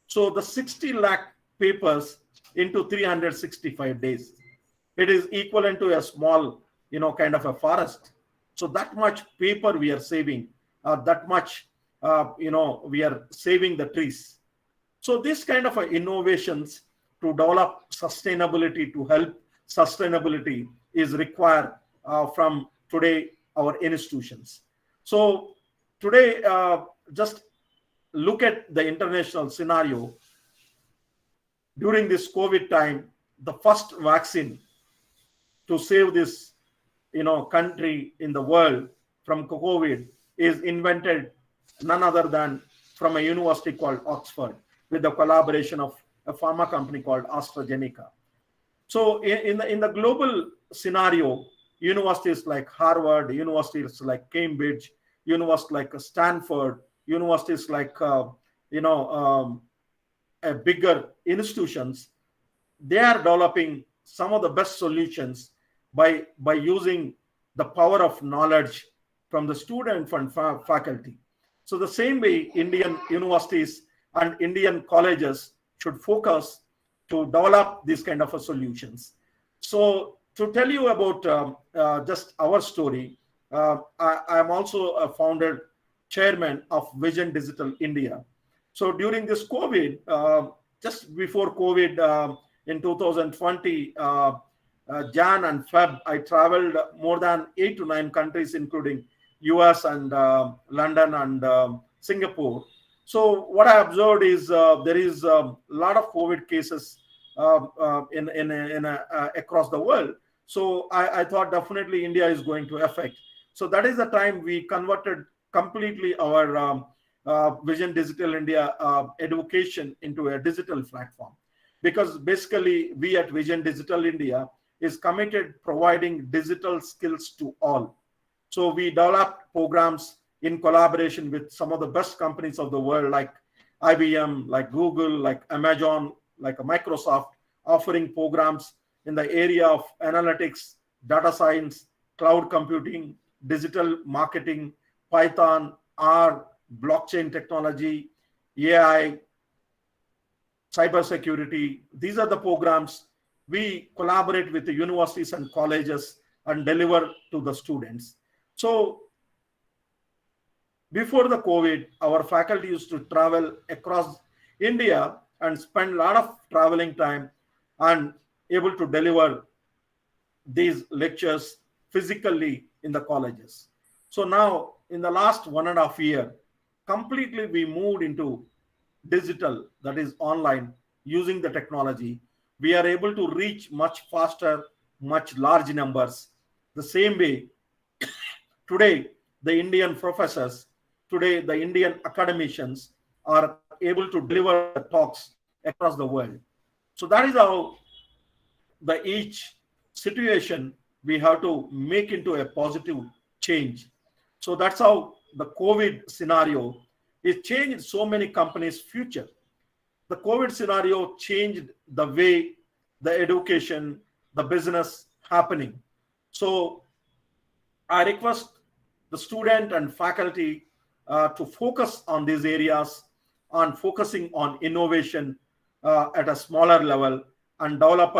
So the 60 lakh papers into 365 days, it is equivalent to a small, kind of a forest. So that much paper we are saving, that much, we are saving the trees. So this kind of innovations to develop sustainability, to help sustainability is required from today our institutions. So today, just look at the international scenario. During this COVID time, the first vaccine to save this country in the world from COVID is invented none other than from a university called Oxford, with the collaboration of a pharma company called AstraZeneca. So in the global scenario, universities like Harvard, universities like Cambridge, universities like Stanford, universities like bigger institutions, they are developing some of the best solutions by using the power of knowledge from the student and faculty. So the same way Indian universities and Indian colleges should focus to develop these kind of solutions. So to tell you about just our story, I am also a founder chairman of Vision Digital India. So during this COVID, just before COVID in 2020, Jan and Feb, I traveled more than 8 to 9 countries, including US and London and Singapore. So what I observed is there is a lot of COVID cases across the world. So I thought definitely India is going to affect. So that is the time we converted completely our Vision Digital India education into a digital platform, because basically we at Vision Digital India is committed providing digital skills to all. So we developed programs in collaboration with some of the best companies of the world, like IBM, like Google, like Amazon, like Microsoft, offering programs in the area of analytics, data science, cloud computing, digital marketing, Python, R, blockchain technology, AI, cybersecurity. These are the programs we collaborate with the universities and colleges and deliver to the students. So before the COVID, our faculty used to travel across India and spend a lot of traveling time and able to deliver these lectures physically in the colleges. So now in the last 1.5 years, completely we moved into digital, that is online, using the technology. We are able to reach much faster, much large numbers. The same way, today, the Indian professors, today, the Indian academicians are able to deliver the talks across the world. So that is how the each situation we have to make into a positive change. So that's how the COVID scenario is changed so many companies' future. The COVID scenario changed the way the education, the business happening. So I request the student and faculty to focus on these areas, on focusing on innovation at a smaller level, and develop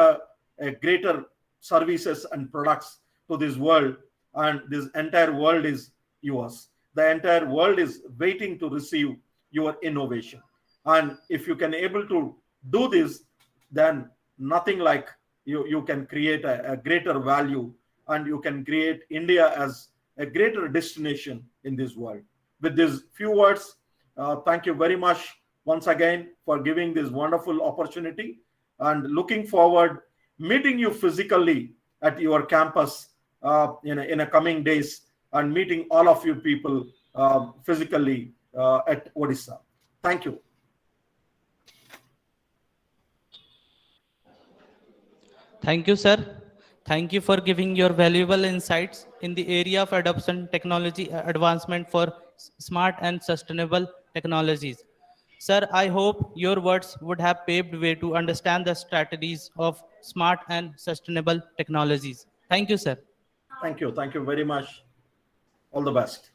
a greater services and products to this world. And this entire world is yours. The entire world is waiting to receive your innovation. And if you can able to do this, then nothing like you can create a greater value, and you can create India as a greater destination in this world. With these few words, thank you very much once again for giving this wonderful opportunity, and looking forward meeting you physically at your campus in a coming days, and meeting all of you people physically at Odisha. Thank you. Thank you, sir. Thank you for giving your valuable insights in the area of adoption technology advancement for smart and sustainable technologies. Sir, I hope your words would have paved way to understand the strategies of smart and sustainable technologies. Thank you, sir. Thank you. Thank you very much. All the best.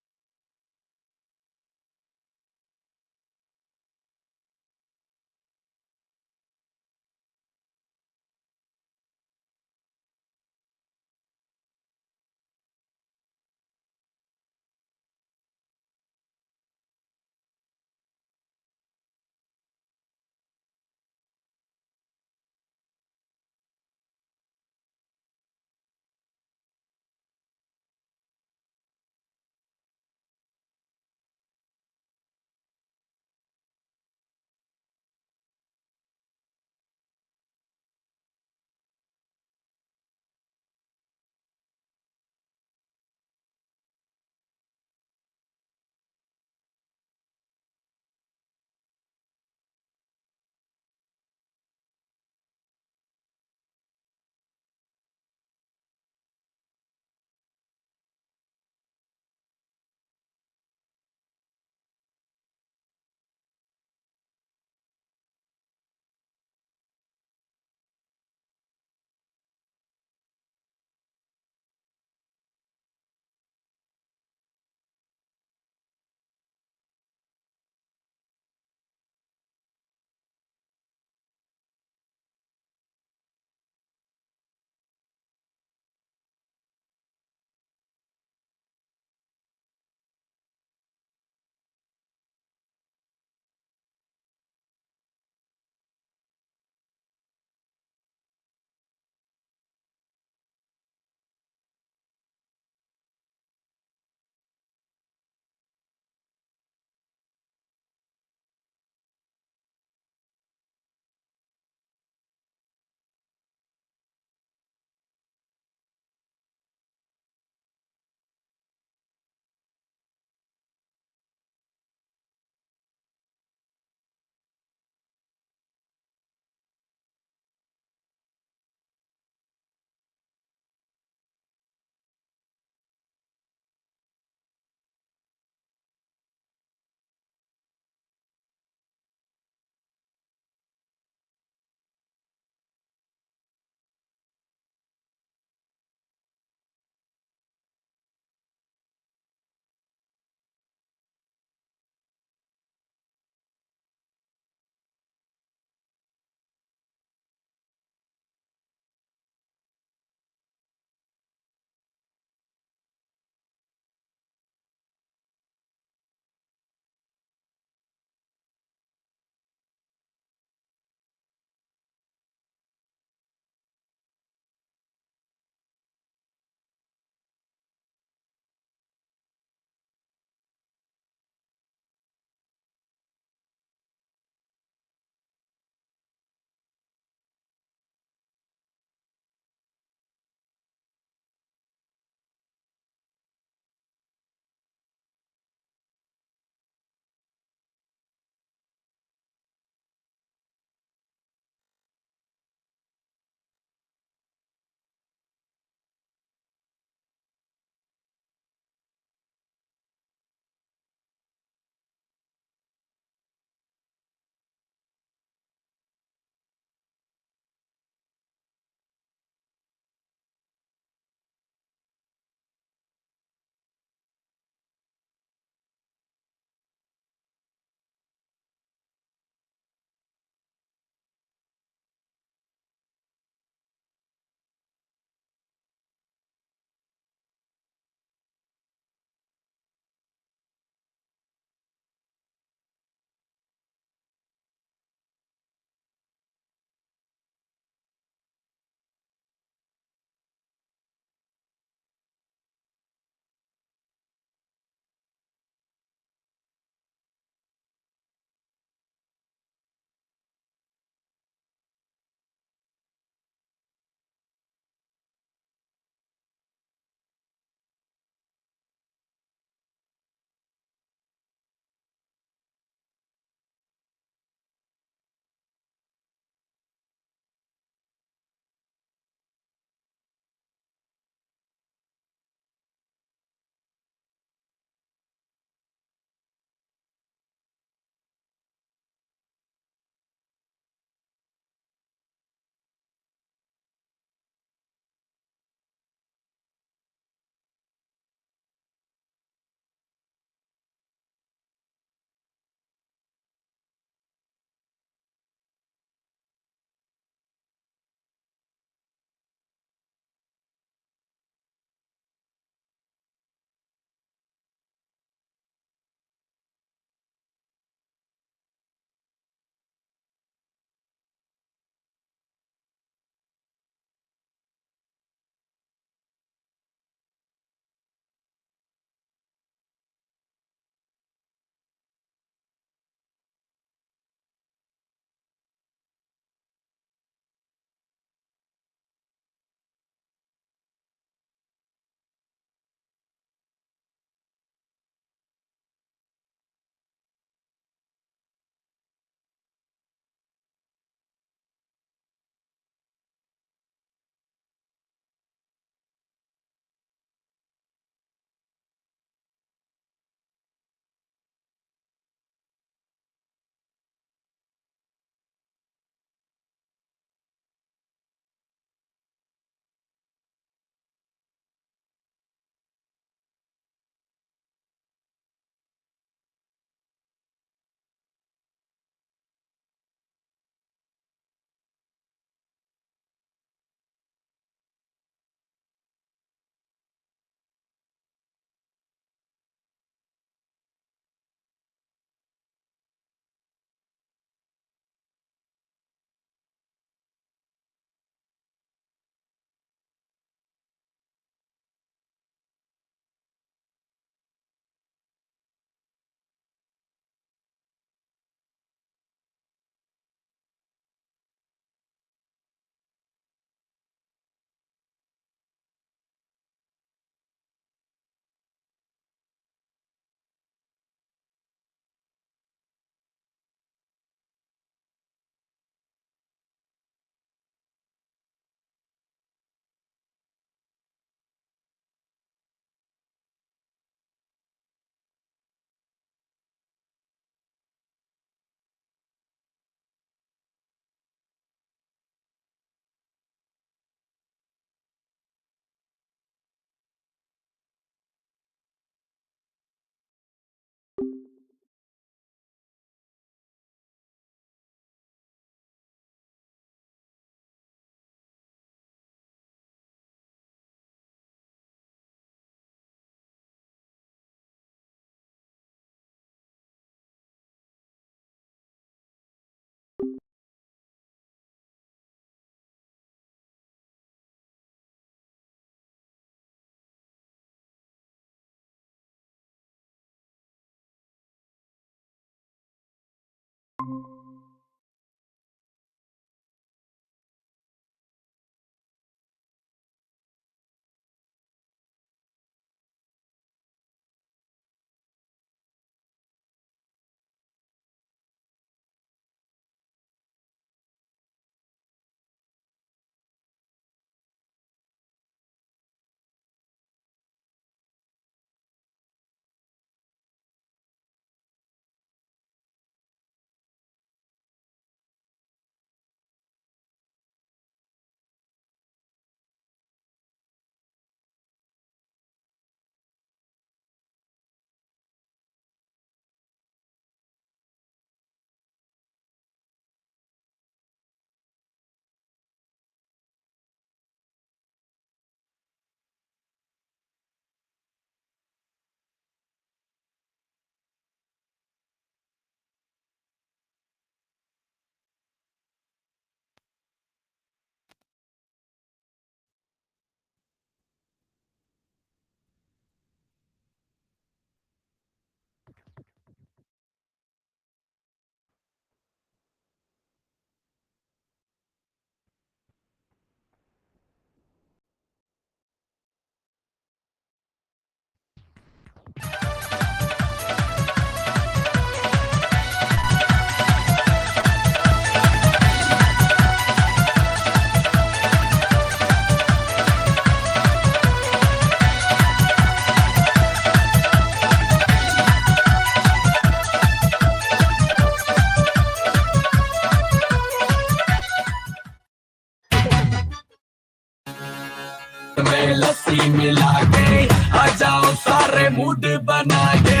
में लस्सी मिला के आ जाओ सारे mood बना के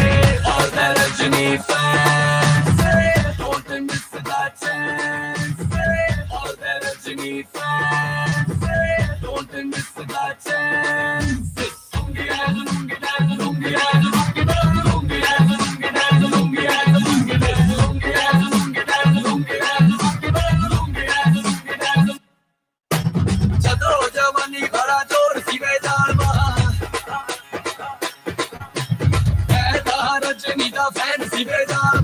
और the Rajni fans don't miss the chance all the Rajni fans don't miss the chance जदो जवानी बड़ा जोर सी बेदार रजनी का फैन सी बेदार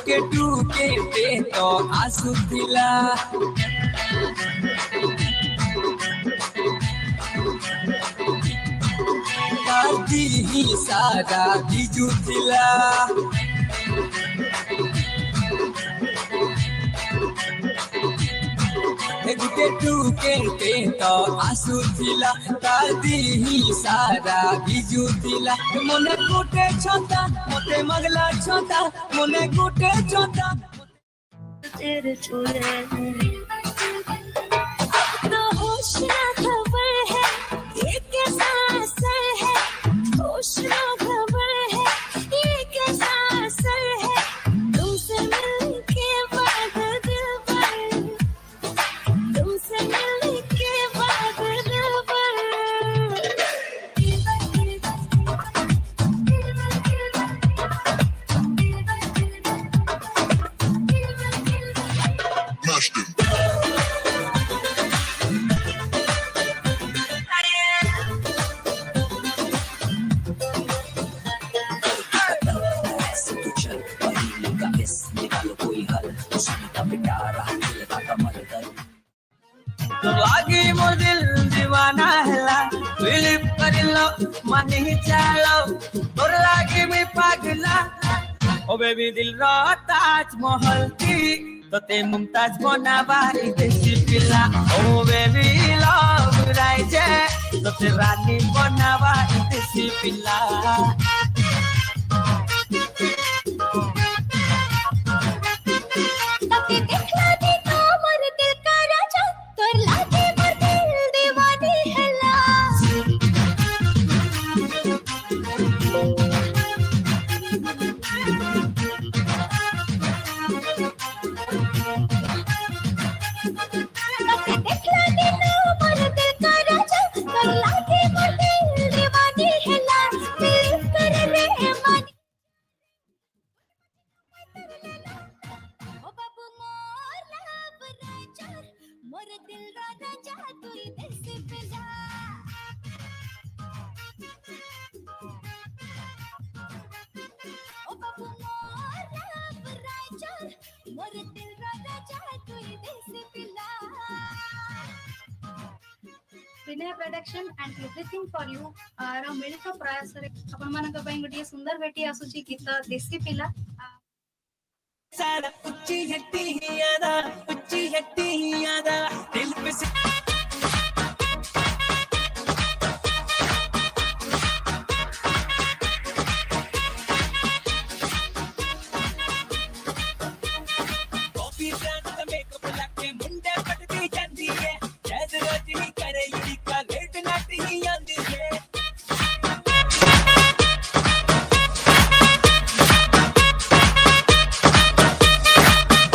बुके पे तो आंसू दिला दादी ही सारा बिजू दिला गुटे टूके पे तो आंसू दिला दादी ही सारा बिजू दिला मने गुटे छोटा मोटे मगला छोटा मने गुटे छोटा तेरे छोले तो होश ना खबर है ये कैसा असर है होश ना खबर है ये कैसा असर है तुमसे मिलके बाद दिल भर तुमसे मिलके बाद दिल भर लागी मोर दिल दीवाना हैला फिलिप करिलो माने चालो तोर लागी मैं पागला ओ बेबी दिल रो ताजमहल की तोते मुमताज बनावा देसी पिला ओ बेबी लव राइजे तोते रानी बनावा देसी पिला तके देखला दे मोर दिल का राजा तोर लागे मोर दिल दीवानी हैला तके देखला दे मोर दिल का राजा तोर लागे मोर दिल दीवानी हैला दिल कर रे मानी Vinay production and everything for you मिलित प्रयास आपण मानक पई गोटे सुंदर भेटी आसुची गीत देसी पिला उच्ची हट्टी ही यादा उच्ची हट्टी ही यादा दिल पे से कॉफी ब्रांड का मेकअप लगे मुंडे पटती जाती है जैसे रोज ही करे युड़ी का लेट नाटी ही आंदी है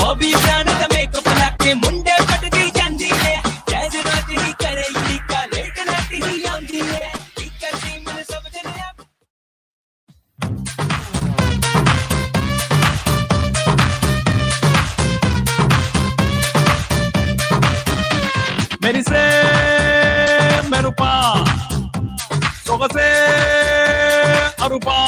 कॉफी ब्रांड का मेकअप लगे मुंडे पटती जाती है जैसे रोज ही करे युड़ी का लेट नाटी ही आंदी है इकट्ठी मन सब जने आप मेरी से मेरुपा सोगसे अरुपा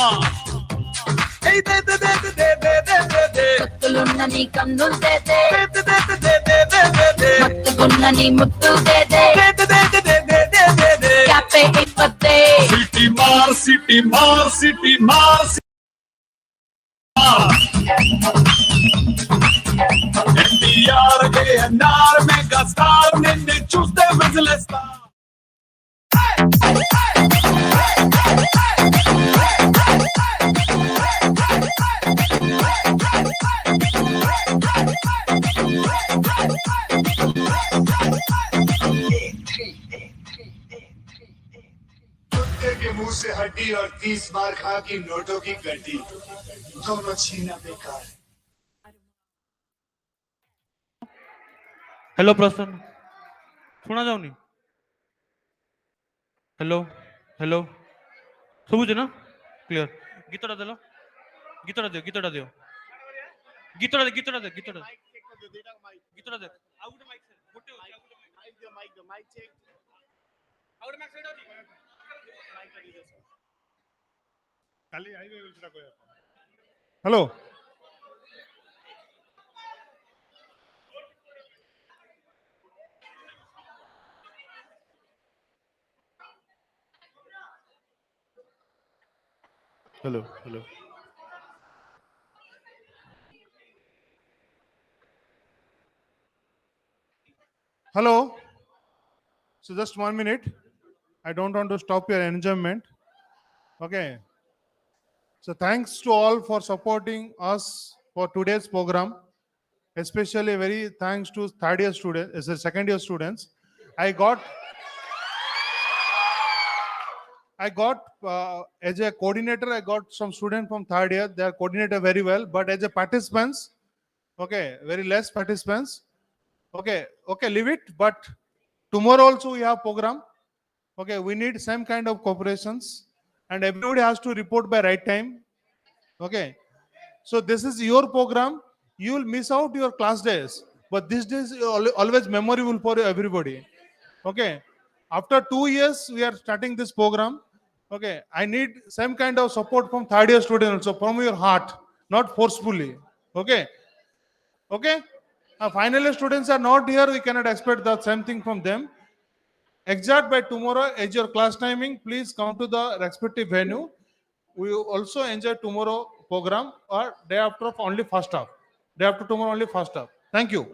ए दे दे दे दे दे दे दे दे ముత్తులున్నని కన్నులు దేదే दे दे दे दे दे दे दे दे ముత్తుగున్నని ముత్తు దేదే दे दे दे दे दे दे दे दे క్యాపే ఇప్పతే सिटी मार सिटी मार सिटी मार एनटीआर के एनआर मेगा स्टार निन्ने చూస్తే విజిలేస్తా कुत्ते के मुंह से हड्डी और 30 बार खा की नोटों की गड्डी दोनों छीना बेकार हेलो प्रसन्न शुणा जाऊनी हेलो हेलो शुभुचे ना क्लियर गीतटा देलो गीतटा दियो गीतटा दियो गीतटा दे गीतटा दे गीतटा दे गीतटा दे आउ गोटे माइक से गोटे माइक दियो माइक चेक आउ गोटे माइक सेटा दी माइक दी दे खाली आइबे बोलछटा कहया hello hello hello hello so just 1 minute I don't want to stop your enjoyment okay so thanks to all for supporting us for today's program especially very thanks to third year students second year students I got as a coordinator I got some students from third year they are coordinated very well but as a participants okay very less participants okay leave it but tomorrow also we have program okay we need same kind of cooperations and everybody has to report by right time okay so this is your program you will miss out your class days but this days always memorable for everybody okay after 2 years we are starting this program okay I need same kind of support from third year students also from your heart not forcefully okay final year students are not here we cannot expect the same thing from them exact by tomorrow as your class timing please come to the respective venue we will also enjoy tomorrow program or day after only first half day after tomorrow only first half thank you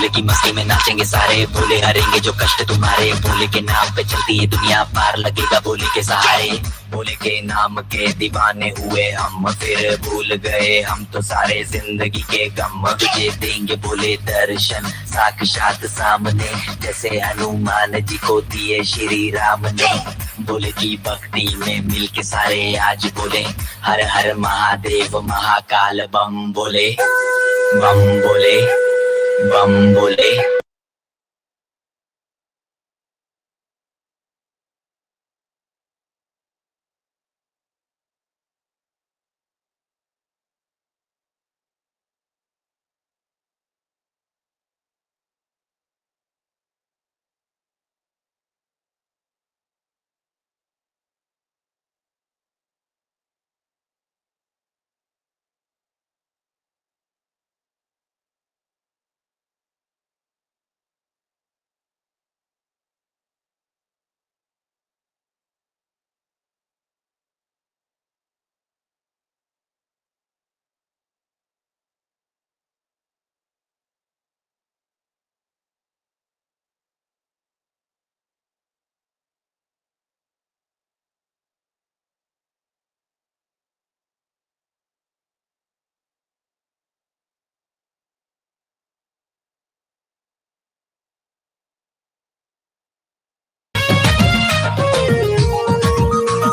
भोले की मस्ती में नाचेंगे सारे, भोले हरेंगे जो कष्ट तुम्हारे, भोले के नाम पे चलती है दुनिया, पार लगेगा भोले के सहारे। भोले के नाम के दीवाने हुए हम, फिर भूल गए हम तो सारे जिंदगी के गम। तुझे देंगे भोले दर्शन साक्षात सामने, जैसे हनुमान जी को दिए श्री राम ने। भोले की भक्ति में मिल के सारे आज बोले, हर हर महादेव महाकाल बम बोले, बम बोले, बम बोले।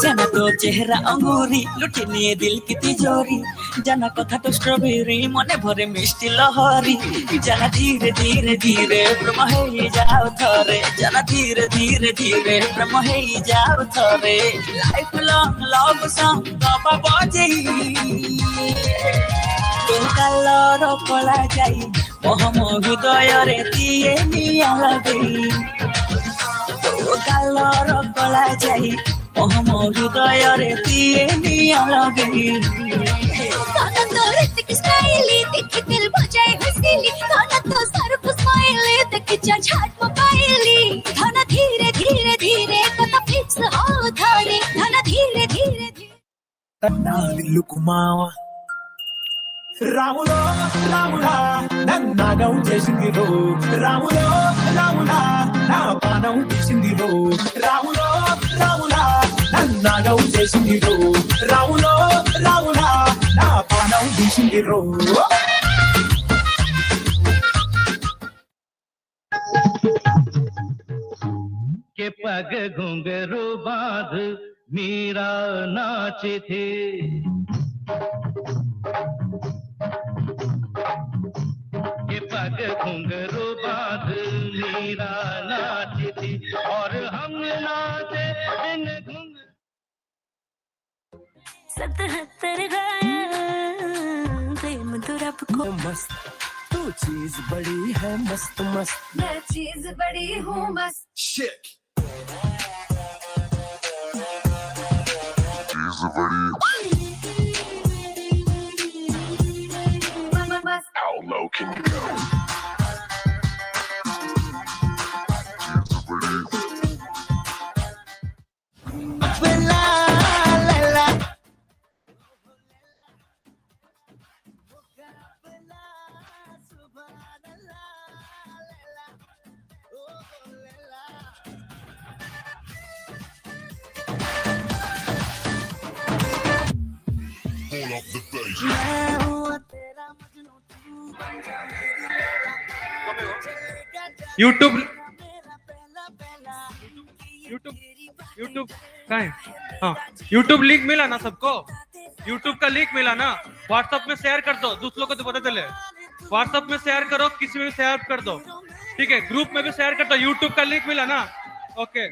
जाना तो चेहरा अंगूरी लुटी निये दिल की तिजोरी, जाना कथा तो स्ट्रॉबेरी मने भरे मिष्टी लहरी। जाना धीरे धीरे धीरे प्रेम हेई जाओ थरे, जाना धीरे धीरे धीरे प्रेम हेई जाओ थरे। लाइफ लॉन्ग लव सॉन्ग बाबा बजेई, तो कलर पला जाई मोह हृदय रे दिए निया लगई, तो कलर पला जाई मोह हृदय रे दिए निया लगई। खाना तो ऋतिक स्टाइली देख दिल बजाए हसीली, खाना तो सर्फ स्माइली देख झाट मोबाइली। खाना धीरे धीरे धीरे कथा फिक्स हो थारे, खाना धीरे धीरे धीरे नालिल्lu kumawa రాములో రాములా నన్నాగం చేసిందిరో, రాములో రాములా నా పానం తీసిందిరో, రాములో రాములా నన్నాగం చేసిందిరో, రాములో రాములా నా పానం తీసిందిరో। के पग घुंघरू बांध मीरा नाचे थे, के पग घुंघरू बांध मीरा नाची थी, और हम नाचे बिन घुंघ। 77 गाया प्रेम तो रब को मस्त तू चीज बड़ी है मस्त मस्त, मैं चीज बड़ी हूँ मस्त। Shit. How low can you go? YouTube YouTube YouTube कहाँ है? हाँ यूट्यूब लिंक मिला ना सबको, यूट्यूब का लिंक मिला ना, व्हाट्सएप में शेयर कर दो, दूसरों को तो पता चले। व्हाट्सएप में शेयर करो, किसी में भी शेयर कर दो, ठीक है, ग्रुप में भी शेयर कर दो। यूट्यूब का लिंक मिला ना, ओके।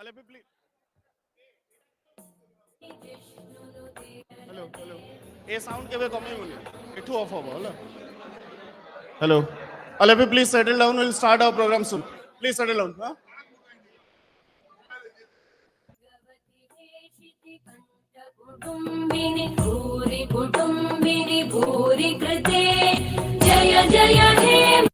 Hello. A sound के वे कमी बोली. It off होगा ना. Hello. All please settle down. We'll start our program soon. Please settle down. Huh? कुटुम्बिनि भूरि कुटुम्बिनि भूरि कृते जय जय हे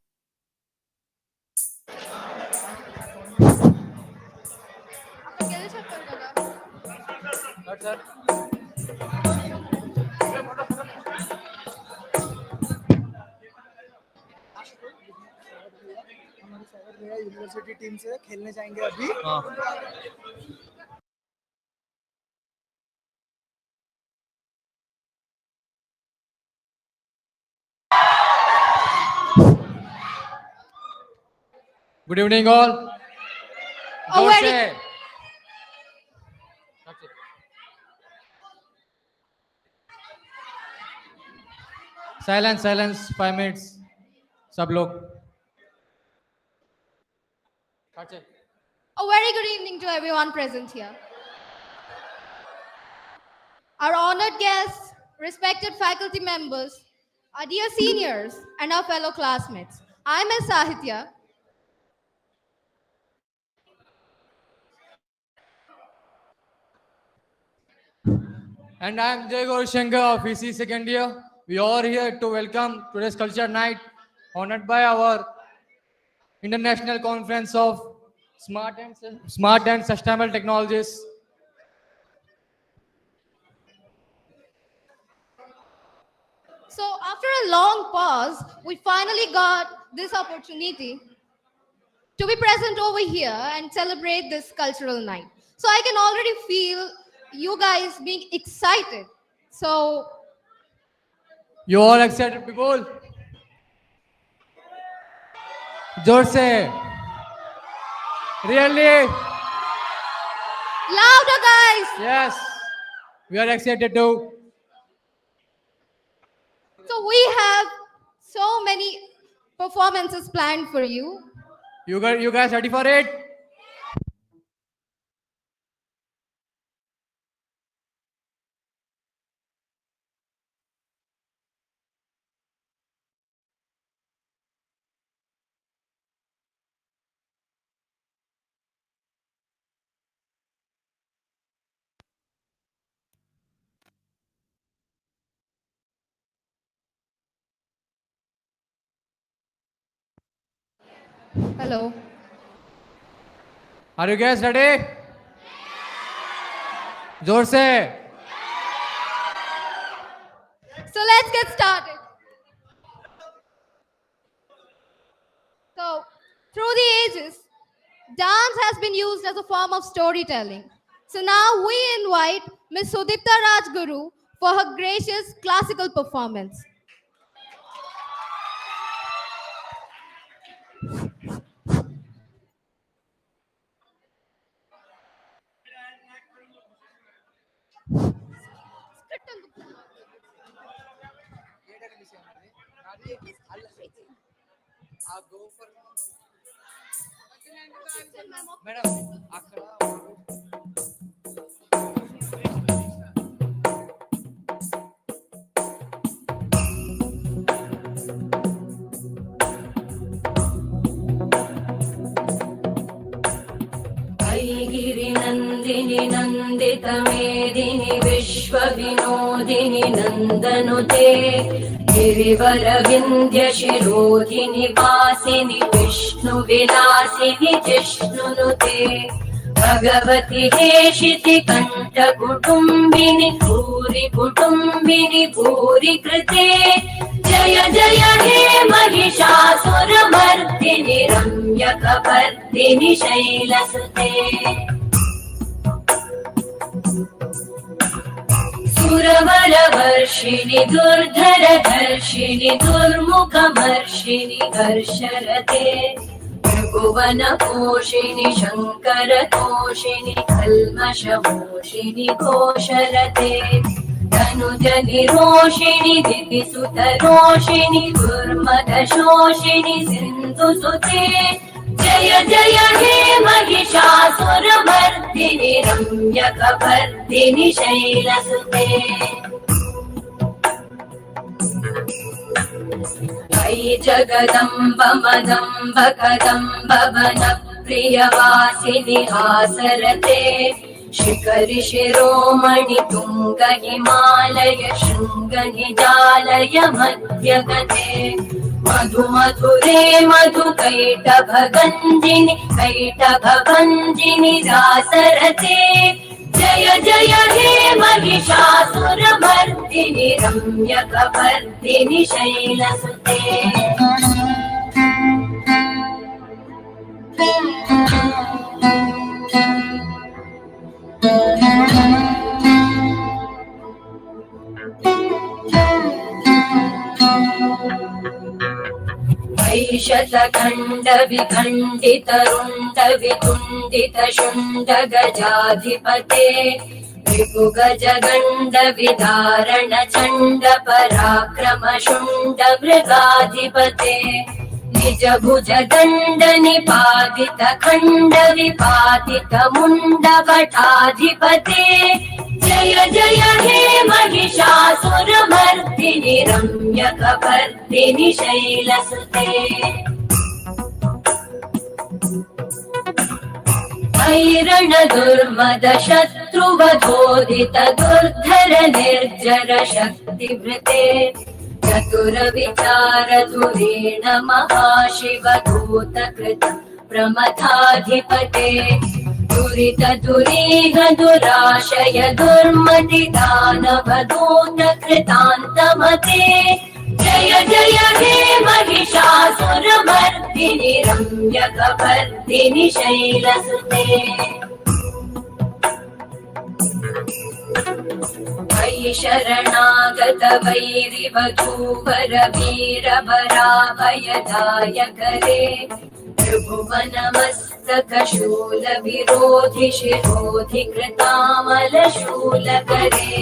यूनिवर्सिटी टीम से खेलने जाएंगे अभी. Good evening, all. जोर से. Silence. 5 minutes. सब लोग. A very good evening to everyone present here. Our honored guests, respected faculty members, our dear seniors, and our fellow classmates. I'm Ms. Sahitya. And I am Jay Gaurashankar of EC second year. We are here to welcome today's culture night, honored by our International Conference of Smart and Sustainable Technologies. So after a long pause, we finally got this opportunity to be present over here and celebrate this cultural night. So I can already feel you guys being excited. So You all excited, people? जोर से. Really? louder, guys. Yes. We are excited too. So we have so many performances planned for you. You guys ready for it? Hello. Are you guys ready? जोर से. So let's get started. So through the ages, dance has been used as a form of storytelling. So now we invite Ms. Sudipta Rajguru for her gracious classical performance. गिरिनन्दिनि नन्दितमेदिनि विश्वविनोदिनि नन्दनुते गिरिवरविन्द्यशिरोधिनि वासिनि विष्णुविलासिनि जिष्णुनुते भगवति हेशिति कण्ठकुटुम्बिनि भूरि कुटुम्बिनि भूरि कृते जय जय हे महिषासुरमर्दिनि रम्यकपर्दिनि शैलसुते सुरवरवर्षिणि दुर्धरधर्षिणि दुर्मुखमर्षिणि हर्षरते भुवनपोषिणि शङ्करतोषिणि कल्मषमोषिणि घोषरते धनुजनिरोषिणि दितिसुतरोषिणि दुर्मदशोषिणि सिन्धुसुते जय जय हे महिषासुरमर्दिनि रम्यकपर्दिनि शैलसुते अयि जगदम्ब मदम्ब कदम्ब वन प्रियवासिनि हासरते शिखरि शिरोमणि तुङ्ग हिमालय शृङ्ग निजालय मध्यगते मधु मधुरे मधु कैटभगञ्जिनि कैटभभञ्जिनि रासरते जय जय हे महिषासुरमर्दिनि रम्यकपर्दिनि शैलसुते ऐशतखण्ड विखण्डित रुण्ड वितुण्डित शुण्ड गजाधिपते विपुगज गण्ड विदारण चण्ड पराक्रम शुण्ड मृगाधिपते निज भुज दण्ड निपातित खण्ड विपातित मुण्ड वटाधिपते जय जय हे महिषासुरमर्दिनि रम्यकपर्दिनि शैलसुते ऐरण दुर्मद शत्रुवधोदित दुर्धर निर्जर शक्तिभृते चतुर विचार धुरेण महाशिव दूत कृत प्रमथाधिपते दुरित दुरीह दुराशय दुर्मति दानव दूत कृतान्तमते जय जय हे महिषासुरमर्दिनि रम्यकपर्दिनि शैलसुते अयि शरणागत वैरिवधूवर वीरभराभयदायकरे त्रिभुवनमस्तक शूल विरोधि शिरोधि कृतामल शूलकरे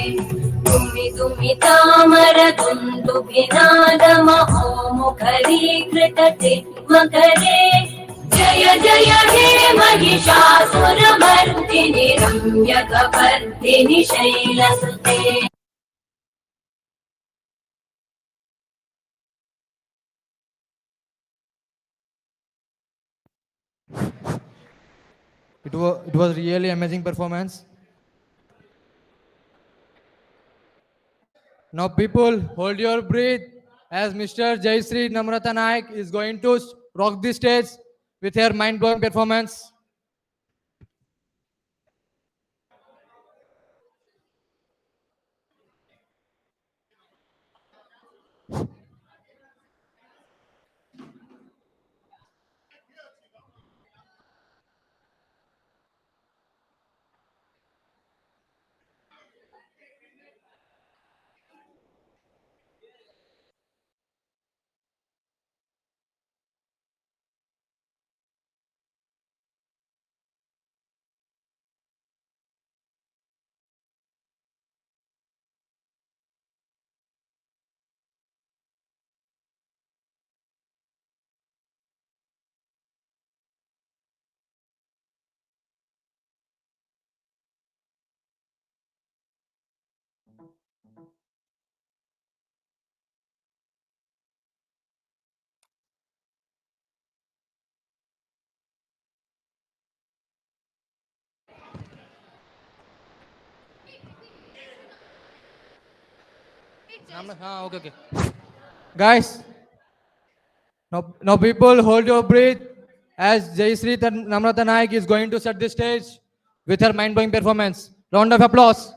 तुमि तुमि तामर दुन्दुभिनाद महोमुखरीकृत तिग्मकरे जय जय हे Mahishasuramardini रम्यकपर्दिनि शैलसुते It was really amazing performance. Now people, hold your breath as Mr. Jayshree Namrata Naik is going to rock the stage with her mind-blowing performance. Okay. Guys, now people hold your breath as Jayshree Namrata Naik is going to set the stage with her mind-blowing performance. Round of applause.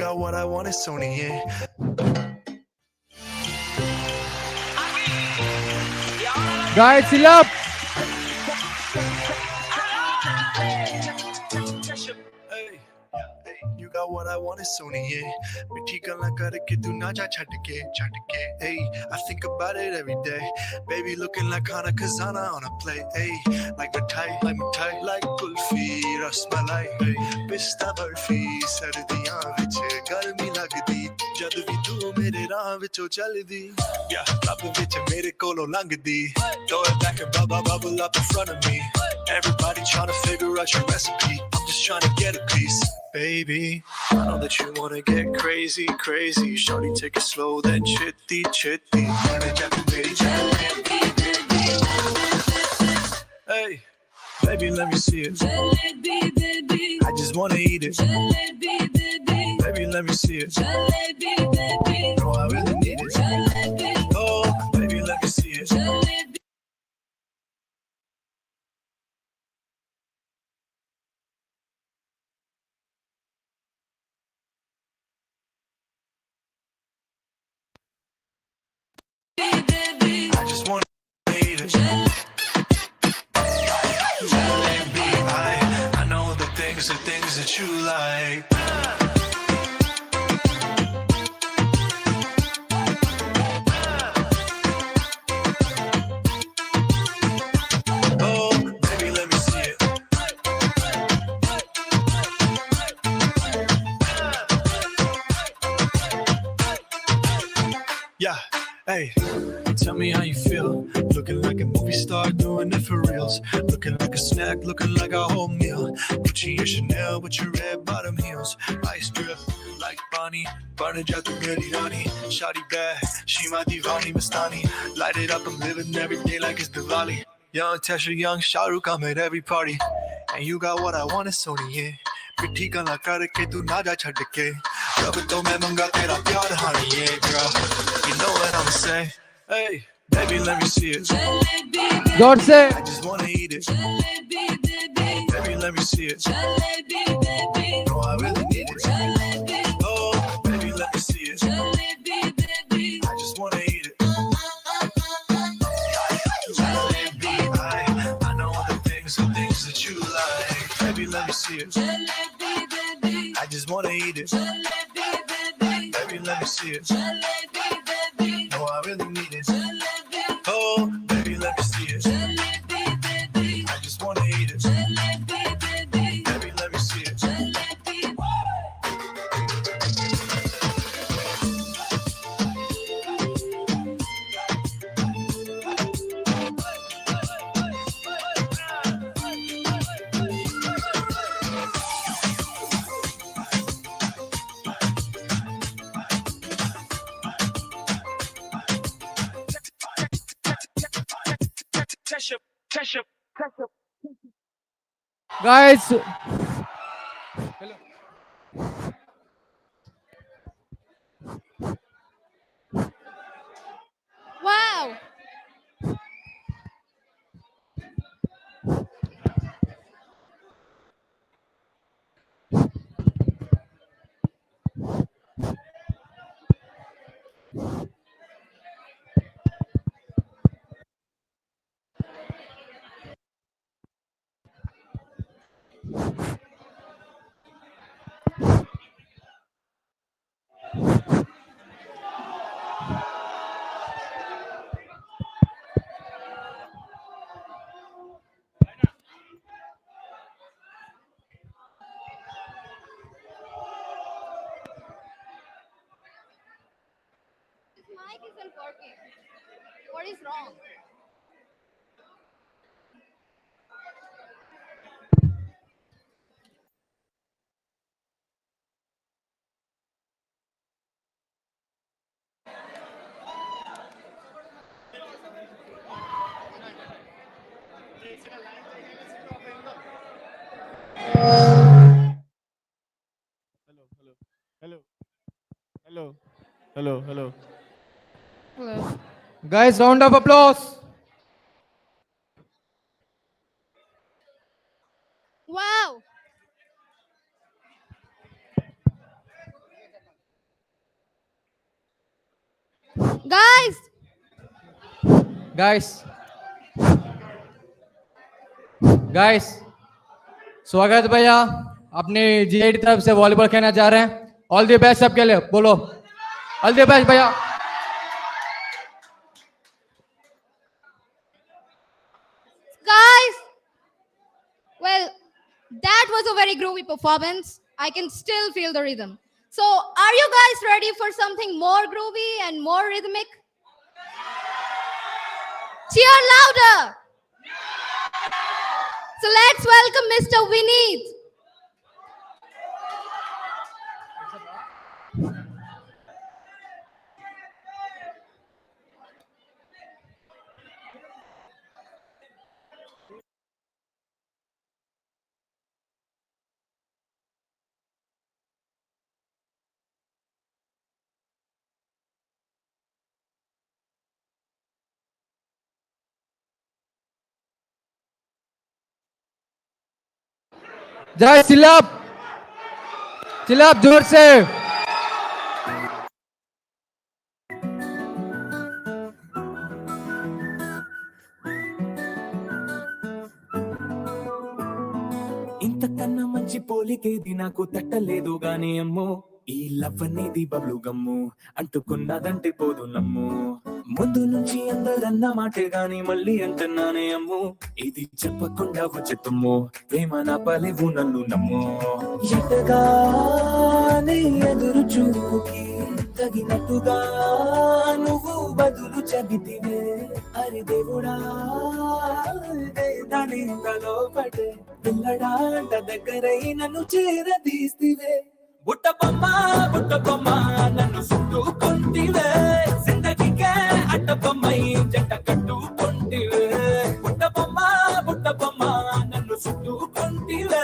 got what I want, it's Sony, yeah. Guys, chill up. You got what I want, it's Sony, yeah. Mithi galan karke tu na ja chhad ke. Hey, I think about it every day. Baby looking like Khana Khazana on a plate. Hey, like mithai, like kulfi, rasmalai. Hey, pista barfi, sardiyan vich garmi lagdi. Jad vi tu mere raah vichon chaldi. Yeah, club vich mere kolo langdi. Throw it back and bubble up in front of me. Everybody trying to figure out your recipe. I'm just trying to get a piece. Baby, I know that you wanna get crazy. Shawty, take it slow, then chitty. Hey, baby, let me see it. I just wanna eat it. Baby, let me see it. No, I really need it. Oh, baby, let me see it. I just wanna eat it. I know the things that you like. Oh, baby, let me see it. Yeah, hey, tell me how you feel. Looking like a movie star, doing it for reals. Looking like a snack, looking like a whole meal. Gucci and Chanel with your red bottom heels. Ice drip like Bonnie, burning out the meri rani. Shawty bad, she my divani mastani. Light it up, I'm living every day like it's Diwali. Young Tesha, young Shah Rukh, I'm at every party. And you got what I want, it's Sony, yeah. पिट्ठी गला करके तू ना जा छड़ के रब तो मैं मंगा तेरा प्यार honey, yeah girl. You know what I'm saying? Hey, baby, let me see it. God say. I just wanna eat it. Baby, let me see it. No, I really need it. Oh, baby, let me see it. I just wanna eat it. I know the things that you like. Baby, let me see it. I just wanna eat it. Baby, let me see it. No, I really need it. Oh, baby, let me see it. I just wanna eat it. Baby, let me see it. Guys. Hello. Wow. This mic isn't working. What is wrong? Hello. Hello. Guys, round of applause. Wow. Guys स्वागत भैया, अपनी GIT तरफ से volleyball खेलना चाह रहे हैं। All the best सबके लिए, बोलो ऑल द बेस्ट भैया। Guys, well, that was a very groovy performance. I can still feel the rhythm. So, are you guys ready for something more groovy and more rhythmic? Cheer louder. So, let's welcome Mr. Vineet. जय चिल्लाप जोर से। ఇంతకన్నా మంచి పోలికేది నాకు తట్టలేదు గాని అమ్మో, ఈ love అనేది బబ్లు గమ్ము, అంటుకున్నదంటే పోదు నమ్ము. ముందు నుంచి అందరన్న మాటే గాని మళ్ళీ అంటున్నానే అమ్ము, ఇది చెప్పకుండా వచ్చే తుమ్ము, ప్రేమ నా పలేవు నన్ను నమ్ము. ఎటగానే ఎదురు చూపుకి తగినట్టుగా నువ్వు బదులు చెబితివే, అరి దేవుడా దాని లోపటే పిల్లడాంట దగ్గరై నన్ను చేరదీస్తివే. బుట్ట బొమ్మ నన్ను చుట్టుకుంటివే, జిందగీకే అట్ట బొమ్మై జంట కట్టుకుంటివే. బుట్ట బొమ్మ నన్ను చుట్టుకుంటివే,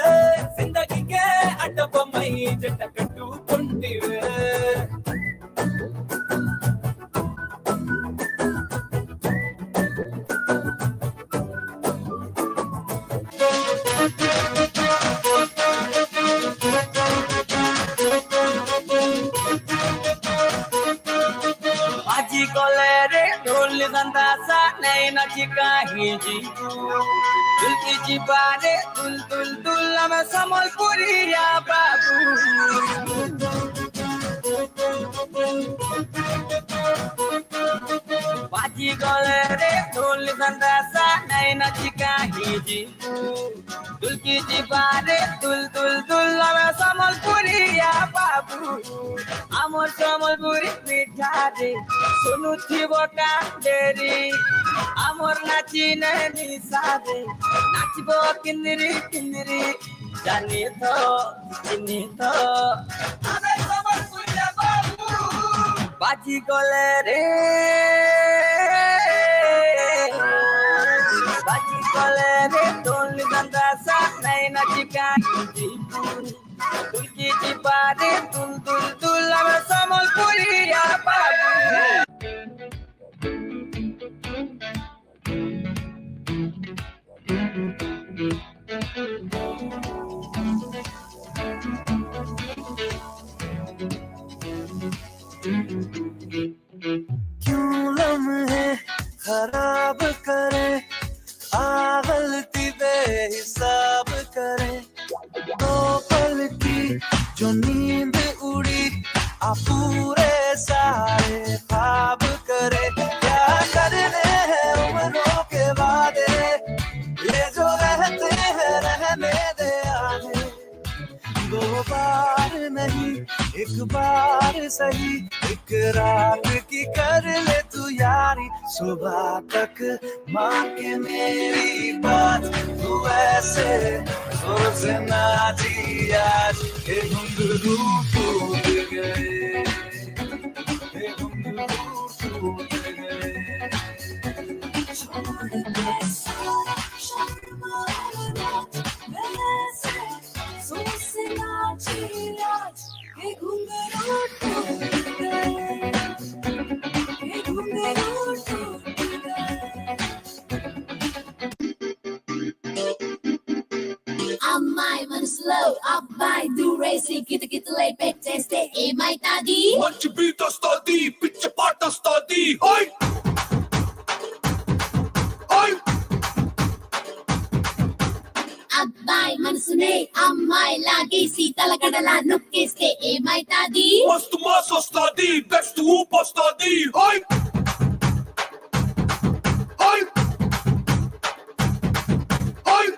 జిందగీకే అట్ట బొమ్మై జంట కట్టుకుంటివే. Gandasa naina chikahi ji dulki chipare dul dul dul ama samol puri ya babu. Baji gole re dul gandasa naina chikahi ji dulki chipare dul dul dul ama samol puri ya babu. Amor samol puri mitha de sunu thiboka deri amor nachi nani sade nachibo kindiri kindiri jani to chini to ame samar punya babu baji gole re dol ganda sa nai nachika tulki chipare tul tul tul ame samar punya babu. क्यों लम्हे खराब करे, आ गलती बेहिसाब करे, दो पल की जो नींद उड़ी आ पूरे सारे ख्वाब करे. क्या करने हैं उम्रों के वादे, ये जो रहते हैं रहने दे आने. दो बार नहीं एक बार सही, एक रात की कर ले तू यारी. सुबह तक मान के मेरी बात, तू ऐसे सोच ना जी आज. ये घुंघरू टूट गए, ये घुंघरू टूट गए. Amai man slow, abai do racing, kita lay back test it, my daddy. Manchi beat us the deep, pitch apart వస్తది ఓయ్ ఓయ్ అబ్బాయి మనసునే అమ్మాయి లాగేసి తలగడల నొక్కేస్తే ఏమైతాది మస్తు మాస్ వస్తది బెస్ట్ ఊప్ వస్తది ఓయ్ ఓయ్ ఓయ్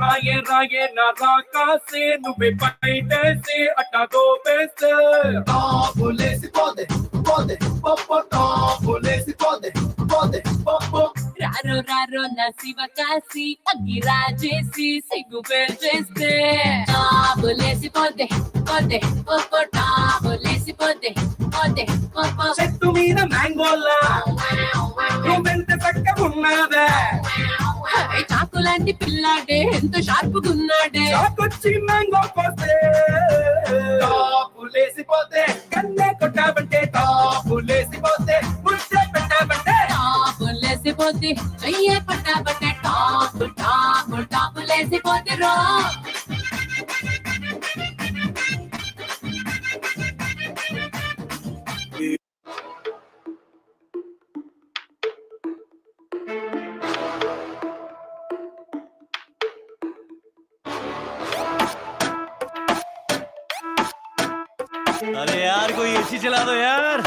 రాయే రాయే నా రాకాసే నువ్వే పైటేసి అట్టా దోపేస్తే టాపులేసి పోదే పోదే పప్పు టాపులేసి పోదే పోదే పప్పు రారో రారో నా శివ కాసి అగ్గి రాజేసి సిగ్గు చేస్తే టాబులేసి పోతే పోతే పోపో టాబులేసి పోతే పోతే పోపో చెట్టు మీద మ్యాంగోలా నువ్వెంత చక్కగున్నావే చాకులాంటి పిల్లాడే ఎంత షార్పుగున్నాడే చాకొచ్చి మ్యాంగో కోస్తే టాపులేసిపోతే కన్నే కొట్టాబంటే టాపులేసిపోతే ముచ్చే పెట్టాబంటే టాబులేసిపోతే చెయ్యే పట్టాబట్టే టాపు టాపు టాబులేసిపోతే రో अरे यार कोई एसी चला दो यार।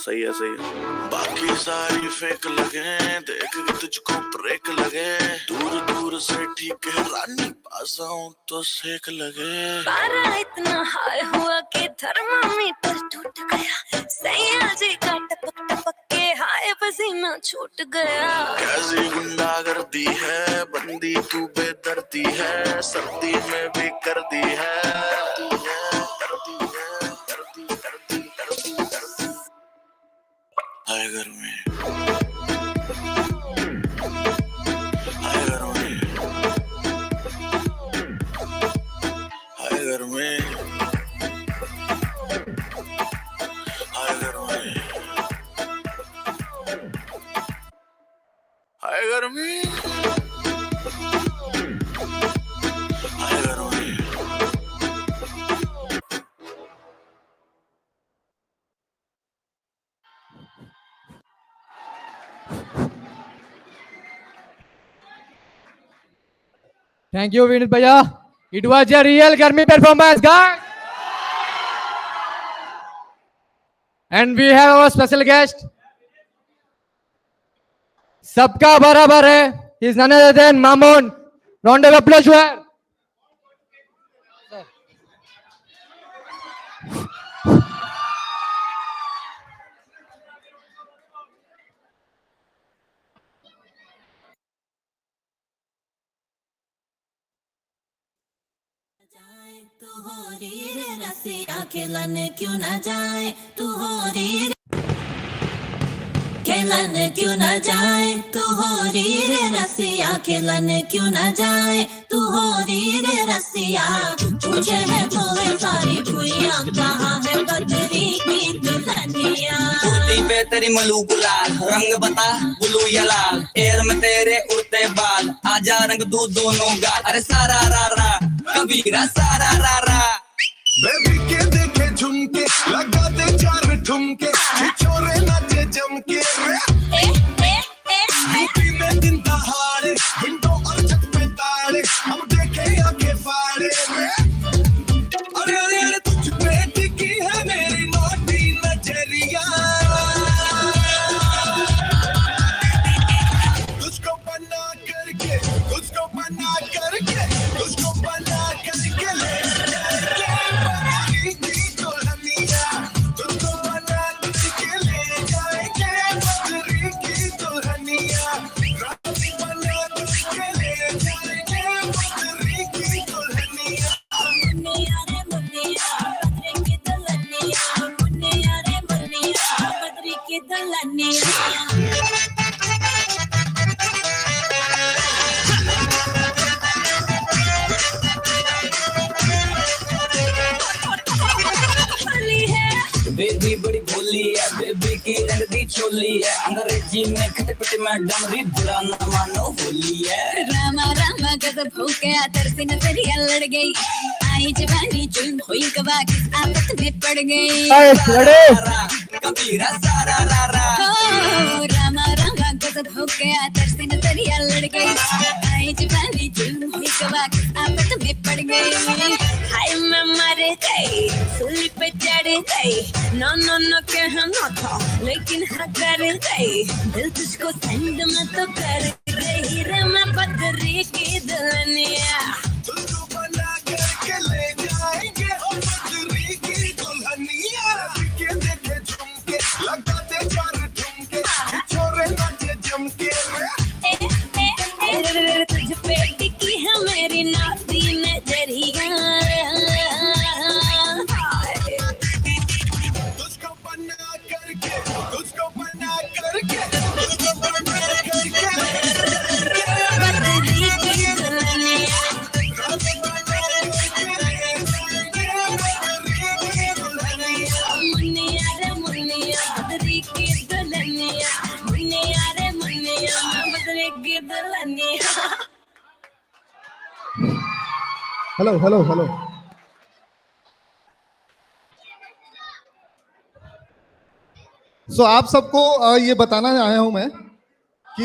सही है सही है। बाकी सारी फेक लगे देख के तुझको ब्रेक लगे दूर दूर से ठीक है रानी पास आऊं तो सेक लगे पारा इतना हाई हुआ कि थर्मामीटर टूट गया सैया जी का टपक टपक के हाय पसीना छूट गया कैसी गुंडागर्दी है बंदी तू बेदर्दी है सर्दी में भी कर दी है हाय घर में हाय घर में हाय घर में हाय घर में हाय घर में हाय घर में Thank you, Vinit Bhaiya. It was a real Garmi performance, guys. And we have our special guest. सबका बराबर है. He is none other than Mamoon. Round of applause for her. तू हो रे रसिया खेलन क्यों ना जाए तू हो रे खेलन क्यों ना जाए तू हो रे रसिया खेलन क्यों ना जाए तू हो रे रसिया तुझे है कोई सारी भुइयां कहाँ है बदरी की दुल्हनिया कुर्ती पे तेरी मलूक लाल रंग बता ब्लू या लाल एयर में तेरे उड़ते बाल आजा रंग दो दोनों गाल अरे सारा रा रा कबीरा सारा रा रा बेबी के देखे झुमके लगा दे चार ठुमके छोरे नाचे जमके यूपी में दिन दहाड़े विंडो और छत पे ताड़े हम देखे आंखें फाड़े अरे अरे अरे तुझ पे टिकी है मेरी नौटी नजरिया तुझको बना करके तुझको बना करके तुझको बना करके ले बेबी बड़ी भोली है बेबी की रंग की चोली है, अंग्रेजी में खटपट में डमरी, बुरा न मानो होली है। रामा रामा गजब हो गया, तरसी नजरिया लड़ गई, आई जवानी चुन हुई कबा किस आफत में पड़ गई। कबीरा सारा रा रा, ओ रामा रामा गजब हो गया, तरसी नजरिया लड़ गई, आई जवानी चुन हुई कबा किस आफत में पड़ गई। हाय मैं मर गई, सूली पे चढ़ गई, नो नो नो कहना था लेकिन हाँ कर गई, दिल तुझको सेंड में तो कर रही रे मैं बदरी की दुल्हनिया। तुझको बना करके ले जाएंगे हम बदरी की दुल्हनिया। देखे देखे झुमके लगाते चार ठुमके, छोरे नाचे जमके। तुझ पे टिकी है मेरी नाती नजरिया, तुझको बना करके, तुझको बना करके, तुझको बना करके बदरी की दुल्हनिया। मुन्निया रे मुन्निया, बदरी की दुल्हनिया, मुन्निया रे मुन्निया, बदरी की दुल्हनिया। Hello hello hello. सो आप सबको ये बताना आया हूं मैं कि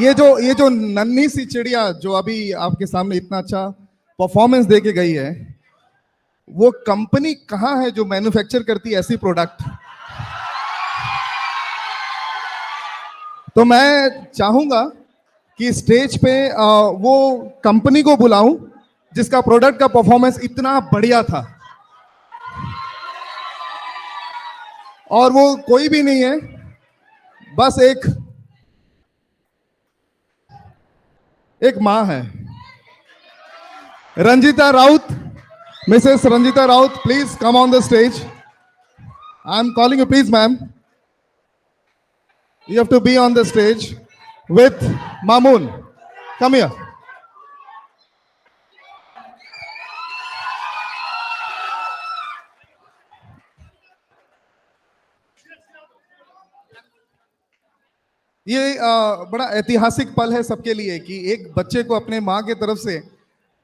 ये जो नन्ही सी चिड़िया जो अभी आपके सामने इतना अच्छा परफॉर्मेंस दे के गई है, वो कंपनी कहाँ है जो मैन्युफैक्चर करती है ऐसी प्रोडक्ट। तो मैं चाहूंगा कि स्टेज पे वो कंपनी को बुलाऊं जिसका प्रोडक्ट का परफॉर्मेंस इतना बढ़िया था, और वो कोई भी नहीं है, बस एक मां है, Ranjita Raut. Mrs Ranjita Raut, please come on the stage. I am calling you, please ma'am, you have to be on the stage with Mamoon. Come here. ये बड़ा ऐतिहासिक पल है सबके लिए कि एक बच्चे को अपने माँ के तरफ से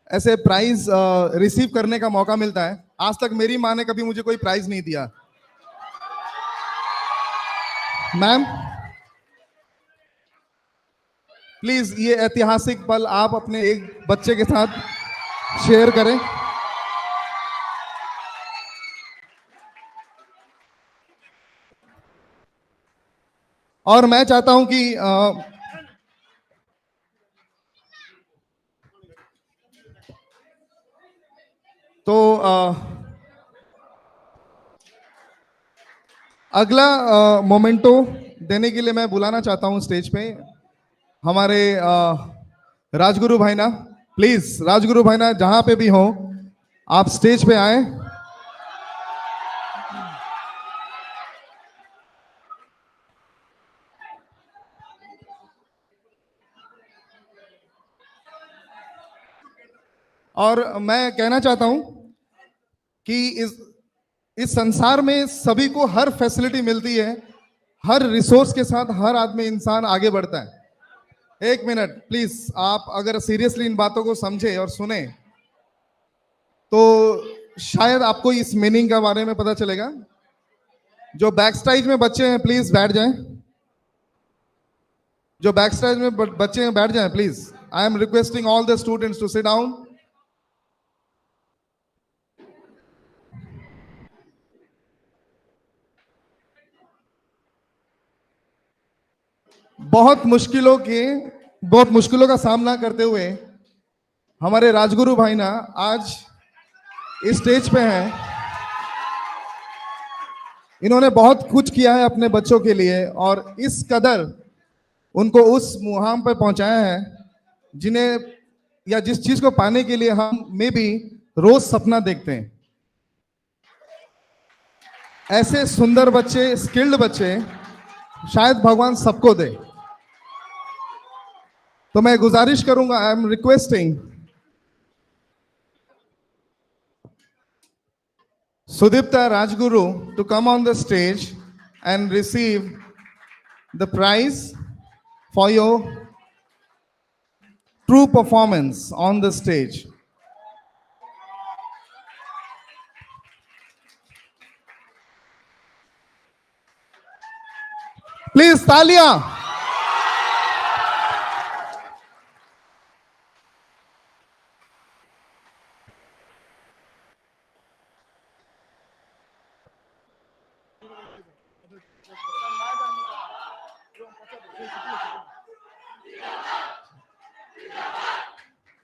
ऐसे प्राइज रिसीव करने का मौका मिलता है। आज तक मेरी माँ ने कभी मुझे कोई प्राइज नहीं दिया। मैम प्लीज ये ऐतिहासिक पल आप अपने एक बच्चे के साथ शेयर करें। और मैं चाहता हूं कि अगला मोमेंटो देने के लिए मैं बुलाना चाहता हूं स्टेज पे हमारे राजगुरु भाईना। प्लीज राजगुरु भाईना जहां पे भी हो आप स्टेज पे आए। और मैं कहना चाहता हूं कि इस संसार में सभी को हर फैसिलिटी मिलती है, हर रिसोर्स के साथ हर आदमी इंसान आगे बढ़ता है। एक मिनट प्लीज, आप अगर सीरियसली इन बातों को समझे और सुने तो शायद आपको इस मीनिंग के बारे में पता चलेगा। जो बैक स्टेज में बच्चे हैं प्लीज बैठ जाएं। जो बैक स्टेज में बच्चे हैं बैठ जाएं please. I am requesting all the students to sit down. बहुत मुश्किलों का सामना करते हुए हमारे राजगुरु भाई ना आज इस स्टेज पे हैं। इन्होंने बहुत कुछ किया है अपने बच्चों के लिए और इस कदर उनको उस मुकाम पर पहुंचाया है जिन्हें या जिस चीज को पाने के लिए हम में भी रोज सपना देखते हैं। ऐसे सुंदर बच्चे, स्किल्ड बच्चे शायद भगवान सबको दे। तो मैं गुजारिश करूंगा, आई am requesting Sudipta Rajguru to come on the stage and receive the prize for your true performance on the stage. Please, Talia.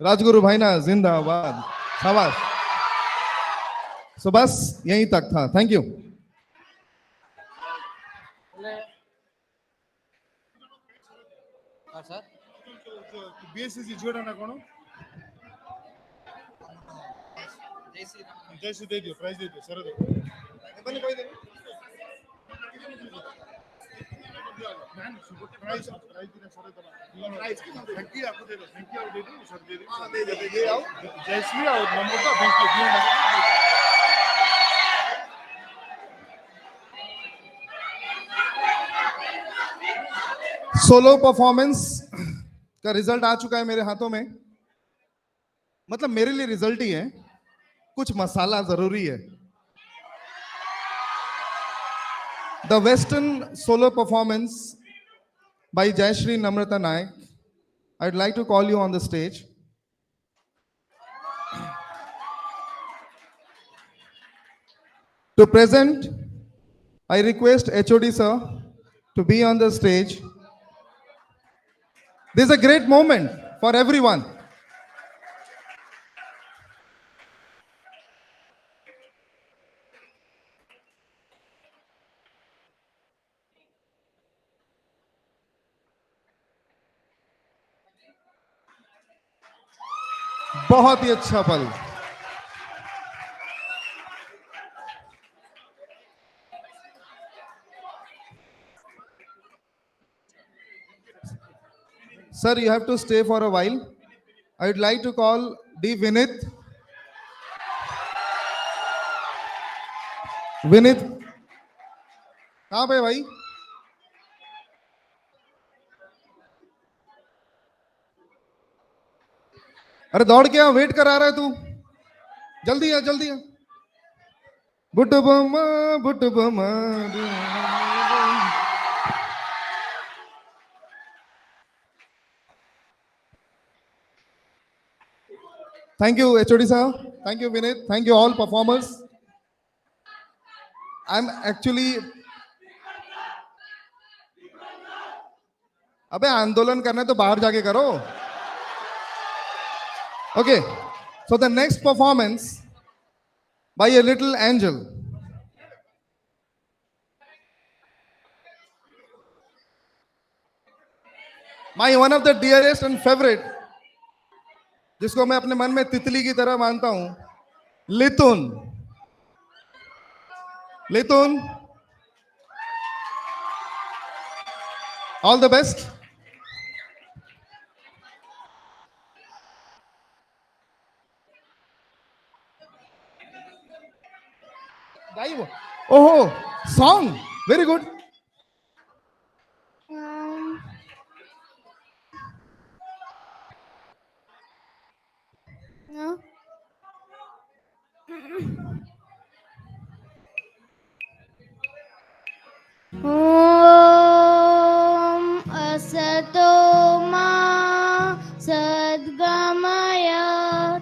Rajguru भाई ना जिंदाबाद शाबाश सो बस यहीं तक था थैंक यू सर बीएससी ଝିଅଟା ନା କଣ ଜୟଶ୍ରୀ ଦେଇ ଦିଅ ପ୍ରାଇଜ ଦେଇ ଦିଅ ସର ଦେବ ଏମାନେ କହି ଦେବେ ପ୍ରାଇଜ ଦିନା ସର ଦେବା ପ୍ରାଇଜ କି थैंक यू आपको दे दो थैंक यू दे दो सर दे दो हां दे दे आओ जयश्री और नम्रता थैंक यू सोलो परफॉर्मेंस का रिजल्ट आ चुका है मेरे हाथों में मतलब मेरे लिए रिजल्ट ही है कुछ मसाला जरूरी है the western solo performance by Jayashree Namrata Nayak I would like to call you on the stage to present I request HOD sir to be on the stage. This is a great moment for everyone. बहुत ही अच्छा पल Sir, you have to stay for a while. I would like to call D. Vinith. Vinith, कहाँ पे भाई? अरे दौड़ के आ, wait करा रहा है तू जल्दी आ जल्दी आ बुट बमा Thank you, HOD sir. Thank you, Vinith. Thank you, all performers. I'm actually. अबे आंदोलन करना है तो बाहर जाके करो. Okay. So the next performance by a little angel. My one of the dearest and favorite. जिसको मैं अपने मन में तितली की तरह मानता हूं लितुन लितुन ऑल द बेस्ट ओहो सॉन्ग वेरी गुड ॐ असतो मा सद्गमय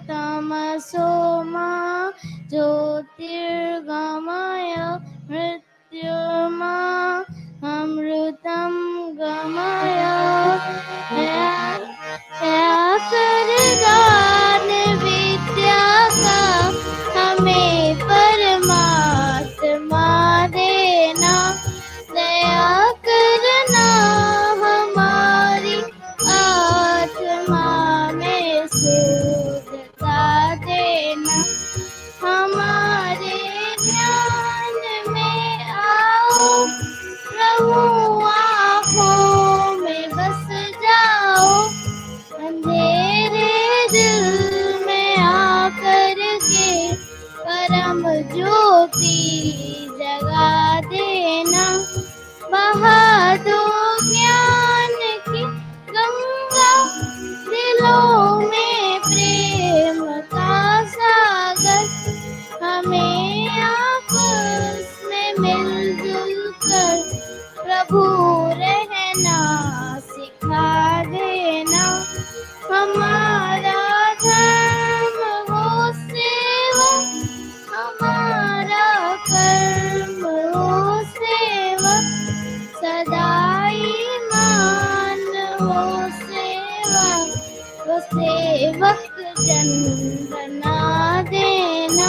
तमसो मा ज्योतिर्गमय मृत्युर्मा ज्योति जगा देना, बहा दो ज्ञान की गंगा, दिलों में प्रेम का सागर, हमें आपस में मिलजुल कर प्रभु रहना सिखा देना। हमारा धर्म हो सेवा, हमारा कर्म हो सेवा, सदा ईमान हो सेवा, वो सेवक जन बना देना।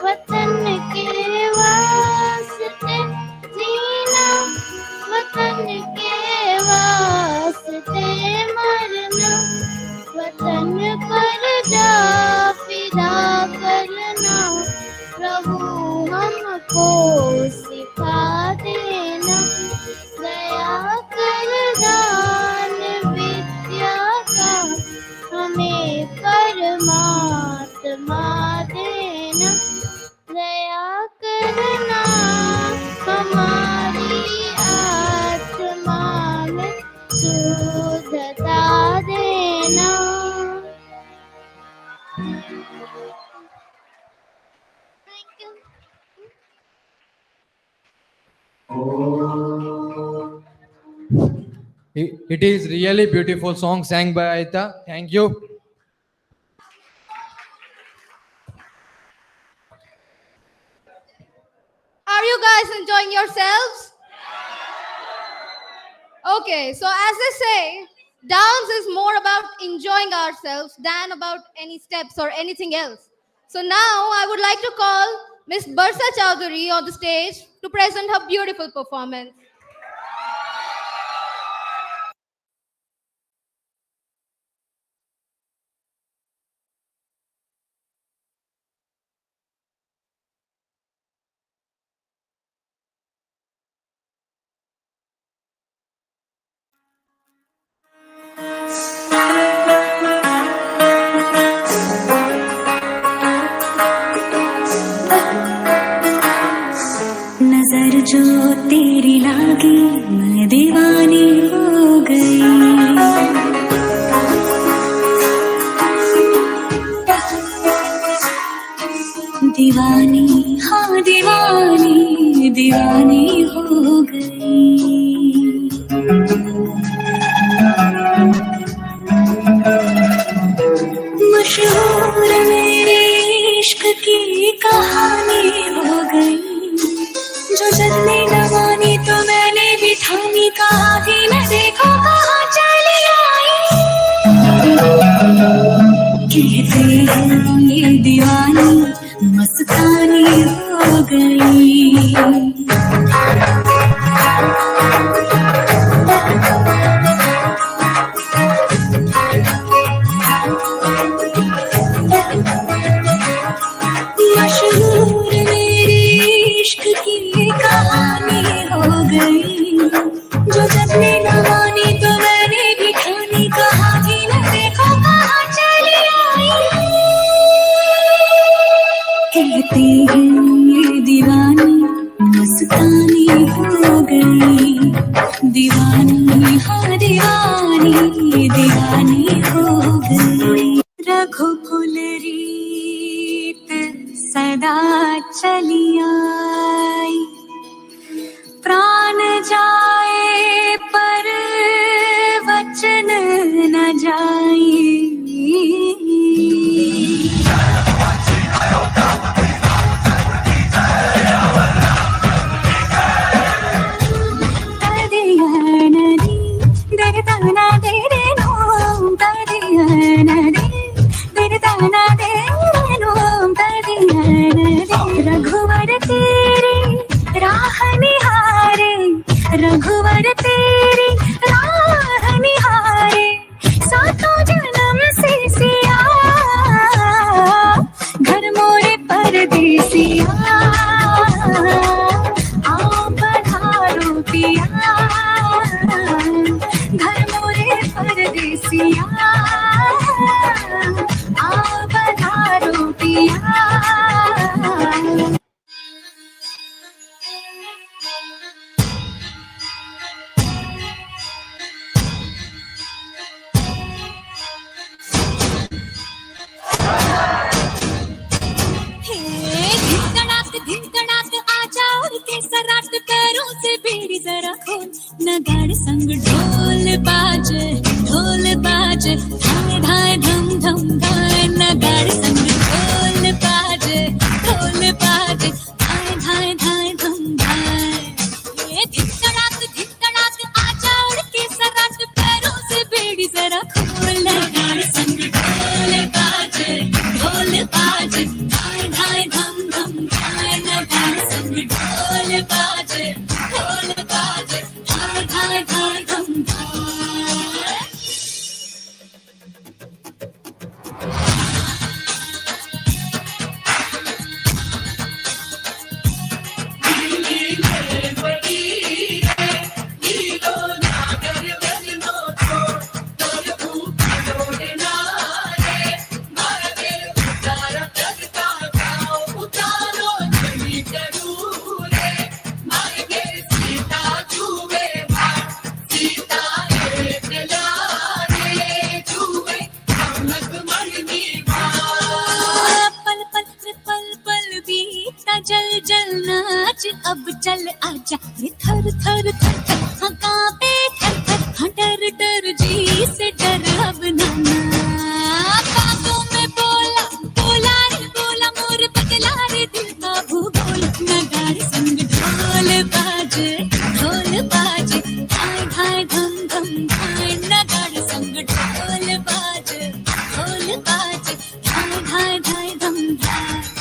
वतन के वास्ते जीना, वतन के वास्ते मरना, वतन पर जा फिदा करना, प्रभु हमको सिखा देना। दया कर दान विद्या का, हमें परमात्मा देना। दया करना हमारी आत्मा में शुद्धता देना। It is really beautiful song sang by Aita. Thank you. Are you guys enjoying yourselves? Okay, so as they say, dance is more about enjoying ourselves than about any steps or anything else. So now I would like to call Miss Barsa Chowdhury on the stage to present her beautiful performance. नजर जो तेरी लागी मैं दीवानी हो गई, दीवानी हाँ दीवानी दीवानी हो गई। मशहूर मेरे इश्क की कहानी हो गई, जो जब ने न मानी तो मैंने भी ठानी, कहा कि मैं देखो कहाँ चली आई। कहते हैं ये दीवानी मस्तानी हो गई। मशहूर मेरी इश्क की कहानी हो गई, जो जब ने न मानी तो मैंने भी ठानी, कहा कि मैं देखो कहाँ चली आई। कहते हैं ये दीवानी मस्तानी हो गई, दीवानी हाँ दीवानी दीवानी हो गई। रघुकुल रीत सदा चली आई, प्राण जाए पर वचन न जाए। रघुवर के नगाड़े संग ढोल बाजे धाय धाय धम धम धाय नगाड़े संग ढोल बाजे धाय धाय धाय धम धाय ये धिक तड़ाक आजा उड़ के सराट पैरों से बेड़ी जरा खोल नगाड़े संग ढोल बाजे धाय धाय धम धम धाय नगाड़े संग ढोल बाजे धाय धाय धाय धम धाय जल जल नाच अब चल आजा रे थर थर थर थर हाँ कांपे थर थर हाँ डर डर जी से डर अब नाना बातों में बोला मोर बदला रे दिल का भूगोल नगाड़े संग ढोल बाजे धाय धाय धम धम धाय नगाड़े संग ढोल बाजे धाय धाय धाय धम धाय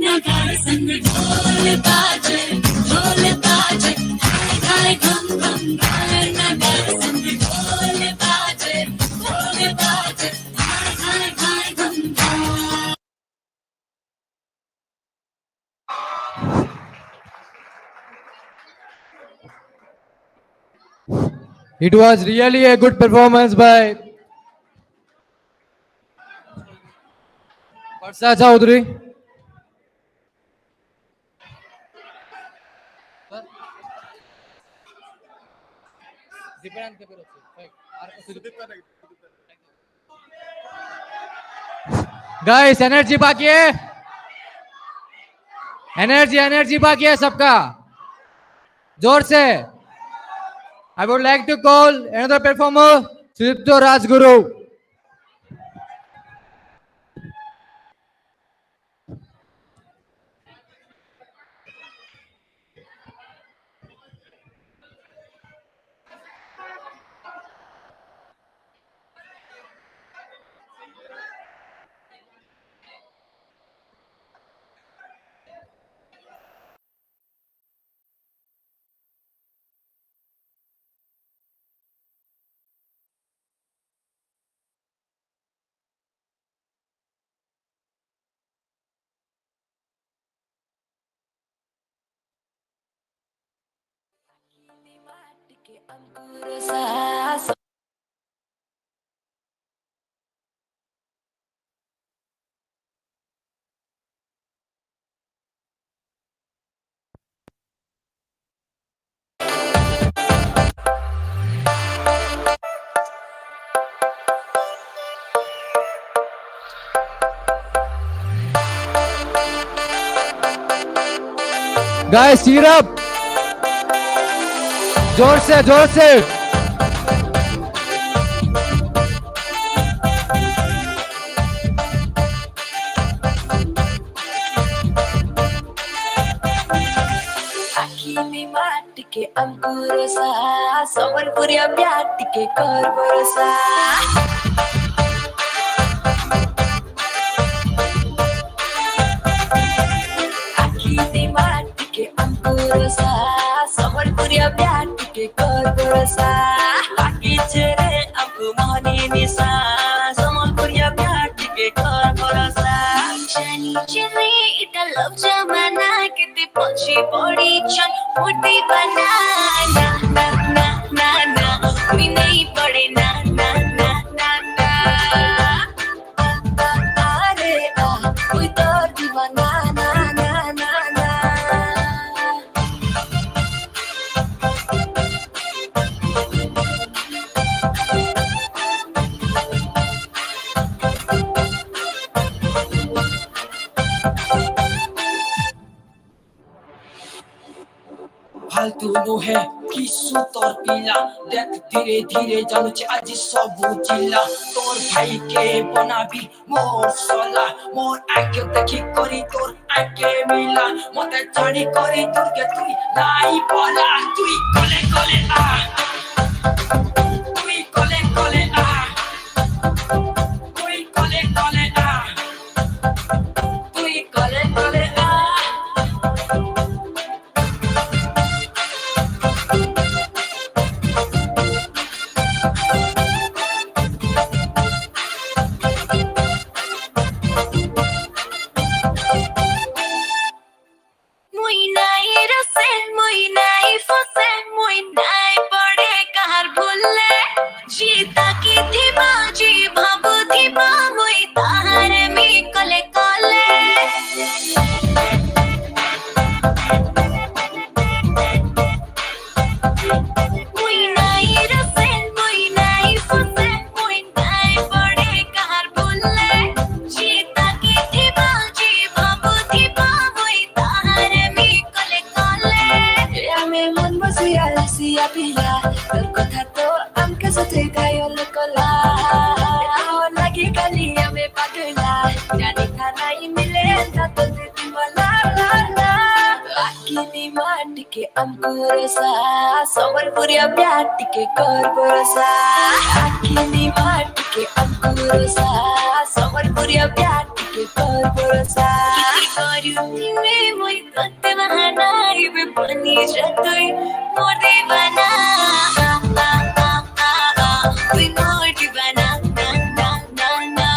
नगाड़े संग ढोल बाजे धाय धम धम धाय नगाड़े संग ढोल बाजे धाय धाय धाय धम धाय It was really a good performance by Parsa Chaudhary. Guys, energy बाकी है, energy बाकी है सबका, जोर से. I would like to call another performer, Sudipto Rajguru. Guys, cheer up! जोर से अखिली माट के अंकुर सा संबलपुरिया ब्याट के करबर सा अखिली माट के अंकुर सा संबलपुरिया ब्याट के करबर सा बाकी चेरे अंकु मोहनी निसा संबलपुरिया ब्याट के करबर सा जानी चले इटा लव जमाना कितने पहुंची पड़ी चल फूटी बना ना ना ना ना ना कोई नहीं पड़े ना ना ना ना ना अरे कोई तो दीवाना ना ना ना ना फाल्तु नुहे किसु तोर पिला देख धीरे धीरे जानुचे आजि सबु जिला तोर भाई के बनाबी मोर सोला मोर आके देखि करी तोर आके मिला मते छाड़ी करी तोर के तुई नाई पला तुई कोले कोले आ तुई कोले कोले आ तुई कोले कोले आ तुई कोले कोले आ जीता की थी बाजी भाबू थी बामुई तारे में कले कले मुई नाई रसे मुई नाई फसे मुई नाई पड़े कार बुल्ले जीता की थी बाजी भाबू थी बामुई तारे में कले कले हमें मन बसिया लसिया पिया तर कथा तो amke satri kayo lokola lagi kali ame pagla jadi kana imile tato diti mala la la akini mati ke amkurasa sawarpuria byati ke korporasa akini mati ke amkurasa sawarpuria byati ke korporasa kariu me moi kante mahana ibe pani jatoi mor divana we more divana na na na na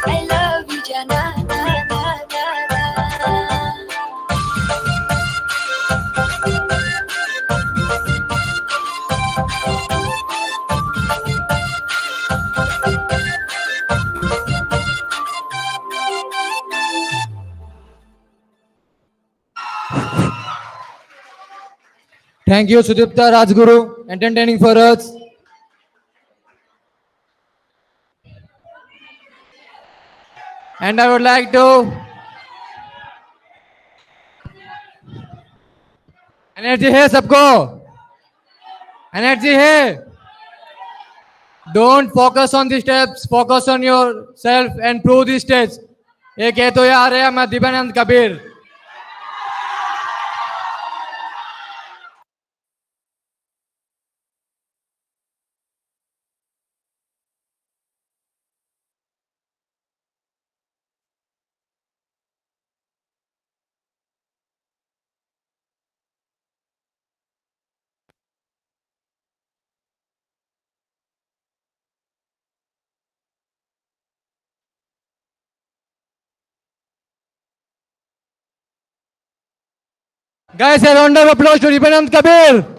I love you jana na na na Thank you, Sudipta Rajguru, entertaining for us. And I would like to energy है सबको, energy है. Don't focus on the steps, focus on yourself and prove the steps. एक है तो यार है मैं Divyanand Kabir. Guys, a round of applause to Dipanand Kabir.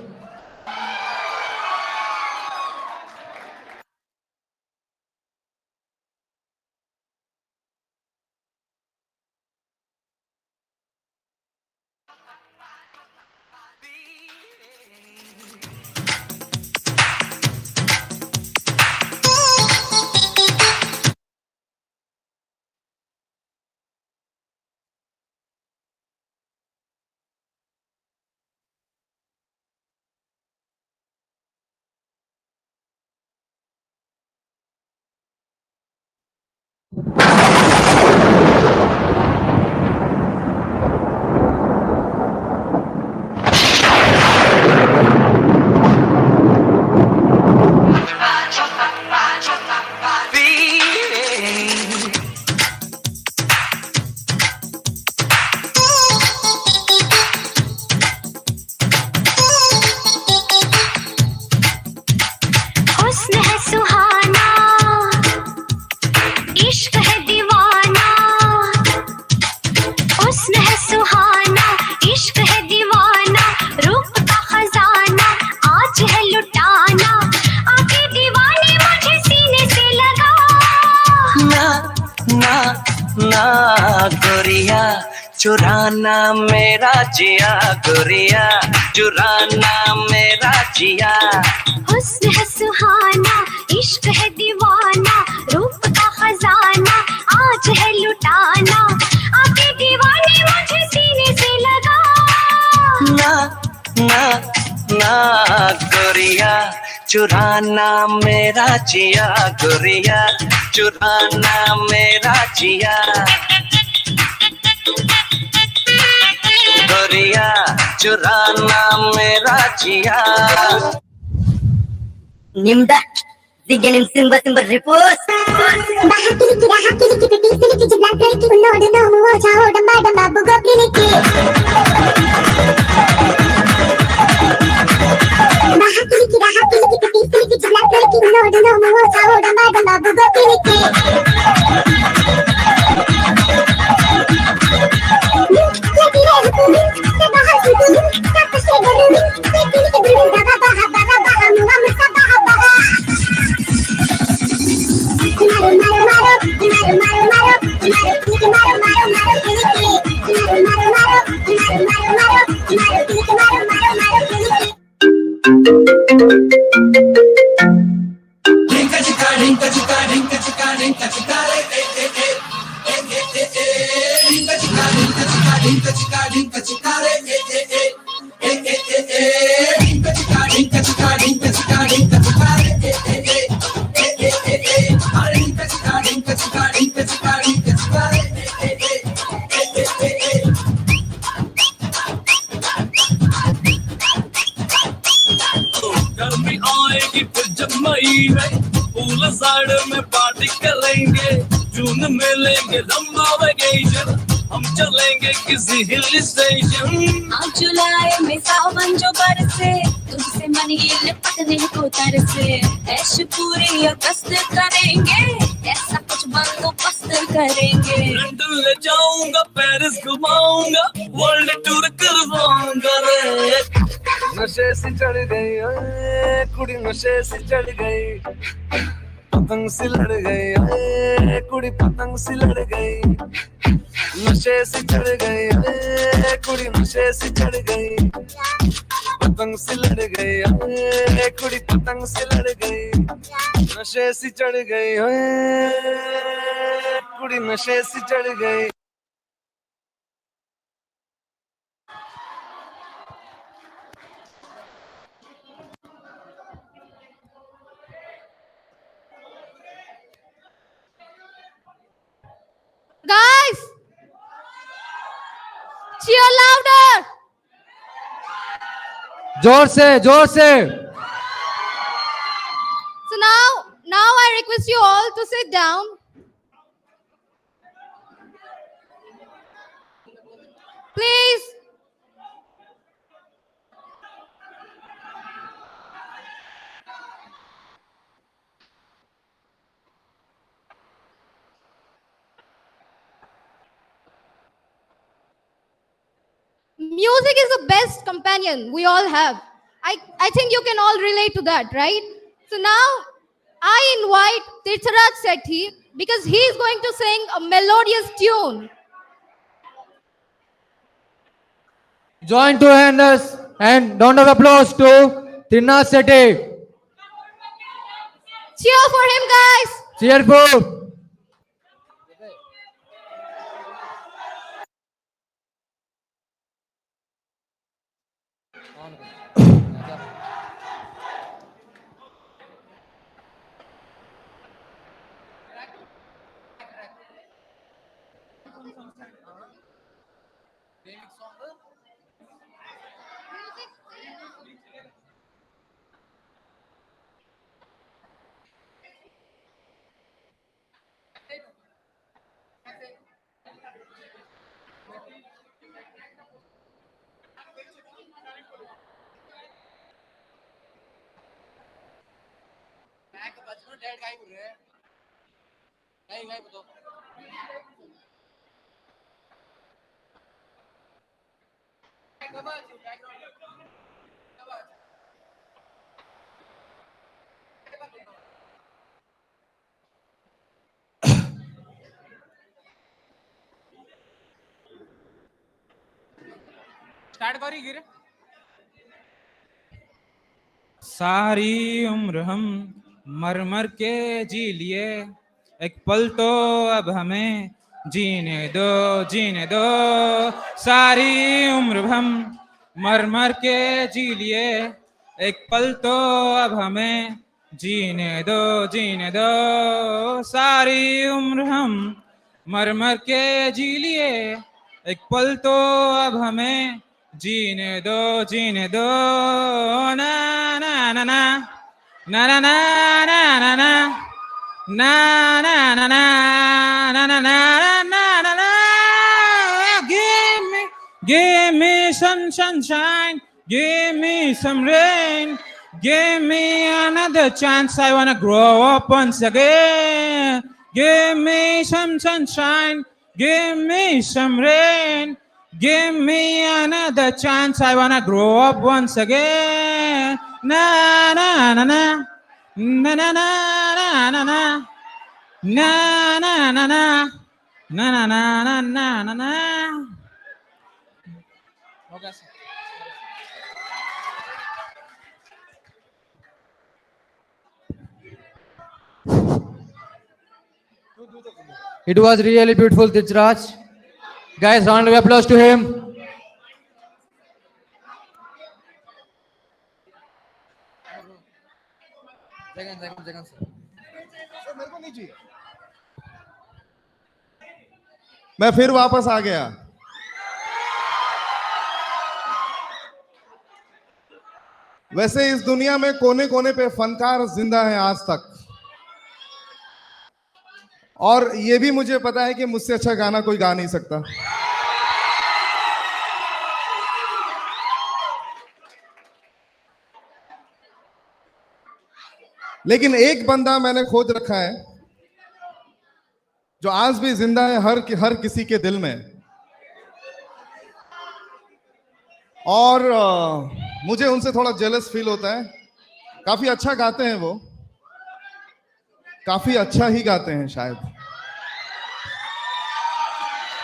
गोरिया चुराना मेरा जिया गोरिया चुराना मेरा जिया हुस्न है सुहाना इश्क है दीवाना रूप का खजाना आज है लुटाना आके दीवाने मुझे सीने से चुराना मेरा जिया गोरिया चुराना मेरा जिया गोरिया चुराना मेरा जिया Nimda, digenim simba simba repos. गर्मी आएगी फिर जब मई में फूल साड़ में पार्टी करेंगे जून में लेंगे लंबा वेकेशन हम चलेंगे किसी हिल स्टेशन हाँ जुलाई में सावन जो बरसे तुमसे मन ही लिपटने को तरसे ऐश पूरी अगस्त करेंगे ऐसा कुछ बंदोबस्त करेंगे लंदन ले जाऊंगा पेरिस घुमाऊंगा वर्ल्ड टूर करवाऊंगा रे नशे से चढ़ गई ओए कुड़ी नशे से चढ़ गई पतंग से लड़ गई ओए कुड़ी पतंग से लड़ गई नशे से चढ़ गई ओए कुड़ी नशे से चढ़ गई पतंग से लड़ गई ओए कुड़ी पतंग से लड़ गई नशे से चढ़ गई ओए कुड़ी नशे से चढ़ गई Guys, cheer louder. जोर से जोर से. So now I request you all to sit down. Please. Music is the best companion we all have. I think you can all relate to that, right? So now I invite Tirtharaj Sethi because he is going to sing a melodious tune. Join two hands and round of applause to Tirtharaj Sethi. Cheer for him, guys. Cheer for. Start करी गिरे. सारी उम्र हम मर मर के जी लिए एक पल तो अब हमें जीने दो सारी उम्र हम मर मर के जी लिए एक पल तो अब हमें जीने दो, सारी उम्र हम मर मर के जी लिए। एक पल तो अब हमें जीने दो, ना ना ना ना ना ना ना ना ना ना ना ना ना ना ना ना na na. Give me some sunshine, give me some rain, give me another chance. I wanna grow up once again. Give me some sunshine, give me some rain, give me another chance. I wanna grow up once again. Na na na na na na na na na na na na na na. Na na na na na na na. Okay. It was really beautiful, Tijraj. Guys, round of applause to him. मैं फिर वापस आ गया। वैसे इस दुनिया में कोने कोने पे फनकार जिंदा है आज तक, और ये भी मुझे पता है कि मुझसे अच्छा गाना कोई गा नहीं सकता। लेकिन एक बंदा मैंने खोज रखा है जो आज भी जिंदा है हर किसी के दिल में, और मुझे उनसे थोड़ा जेलस फील होता है। काफी अच्छा गाते हैं वो, काफी अच्छा ही गाते हैं शायद।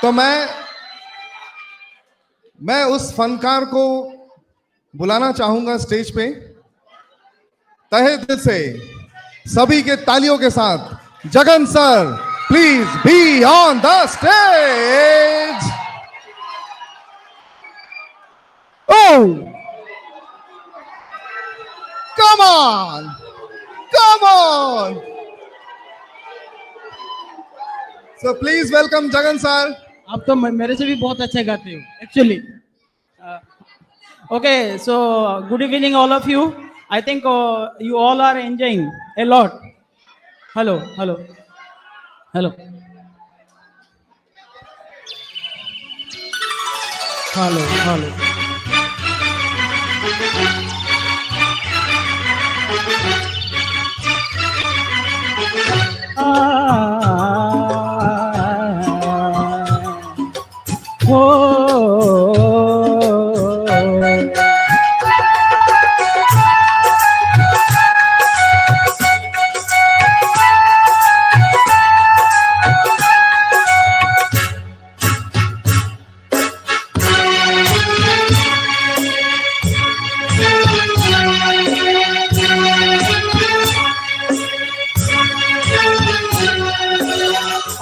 तो मैं उस फनकार को बुलाना चाहूंगा स्टेज पे, तहे दिल से सभी के तालियों के साथ। Jagan sir, please be on the stage. Oh! Come on! Come on! So please welcome Jagan sir. आप तो मेरे से भी बहुत अच्छा गाते हो actually. Okay, so good evening all of you. I think you all are enjoying a lot. Hello.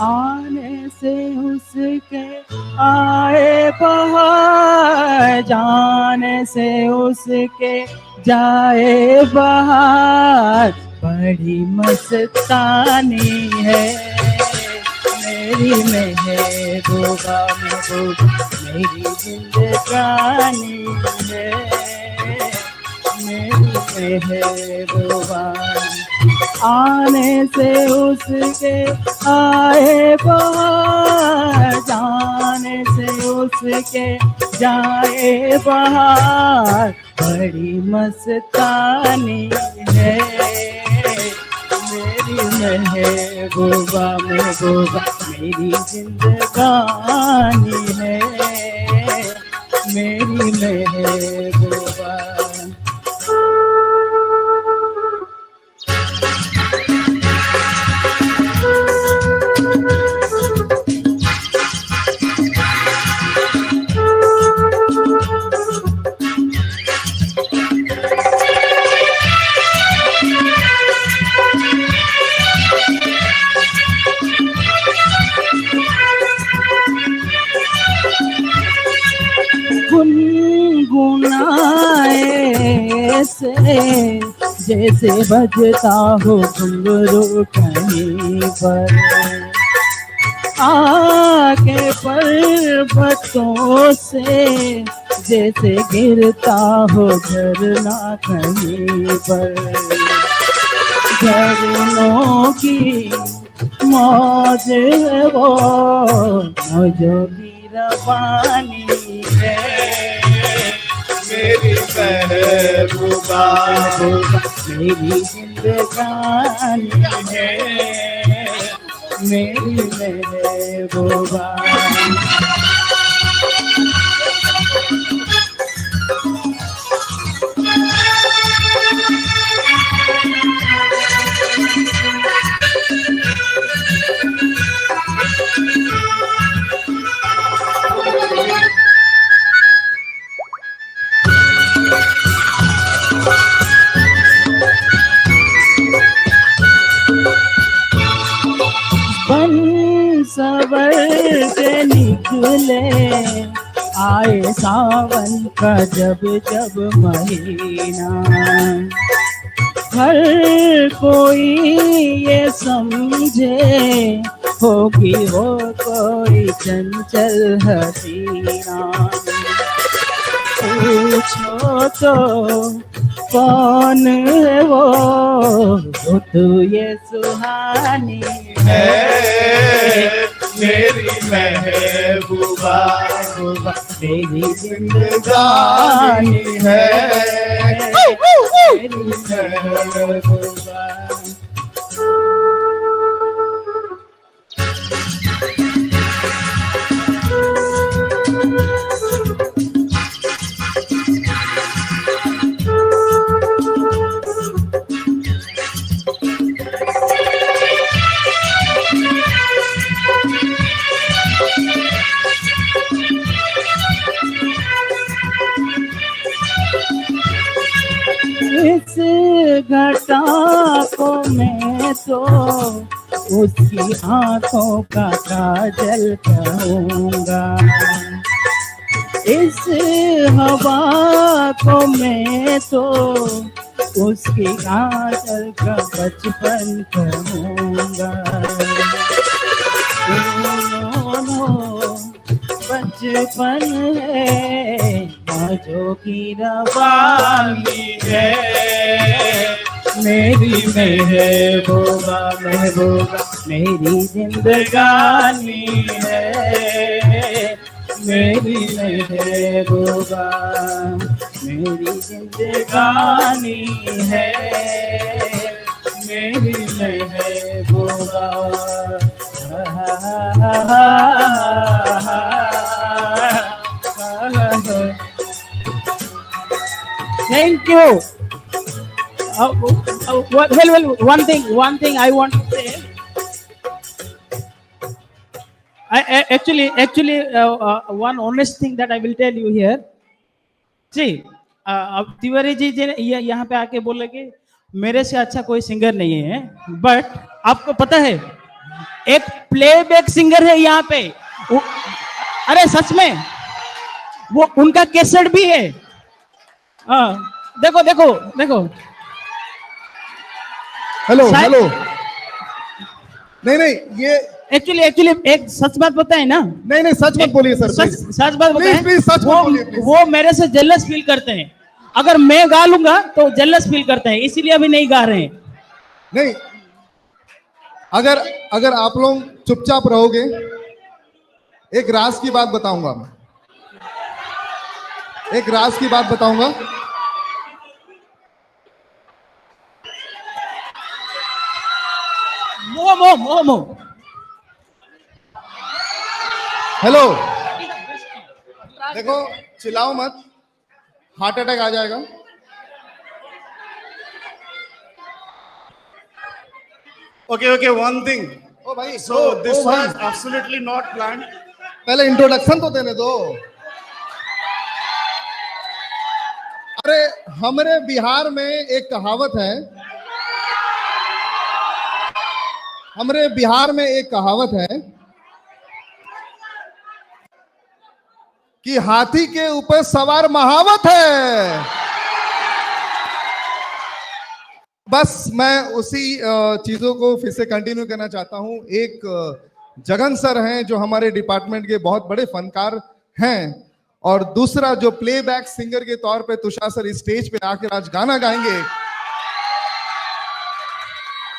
आने से उसके आए बहार, जाने से उसके जाए बहार। बड़ी मस्तानी है मेरी महबूबा, मेरी जिंदगानी है मेरी महबूबा। आने से उसके आए बहार, जाने से उसके जाए बहार। बड़ी मस्तानी है मेरी महबूबा, मेरी जिंदगानी है मेरी महबूबा। गुनगुना से जैसे बजता हो घुंघरू कहीं पर, आके पर्वतों से जैसे गिरता हो झरना कहीं पर, झरनों की मौज है वो मौजों की रवानी है, मेरी महबूबा मेरी जिंदगानी है, मेरी महबूबा। बन सवर के निकले आए सावन का जब जब महीना, हर कोई ये समझे होगी वो कोई चंचल हसीना, पूछो तो कौन है वो तो ये सुहानी है, मेरी महबूबा मेरी जिंदगानी है, मेरी महबूबा। इस घटा को मैं तो उसकी आंखों का काजल कहूँगा, इस हवा को मैं तो उसकी काजल का बचपन कहूँगा, बचपन है मौजों की रवानी है, मेरी महबूबा महबूबा मेरी जिंदगानी है, मेरी महबूबा मेरी जिंदगानी है, मेरी महबूबा। Thank you. Well, one thing I want to say. Actually, one honest thing that I will tell you here. See, Tiwari ji यहाँ पे आके बोले कि मेरे से अच्छा कोई सिंगर नहीं है, बट आपको पता है एक प्लेबैक सिंगर है यहाँ पे, अरे सच में वो उनका कैसेट भी है। देखो देखो देखो। Hello hello. नहीं ये एक्चुअली एक सच बात पता है ना? नहीं सच मत बोलिए सर, सच बात बताएं। प्लीज सच मत बोलिए। वो मेरे से जेलस फील करते हैं, अगर मैं गा लूंगा तो जेलस फील करते हैं, इसीलिए अभी नहीं गा रहे हैं। नहीं, अगर आप लोग चुपचाप रहोगे, एक राज की बात बताऊंगा मैं, एक राज की बात बताऊंगा। मो हेलो, देखो चिल्लाओ मत, हार्ट अटैक आ जाएगा। Okay, one thing. ओ भाई, So this was absolutely not planned. पहले इंट्रोडक्शन तो देने दो। अरे हमारे बिहार में एक कहावत है, हमारे बिहार में एक कहावत है कि हाथी के ऊपर सवार महावत है। बस मैं उसी चीजों को फिर से कंटिन्यू करना चाहता हूं। एक जगन सर हैं जो हमारे डिपार्टमेंट के बहुत बड़े फनकार हैं, और दूसरा जो प्लेबैक सिंगर के तौर पे तुषार सर इस स्टेज पे आकर आज गाना गाएंगे,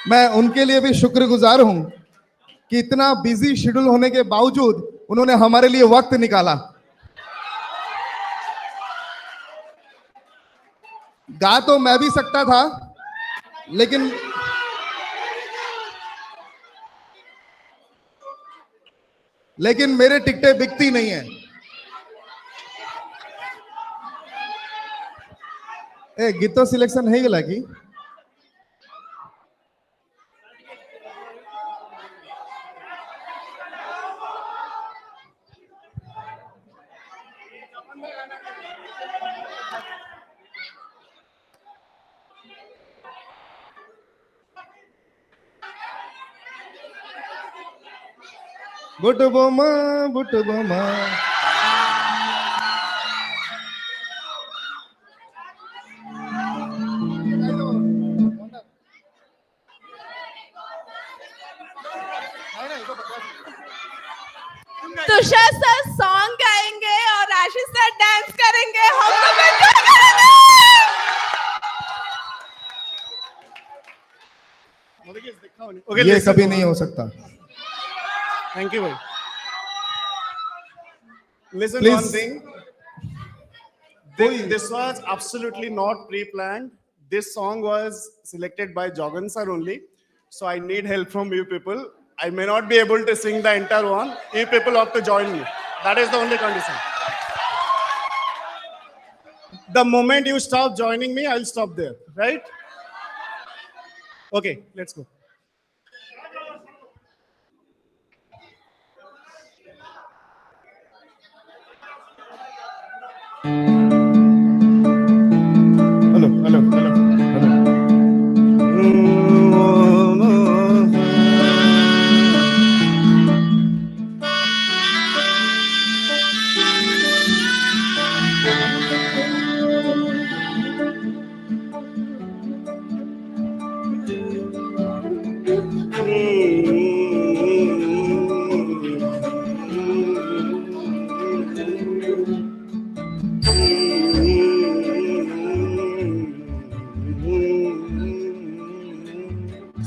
मैं उनके लिए भी शुक्रगुजार हूं कि इतना बिजी शेड्यूल होने के बावजूद उन्होंने हमारे लिए वक्त निकाला। गा तो मैं भी सकता था, लेकिन मेरे टिकटें बिकती नहीं है। ए गीतो सिलेक्शन है गला की बुट बोमा तुषार सर सॉन्ग गाएंगे और आशीष सर डांस करेंगे, हम लोग एंजॉय करेंगे। ये कभी नहीं हो सकता। Thank you, bhai. Listen, Please. one thing. This was absolutely not pre-planned. This song was selected by Jogan sir only. So I need help from you people. I may not be able to sing the entire one. You people have to join me. That is the only condition. The moment you stop joining me, I'll stop there. Right? Okay, let's go.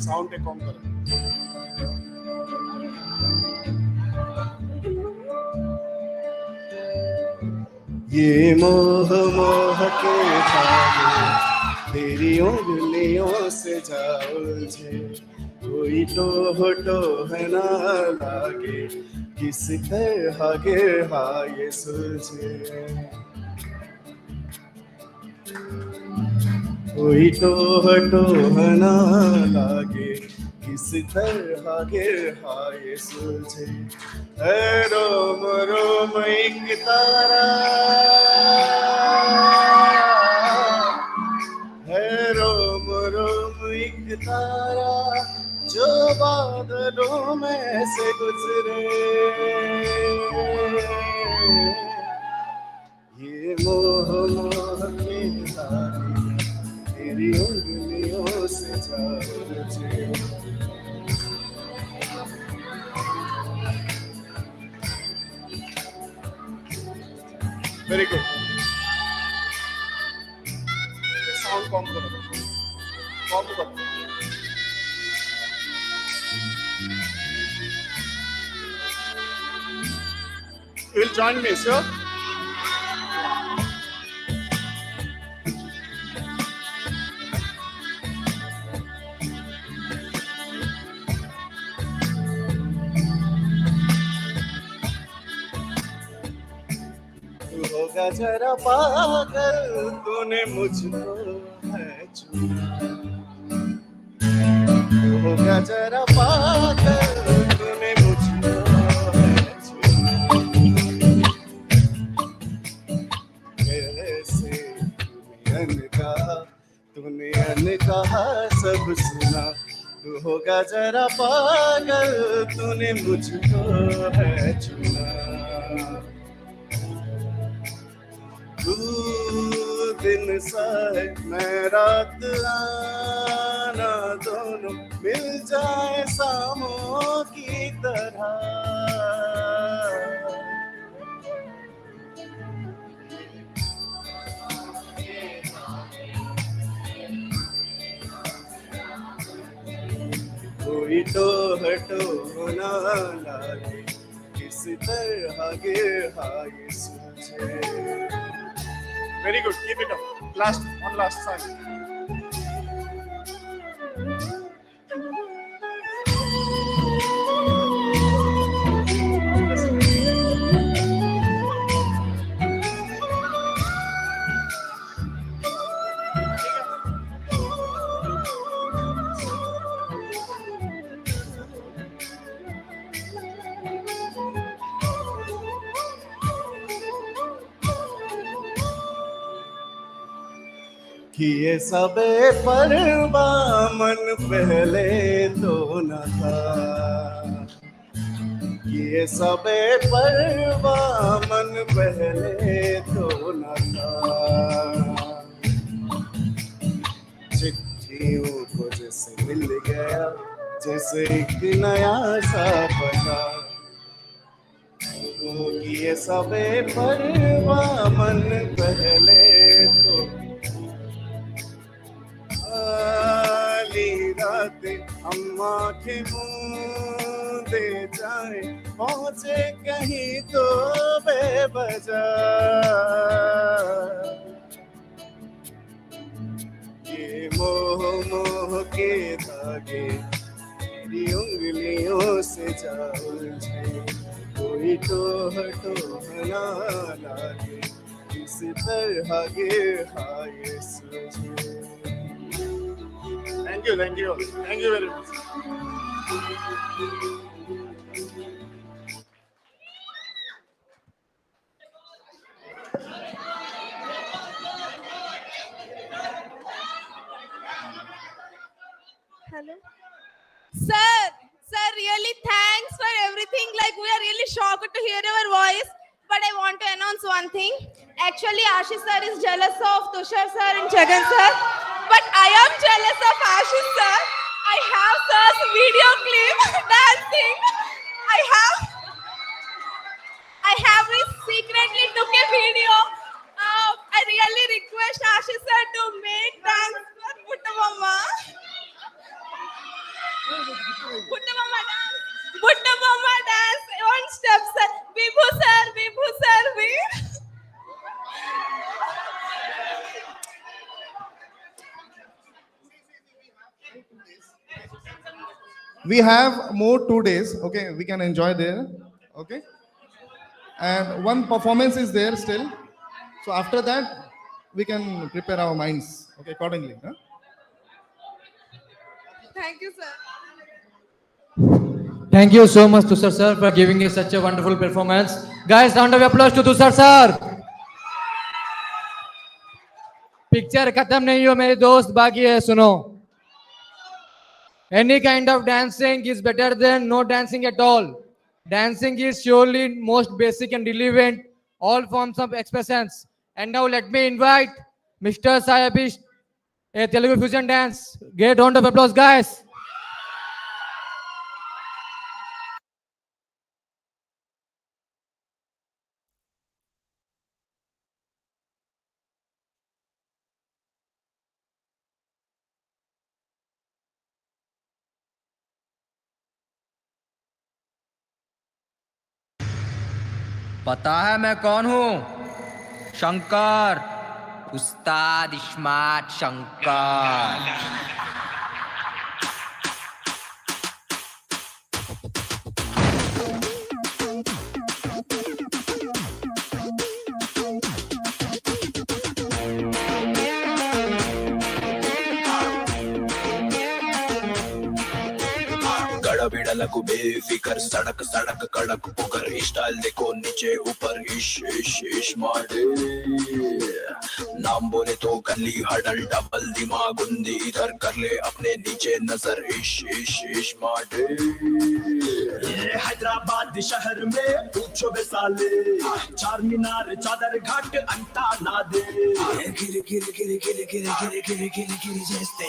Sound take on करो। ये मोह मोह के जाने तेरी उंगलियों से जा उलझे, कोई टोह टोह ना लागे, किसी तरह गिरा ये सुलझे, कोई टोह टोह ना लागे, किसी तरह गिरा ये सुलझे, रोम रोम एक तारा है, रोम रोम एक तारा जो बादलों में से गुजरे, ये मोह मोह के तारे तेरी उंगलियों से जा उलझे। Very good. Sound कम करो, कम करो। You will join me, sir. होगा जरा पागल तूने मुझको है चुना, होगा जरा पागल तूने मुझको है चुना, कैसे तूने अनकहा सब सुना, तू होगा जरा पागल तूने मुझको है चुना, तू दिन सा है मैं रात दीवाना दोनों मिल जाए सामों की तरह। कोई तो हटो ना लागे किस तरह गिरा ये सूझे। Very good, keep it up. Last one last song. कि ये सबे परवा मन पहले तो न था, कि ये सबे परवा मन पहले तो न था। चिट्ठियों को जैसे मिल गया जैसे एक नया सा पता, कि ये सबे परवा मन पहले तो रातें हम आँखें मूंदे जाए पहुँचे कहीं तो बेवजह। ये मोह मोह के धागे मेरी उंगलियों से जा उलझे, कोई तो हटो ना लागे किस तरह गिरा ये सूझे। Thank you very much. Hello. Sir, really thanks for everything. Like, we are really shocked to hear your voice. But I want to announce one thing. Actually, Ashish sir is jealous of Tushar sir and Jagan sir. But I am jealous of Ashish sir. I have sir's video clip dancing. I have secretly took a video. I really request Ashish sir to make dance for Puttamamma. Puttamamma dance. One step, sir. Vibhu sir, we. We have more 2 days. Okay, we can enjoy there. Okay, and one performance is there still. So after that, we can prepare our minds. Okay, accordingly. Huh? Thank you, sir. Thank you so much, Tushar sir, for giving us such a wonderful performance. Guys, round of applause to Tushar sir. Picture खत्म नहीं हो मेरे दोस्त, बाकी है सुनो. Any kind of dancing is better than no dancing at all. Dancing is surely most basic and relevant all forms of expressions. And now let me invite Mr. Sayabish, a Telugu fusion dance. Great round of applause, guys. पता है मैं कौन हूँ? शंकर, उस्ताद smart Shankar. बिड़लक बेफिकर सड़क सड़क कड़क pucker style देखो नीचे ऊपर इश इश इश मारे नाम बोले तो गली हडल डबल दिमाग उंदी इधर कर ले अपने नीचे नजर इश इश इश मारे ये हैदराबाद शहर में पूछो बेसाले चार मीनार चादर घाट अंटा ना दे गिर गिर गिर गिर गिर गिर गिर गिर गिर गिर जैसे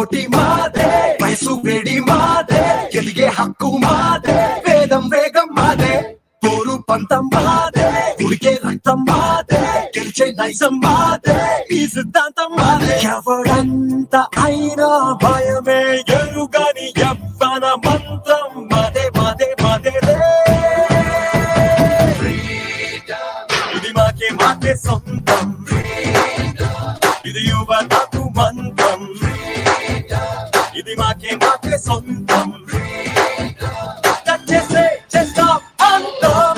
పోటీ మాదే వయసు వేడి మాదే గెలిగే హక్కు మాదే వేదం వేగం మాదే పోరు పంతం మాదే ఉడికే రక్తం మాదే గెలిచే నైజం మాదే ఈ సిద్ధాంతం మాదే ఎవడంత అయినా భయమే ఎరుగని యవ్వన మంత్రం మాదే మాదే మాదే ఇది మాకే మాకే సొంతం ఇది యువతకు మంత్రం ఇది మాకే మాకే సొంతం చేసే చేస్తాం అంతం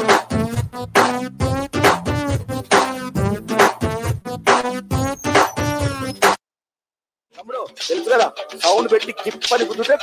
తమ్ముడు తెలుసు కదా సౌండ్ పెట్టి కిప్పని కుదిరితే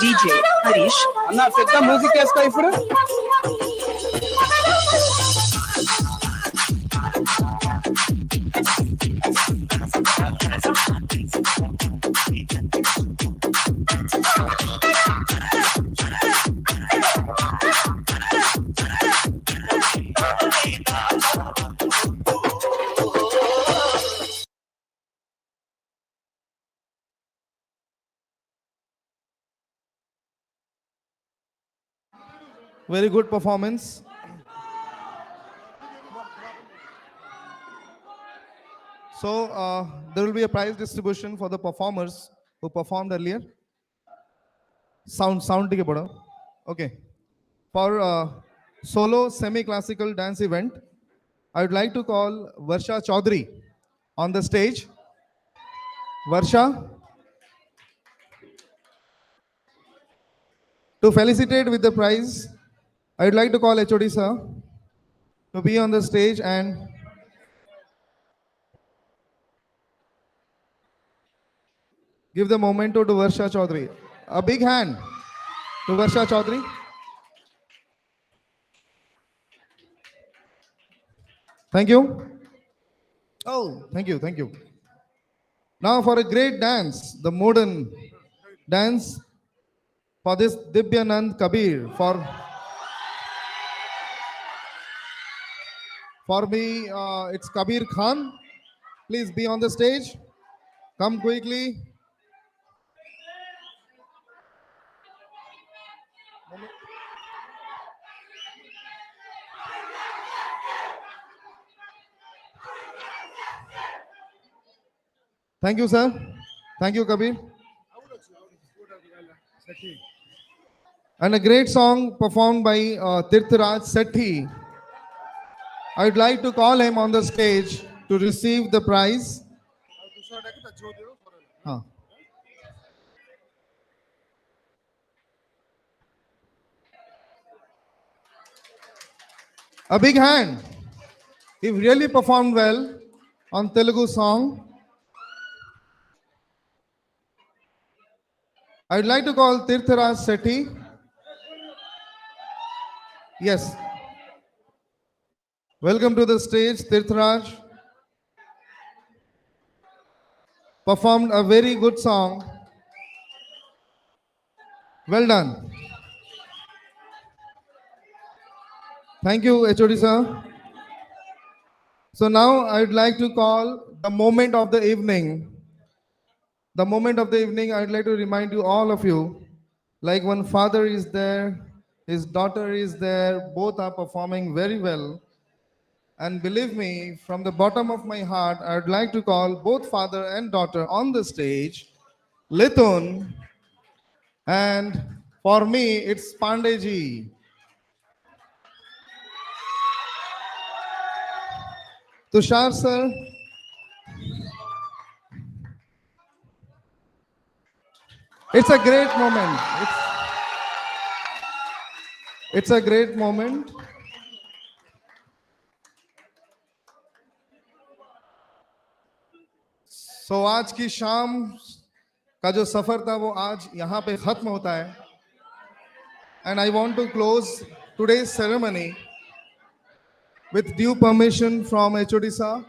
DJ Harish అన్న పెద్ద మ్యూజిక్ వేస్తా ఇప్పుడు Very good performance. So there will be a prize distribution for the performers who performed earlier. Sound take boda. Okay. For solo semi-classical dance event, I would like to call Varsha Chaudhary on the stage. Varsha. To felicitate with the prize, I would like to call HOD sir to be on the stage and give the memento to Varsha Chaudhary. A big hand to Varsha Chaudhary. Thank you. Oh, thank you, thank you. Now for a great dance, the modern dance for this Dibyanand Kabir. For me, it's Kabir Khan. Please be on the stage. Come quickly. Thank you, sir. Thank you, Kabir. And a great song performed by Tirthraj Sethi. I would like to call him on the stage to receive the prize. A big hand. He really performed well on Telugu song. I would like to call Tirthraj Sethi. Yes. Welcome to the stage, Tirthraj. Performed a very good song. Well done. Thank you, HOD sir. So now I would like to call the moment of the evening. The moment of the evening, I would like to remind you, all of you, like one father is there, his daughter is there, both are performing very well. And believe me, from the bottom of my heart, I would like to call both father and daughter on the stage, Lithun, and for me, it's Pandeji. Tushar sir. It's a great moment. It's a great moment. So आज की शाम का जो सफर था वो आज यहाँ पे खत्म होता है. And I want to close today's ceremony with due permission from HOD sir,